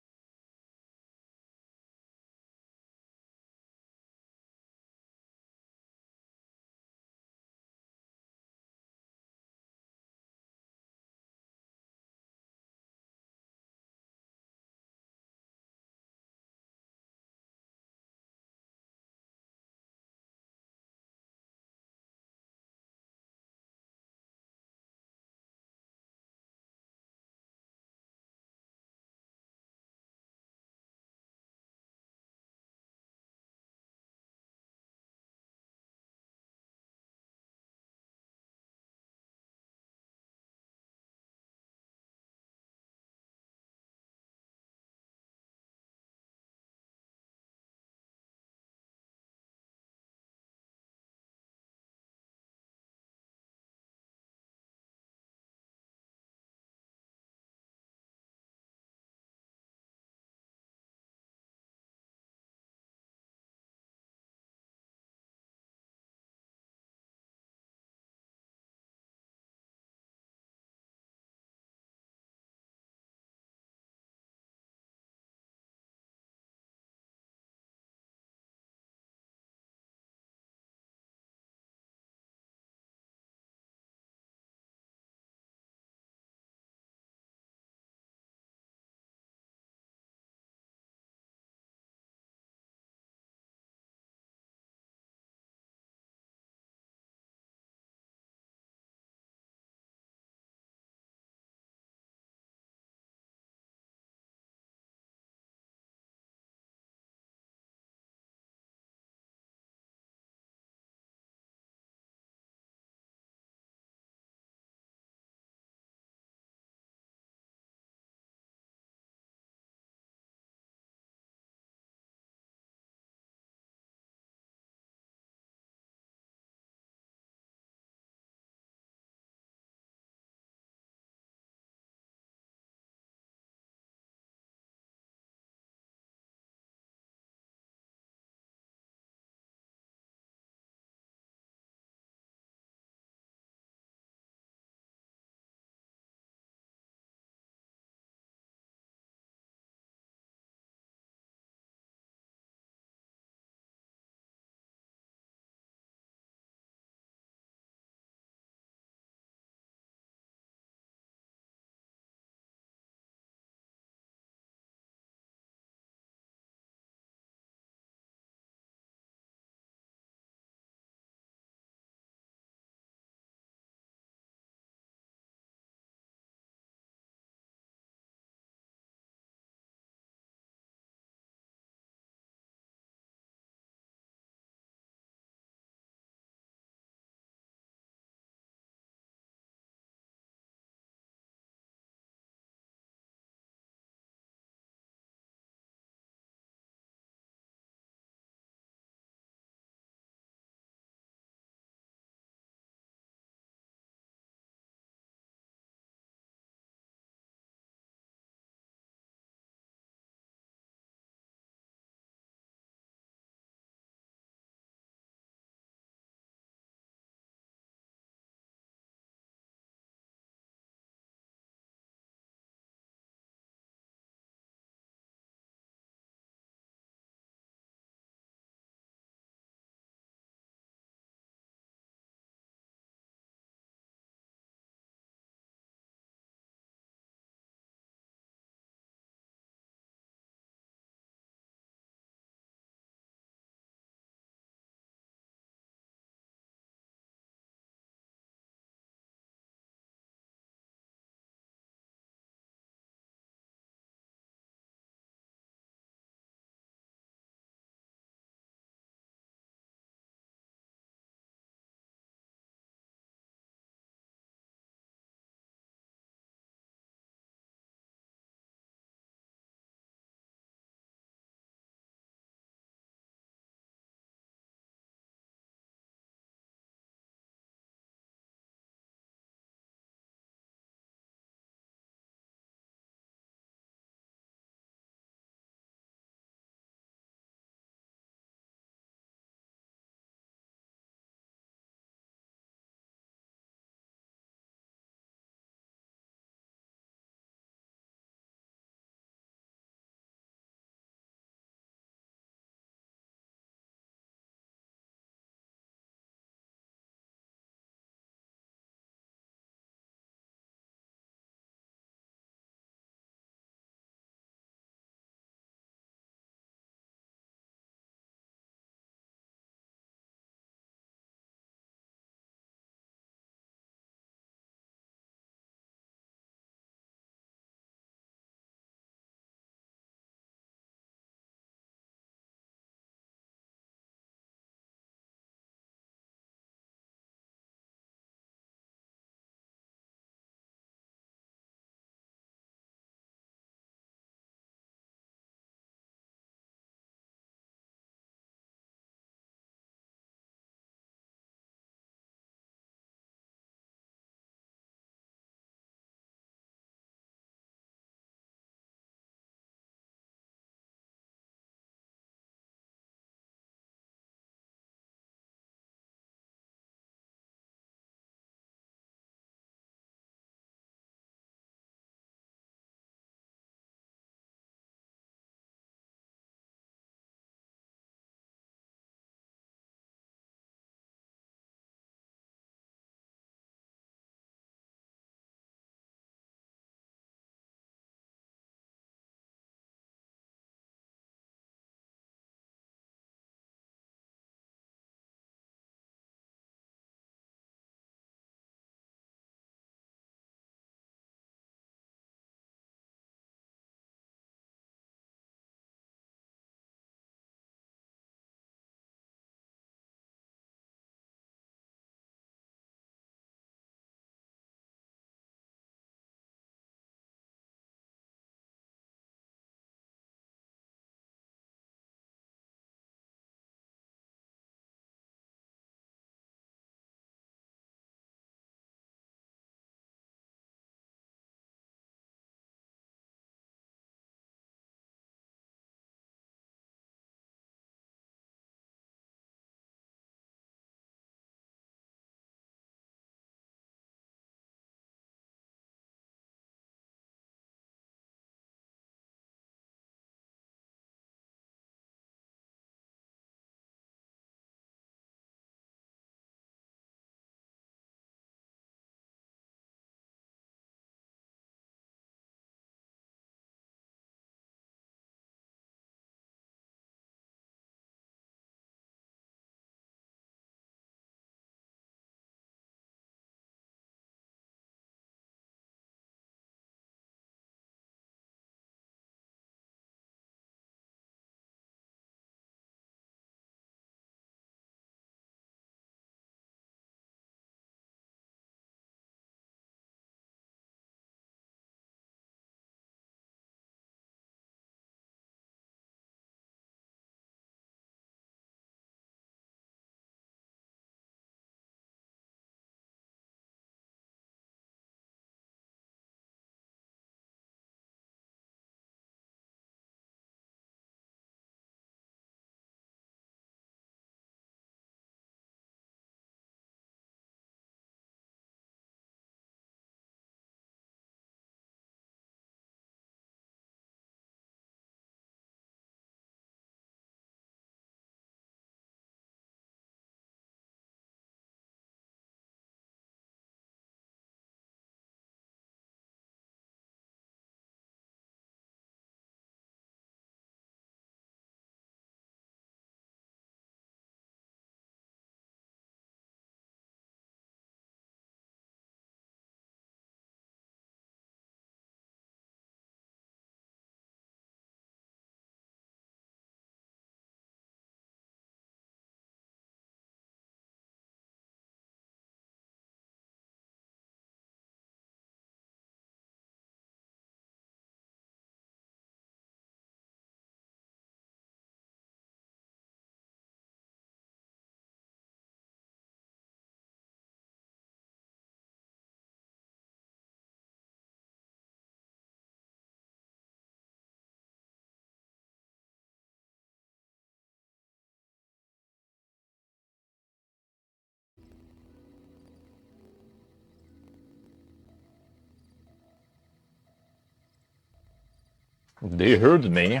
They heard me.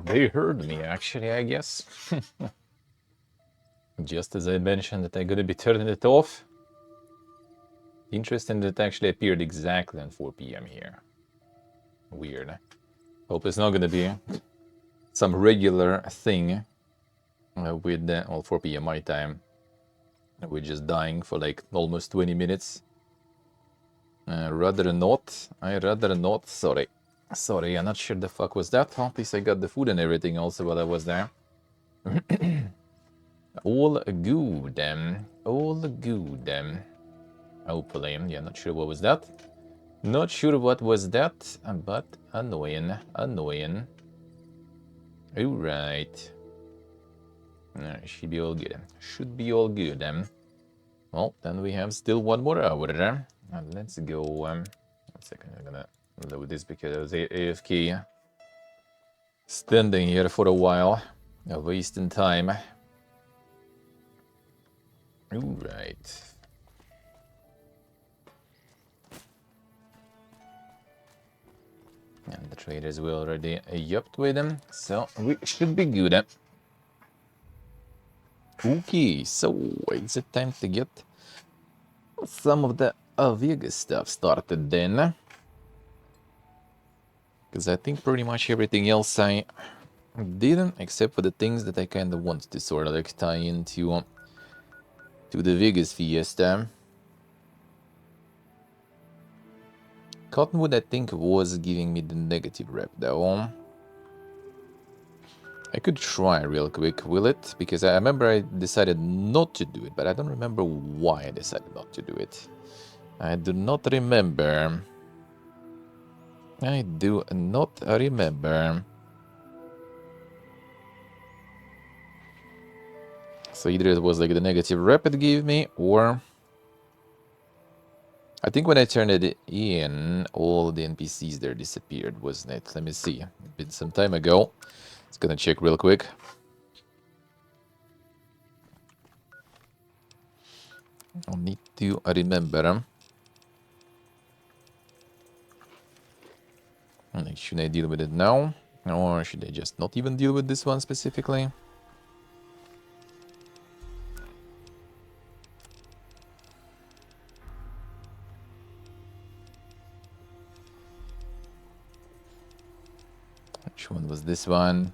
They heard me, actually, I guess. Just as I mentioned that I'm gonna be turning it off. Interesting that it actually appeared exactly on 4 p.m. here. Weird. Hope it's not gonna be some regular thing with well, 4 p.m. my time. We're just dying for like almost 20 minutes. Rather not. I rather not. Sorry. Sorry, I'm not sure the fuck was that. At least I got the food and everything also while I was there. All good. All good. Hopefully. Yeah, not sure what was that. Not sure what was that, but annoying. Annoying. Alright. Should be all good. Should be all good. Well, then we have still 1 more hour. And let's go. 1 second, I'm gonna load this because I was AFK. Standing here for a while. Wasting time. Alright. And the traders were already yupped with them, so we should be good. Okay, so it's a time to get some of the Vegas stuff started then. Because I think pretty much everything else I didn't, except for the things that I kind of wanted to sort of like tie into to the Vegas fiesta. Cottonwood, I think, was giving me the negative rep though. I could try real quick, will it? Because I remember I decided not to do it, but I don't remember why I decided not to do it. I do not remember. I do not remember. So either it was like the negative rep it gave me, or... I think when I turned it in, all the NPCs there disappeared, wasn't it? Let me see. It's been some time ago. It's gonna check real quick. I'll need to remember. Should I deal with it now? Or should I just not even deal with this one specifically? Which one was this one?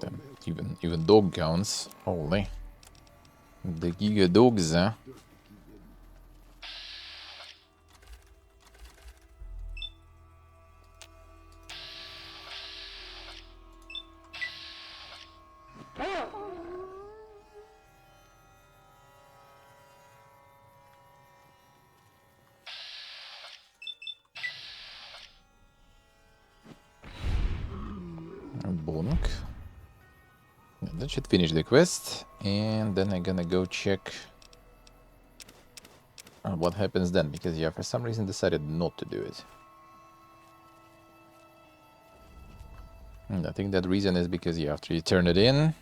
Damn, even dog counts. Holy. The giga dogs, huh? Bonk. That should finish the quest, and then I'm gonna go check what happens then, because yeah, for some reason decided not to do it. And I think that reason is because yeah, after you turn it in,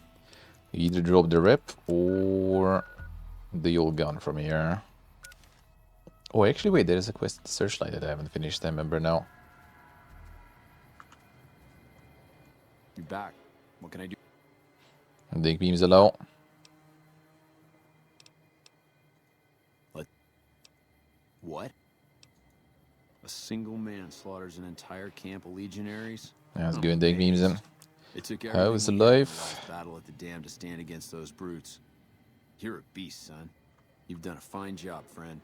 you either drop the rep or the old gun from here. Oh, actually, wait, there is a quest searchlight that I haven't finished, I remember now. You're back. What can I do? Dig beams allow. What? A single man slaughters an entire camp of legionaries? Yeah, let's go and dig beams in. It took How's everything the he had in the life? last battle at the dam to stand against those brutes. You're a beast, son. You've done a fine job, friend.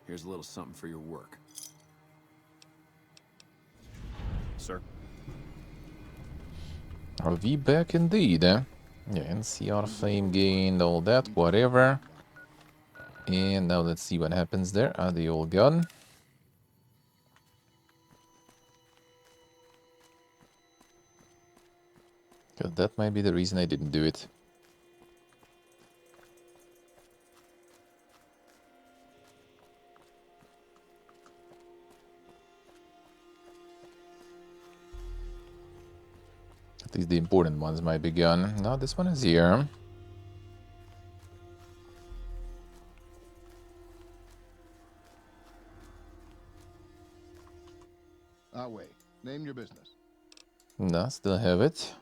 Here's a little something for your work. Sir. Are we back indeed, eh? Yeah, NCR fame gained, all that, whatever. And now let's see what happens there. The old gun. Because that might be the reason I didn't do it. least the important ones might be gone. No, this one is here. Wait. Name your business. No, still have it.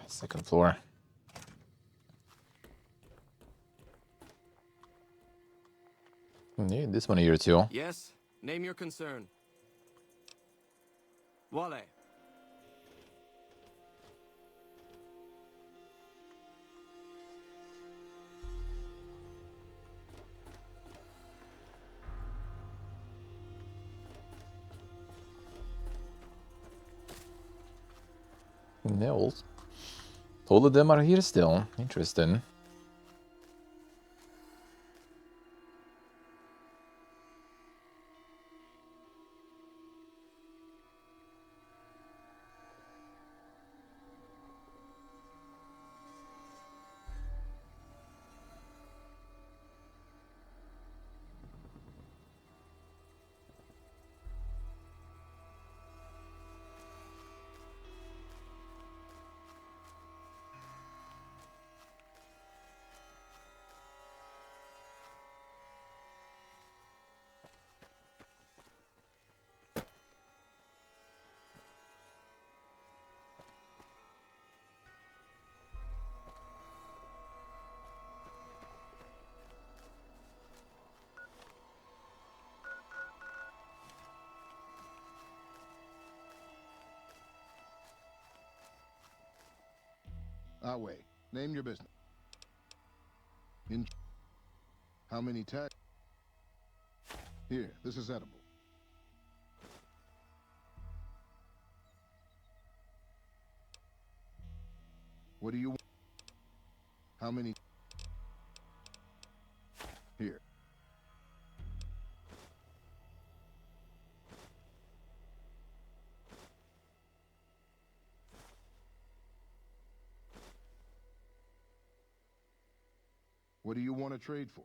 Second floor. Yeah, this one here too. Yes, name your concern. Wale. No, all of them are here still. Interesting. Wait. Name your business. How many tags? Here, this is edible. What do you want? How many? Here. What do you want to trade for?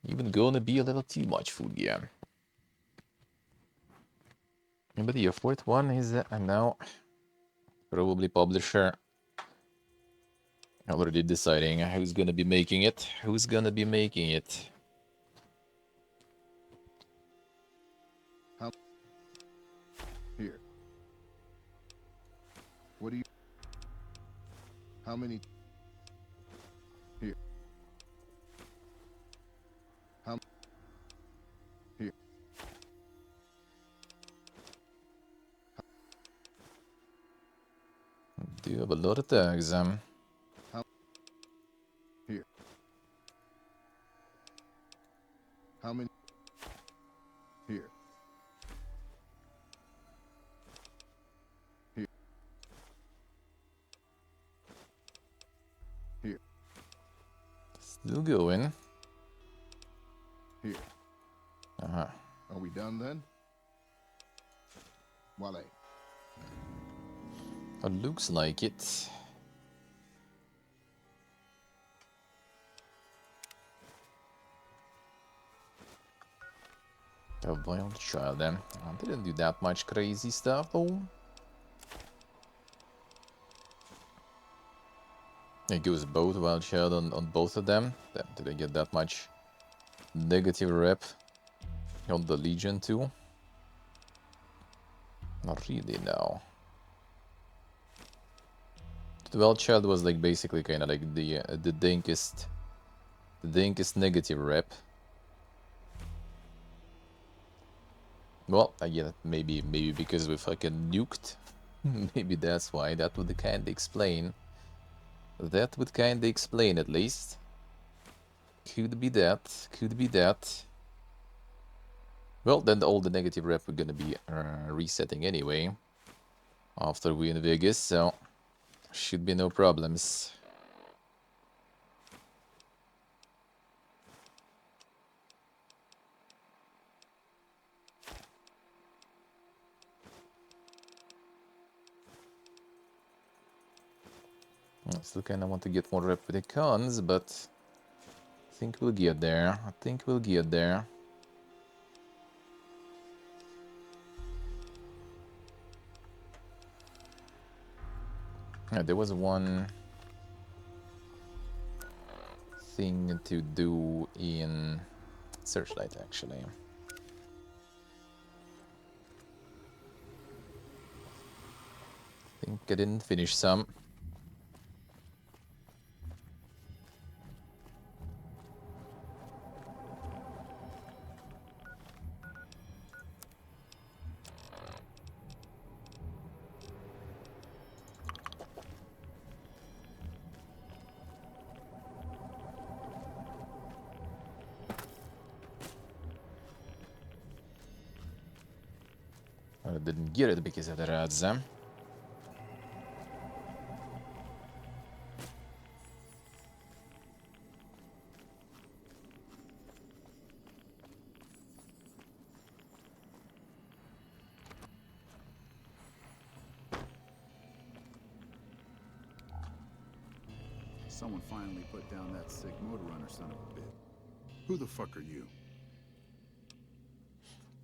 Even gonna be a little too much food, yeah. But the fourth one is now probably publisher already deciding who's gonna be making it. Who's gonna be making it? Here. What do you? How many? Here. How? Here. Do you have a lot of tags? How? Here. How many? Here. Here. Here. Still going. Here. Uh-huh. Are we done then? Wale. It looks like it. A wild child then. I didn't do that much crazy stuff though. It goes both wild child on both of them. Then did I get that much negative rep on the Legion too? Not really, no. The wild child was like basically kind of like the dankest negative rep. Well, I get it. Maybe because we fucking nuked. Maybe that's why. That would kinda explain. That would kinda explain at least. Could be that. Could be that. Well, then all the negative rep we're gonna be resetting anyway. After we in Vegas, so should be no problems. I still kind of want to get more rep with the cons, but I think we'll get there. I think we'll get there. Yeah, there was one thing to do in Searchlight, actually. I think I didn't finish some. I didn't get it because of the rats. Someone finally put down that sick motor runner son of a bitch. Who the fuck are you?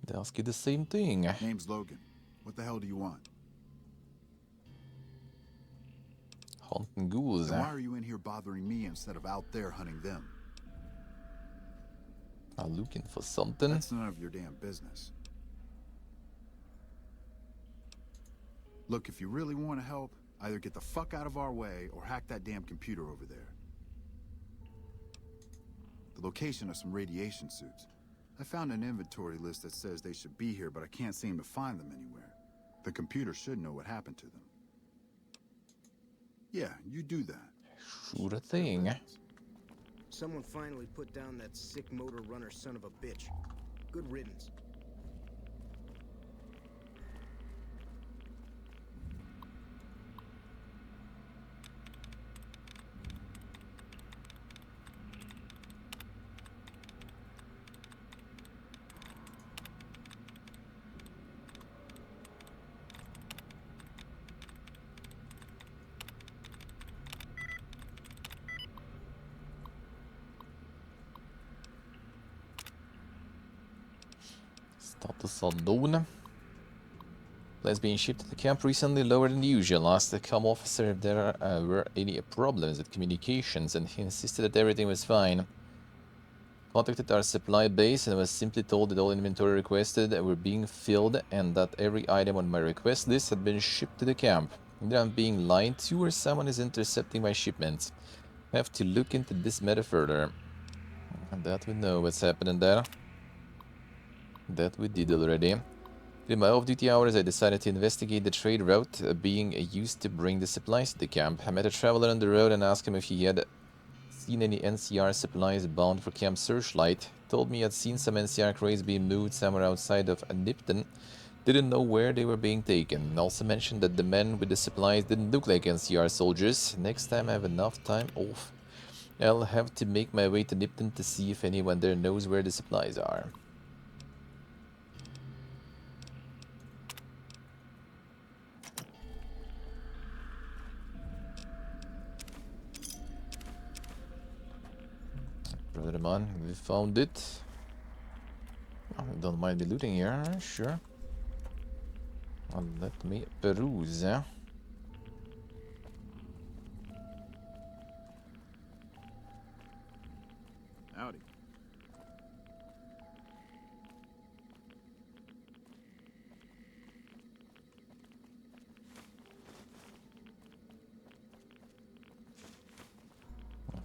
They ask you the same thing. Name's Logan. What the hell do you want? Hunting ghouls, Then why are you in here bothering me instead of out there hunting them? I'm looking for something. That's none of your damn business. Look, if you really want to help, either get the fuck out of our way or hack that damn computer over there. The location of some radiation suits. I found an inventory list that says they should be here, but I can't seem to find them anywhere. The computer should know what happened to them. Yeah, you do that. Sure thing. Someone finally put down that sick motor runner son of a bitch. Good riddance. Status unknown. Planes being shipped to the camp recently lower than usual. Asked the comm officer if there were any problems with communications, and he insisted that everything was fine. Contacted our supply base and was simply told that all inventory requested were being filled and that every item on my request list had been shipped to the camp. Either I'm being lied to or someone is intercepting my shipments. I have to look into this matter further. And that we know what's happening there. That we did already. In my off-duty hours, I decided to investigate the trade route being used to bring the supplies to the camp. I met a traveler on the road and asked him if he had seen any NCR supplies bound for Camp Searchlight. Told me he had seen some NCR crates being moved somewhere outside of Nipton. Didn't know where they were being taken. Also mentioned that the men with the supplies didn't look like NCR soldiers. Next time I have enough time off, I'll have to make my way to Nipton to see if anyone there knows where the supplies are. Brother man, we found it. Oh, don't mind me looting here, sure. Well, let me peruse. Howdy.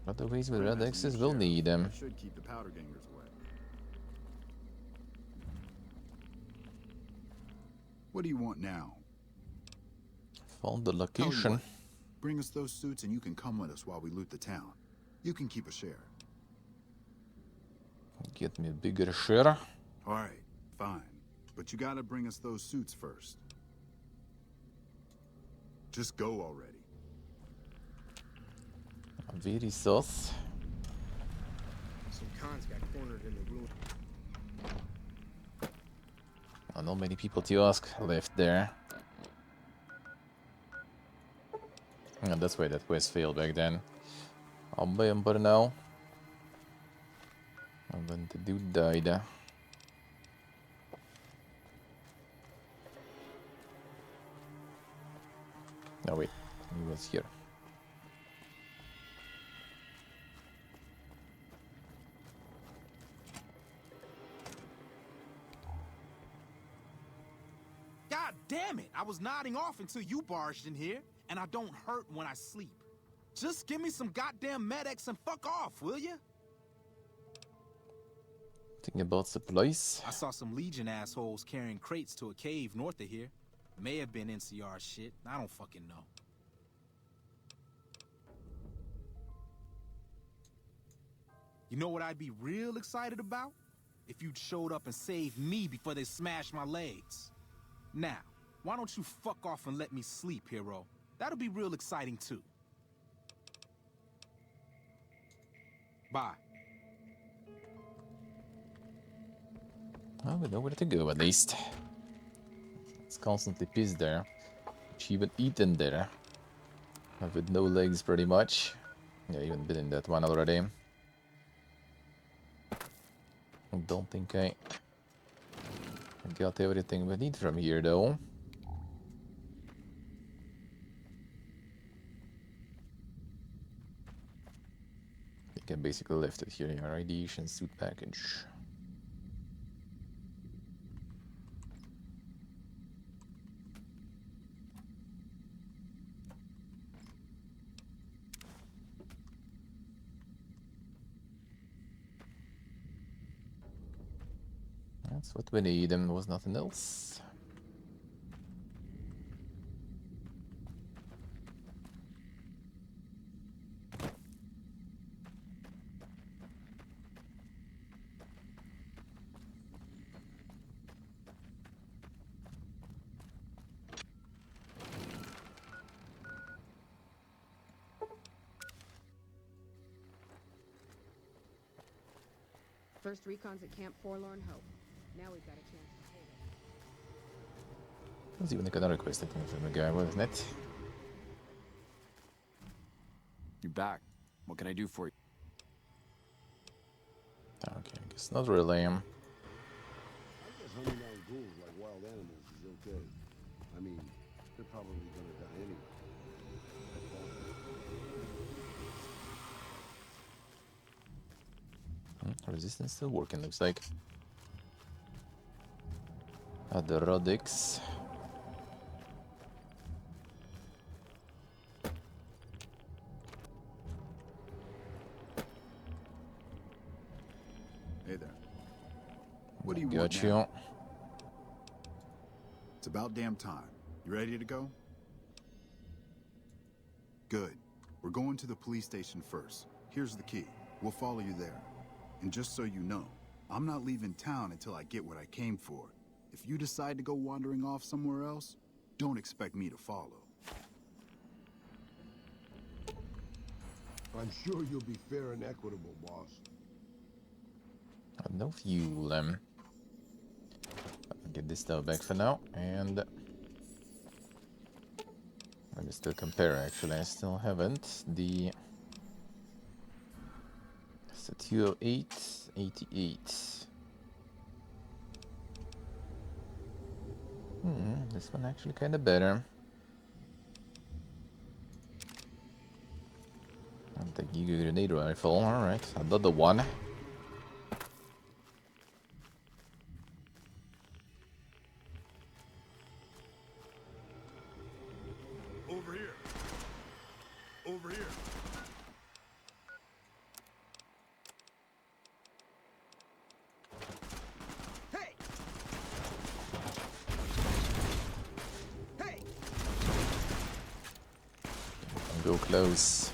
Other ways with red X's will need them. Should keep the powder gangers away. What do you want now? Found the location. Bring us those suits and you can come with us while we loot the town. You can keep a share. Get me a bigger share. Alright, fine. But you gotta bring us those suits first. Just go already. Very sus. Some cons got cornered in the room. Not many people to ask left there. Yeah, that's why that quest failed back then. But now. And then the dude died. No, wait. He was here. God damn it! I was nodding off until you barged in here, and I don't hurt when I sleep. Just give me some goddamn Med-X and fuck off, will ya? Think about supplies. I saw some Legion assholes carrying crates to a cave north of here. May have been NCR shit. I don't fucking know. You know what I'd be real excited about? If you'd showed up and saved me before they smashed my legs. Now, why don't you fuck off and let me sleep, hero? That'll be real exciting too. Bye. Well, we know where to go at least. It's constantly pissed there. Which even eaten there. With no legs pretty much. Yeah, even been in that one already. I don't think I got everything we need from here though. I think I basically left it here. Your radiation suit package. That's what we need, and there was nothing else. First recon's at Camp Forlorn Hope. Now we've got a chance to hold it. There's even another quest I think from the guy, wasn't it? You back. What can I do for you? Okay, I guess not really. I guess hunting down ghouls like wild animals is okay. I mean, they're probably gonna die anyway. Resistance still working, looks like. The Rodix. Hey there. What do you want Got now? you. It's about damn time. You ready to go? Good. We're going to the police station first. Here's the key. We'll follow you there. And just so you know, I'm not leaving town until I get what I came for. If you decide to go wandering off somewhere else, don't expect me to follow. I'm sure you'll be fair and equitable, boss. No fuel. I'll get this stuff back for now, and let me still compare. Actually, I still haven't the. It's a 208, 88. This one actually kind of better. I'll take you grenade rifle. All right, another one. Over here. Over here. Hey! Hey! Go close.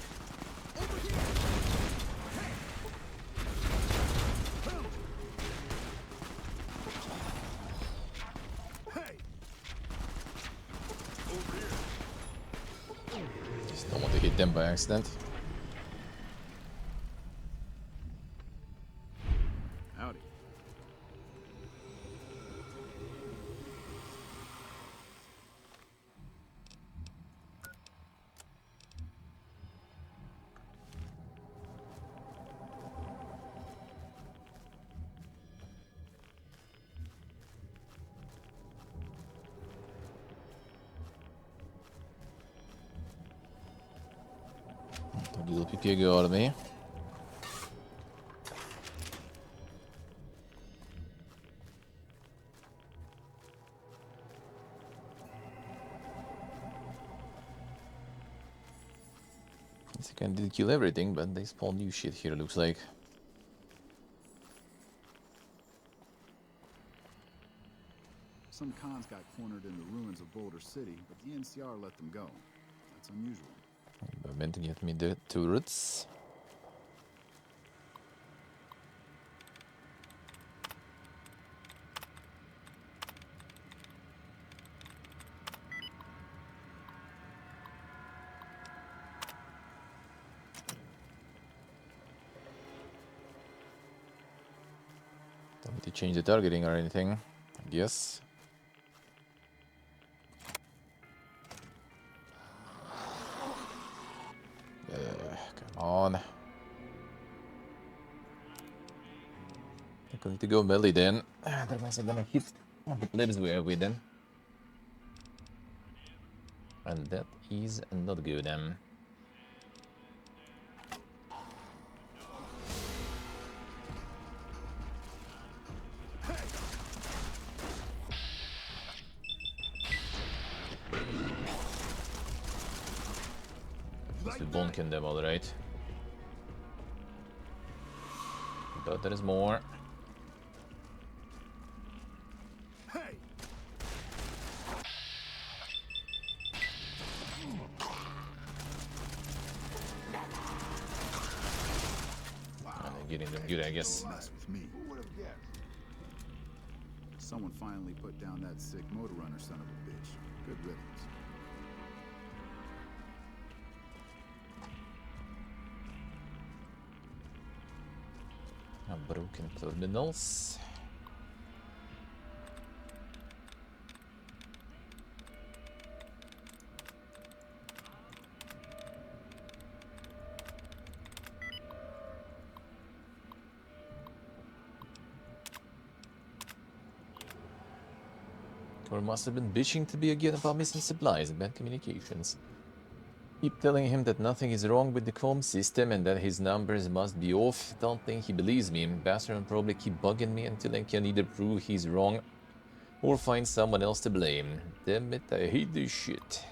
Just don't want to hit them by accident. Howdy. You'll peggar mig. I think I did kill everything, but they spawned new shit here, looks like. Some cons got cornered in the ruins of Boulder City, but the NCR let them go. That's unusual. I meant to get me the turrets. Don't need to change the targeting or anything, I guess. Come on. I'm going to go melee then. Otherwise I'm gonna hit the plebs we are with them. And that is not good. We bonking them alright. But there is more. And they're getting them good, I guess. Mess with me. Someone finally put down that sick motor runner son of a bitch. Good riddance. Broken terminals. Or must have been bitching to be again about missing supplies and bad communications. Keep telling him that nothing is wrong with the comm system and that his numbers must be off. Don't think he believes me. Bastard will probably keep bugging me until I can either prove he's wrong or find someone else to blame. Damn it, I hate this shit.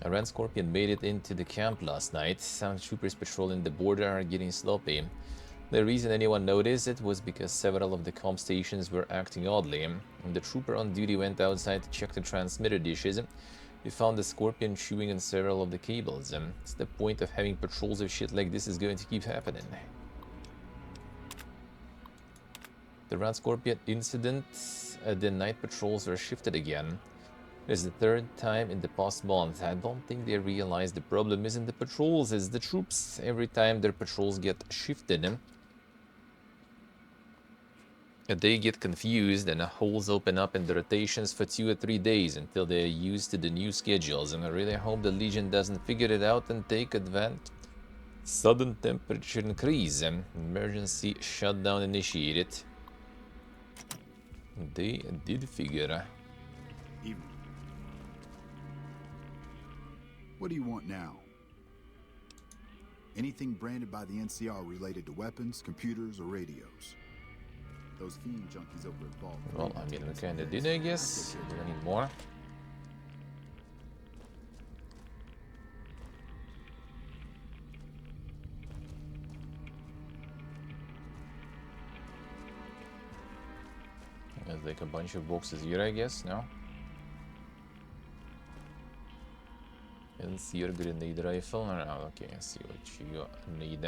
A Ran Scorpion made it into the camp last night. Sound troopers patrolling the border are getting sloppy. The reason anyone noticed it was because several of the comm stations were acting oddly. The trooper on duty went outside to check the transmitter dishes. We found the Scorpion chewing on several of the cables. It's the point of having patrols if shit like this is going to keep happening. The Ran Scorpion incident, the night patrols were shifted again. It's the third time in the past month. I don't think they realize the problem isn't the patrols, it's the troops. Every time their patrols get shifted, they get confused and holes open up in the rotations for 2 or 3 days until they're used to the new schedules, and I really hope the Legion doesn't figure it out and take advantage. Sudden temperature increase. Emergency shutdown initiated. They did figure. Evening. What do you want now? Anything branded by the NCR related to weapons, computers, or radios. Those fiend junkies over at Vault. Well, I mean, we kinda did, I guess. Do I need more? There's like a bunch of boxes here, I guess, no? And see your grenade rifle. Oh, okay, I see what you need.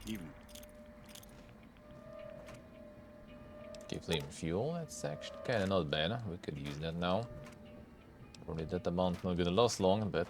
Evening. Okay, flame fuel. That's actually kind of not bad. We could use that now. Probably that amount not gonna last long, but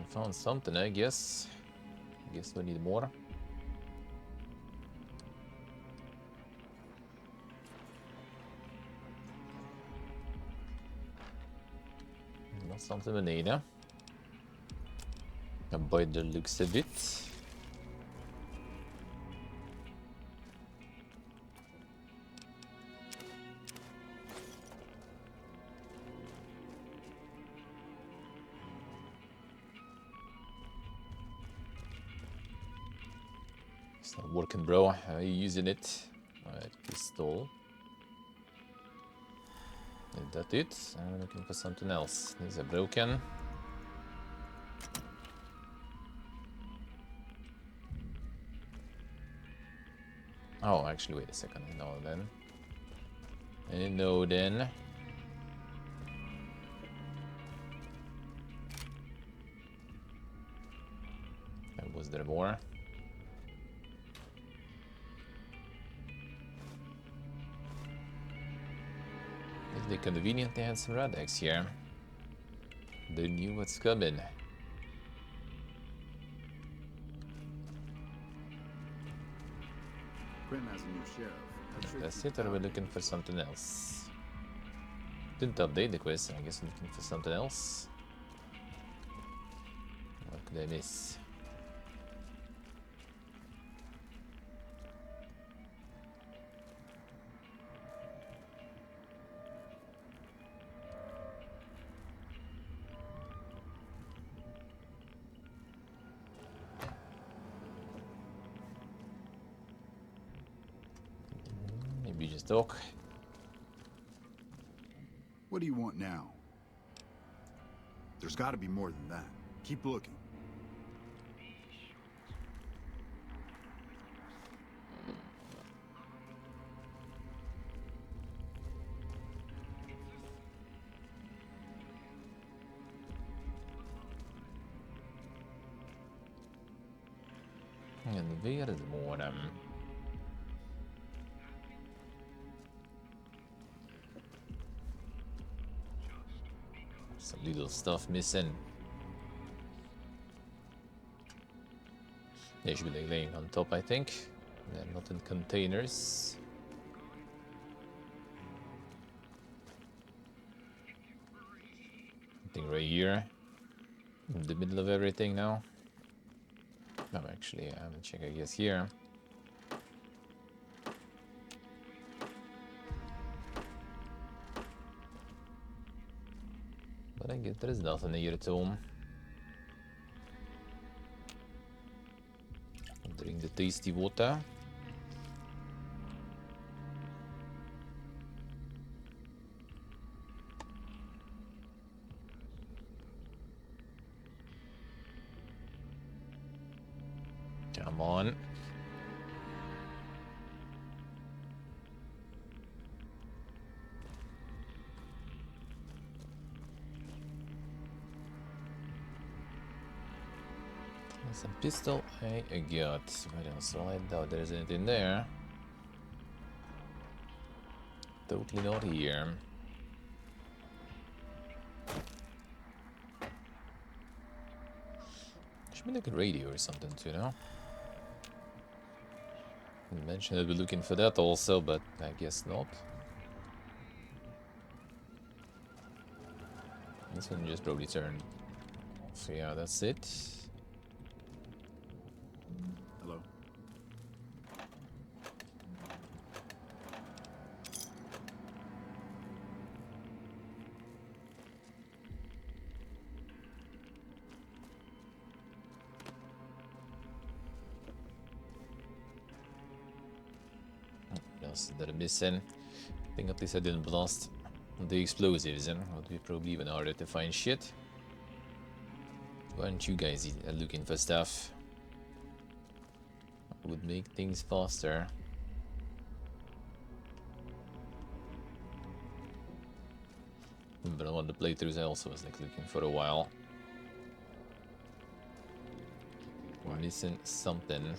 found something, I guess. Guess we need more. Not something we need, huh? By the looks of it. It's not working, bro. How are you using it? Alright, pistol. Is that it? I'm looking for something else. These are broken. Oh, actually, wait a second. I know then. I know then. Was there more? They conveniently had some red eggs here. They knew what's coming. Grim has a new sheriff. That's it, or are we looking for something else? Didn't update the quest, I guess I'm looking for something else. What could I miss? Maybe just talk. What do you want now? There's got to be more than that. Keep looking. En weer het moorden. Some little stuff missing. They should be laying on top, I think. They're not in containers. Something right here. In the middle of everything now. No, actually, I'm gonna check, I guess, here. But I guess there's nothing here at home. Drink the tasty water. Come on. Some pistol I got. Right on solid, doubt there's anything there. Totally not here. Should be like a radio or something too, no? You mentioned that we're looking for that also, but I guess not. This one just probably turned. So yeah, that's it. Hello? What else that I'm missing? I think at least I didn't blast the explosives, and it would be probably even harder to find shit. Why aren't you guys looking for stuff? It would make things faster. But on the playthroughs I also was like looking for a while. We're missing something.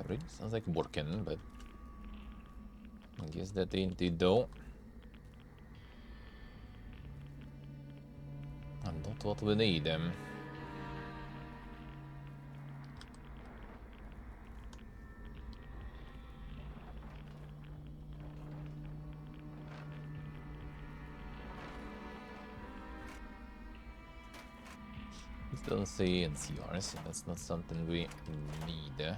That really sounds like working, but I guess that ain't it though. And not what we need them. It doesn't say NCR, so that's not something we need.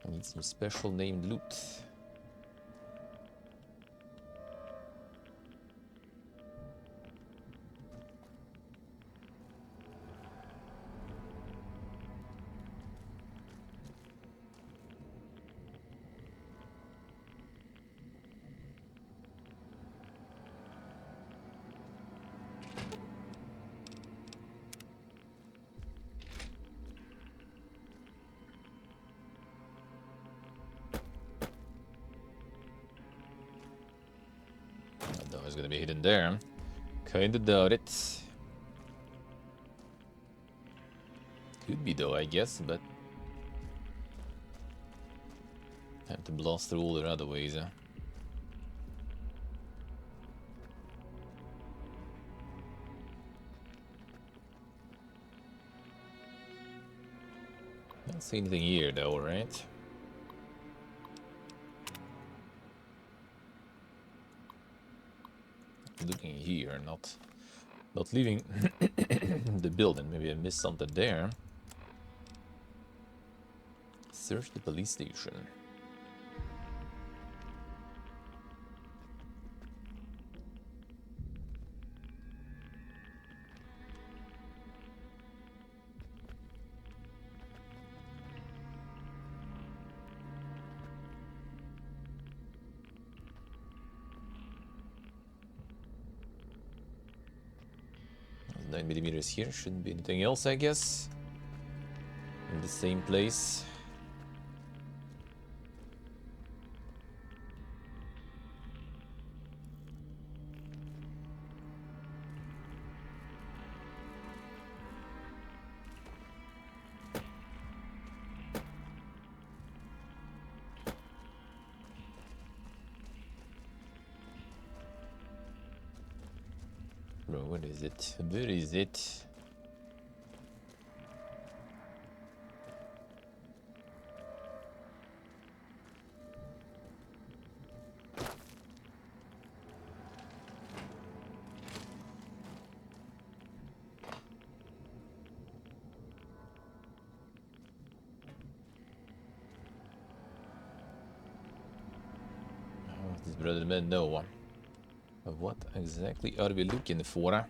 I need some special named loot. Gonna be hidden there. Kinda doubt it. Could be though, I guess, but have to blast through all the other ways. Don't see anything here though, right? Looking here, not leaving the building. Maybe I missed something there. Search the police station. There's 9mm here. Shouldn't be anything else, I guess. In the same place. Bro, what is it? Where is it? Oh, this brother man, no one. What exactly are we looking for?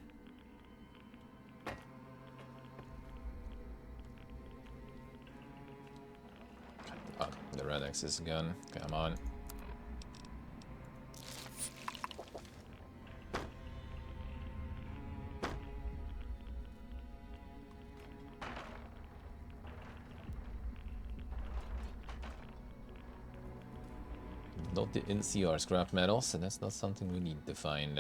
Oh, the red axis gun. Come on. Not the NCR scrap metal, so that's not something we need to find.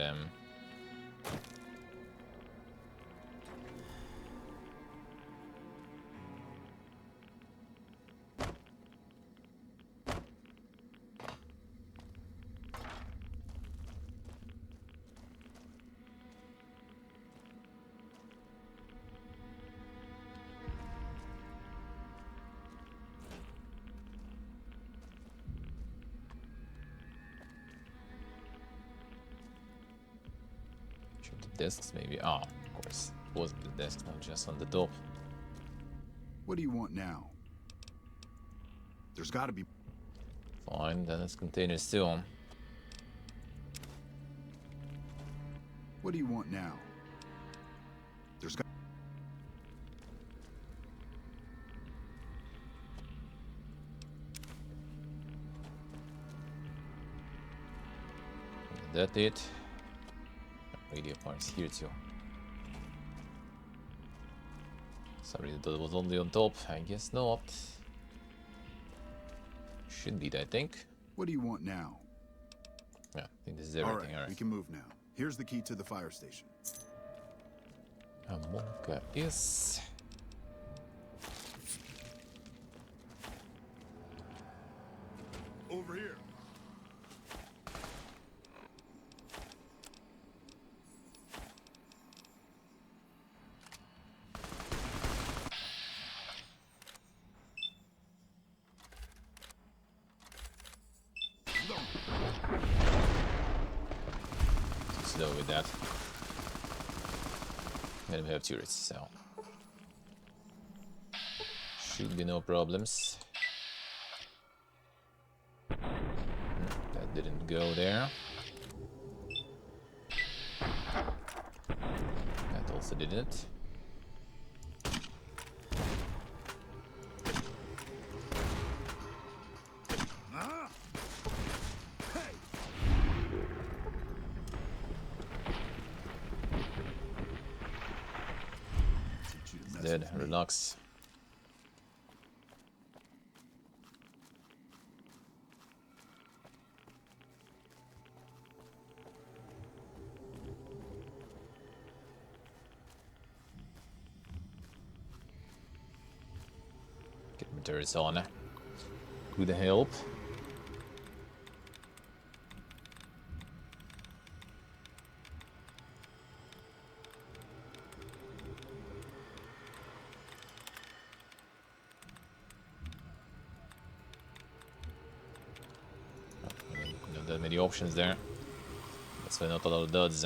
Desks maybe. Oh, of course. It wasn't the desk, not just on the top. What do you want now? There's gotta be... Fine, then it's containers too. What do you want now? There's got... That it. Radio parts here too. Sorry, that was only on top. I guess not. Should be, I think. What do you want now? Yeah, I think this is everything. All right, we can move now. Here's the key to the fire station. Amonka is... Over here. Slow with that. And we have turrets, so should be no problems. That didn't go there. That also didn't. Dead, relax. Get my turrets on. Good help. Not that many options there. That's why not a lot of duds.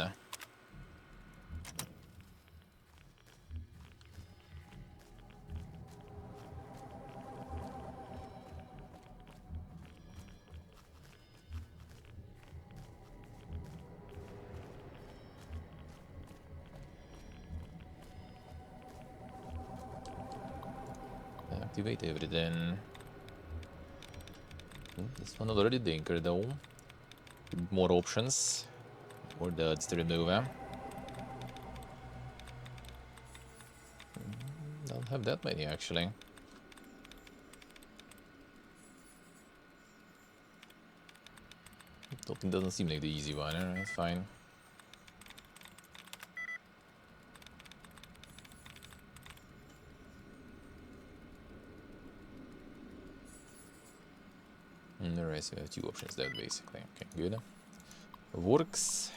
Activate everything. This one already dinker though. More options. More duds to remove. Don't have that many actually. Topping doesn't seem like the easy one. It's fine. Alright, so we have two options there basically. Okay, good. Works.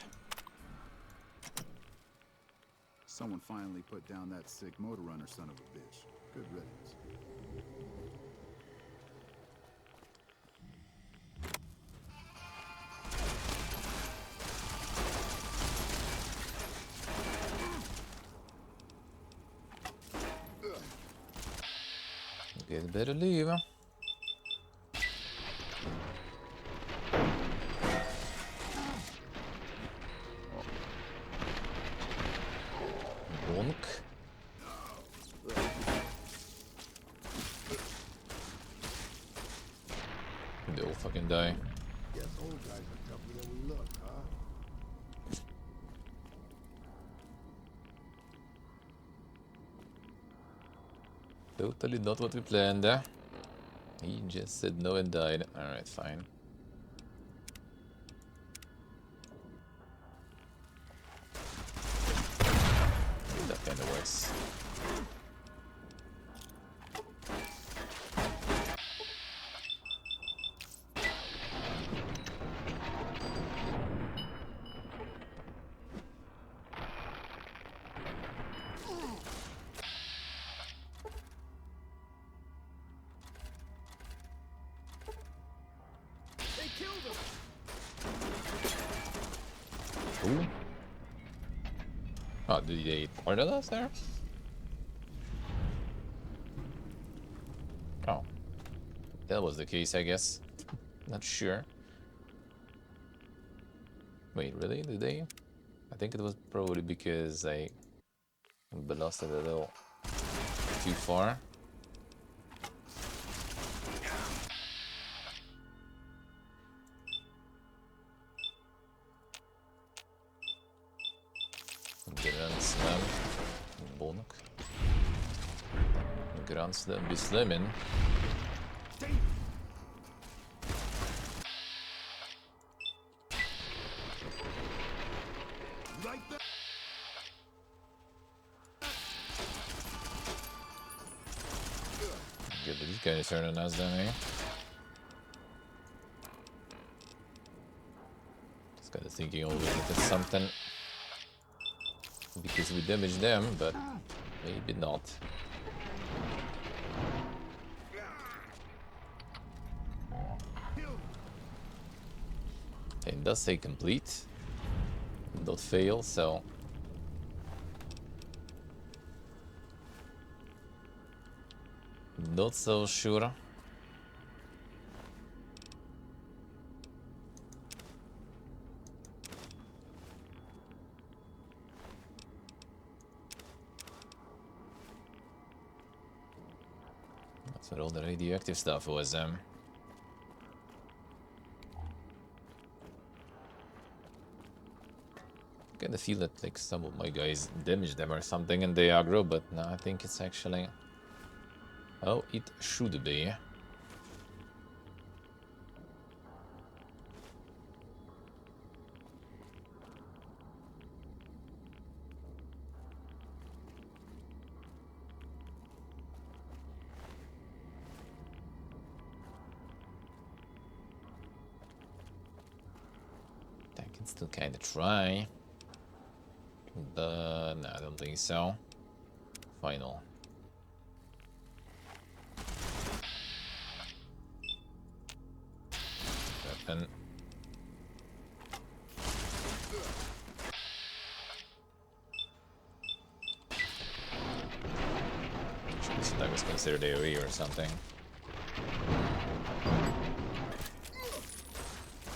Someone finally put down that sick motor runner son of a bitch. Good riddance. Get better leave. Bonk. They all fucking die. Guess old guys are tougher than we look, huh? Totally not what we planned. He just said no and died. Alright, fine. That kind of works. Ooh. Oh, did they pointed us there? Oh. That was the case, I guess. Not sure. Wait, really? Did they? I think it was probably because I blasted a little too far. Grandslam. Bonk. Grandslam beslamen. nicer than us, then, eh? Just kinda thinking always that it's something because we damage them, but maybe not. It does say complete. Don't fail, so not so sure. That's what all the radioactive stuff was. Kinda feel that like some of my guys damage them or something and they aggro, but no, I think it's actually how it should be. I can still kinda try. But no, I don't think so. Final. Weapon. So that was considered AoE or something.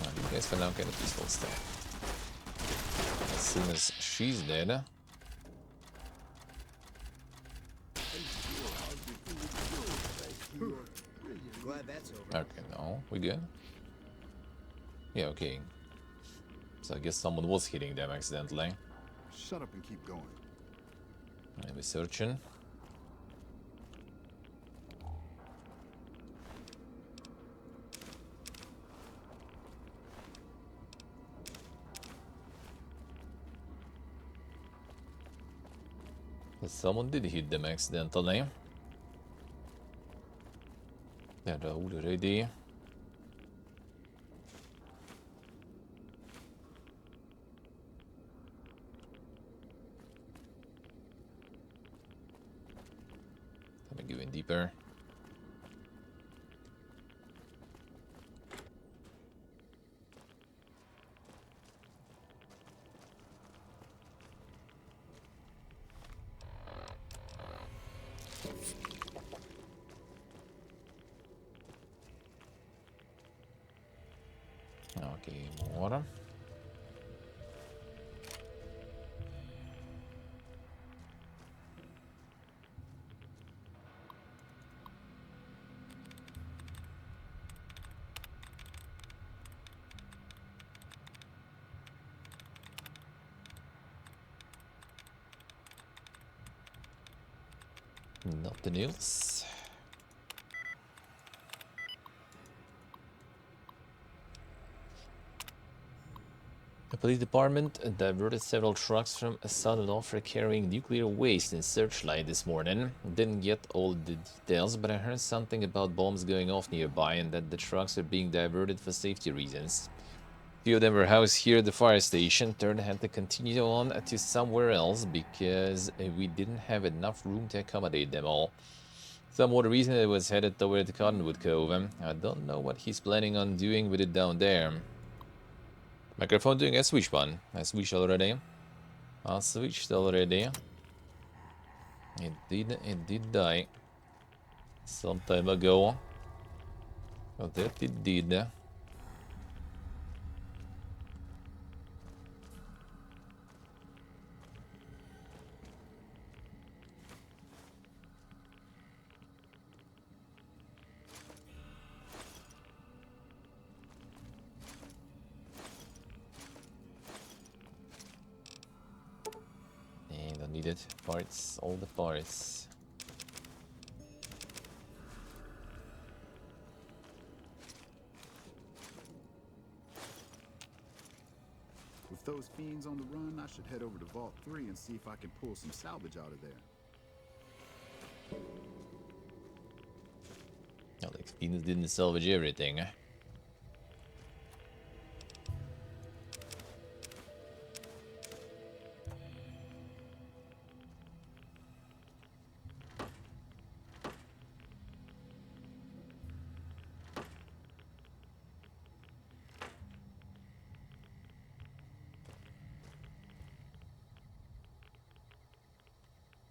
Well, you guys for now get a peaceful stay. As soon as she's dead. Glad that's over. Okay, no, we good? Yeah, okay. So I guess someone was hitting them accidentally. Shut up and keep going. Maybe searching. But someone did hit them accidentally. They're already. Let me go in deeper. Okay, more. Nothing else. The police department diverted several trucks from Southern Africa carrying nuclear waste in Searchlight this morning. Didn't get all the details, but I heard something about bombs going off nearby and that the trucks are being diverted for safety reasons. A few of them were housed here at the fire station. Third had to continue on to somewhere else because we didn't have enough room to accommodate them all. Some more reason it was headed toward Cottonwood Cove. I don't know what he's planning on doing with it down there. Microphone doing a switch one. I switched already. I switched already. It did die. Some time ago. But that it did. Don't need it. Parts, all the parts. With those fiends on the run, I should head over to Vault 3 and see if I can pull some salvage out of there. Fiends didn't salvage everything.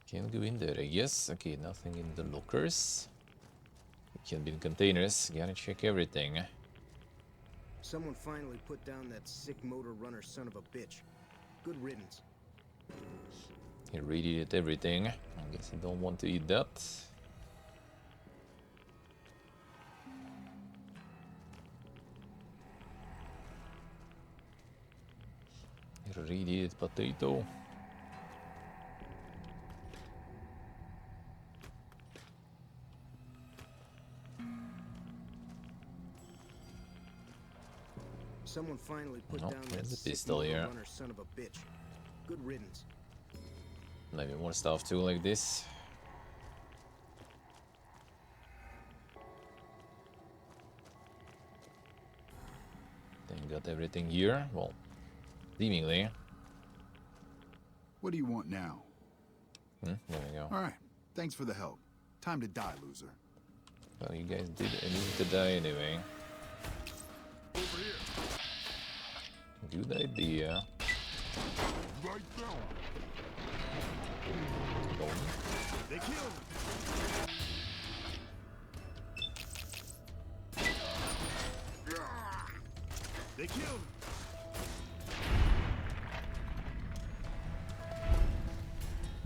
Can't go in there, I guess. Okay, nothing in the lockers. It can be in containers. Gotta check everything. Someone finally put down that sick motor runner son of a bitch. Good riddance. He radiated everything. I guess I don't want to eat that. Radiated potato. Someone finally put Nope, down that there's a sick pistol motor here. runner son of a bitch. Good riddance. Maybe more stuff too, like this. Then got everything here. Well, seemingly. What do you want now? There we go. All right. Thanks for the help. Time to die, loser. Well, you guys did need to die anyway. Over here. Good idea. Right down. They killed. They killed.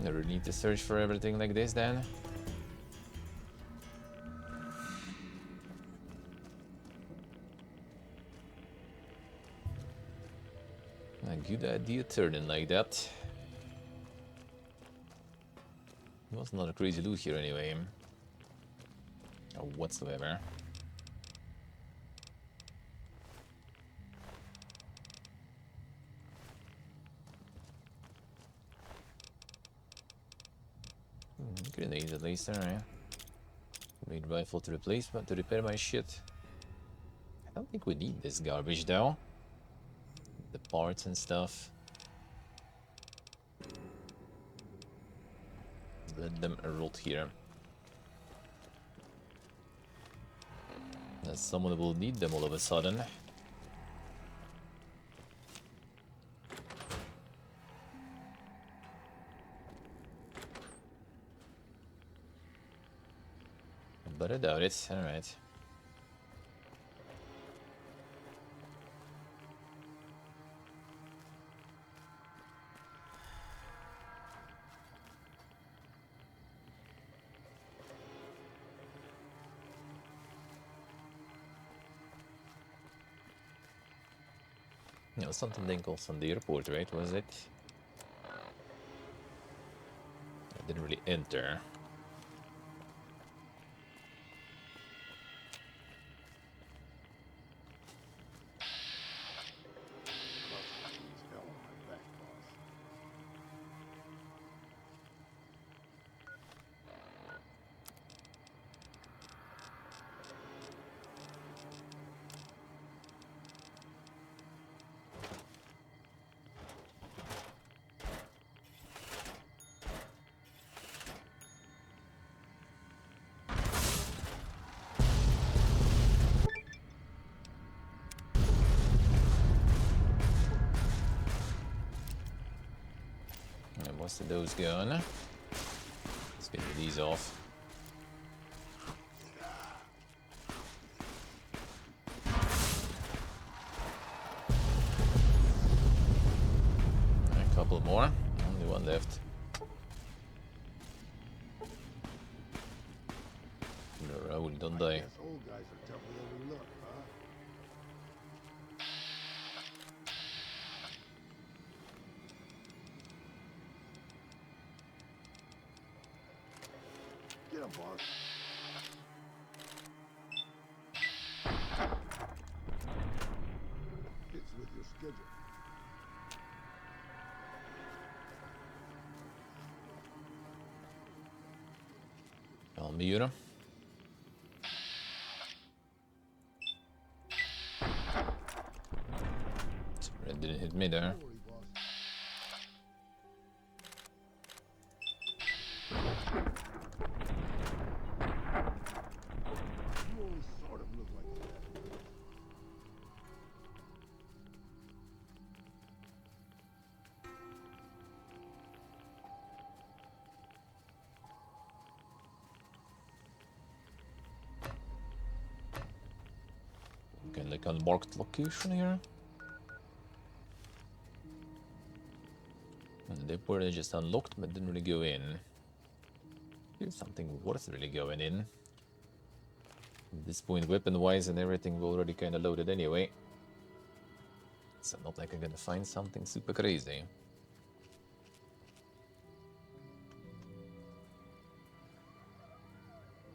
Never need to search for everything like this then. A good idea turning like that. Was not a crazy loot here anyway. Or whatsoever. Grenades at least, alright. Made rifle to replace, but to repair my shit. I don't think we need this garbage though. The parts and stuff. Let them rot here. As someone will need them all of a sudden. But I doubt it. Alright. No, something then called from the airport, right? Was it? I didn't really enter. Most of those gone. Let's get these off. A couple more. Only one left. Raoul, don't die. Old guys are tougher than we look, huh? Get him, boss. Fits with your schedule. Kalmyra. It didn't hit me there. Okay, like unmarked location here. And they were just unlocked but didn't really go in. Here's something worth really going in. At this point, weapon-wise and everything, we're already kind of loaded anyway. So not like I'm gonna find something super crazy.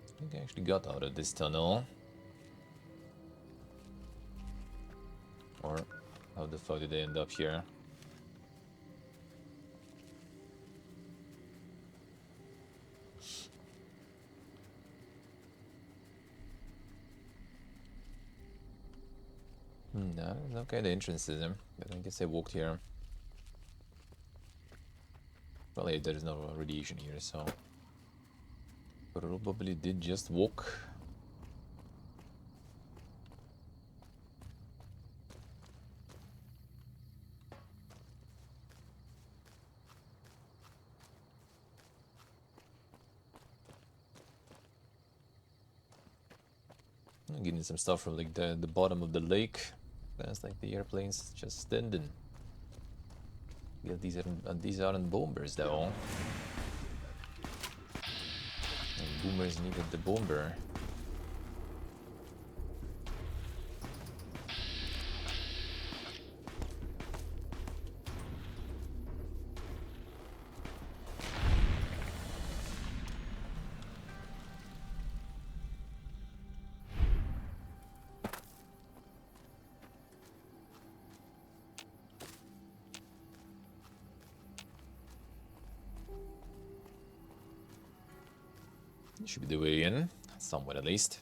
I think I actually got out of this tunnel. Or how the fuck did I end up here? No, there's no kind of entrances, but I guess I walked here. Well, yeah, there is no radiation here, so probably did just walk. I'm getting some stuff from like the bottom of the lake. That's like the airplanes just standing. Yeah, these aren't bombers though. And boomers needed the bomber. Should be the way in, somewhere at least.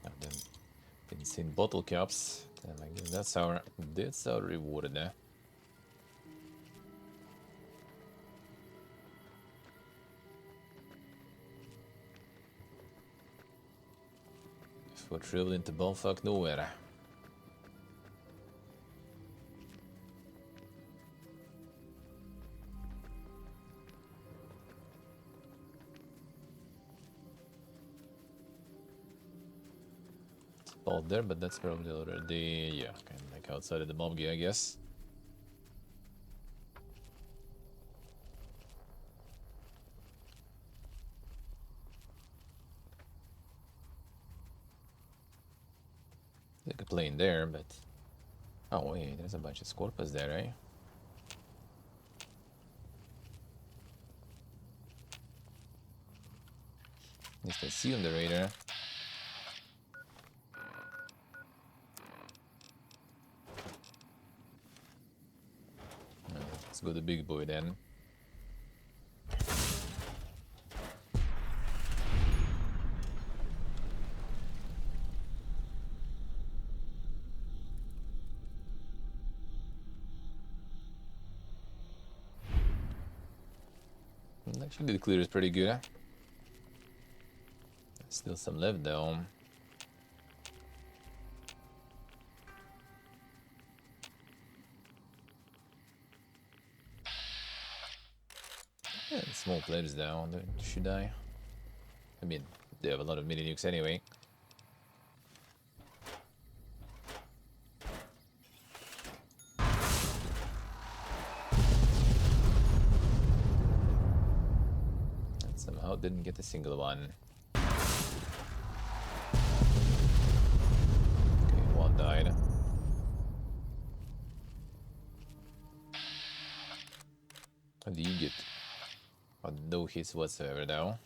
And then insane bottle caps. And I guess that's our reward there. For traveling to bumfuck nowhere. Spot there, but that's probably already, yeah, kind of like outside of the Mojave, I guess. Like a plane there, but oh wait, there's a bunch of Scorpions there, right? At least I see on the radar. Let's go the big boy then. Actually, the clear is pretty good. Still some left though. Yeah, small players down. Should I? I mean, they have a lot of mini nukes anyway. And somehow didn't get a single one. Okay, one died. How do you get? No hits whatsoever though.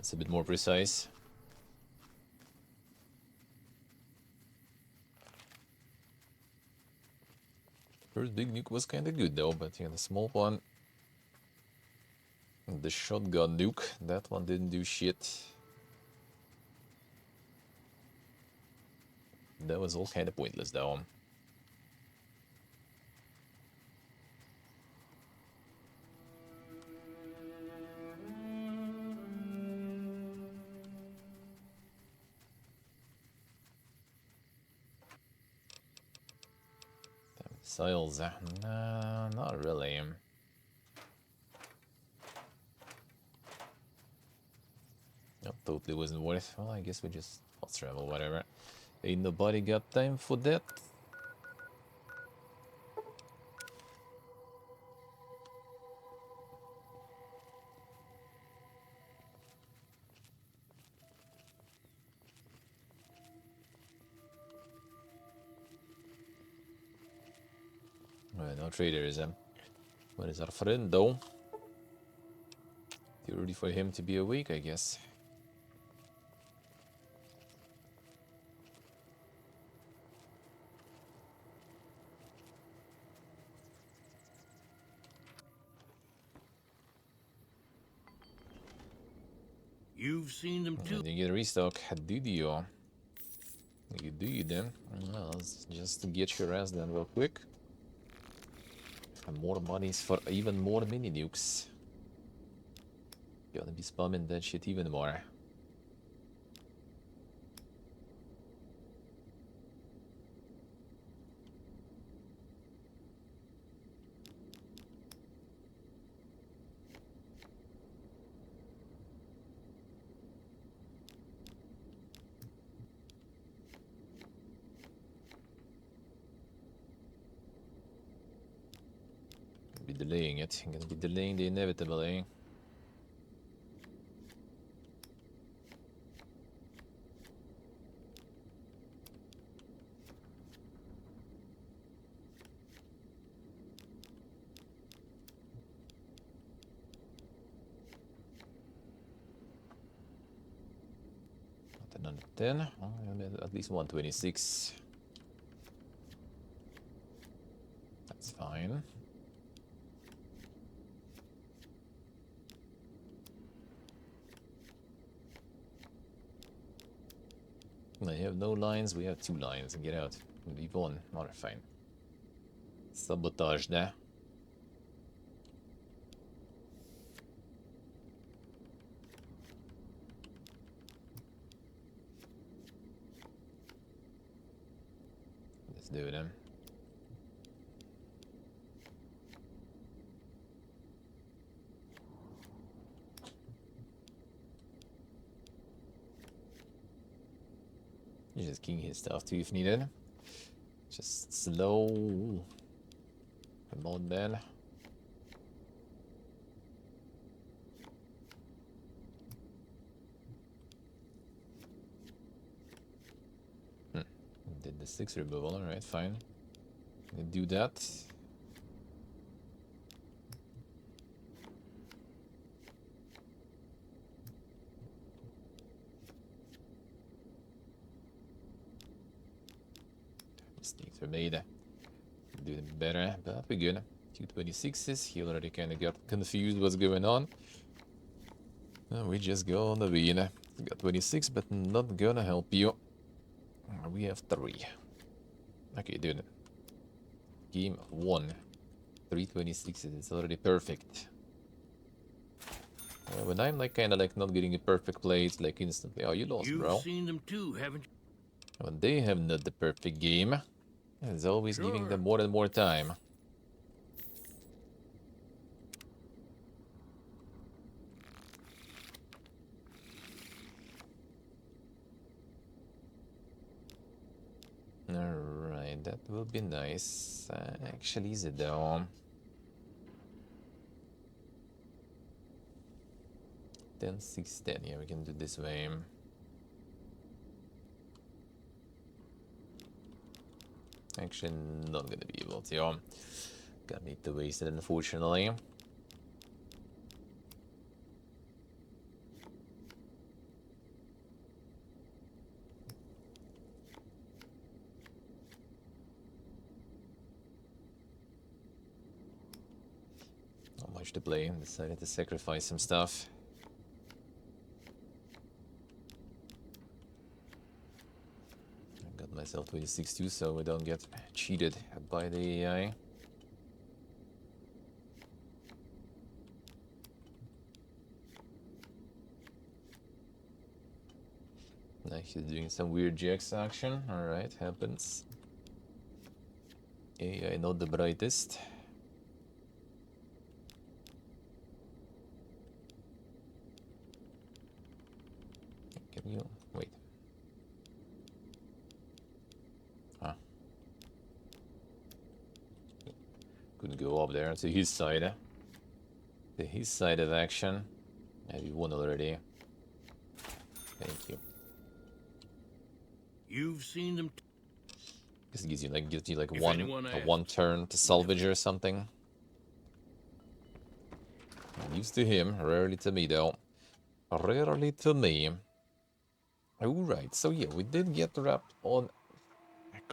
That's a bit more precise. First big nuke was kinda good though, but yeah, the small one... The shotgun nuke, that one didn't do shit. That was all kinda pointless though. Missiles, nah, not really. Nope, totally wasn't worth. Well, I guess we just fast travel, whatever. Ain't nobody got time for that. Well, no traders. What is our friend though? Too early for him to be awake, I guess. You've seen them too. You get a restock, did you? You do then. Well, let's just get your ass done real quick. And more monies for even more mini nukes. Gonna be spamming that shit even more. Be delaying it. I'm gonna be delaying the inevitable, eh? Another 10. At least 126. That's fine. They have no lines, we have 2 lines. Get out. Leave one. Alright, fine. Sabotage there. Let's do it then. You just king his stuff too if needed. Just slow. Come on then. Did the 6 removal, alright, fine. Gonna do that. Mistakes were made. Do them better, but we're good. 226s, he already kinda got confused what's going on. We just go on the win. Got 26, but not gonna help you. We have 3. Okay, dude. Game 1. 326s, it's already perfect. When I'm like kinda like not getting a perfect play, it's like instantly, oh, you lost, bro. You've seen them too, haven't you? When they have not the perfect game, it's always giving them more and more time. Alright, that will be nice. Actually, is it though? 10, 6, 10. Yeah, we can do this way. Actually, not gonna be able to. Gonna need to waste it, unfortunately. much to play. Decided to sacrifice some stuff. I got myself 26 too, so we don't get cheated by the AI. Like he's doing some weird jacks action. Alright, happens. AI not the brightest. Can you wait? Huh. Couldn't go up there to his side. To his side of action. Yeah, we won already. Thank you. You've seen them. Because it gives you like If one anyone one turn to salvage or something. Used to him, rarely to me though. Rarely to me. Alright, so yeah, we did get wrapped on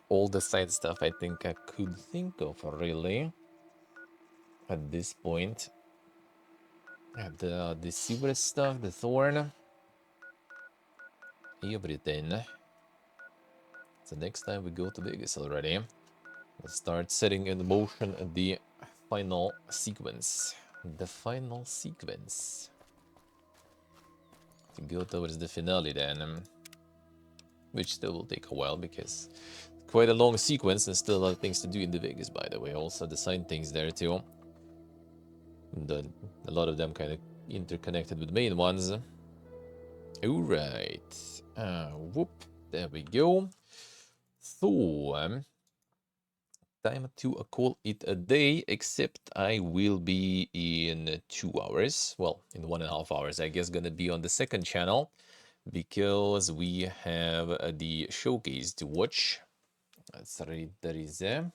all the side stuff I think I could think of really. At this point. The silver stuff, the thorn. Everything. So next time we go to Vegas already. Let's start setting in motion the final sequence. The final sequence. To go towards the finale then. Which still will take a while because quite a long sequence and still a lot of things to do in the Vegas, by the way. Also the side things there too. A lot of them kind of interconnected with main ones. Alright. Whoop. There we go. So, time to call it a day, except I will be in 2 hours. Well, in 1.5 hours, I guess, gonna be on the second channel because we have the showcase to watch. Let's read there.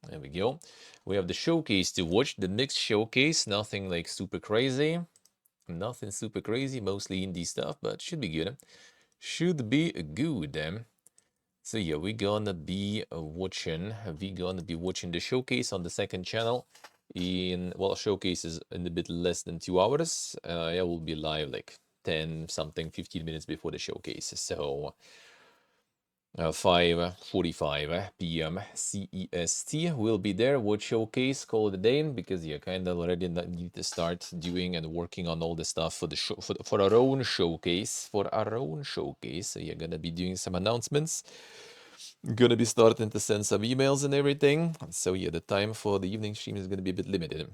There we go. We have the showcase to watch, the mixed showcase. Nothing like super crazy. Nothing super crazy, mostly indie stuff, but should be good. Should be good. So yeah, we're gonna be watching the showcase on the second channel. Showcase is in a bit less than 2 hours. Yeah, we'll be live like 15 minutes before the showcase. So 5:45 p.m. CEST. We'll be there. Watch showcase, call it a day, because you kind of already need to start doing and working on all the stuff for the show, for our own showcase. So you're gonna be doing some announcements. Gonna be starting to send some emails and everything. So yeah, the time for the evening stream is gonna be a bit limited.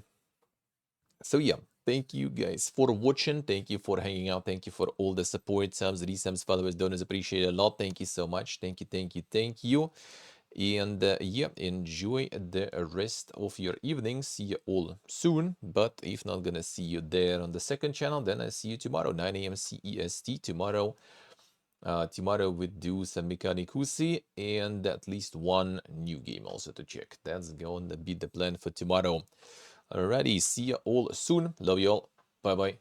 So yeah, thank you guys for watching. Thank you for hanging out. Thank you for all the support, subs, resubs, followers, donors. Appreciate it a lot. Thank you so much. Thank you. And yeah, enjoy the rest of your evening. See you all soon. But if not gonna see you there on the second channel, then I see you tomorrow, 9 a.m. CEST. Tomorrow we do some Mekanikusi and at least one new game also to check. That's going to be the plan for tomorrow. Alrighty, see you all soon. Love you all. Bye bye.